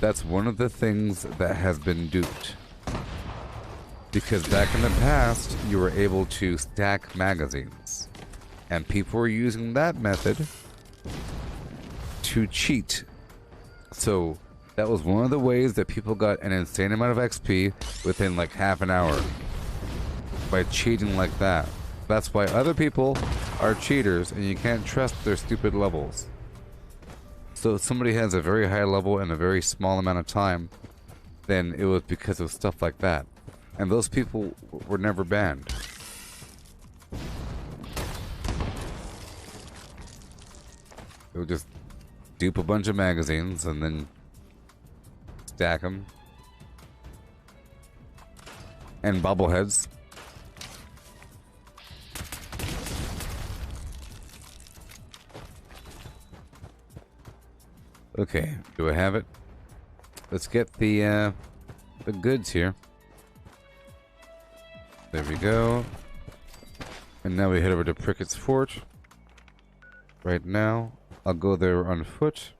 That's one of the things that has been duped. Because back in the past, you were able to stack magazines. And people were using that method to cheat. So that was one of the ways that people got an insane amount of XP within like half an hour. By cheating like that. That's why other people are cheaters and you can't trust their stupid levels. So if somebody has a very high level in a very small amount of time, then it was because of stuff like that. And those people were never banned. They would just dupe a bunch of magazines and then stack them. And bobbleheads. Okay, do I have it? Let's get the goods here. There we go. And now we head over to Prickett's Fort. Right now, I'll go there on foot.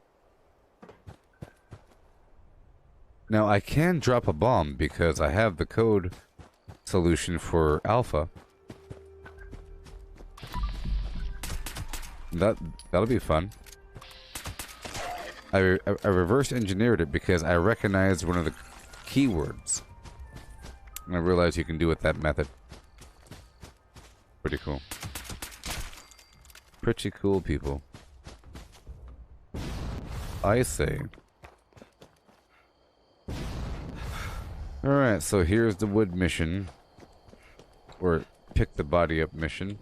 Now I can drop a bomb because I have the code solution for Alpha. That'll be fun. I reverse engineered it because I recognized one of the keywords. And I realized you can do it that method. Pretty cool. Pretty cool, people. I say. Alright, so here's the wood mission. Or pick the body up mission.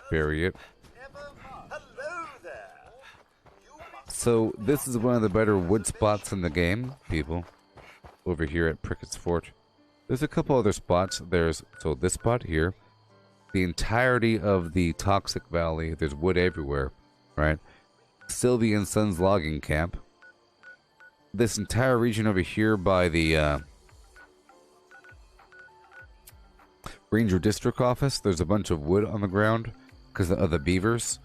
Bury it. So this is one of the better wood spots in the game, people. Over here at Prickett's Fort. There's a couple other spots. So this spot here. The entirety of the Toxic Valley. There's wood everywhere, right? Sylvie and Sons logging camp. This entire region over here by the Ranger District Office. There's a bunch of wood on the ground because of the beavers.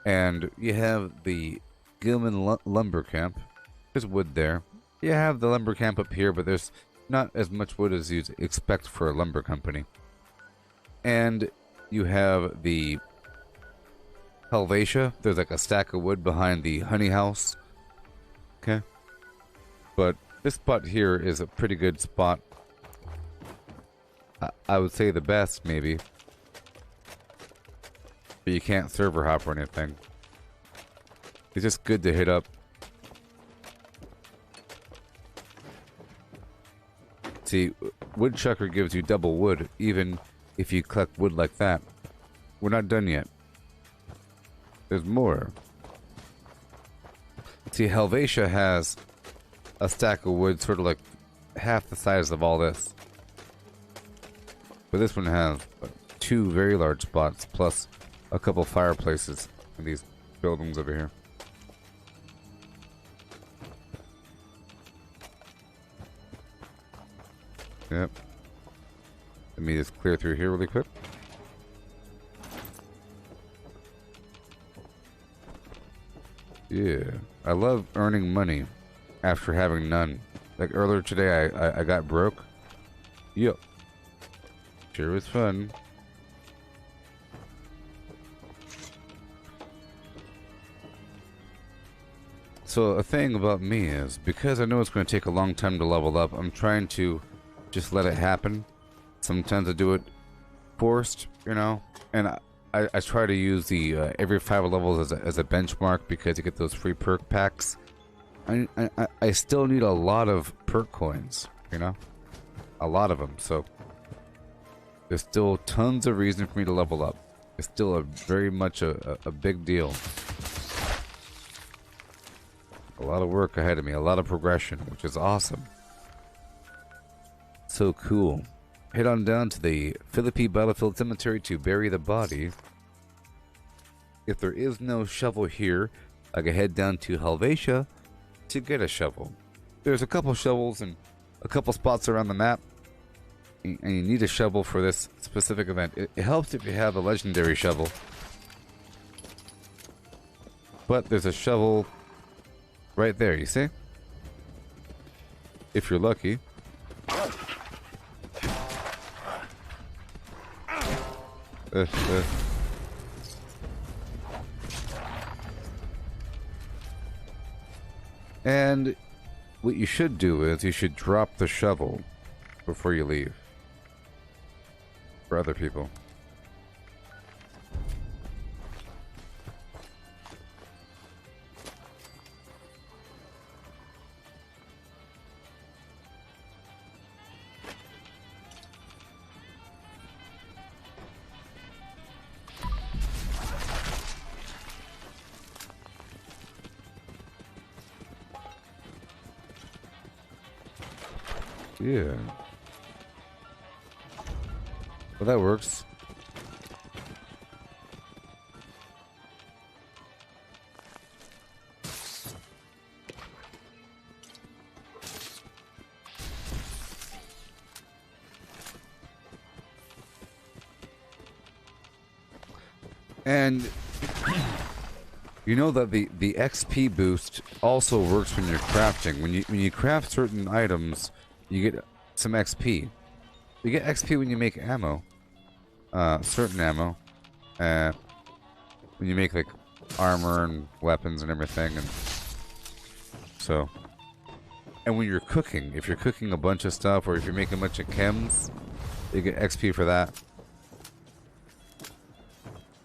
And you have the Gilman Lumber Camp. There's wood there. You have the lumber camp up here, but there's not as much wood as you'd expect for a lumber company. And you have the Helvetia. There's like a stack of wood behind the honey house. Okay. But this spot here is a pretty good spot. I would say the best, maybe. But you can't server hop or anything. It's just good to hit up. See, Woodchucker gives you double wood, even if you collect wood like that. We're not done yet. There's more. See, Helvetia has a stack of wood sort of like half the size of all this. But this one has 2 very large spots, plus a couple fireplaces in these buildings over here. Yep. Let me just clear through here really quick. Yeah. I love earning money after having none. Like earlier today, I got broke. Yep. Sure was fun. So a thing about me is, because I know it's going to take a long time to level up, I'm trying to just let it happen. Sometimes I do it forced, you know, and I try to use the every 5 levels as a benchmark because you get those free perk packs. I still need a lot of perk coins, you know, a lot of them. So there's still tons of reason for me to level up. It's still very much a big deal. A lot of work ahead of me, a lot of progression, which is awesome. So cool. Head on down to the Philippi Battlefield Cemetery to bury the body. If there is no shovel here, I can head down to Helvetia to get a shovel. There's a couple shovels in a couple spots around the map, and you need a shovel for this specific event. It helps if you have a legendary shovel. But there's a shovel right there, you see? If you're lucky. And what you should do is you should drop the shovel before you leave. For other people. Yeah. Well, that works. And you know that the XP boost also works when you're crafting. When you craft certain items, you get some XP. You get XP when you make ammo, certain ammo. When you make like armor and weapons and everything, and so. And when you're cooking, if you're cooking a bunch of stuff, or if you're making a bunch of chems, you get XP for that.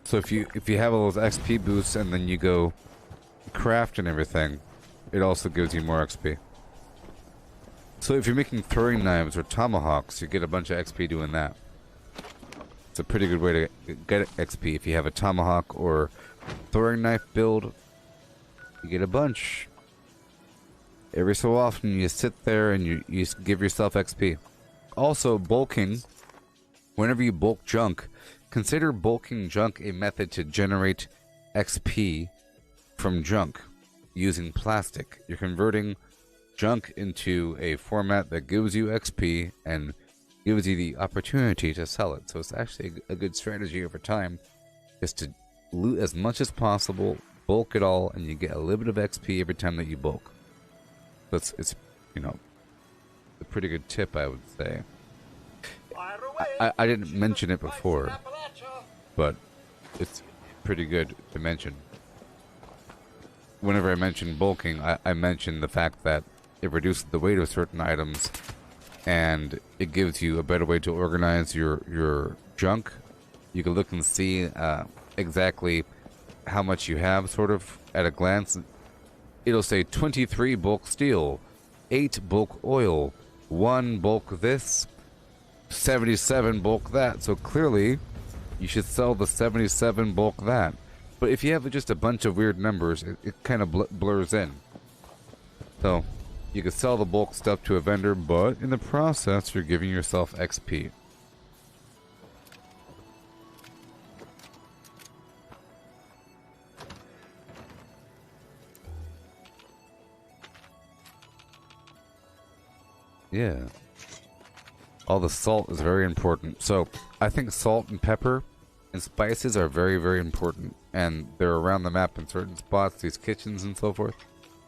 So if you have all those XP boosts and then you go craft and everything, it also gives you more XP. So if you're making throwing knives or tomahawks, you get a bunch of XP doing that. It's a pretty good way to get XP. If you have a tomahawk or throwing knife build, you get a bunch. Every so often you sit there and you give yourself XP. Also, bulking, whenever you bulk junk, consider bulking junk a method to generate XP from junk using plastic. You're converting junk into a format that gives you XP and gives you the opportunity to sell it. So it's actually a good strategy over time, just to loot as much as possible, bulk it all, and you get a little bit of XP every time that you bulk. So it's you know, a pretty good tip, I would say. I didn't mention it before, but it's pretty good to mention. Whenever I mention bulking, I mention the fact that it reduces the weight of certain items, and it gives you a better way to organize your junk. You can look and see exactly how much you have, sort of, at a glance. It'll say 23 bulk steel, 8 bulk oil, 1 bulk this, 77 bulk that. So clearly, you should sell the 77 bulk that. But if you have just a bunch of weird numbers, it kind of blurs in. So, you could sell the bulk stuff to a vendor, but in the process, you're giving yourself XP. Yeah. All the salt is very important. So, I think salt and pepper and spices are very, very important. And they're around the map in certain spots, these kitchens and so forth,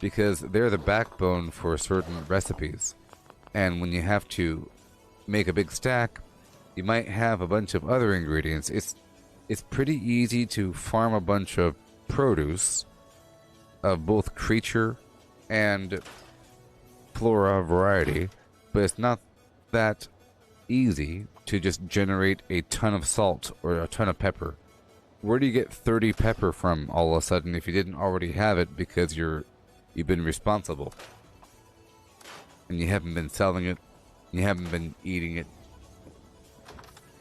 because they're the backbone for certain recipes. And when you have to make a big stack, you might have a bunch of other ingredients. It's pretty easy to farm a bunch of produce of both creature and flora variety, but it's not that easy to just generate a ton of salt or a ton of pepper. Where do you get 30 pepper from all of a sudden if you didn't already have it because you've been responsible and you haven't been selling it, you haven't been eating it,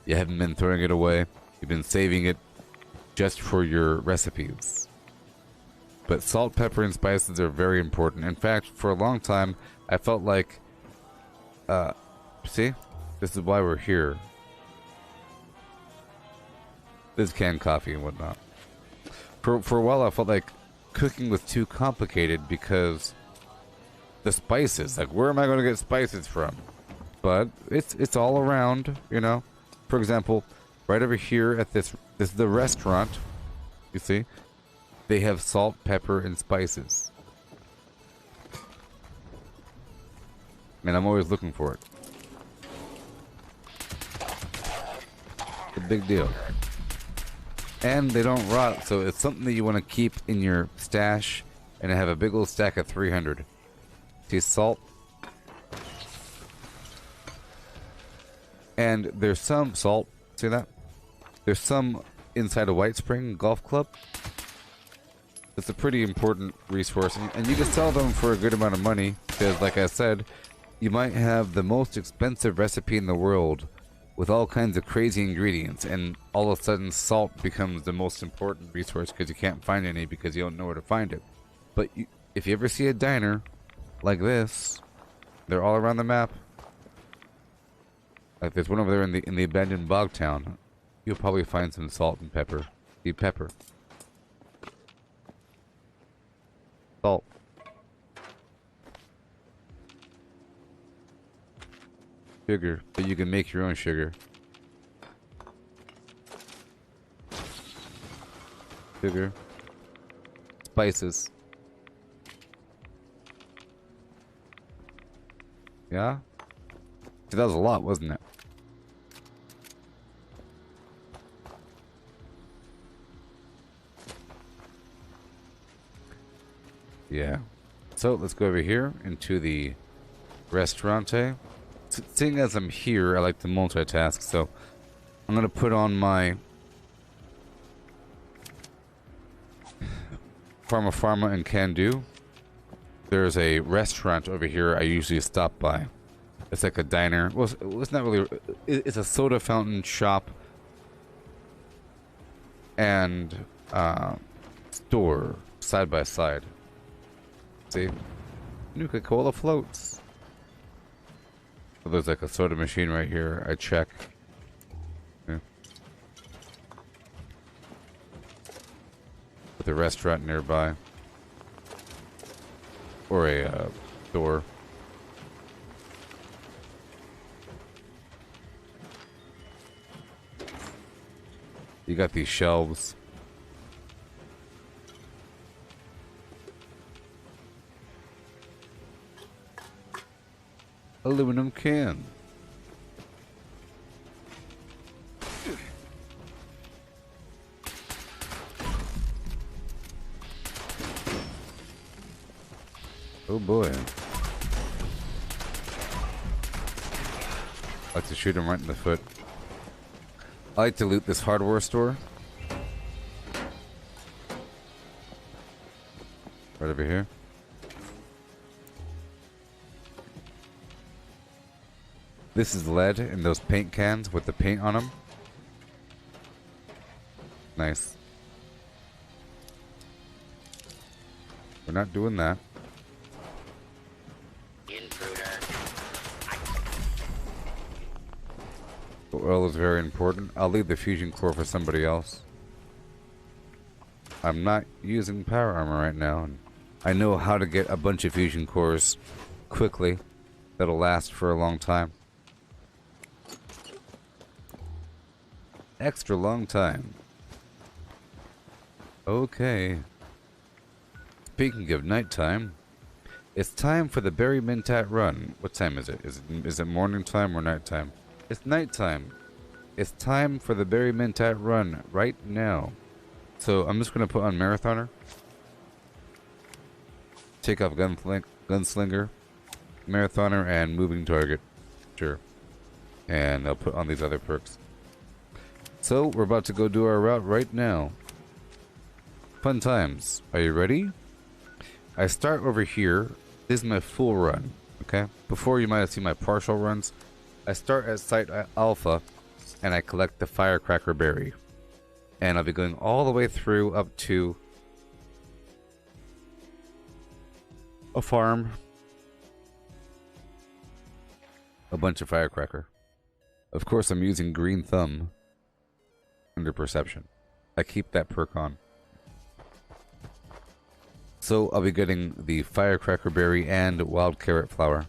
you haven't been throwing it away, you've been saving it just for your recipes. But salt, pepper, and spices are very important. In fact, for a long time, I felt like, see, this is why we're here. This is canned coffee and whatnot. For a while, I felt like cooking was too complicated because the spices, like, where am I going to get spices from? But it's all around, you know. For example, right over here at this is the restaurant. You see, they have salt, pepper, and spices, and I'm always looking for it. It's a big deal. And they don't rot, so it's something that you want to keep in your stash and have a big old stack of 300. See, salt. And there's some salt, see that? There's some inside a White Spring Golf Club. It's a pretty important resource, and you can sell them for a good amount of money, because like I said, you might have the most expensive recipe in the world with all kinds of crazy ingredients, and all of a sudden salt becomes the most important resource because you can't find any because you don't know where to find it. But if you ever see a diner like this, they're all around the map, Like there's one over there in the abandoned bog town. You'll probably find some salt and pepper. The pepper. Salt. Sugar, but you can make your own sugar. Sugar. Spices. Yeah? See, that was a lot, wasn't it? Yeah. So, let's go over here into the restaurante. Seeing as I'm here, I like to multitask, so I'm going to put on my Pharma and Can Do. There's a restaurant over here I usually stop by. It's like a diner. Well, it's not really... It's a soda fountain shop and store side by side. See? Nuka-Cola floats. So there's like a soda machine right here. I check. Yeah. With a restaurant nearby. Or a store. You got these shelves. Aluminum can. Oh boy. I like to shoot him right in the foot. I like to loot this hardware store. Right over here. This is lead in those paint cans with the paint on them. Nice. We're not doing that. The oil is very important. I'll leave the fusion core for somebody else. I'm not using power armor right now, and I know how to get a bunch of fusion cores quickly that'll last for a long time. Extra long time. Okay. Speaking of nighttime, it's time for the berry mentat run. What time is it? Is it morning time or nighttime? It's nighttime. It's time for the berry mentat run right now. So I'm just gonna put on marathoner. Take off gunslinger, marathoner, and moving target. Sure. And I'll put on these other perks. So, we're about to go do our route right now. Fun times. Are you ready? I start over here. This is my full run, okay? Before, you might have seen my partial runs. I start at Site Alpha, and I collect the Firecracker Berry. And I'll be going all the way through up to a farm. A bunch of Firecracker. Of course, I'm using Green Thumb. Under perception. I keep that perk on. So I'll be getting the Firecracker Berry and Wild Carrot Flower.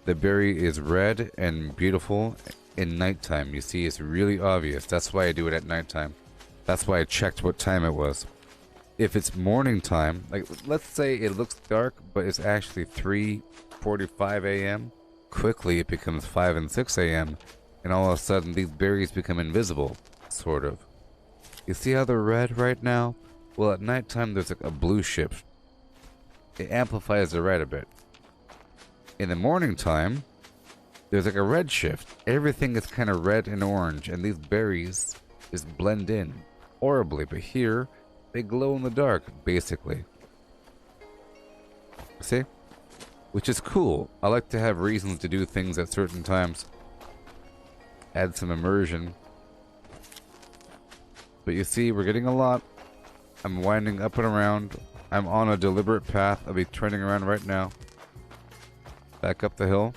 The berry is red and beautiful in nighttime. You see, it's really obvious. That's why I do it at nighttime. That's why I checked what time it was. If it's morning time, like let's say it looks dark, but it's actually 3:45 a.m. Quickly it becomes 5 and 6 a.m. and all of a sudden these berries become invisible, sort of. You see how they're red right now? Well, at nighttime there's like a blue shift. It amplifies the red a bit. In the morning time, there's like a red shift. Everything is kind of red and orange, and these berries just blend in horribly, but here they glow in the dark, basically. See? Which is cool. I like to have reasons to do things at certain times. Add some immersion. But you see, we're getting a lot. I'm winding up and around. I'm on a deliberate path. I'll be turning around right now. Back up the hill.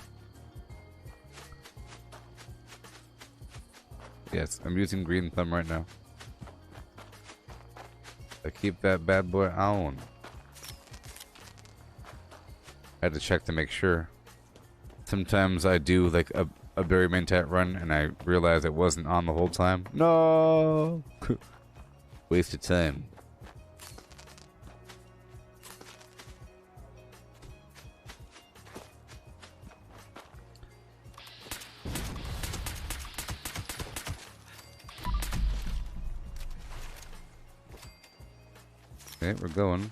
Yes, I'm using green thumb right now. I keep that bad boy on. I had to check to make sure. Sometimes I do like a berry mentat run and I realize it wasn't on the whole time. No! Wasted time. Okay, we're going.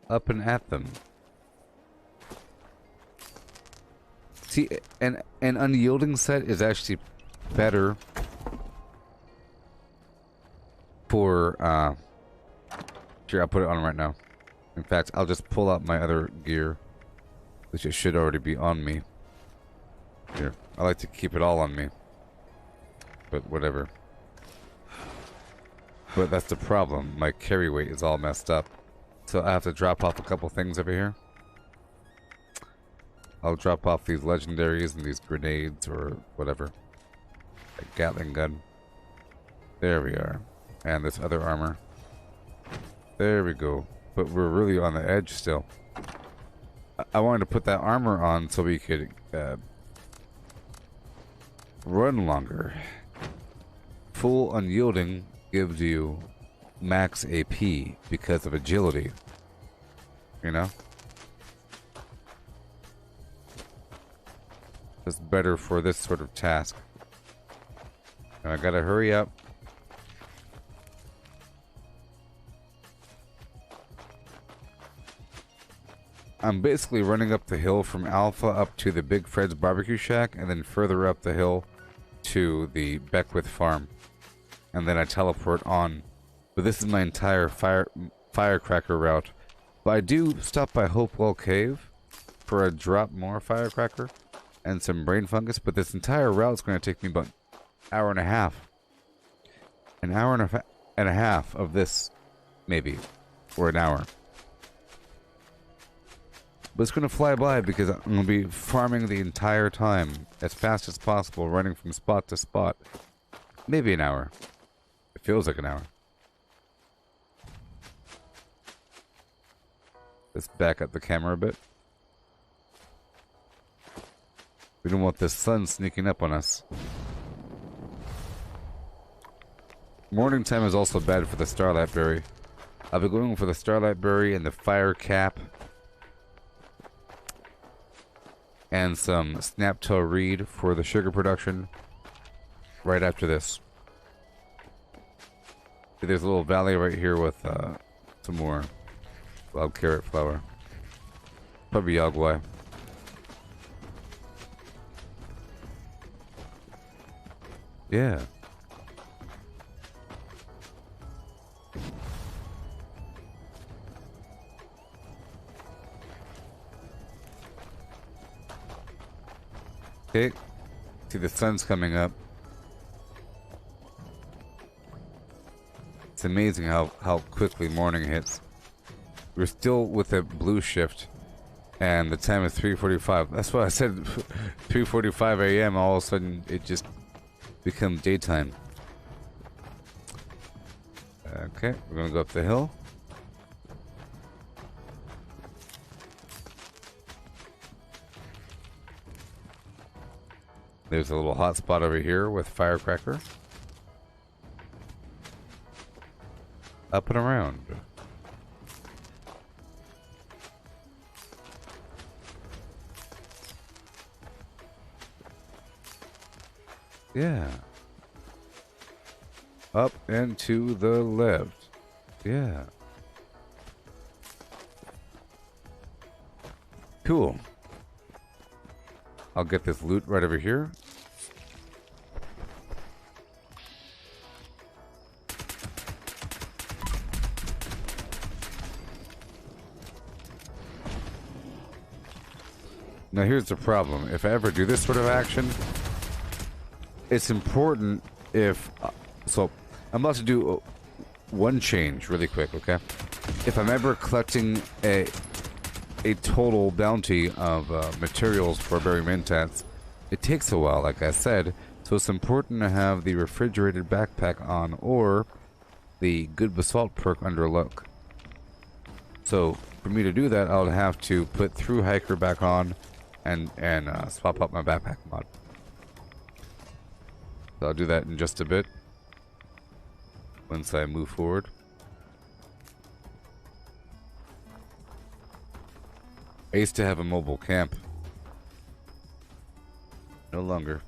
Up and at them. See, an unyielding set is actually better for, here, I'll put it on right now. In fact, I'll just pull out my other gear, which it should already be on me. Here, I like to keep it all on me. But whatever. But that's the problem. My carry weight is all messed up. So I have to drop off a couple things over here. I'll drop off these legendaries and these grenades or whatever. A Gatling gun. There we are. And this other armor. There we go. But we're really on the edge still. I wanted to put that armor on so we could run longer. Full unyielding gives you max AP because of agility. You know? It's better for this sort of task. And I gotta hurry up. I'm basically running up the hill from Alpha up to the Big Fred's barbecue shack and then further up the hill to the Beckwith farm. And then I teleport on. But this is my entire firecracker route. But I do stop by Hopewell Cave for a drop more firecracker and some brain fungus. But this entire route is going to take me about an hour and a half. An hour and a half of this, maybe. Or an hour. But it's going to fly by because I'm going to be farming the entire time as fast as possible, running from spot to spot. Maybe an hour. It feels like an hour. Let's back up the camera a bit. We don't want the sun sneaking up on us. Morning time is also bad for the Starlight Berry. I'll be going for the Starlight Berry and the Fire Cap. And some Snaptail Reed for the sugar production. Right after this. There's a little valley right here with some more wild carrot flower. Probably Yagwai. Yeah. Okay. See, the sun's coming up. It's amazing how quickly morning hits. We're still with a blue shift, and the time is 3:45. That's why I said 3:45 a.m. All of a sudden, it just becomes daytime. Okay, we're gonna go up the hill. There's a little hot spot over here with firecracker. Up and around. Yeah. Up and to the left. Yeah. Cool. I'll get this loot right over here. Now here's the problem. If I ever do this sort of action, it's important if... so, I'm about to do one change really quick, okay? If I'm ever collecting a total bounty of materials for berry mentats, it takes a while, like I said, so it's important to have the refrigerated backpack on or the good basalt perk under look. So for me to do that, I'll have to put through hiker back on and swap out my backpack mod. So I'll do that in just a bit once I move forward. I used to have a mobile camp. No longer.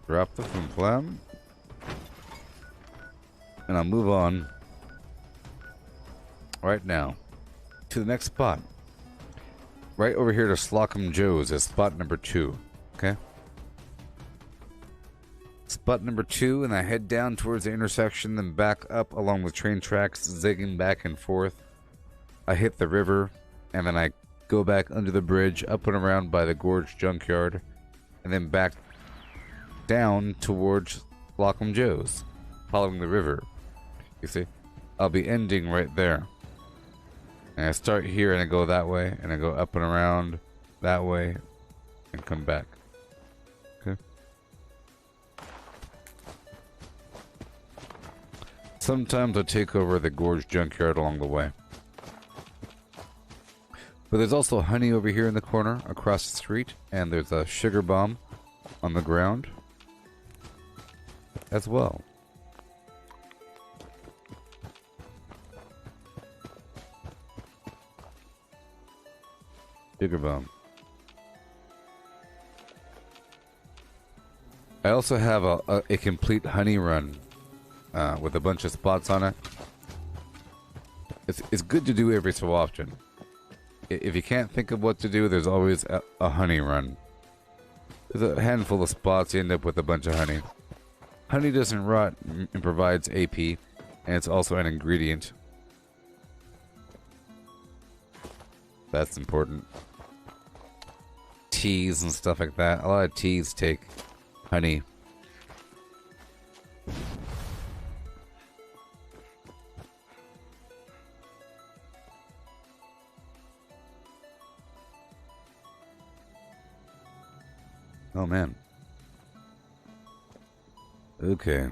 Drop the flam. And I'll move on right now to the next spot. Right over here to Slocum Joe's is spot number 2. Okay? Spot number 2, and I head down towards the intersection, then back up along the train tracks, zigging back and forth. I hit the river, and then I go back under the bridge, up and around by the Gorge Junkyard, and then back down towards Slocum Joe's, following the river. You see? I'll be ending right there. And I start here, and I go that way, and I go up and around that way, and come back. Okay? Sometimes I take over the Gorge Junkyard along the way. But there's also honey over here in the corner across the street, and there's a sugar bomb on the ground as well. Sugar bomb. I also have a complete honey run with a bunch of spots on it. It's good to do every so often. If you can't think of what to do, there's always a honey run. There's a handful of spots, you end up with a bunch of honey. Honey doesn't rot and provides AP, and it's also an ingredient. That's important. Teas and stuff like that. A lot of teas take honey. Oh man. Okay.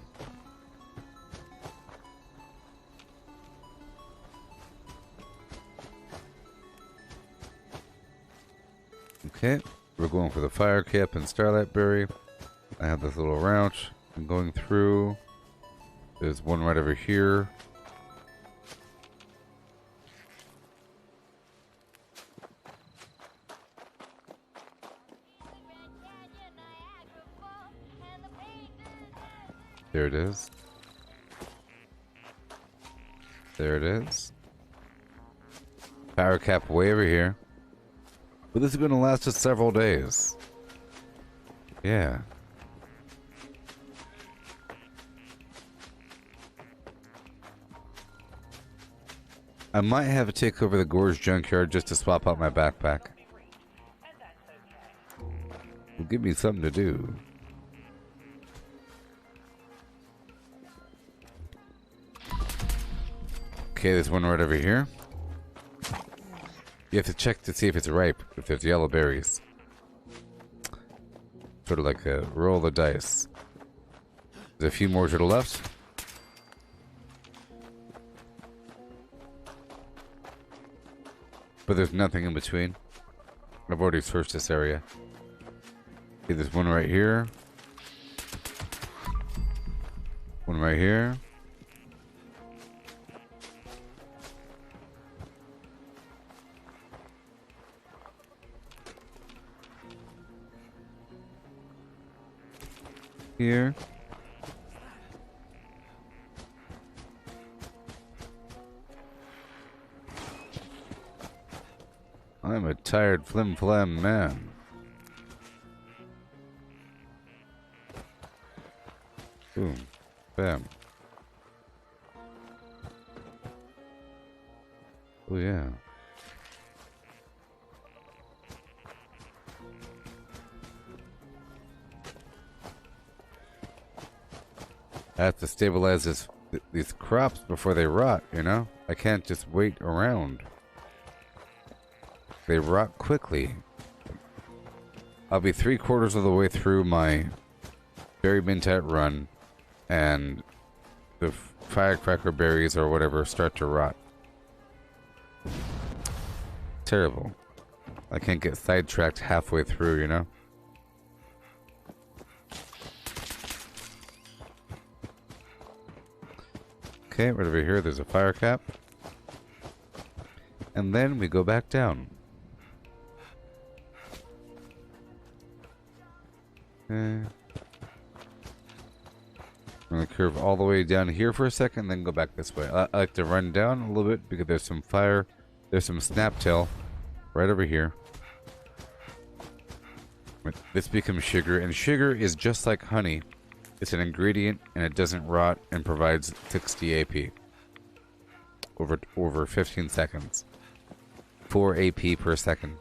Okay, we're going for the fire cap and Starlight Berry. I have this little route I'm going through. There's one right over here. There it is. There it is. Power cap way over here. But this is going to last us several days. Yeah. I might have to take over the Gorge Junkyard just to swap out my backpack. It'll give me something to do. Okay, there's one right over here. You have to check to see if it's ripe, if there's yellow berries. Sort of like a roll the dice. There's a few more to the left. But there's nothing in between. I've already searched this area. Okay, there's one right here. One right here. Here. I'm a tired flim-flam man. Boom. Bam. Oh yeah. I have to stabilize these crops before they rot, you know? I can't just wait around. They rot quickly. I'll be 3/4 of the way through my berry mentat run, and the firecracker berries or whatever start to rot. Terrible. I can't get sidetracked halfway through, you know? Okay, right over here, there's a fire cap. And then we go back down. Okay. I'm going to curve all the way down here for a second, then go back this way. I like to run down a little bit because there's some fire. There's some snaptail right over here. This becomes sugar, and sugar is just like honey. It's an ingredient, and it doesn't rot, and provides 60 AP over 15 seconds. 4 AP per second.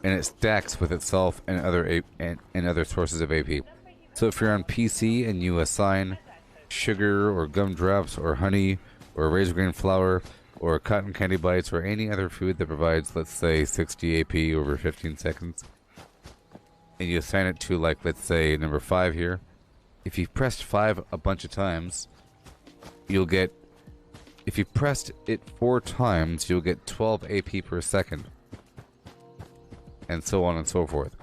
And it stacks with itself and other sources of AP. So if you're on PC and you assign sugar or gumdrops or honey or razor grain flour or cotton candy bites or any other food that provides, let's say, 60 AP over 15 seconds, and you assign it to, like, let's say number 5 here, if you've pressed 5 a bunch of times, you'll get, if you pressed it 4 times, you'll get 12 AP per second, and so on and so forth.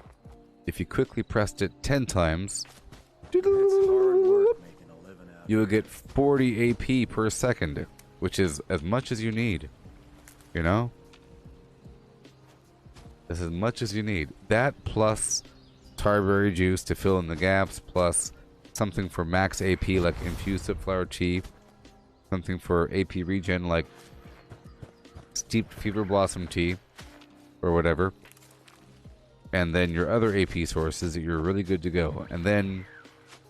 If you quickly pressed it 10 times, you will get 40 AP per second, which is as much as you need. You know? That's as much as you need. That plus tarberry juice to fill in the gaps, plus something for max AP like infused flower tea, something for AP regen like steeped fever blossom tea, or whatever. And then your other AP sources, you're really good to go. And then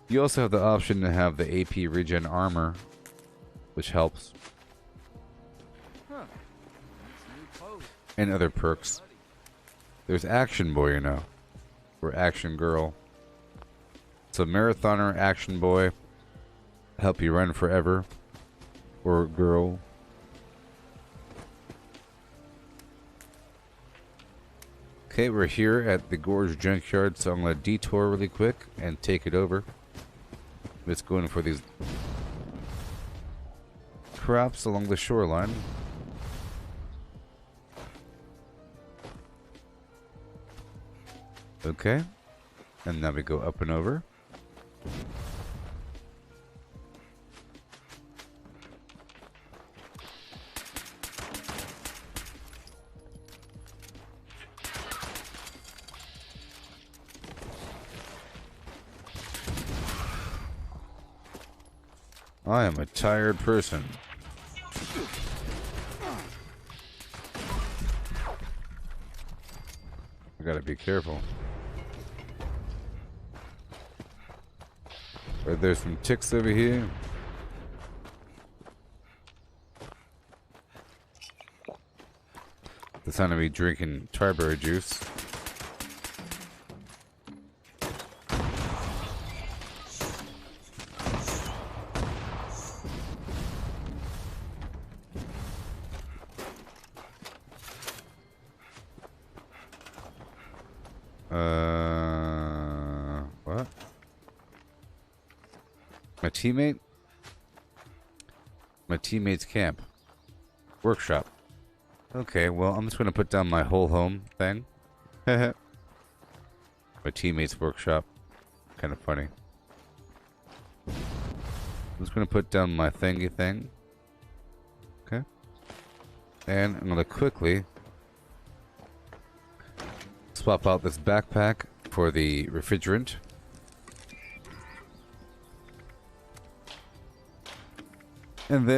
you also have the option to have the AP regen armor, which helps. And other perks. There's Action Boy, you know, or Action Girl. So Marathoner, Action Boy, help you run forever, or Girl. Okay, we're here at the Gorge Junkyard, so I'm going to detour really quick and take it over. Just going for these crops along the shoreline. Okay, and now we go up and over. I am a tired person. I gotta be careful. But there's some ticks over here. The sound of me drinking tarberry juice. What? My teammate? My teammate's camp. Workshop. Okay, well, I'm just going to put down my whole home thing. My teammate's workshop. Kind of funny. I'm just going to put down my thingy thing. Okay. And I'm going to quickly swap out this backpack for the refrigerant. And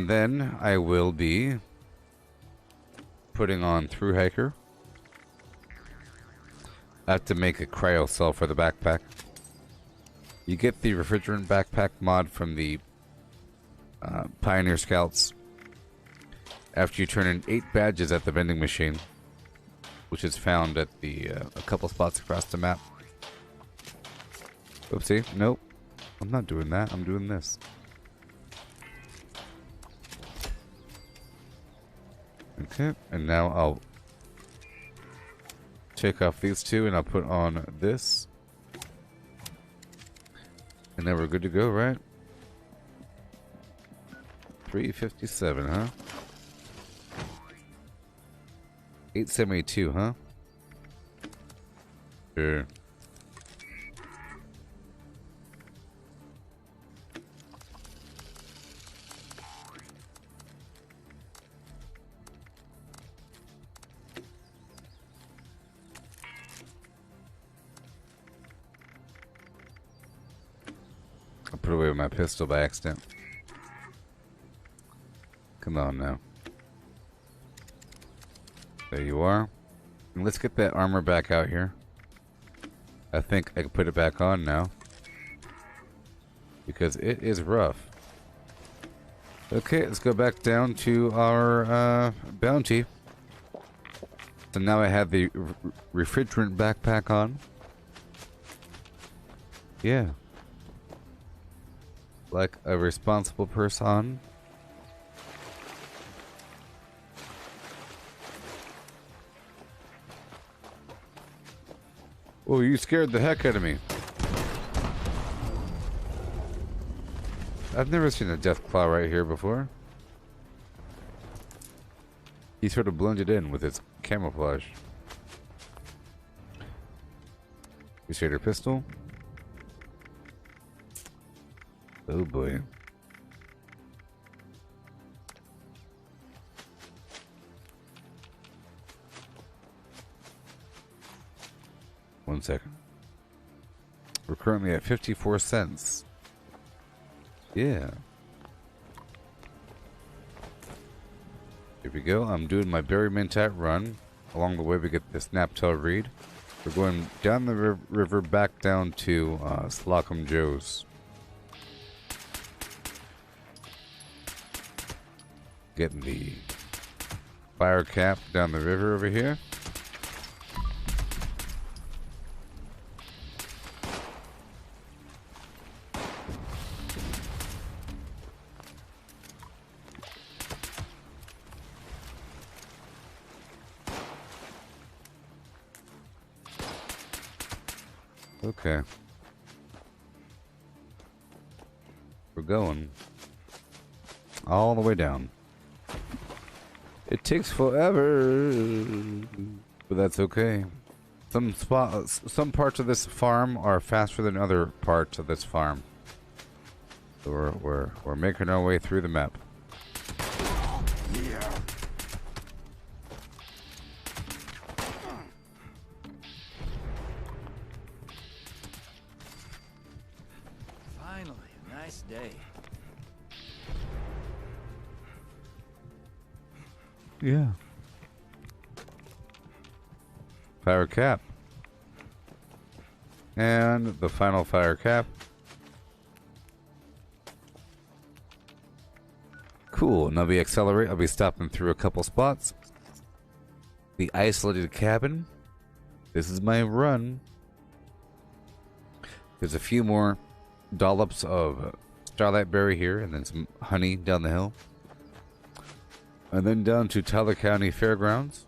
then I will be putting on Through Hiker. I have to make a cryo cell for the backpack. You get the refrigerant backpack mod from the Pioneer Scouts. after you turn in 8 badges at the vending machine, which is found at the a couple spots across the map. Oopsie, nope. I'm not doing that. I'm doing this. Okay, and now I'll take off these two and I'll put on this. And then we're good to go, right? 357, huh? 872, huh? Sure. I put away my pistol by accident. Come on now. There you are. And let's get that armor back out here. I think I can put it back on now. Because it is rough. Okay, let's go back down to our bounty. So now I have the refrigerant backpack on. Yeah. Like a responsible person. Oh, you scared the heck out of me. I've never seen a Deathclaw right here before. He sort of blended in with his camouflage. Crusader pistol. Oh boy. One second. We're currently at 54 cents. Yeah. Here we go. I'm doing my berry mentat run. Along the way we get this Naptel reed. We're going down the river back down to Slocum Joe's. Getting the fire cap down the river over here. Okay. We're going all the way down. It takes forever, but that's okay. Some parts of this farm are faster than other parts of this farm. So we're making our way through the map. Yeah. Finally, a nice day. Yeah. Fire cap. And the final fire cap. Cool. Now we accelerate. I'll be stopping through a couple spots. The isolated cabin. This is my run. There's a few more dollops of starlight berry here, and then some honey down the hill. And then down to Tyler County Fairgrounds.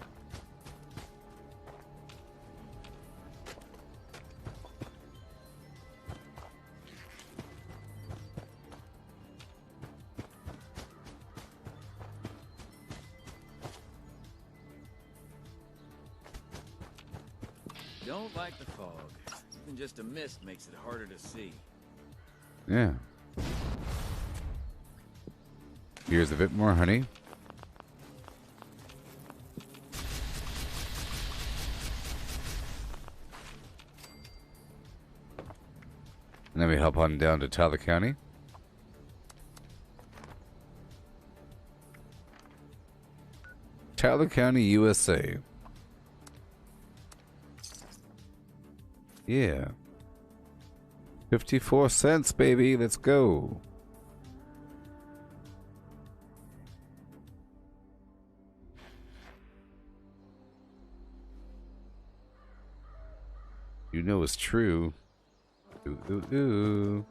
Don't like the fog. Even just a mist makes it harder to see. Yeah. Here's a bit more honey. And then we hop on down to Tyler County. Tyler County, USA. Yeah. 54 cents, baby. Let's go. you know is true. Ooh, ooh, ooh.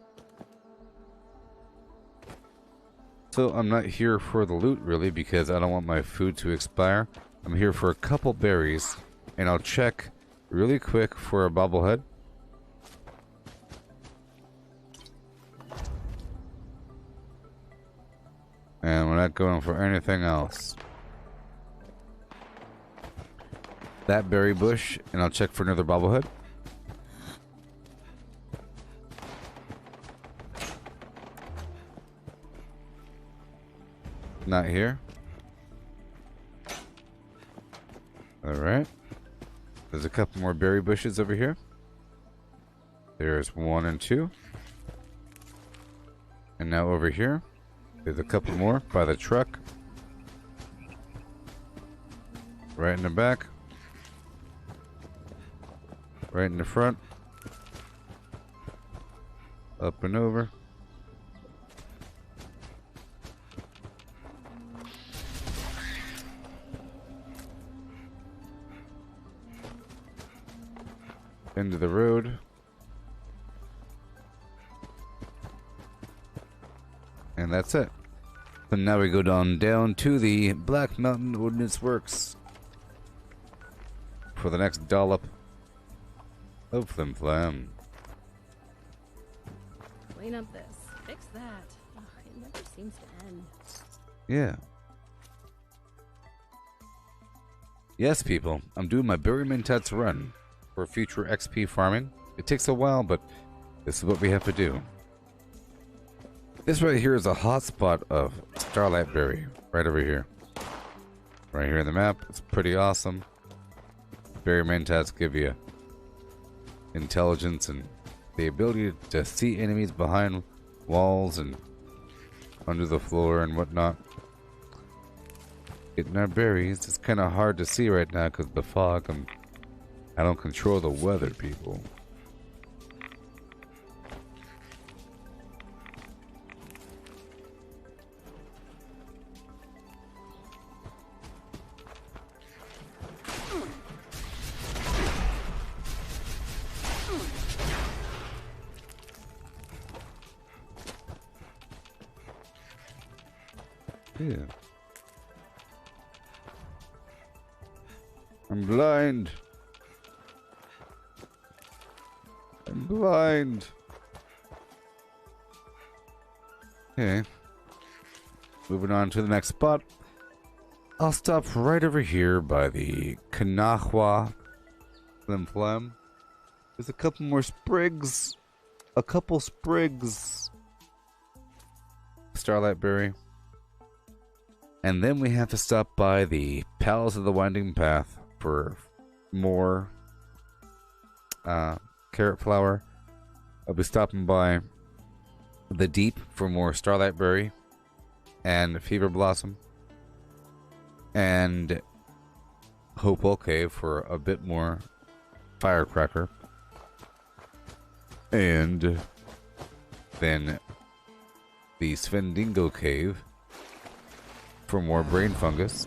So I'm not here for the loot really because I don't want my food to expire. I'm here for a couple berries, and I'll check really quick for a bobblehead. And we're not going for anything else. That berry bush, and I'll check for another bobblehead. Not here. Alright. There's a couple more berry bushes over here. There's 1 and 2. And now over here, there's a couple more by the truck. Right in the back. Right in the front. Up and over. End of the road. And that's it. So now we go down to the Black Mountain Ordnance Works for the next dollop of flim flam. Clean up this. Fix that. Ugh, it never seems to end. Yeah. Yes, people. I'm doing my berry mentats run for future XP farming. It takes a while, but this is what we have to do. This right here is a hotspot of Starlight Berry, right over here. Right here in the map. It's pretty awesome. Berry mentats give you intelligence and the ability to see enemies behind walls and under the floor and whatnot. Getting our berries, it's kind of hard to see right now because of the fog. I don't control the weather, people. Yeah. I'm blind. I'm blind. Okay. Moving on to the next spot. I'll stop right over here by the Kanahwa Flim Flam. There's a couple more sprigs. A couple sprigs. Starlight Berry. And then we have to stop by the Palace of the Winding Path for more carrot flower. I'll be stopping by the Deep for more Starlight Berry and Fever Blossom. And Hopewell Cave for a bit more Firecracker. And then the Svendingo Cave for more brain fungus,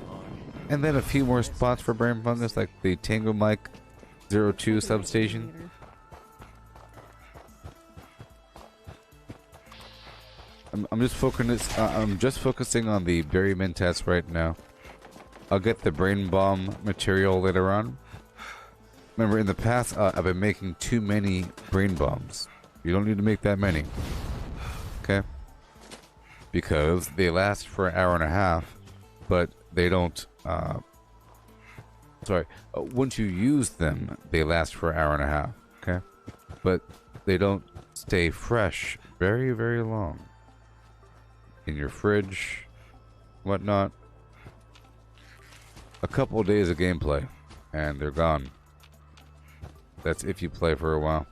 and then a few more spots for brain fungus, like the Tango Mike 02 substation. I'm just focusing on the berry mentats right now. I'll get the brain bomb material later on. Remember, in the past, I've been making too many brain bombs. You don't need to make that many, okay? Because they last for an hour and a half, but they don't, once you use them, they last for an hour and a half, okay? But they don't stay fresh very, very long. In your fridge, whatnot. A couple of days of gameplay, and they're gone. That's if you play for a while.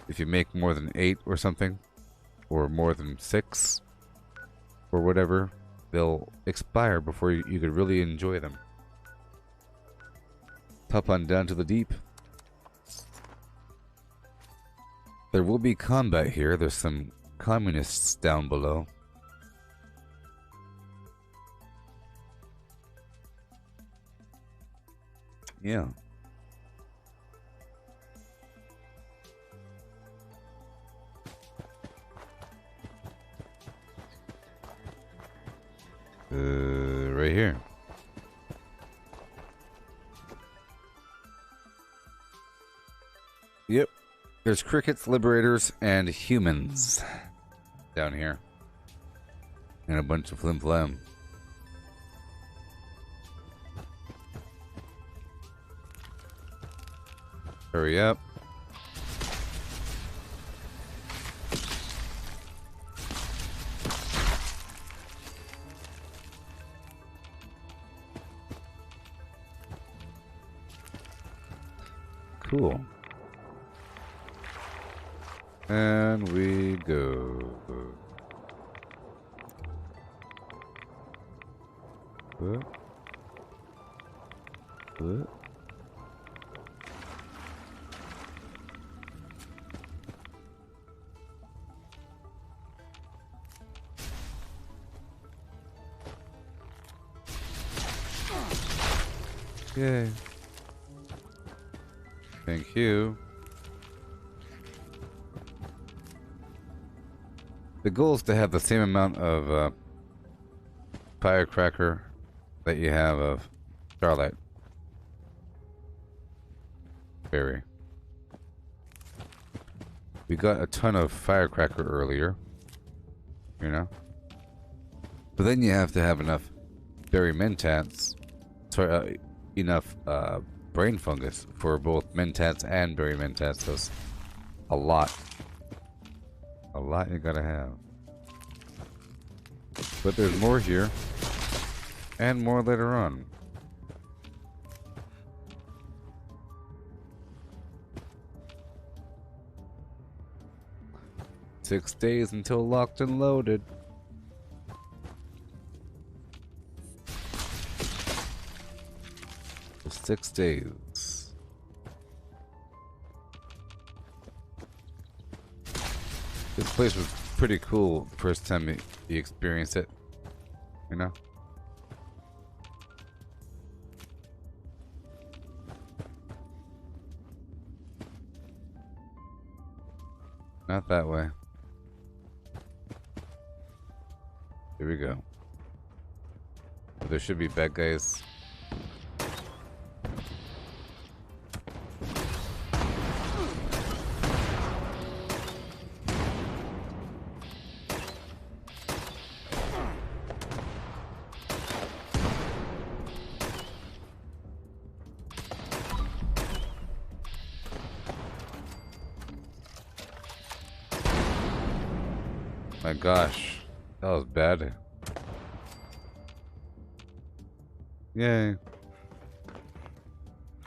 If you make more than 8 or something, or more than 6, or whatever, they'll expire before you could really enjoy them. Pop on down to the Deep. There will be combat here. There's some communists down below. Yeah. Right here. Yep. There's crickets, liberators, and humans down here. And a bunch of flim flam. Hurry up. Cool. And we go. What? What? Yay. Thank you. The goal is to have the same amount of firecracker that you have of starlight berry. We got a ton of firecracker earlier, you know, but then you have to have enough berry mentats, sorry, enough brain fungus for both mentats and berry mentats. So it's a lot you gotta have. But there's more here, and more later on. Six days until locked and loaded. For 6 days. This place was pretty cool first time you experience it, you know? Not that way. Here we go. There should be bad guys. My gosh, that was bad. Yay.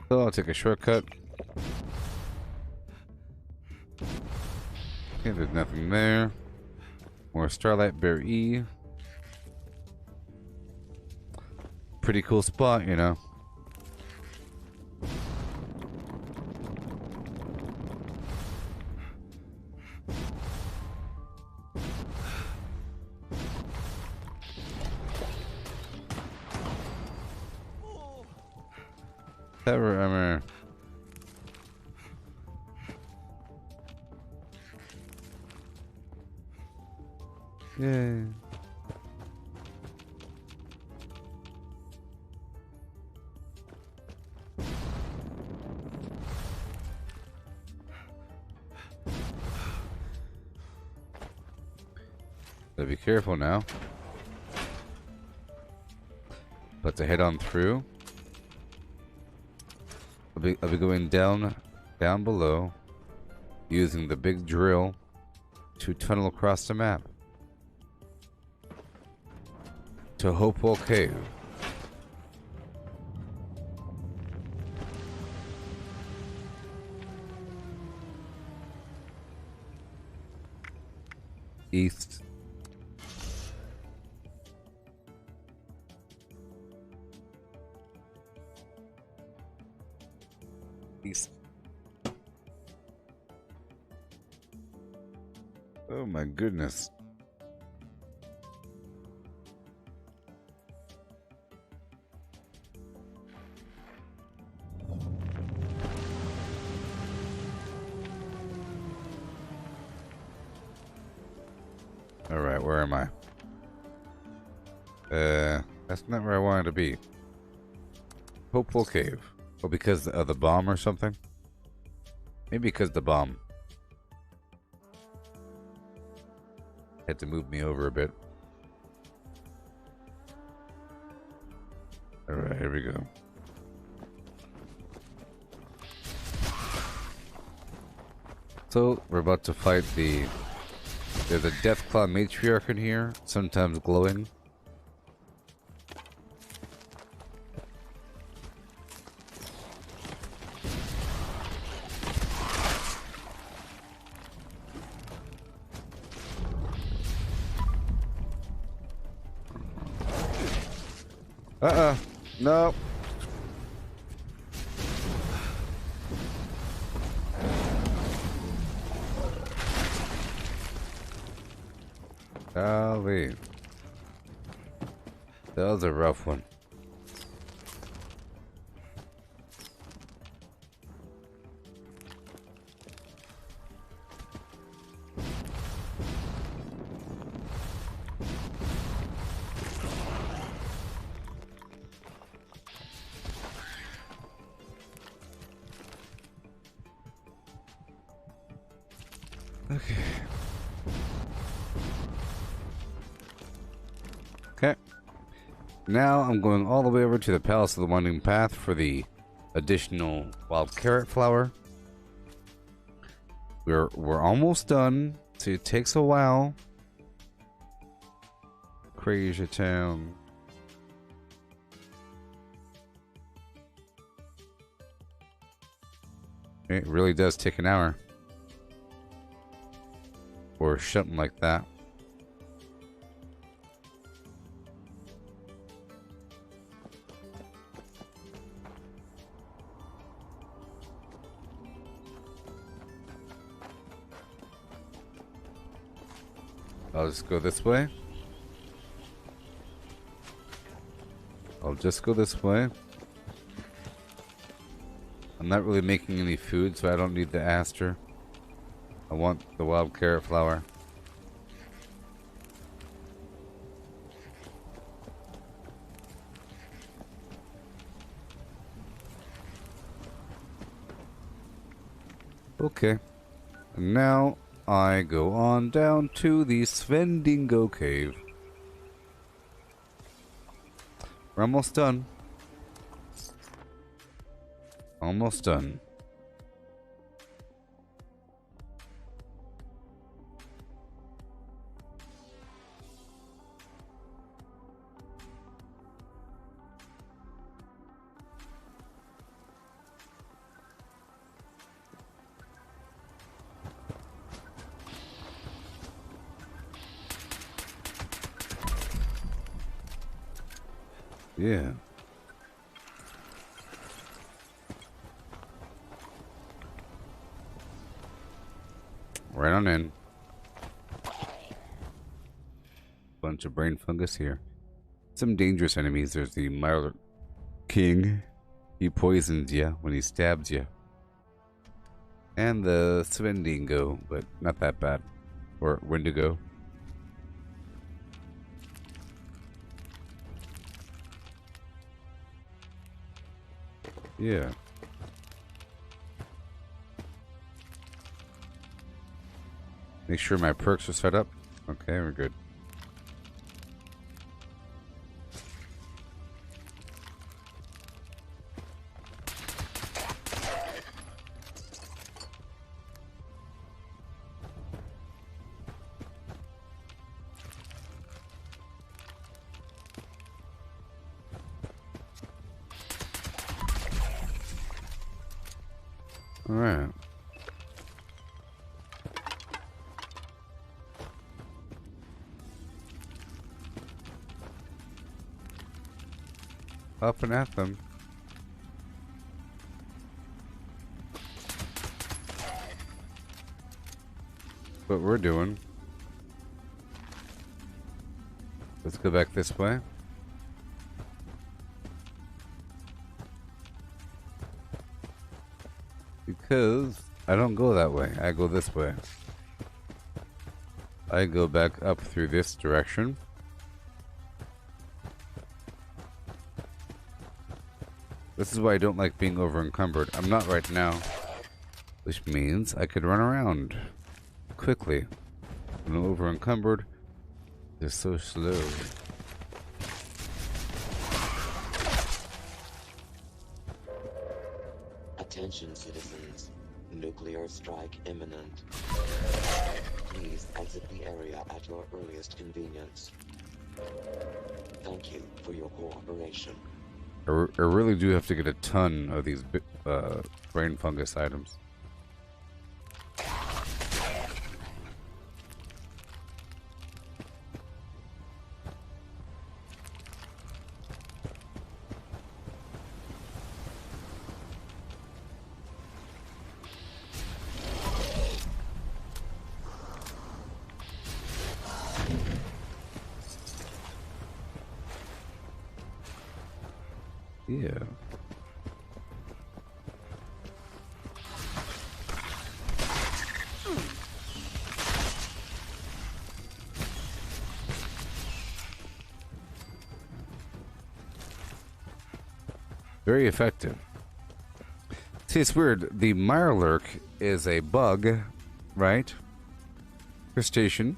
So I'll take a shortcut. Okay, there's nothing there. More Starlight Bear E. Pretty cool spot, you know. Ever, armor. Yay. Gotta be careful now. But to head on through. I'll be going down below, using the big drill to tunnel across the map to Hopewell Cave. East. East. Oh my goodness. All right, where am I? That's not where I wanted to be. Hopeful Cave. Oh, because of the bomb or something? Maybe because of the bomb. Had to move me over a bit. Alright, here we go. So, we're about to fight there's a Deathclaw Matriarch in here, sometimes glowing. No. Golly. That was a rough one. Okay. Now I'm going all the way over to the Palace of the Winding Path for the additional wild carrot flower. We're almost done, so it takes a while. Crazy town. It really does take an hour. Or something like that. I'll just go this way. I'll just go this way. I'm not really making any food, so I don't need the aster. I want the wild carrot flower. Okay. And now I go on down to the Svendingo cave. We're almost done. Almost done. Yeah. Right on in. Bunch of brain fungus here. Some dangerous enemies. There's the Miler King. He poisons you when he stabs you. And the Svendingo, but not that bad. Or Wendigo. Yeah. Make sure my perks are set up. Okay, we're good. All right. Up and at them. What we're doing. Let's go back this way. Because I don't go that way. I go this way. I go back up through this direction. This is why I don't like being over encumbered. I'm not right now. Which means I could run around quickly. When I'm over encumbered, they're so slow. Attention citizens. Nuclear strike imminent. Please exit the area at your earliest convenience. Thank you for your cooperation. I really do have to get a ton of these brain fungus items. Yeah. Very effective. See, it's weird. The Mirelurk is a bug, right? Crustacean.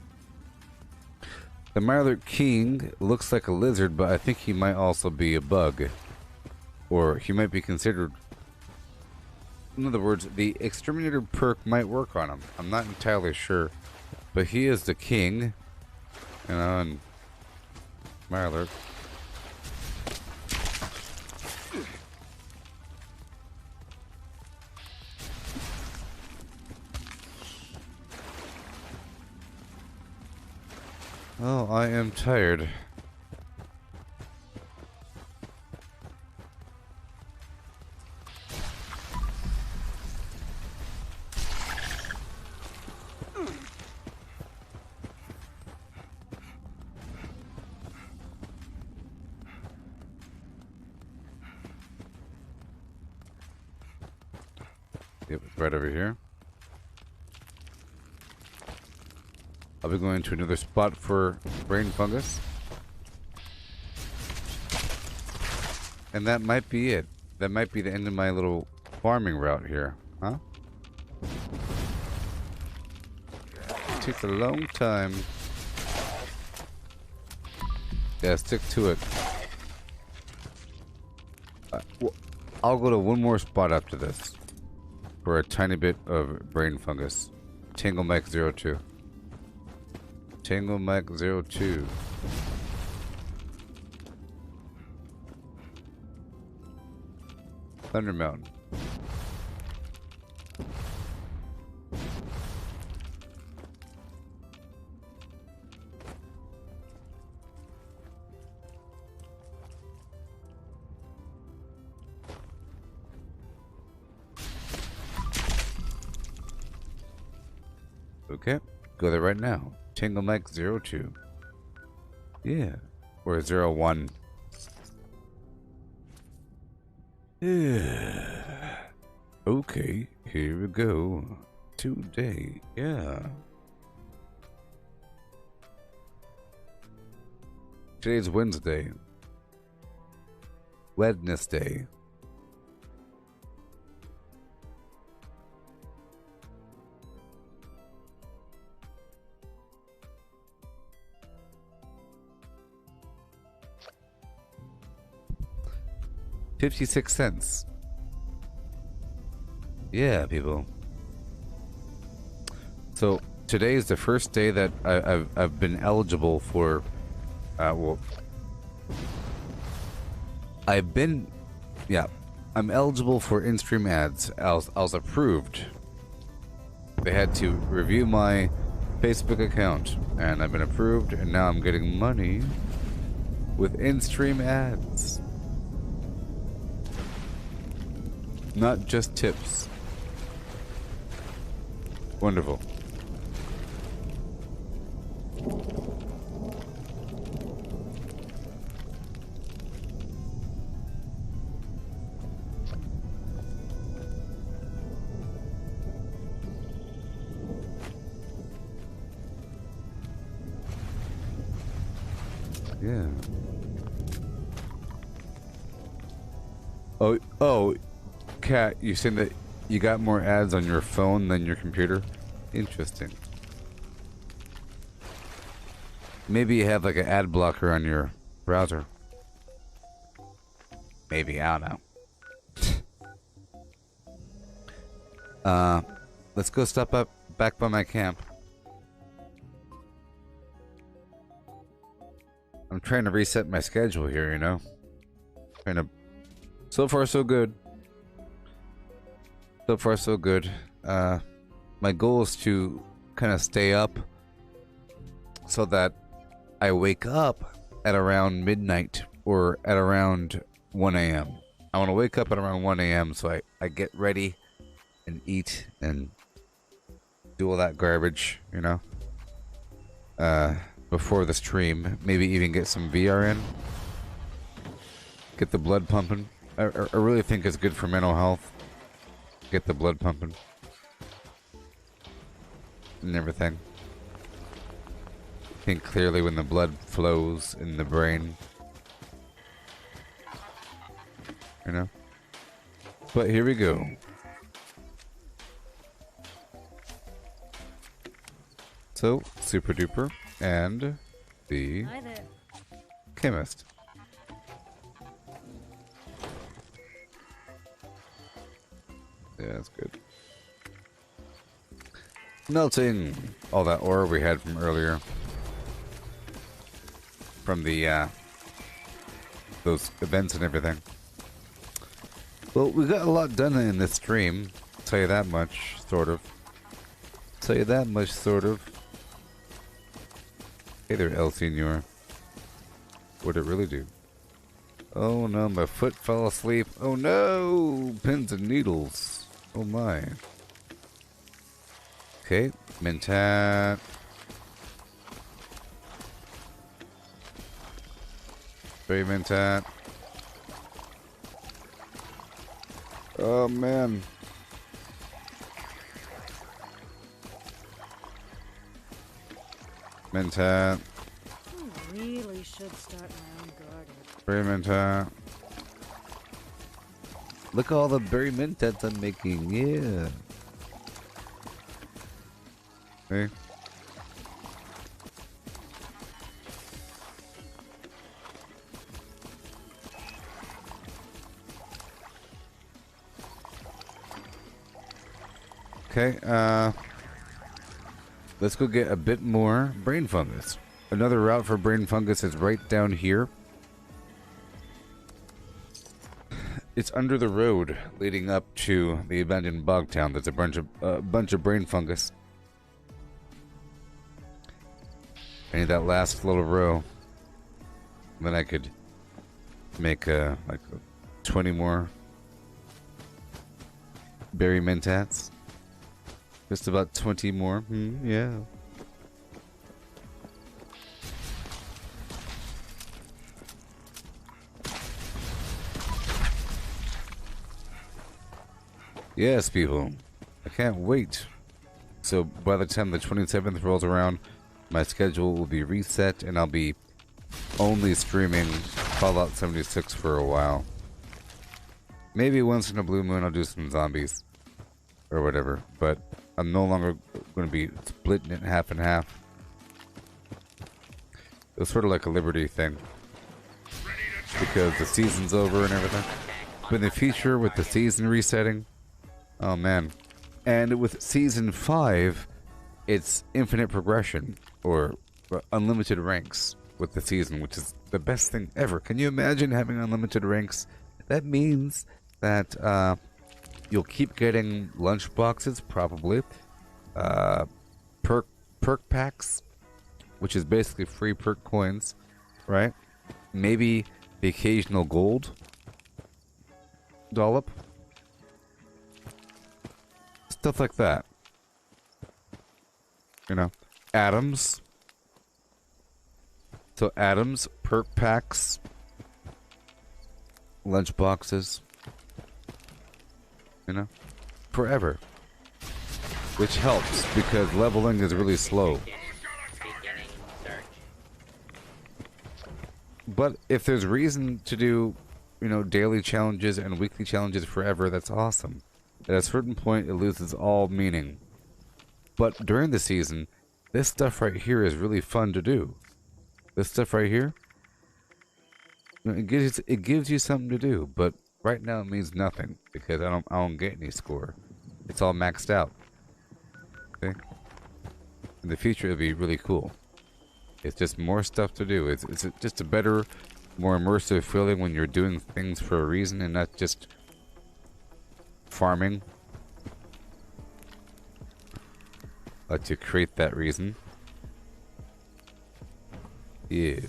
The Mirelurk King looks like a lizard, but I think he might also be a bug. Or he might be considered... In other words, the Exterminator perk might work on him. I'm not entirely sure. But he is the king. You know, and... Mirelurk. Oh, I am tired. Yep, right over here. I'll be going to another spot for brain fungus. And that might be it. That might be the end of my little farming route here. Huh? It takes a long time. Yeah, stick to it. I'll go to one more spot after this. For a tiny bit of brain fungus. Tangle Mike 02. Tango Mike 02. Thunder Mountain. Okay, go there right now. Tangle Mike 02. Yeah. Or 01. Yeah. Okay, here we go. Today. Yeah. Today's Wednesday. Wednesday. $0.56. Yeah, people. So today is the first day that I've been eligible for. Well, I'm eligible for in-stream ads. I was approved. They had to review my Facebook account, and I've been approved, and now I'm getting money with in-stream ads. Not just tips. Wonderful. Yeah. Oh, Kat, you saying that you got more ads on your phone than your computer? Interesting. Maybe you have like an ad blocker on your browser. Maybe, I don't know. Let's go step up back by my camp. I'm trying to reset my schedule here, you know? Trying to... So far, so good. So far, so good. My goal is to kind of stay up so that I wake up at around midnight or at around 1 a.m. I want to wake up at around 1 a.m. so I get ready and eat and do all that garbage, you know? Before the stream. Maybe even get some VR in. Get the blood pumping. I really think it's good for mental health. Get the blood pumping. And everything. Think clearly when the blood flows in the brain. You know? But here we go. So, Super Duper and the chemist. Yeah, that's good. Melting all that ore we had from earlier. From the, those events and everything. Well, we got a lot done in this stream. I'll tell you that much, sort of. Tell you that much, sort of. Hey there, El Senor. What'd it really do? Oh no, my foot fell asleep. Oh no! Pins and needles. Oh my. Okay, mentat. Berry mentat. Oh man. Mentat. Really should start my own garden. Berry mentat. Look at all the berry mentats I'm making. Yeah. Okay. Okay, let's go get a bit more brain fungus. Another route for brain fungus is right down here. It's under the road leading up to the abandoned bog town. There's a bunch of brain fungus. I need that last little row. Then I could make like 20 more berry mentats. Just about 20 more. Yeah. Yes, people. I can't wait. So by the time the 27th rolls around, my schedule will be reset and I'll be only streaming Fallout 76 for a while. Maybe once in a blue moon I'll do some zombies. Or whatever. But I'm no longer going to be splitting it half and half. It was sort of like a Liberty thing. Because the season's over and everything. But in the future, with the season resetting, oh man. And with Season 5, it's infinite progression. Or unlimited ranks with the season, which is the best thing ever. Can you imagine having unlimited ranks? That means that, you'll keep getting lunch boxes, probably. Perk packs, which is basically free perk coins, right? Maybe the occasional gold dollop. Stuff like that. You know, atoms. So atoms, perk packs, lunch boxes. You know, forever, which helps because leveling is really slow. But if there's reason to do daily challenges and weekly challenges forever, that's awesome. At a certain point, it loses all meaning. But during the season, this stuff right here is really fun to do. This stuff right here, it gives you something to do. But right now, it means nothing because I don't get any score. It's all maxed out. Okay. In the future, it'll be really cool. It's just more stuff to do. It's just a better, more immersive feeling when you're doing things for a reason and not just farming to create that reason. Yeah.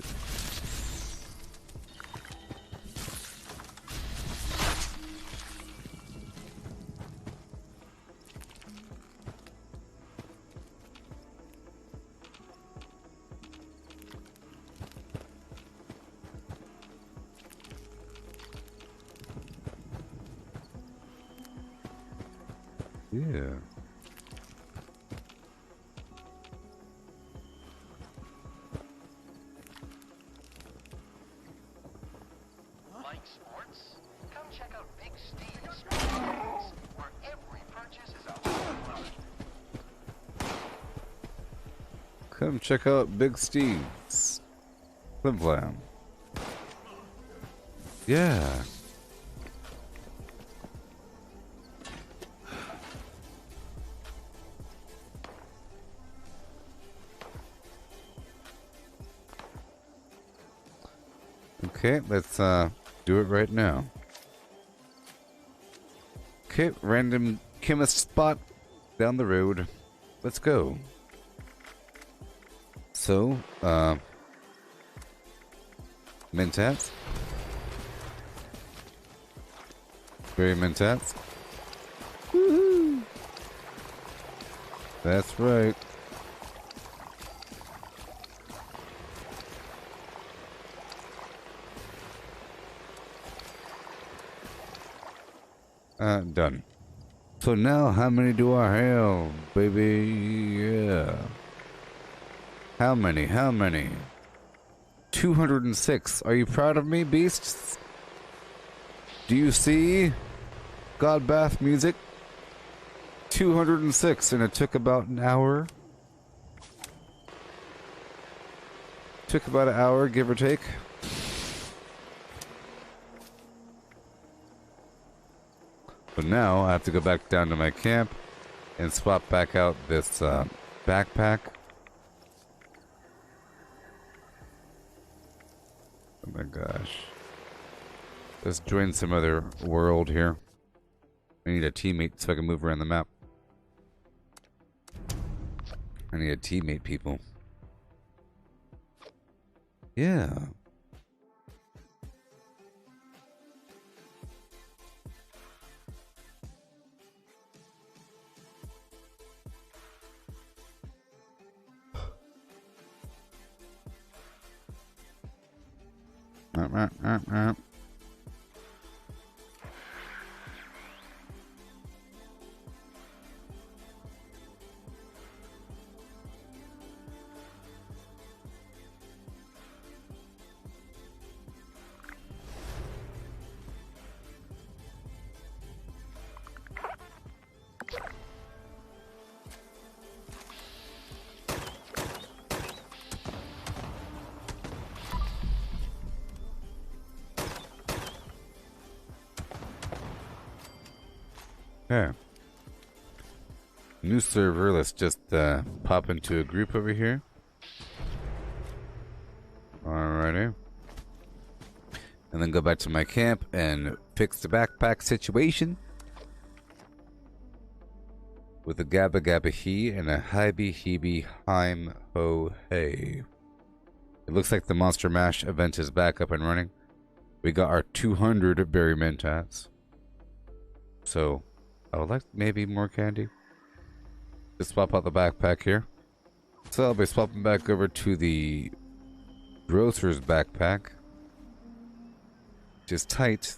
Yeah. Like sports? Come check out Big Steve's Sports Games, where every purchase is a home run. Come check out Big Steve's. Flim Flam. Yeah. Okay, let's do it right now. Okay, random chemist spot down the road. Let's go. So, mentats. Very mentats. Woohoo! That's right. Done. So now, how many do I have, baby? Yeah. How many? How many? 206. Are you proud of me, beasts? Do you see? God bath music? 206, and it took about an hour. Took about an hour, give or take. But now I have to go back down to my camp and swap back out this backpack. Oh my gosh. Let's join some other world here. I need a teammate so I can move around the map. I need a teammate, people. Yeah. Okay. New server, let's just pop into a group over here. Alrighty. And then go back to my camp and fix the backpack situation. With a gabba gabba he and a hibby hebe heim ho hey. It looks like the Monster Mash event is back up and running. We got our 200 berry mentats. So I would like maybe more candy. Just swap out the backpack here. So I'll be swapping back over to the grocer's backpack. Which is tight.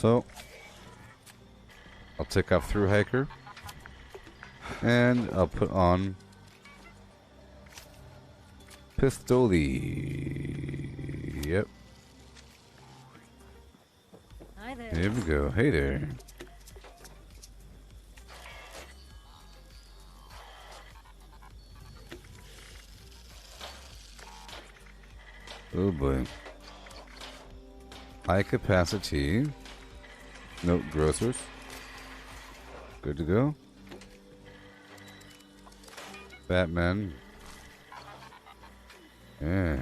So, I'll take off through hiker. And I'll put on Pistoli. Yep. Hi there. Here we go. Hey there. Oh boy. High capacity. Note grocers. Good to go. Batman. Yeah.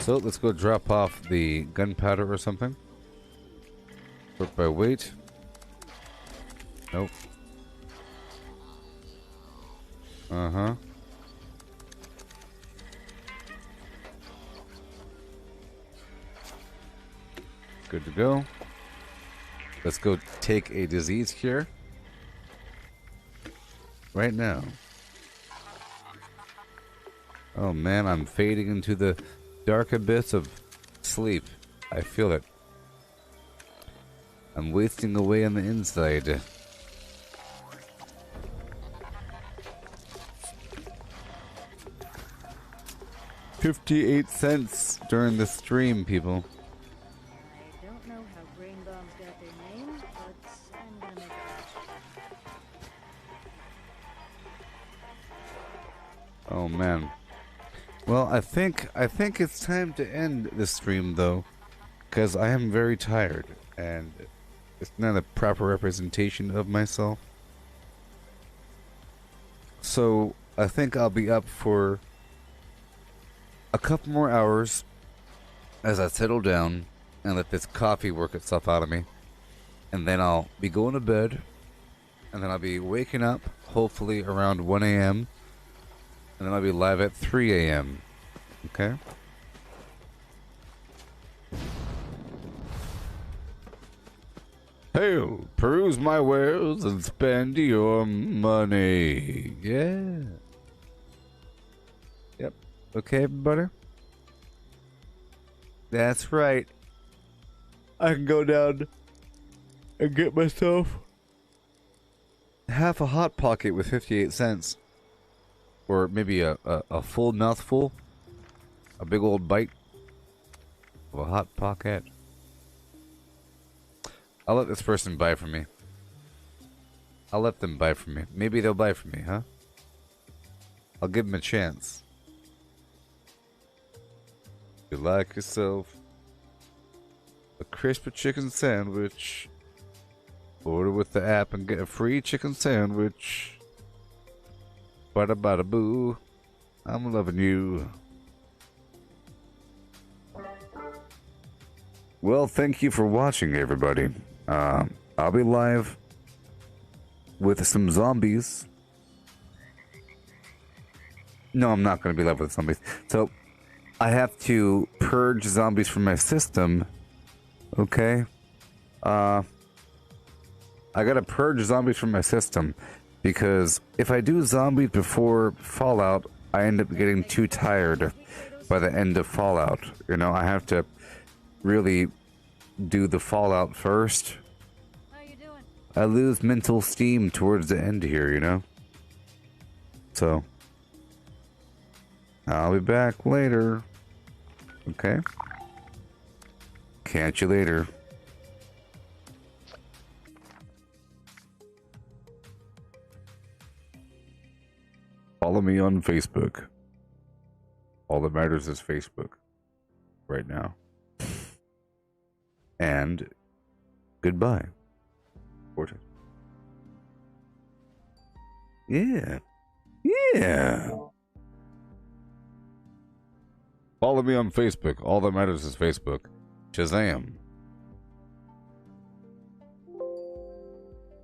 So let's go drop off the gunpowder or something. Sort by weight. Nope. Uh-huh. Good to go. Let's go take a disease cure. Right now. Oh man, I'm fading into the dark abyss of sleep. I feel it. I'm wasting away on the inside. $0.58 during the stream, people. I don't know how brain bombs got their name, but I'm gonna make it. Oh man. Well, I think it's time to end the stream though, because I am very tired and it's not a proper representation of myself. So I think I'll be up for a couple more hours as I settle down and let this coffee work itself out of me, and then I'll be going to bed, and then I'll be waking up hopefully around 1 a.m. and then I'll be live at 3 a.m. Okay? Hail, peruse my wares and spend your money. Yeah. Yep. Okay, everybody? That's right. I can go down and get myself half a Hot Pocket with 58 cents. Or maybe a full mouthful. A big old bite of a Hot Pocket. I'll let this person buy from me. I'll let them buy from me. Maybe they'll buy from me, huh? I'll give them a chance. You like yourself a crispy chicken sandwich. Order with the app and get a free chicken sandwich. Bada bada boo. I'm loving you. Well, thank you for watching, everybody. I'll be live with some zombies. No, I'm not going to be live with zombies. So, I have to purge zombies from my system. Okay? I gotta purge zombies from my system. Because if I do zombies before Fallout, I end up getting too tired by the end of Fallout. You know, I have to really do the Fallout first. I lose mental steam towards the end here, you know? So, I'll be back later. Okay? Catch you later. Follow me on Facebook. All that matters is Facebook. Right now. And goodbye. Forte. Yeah. Yeah. Follow me on Facebook. All that matters is Facebook. Shazam.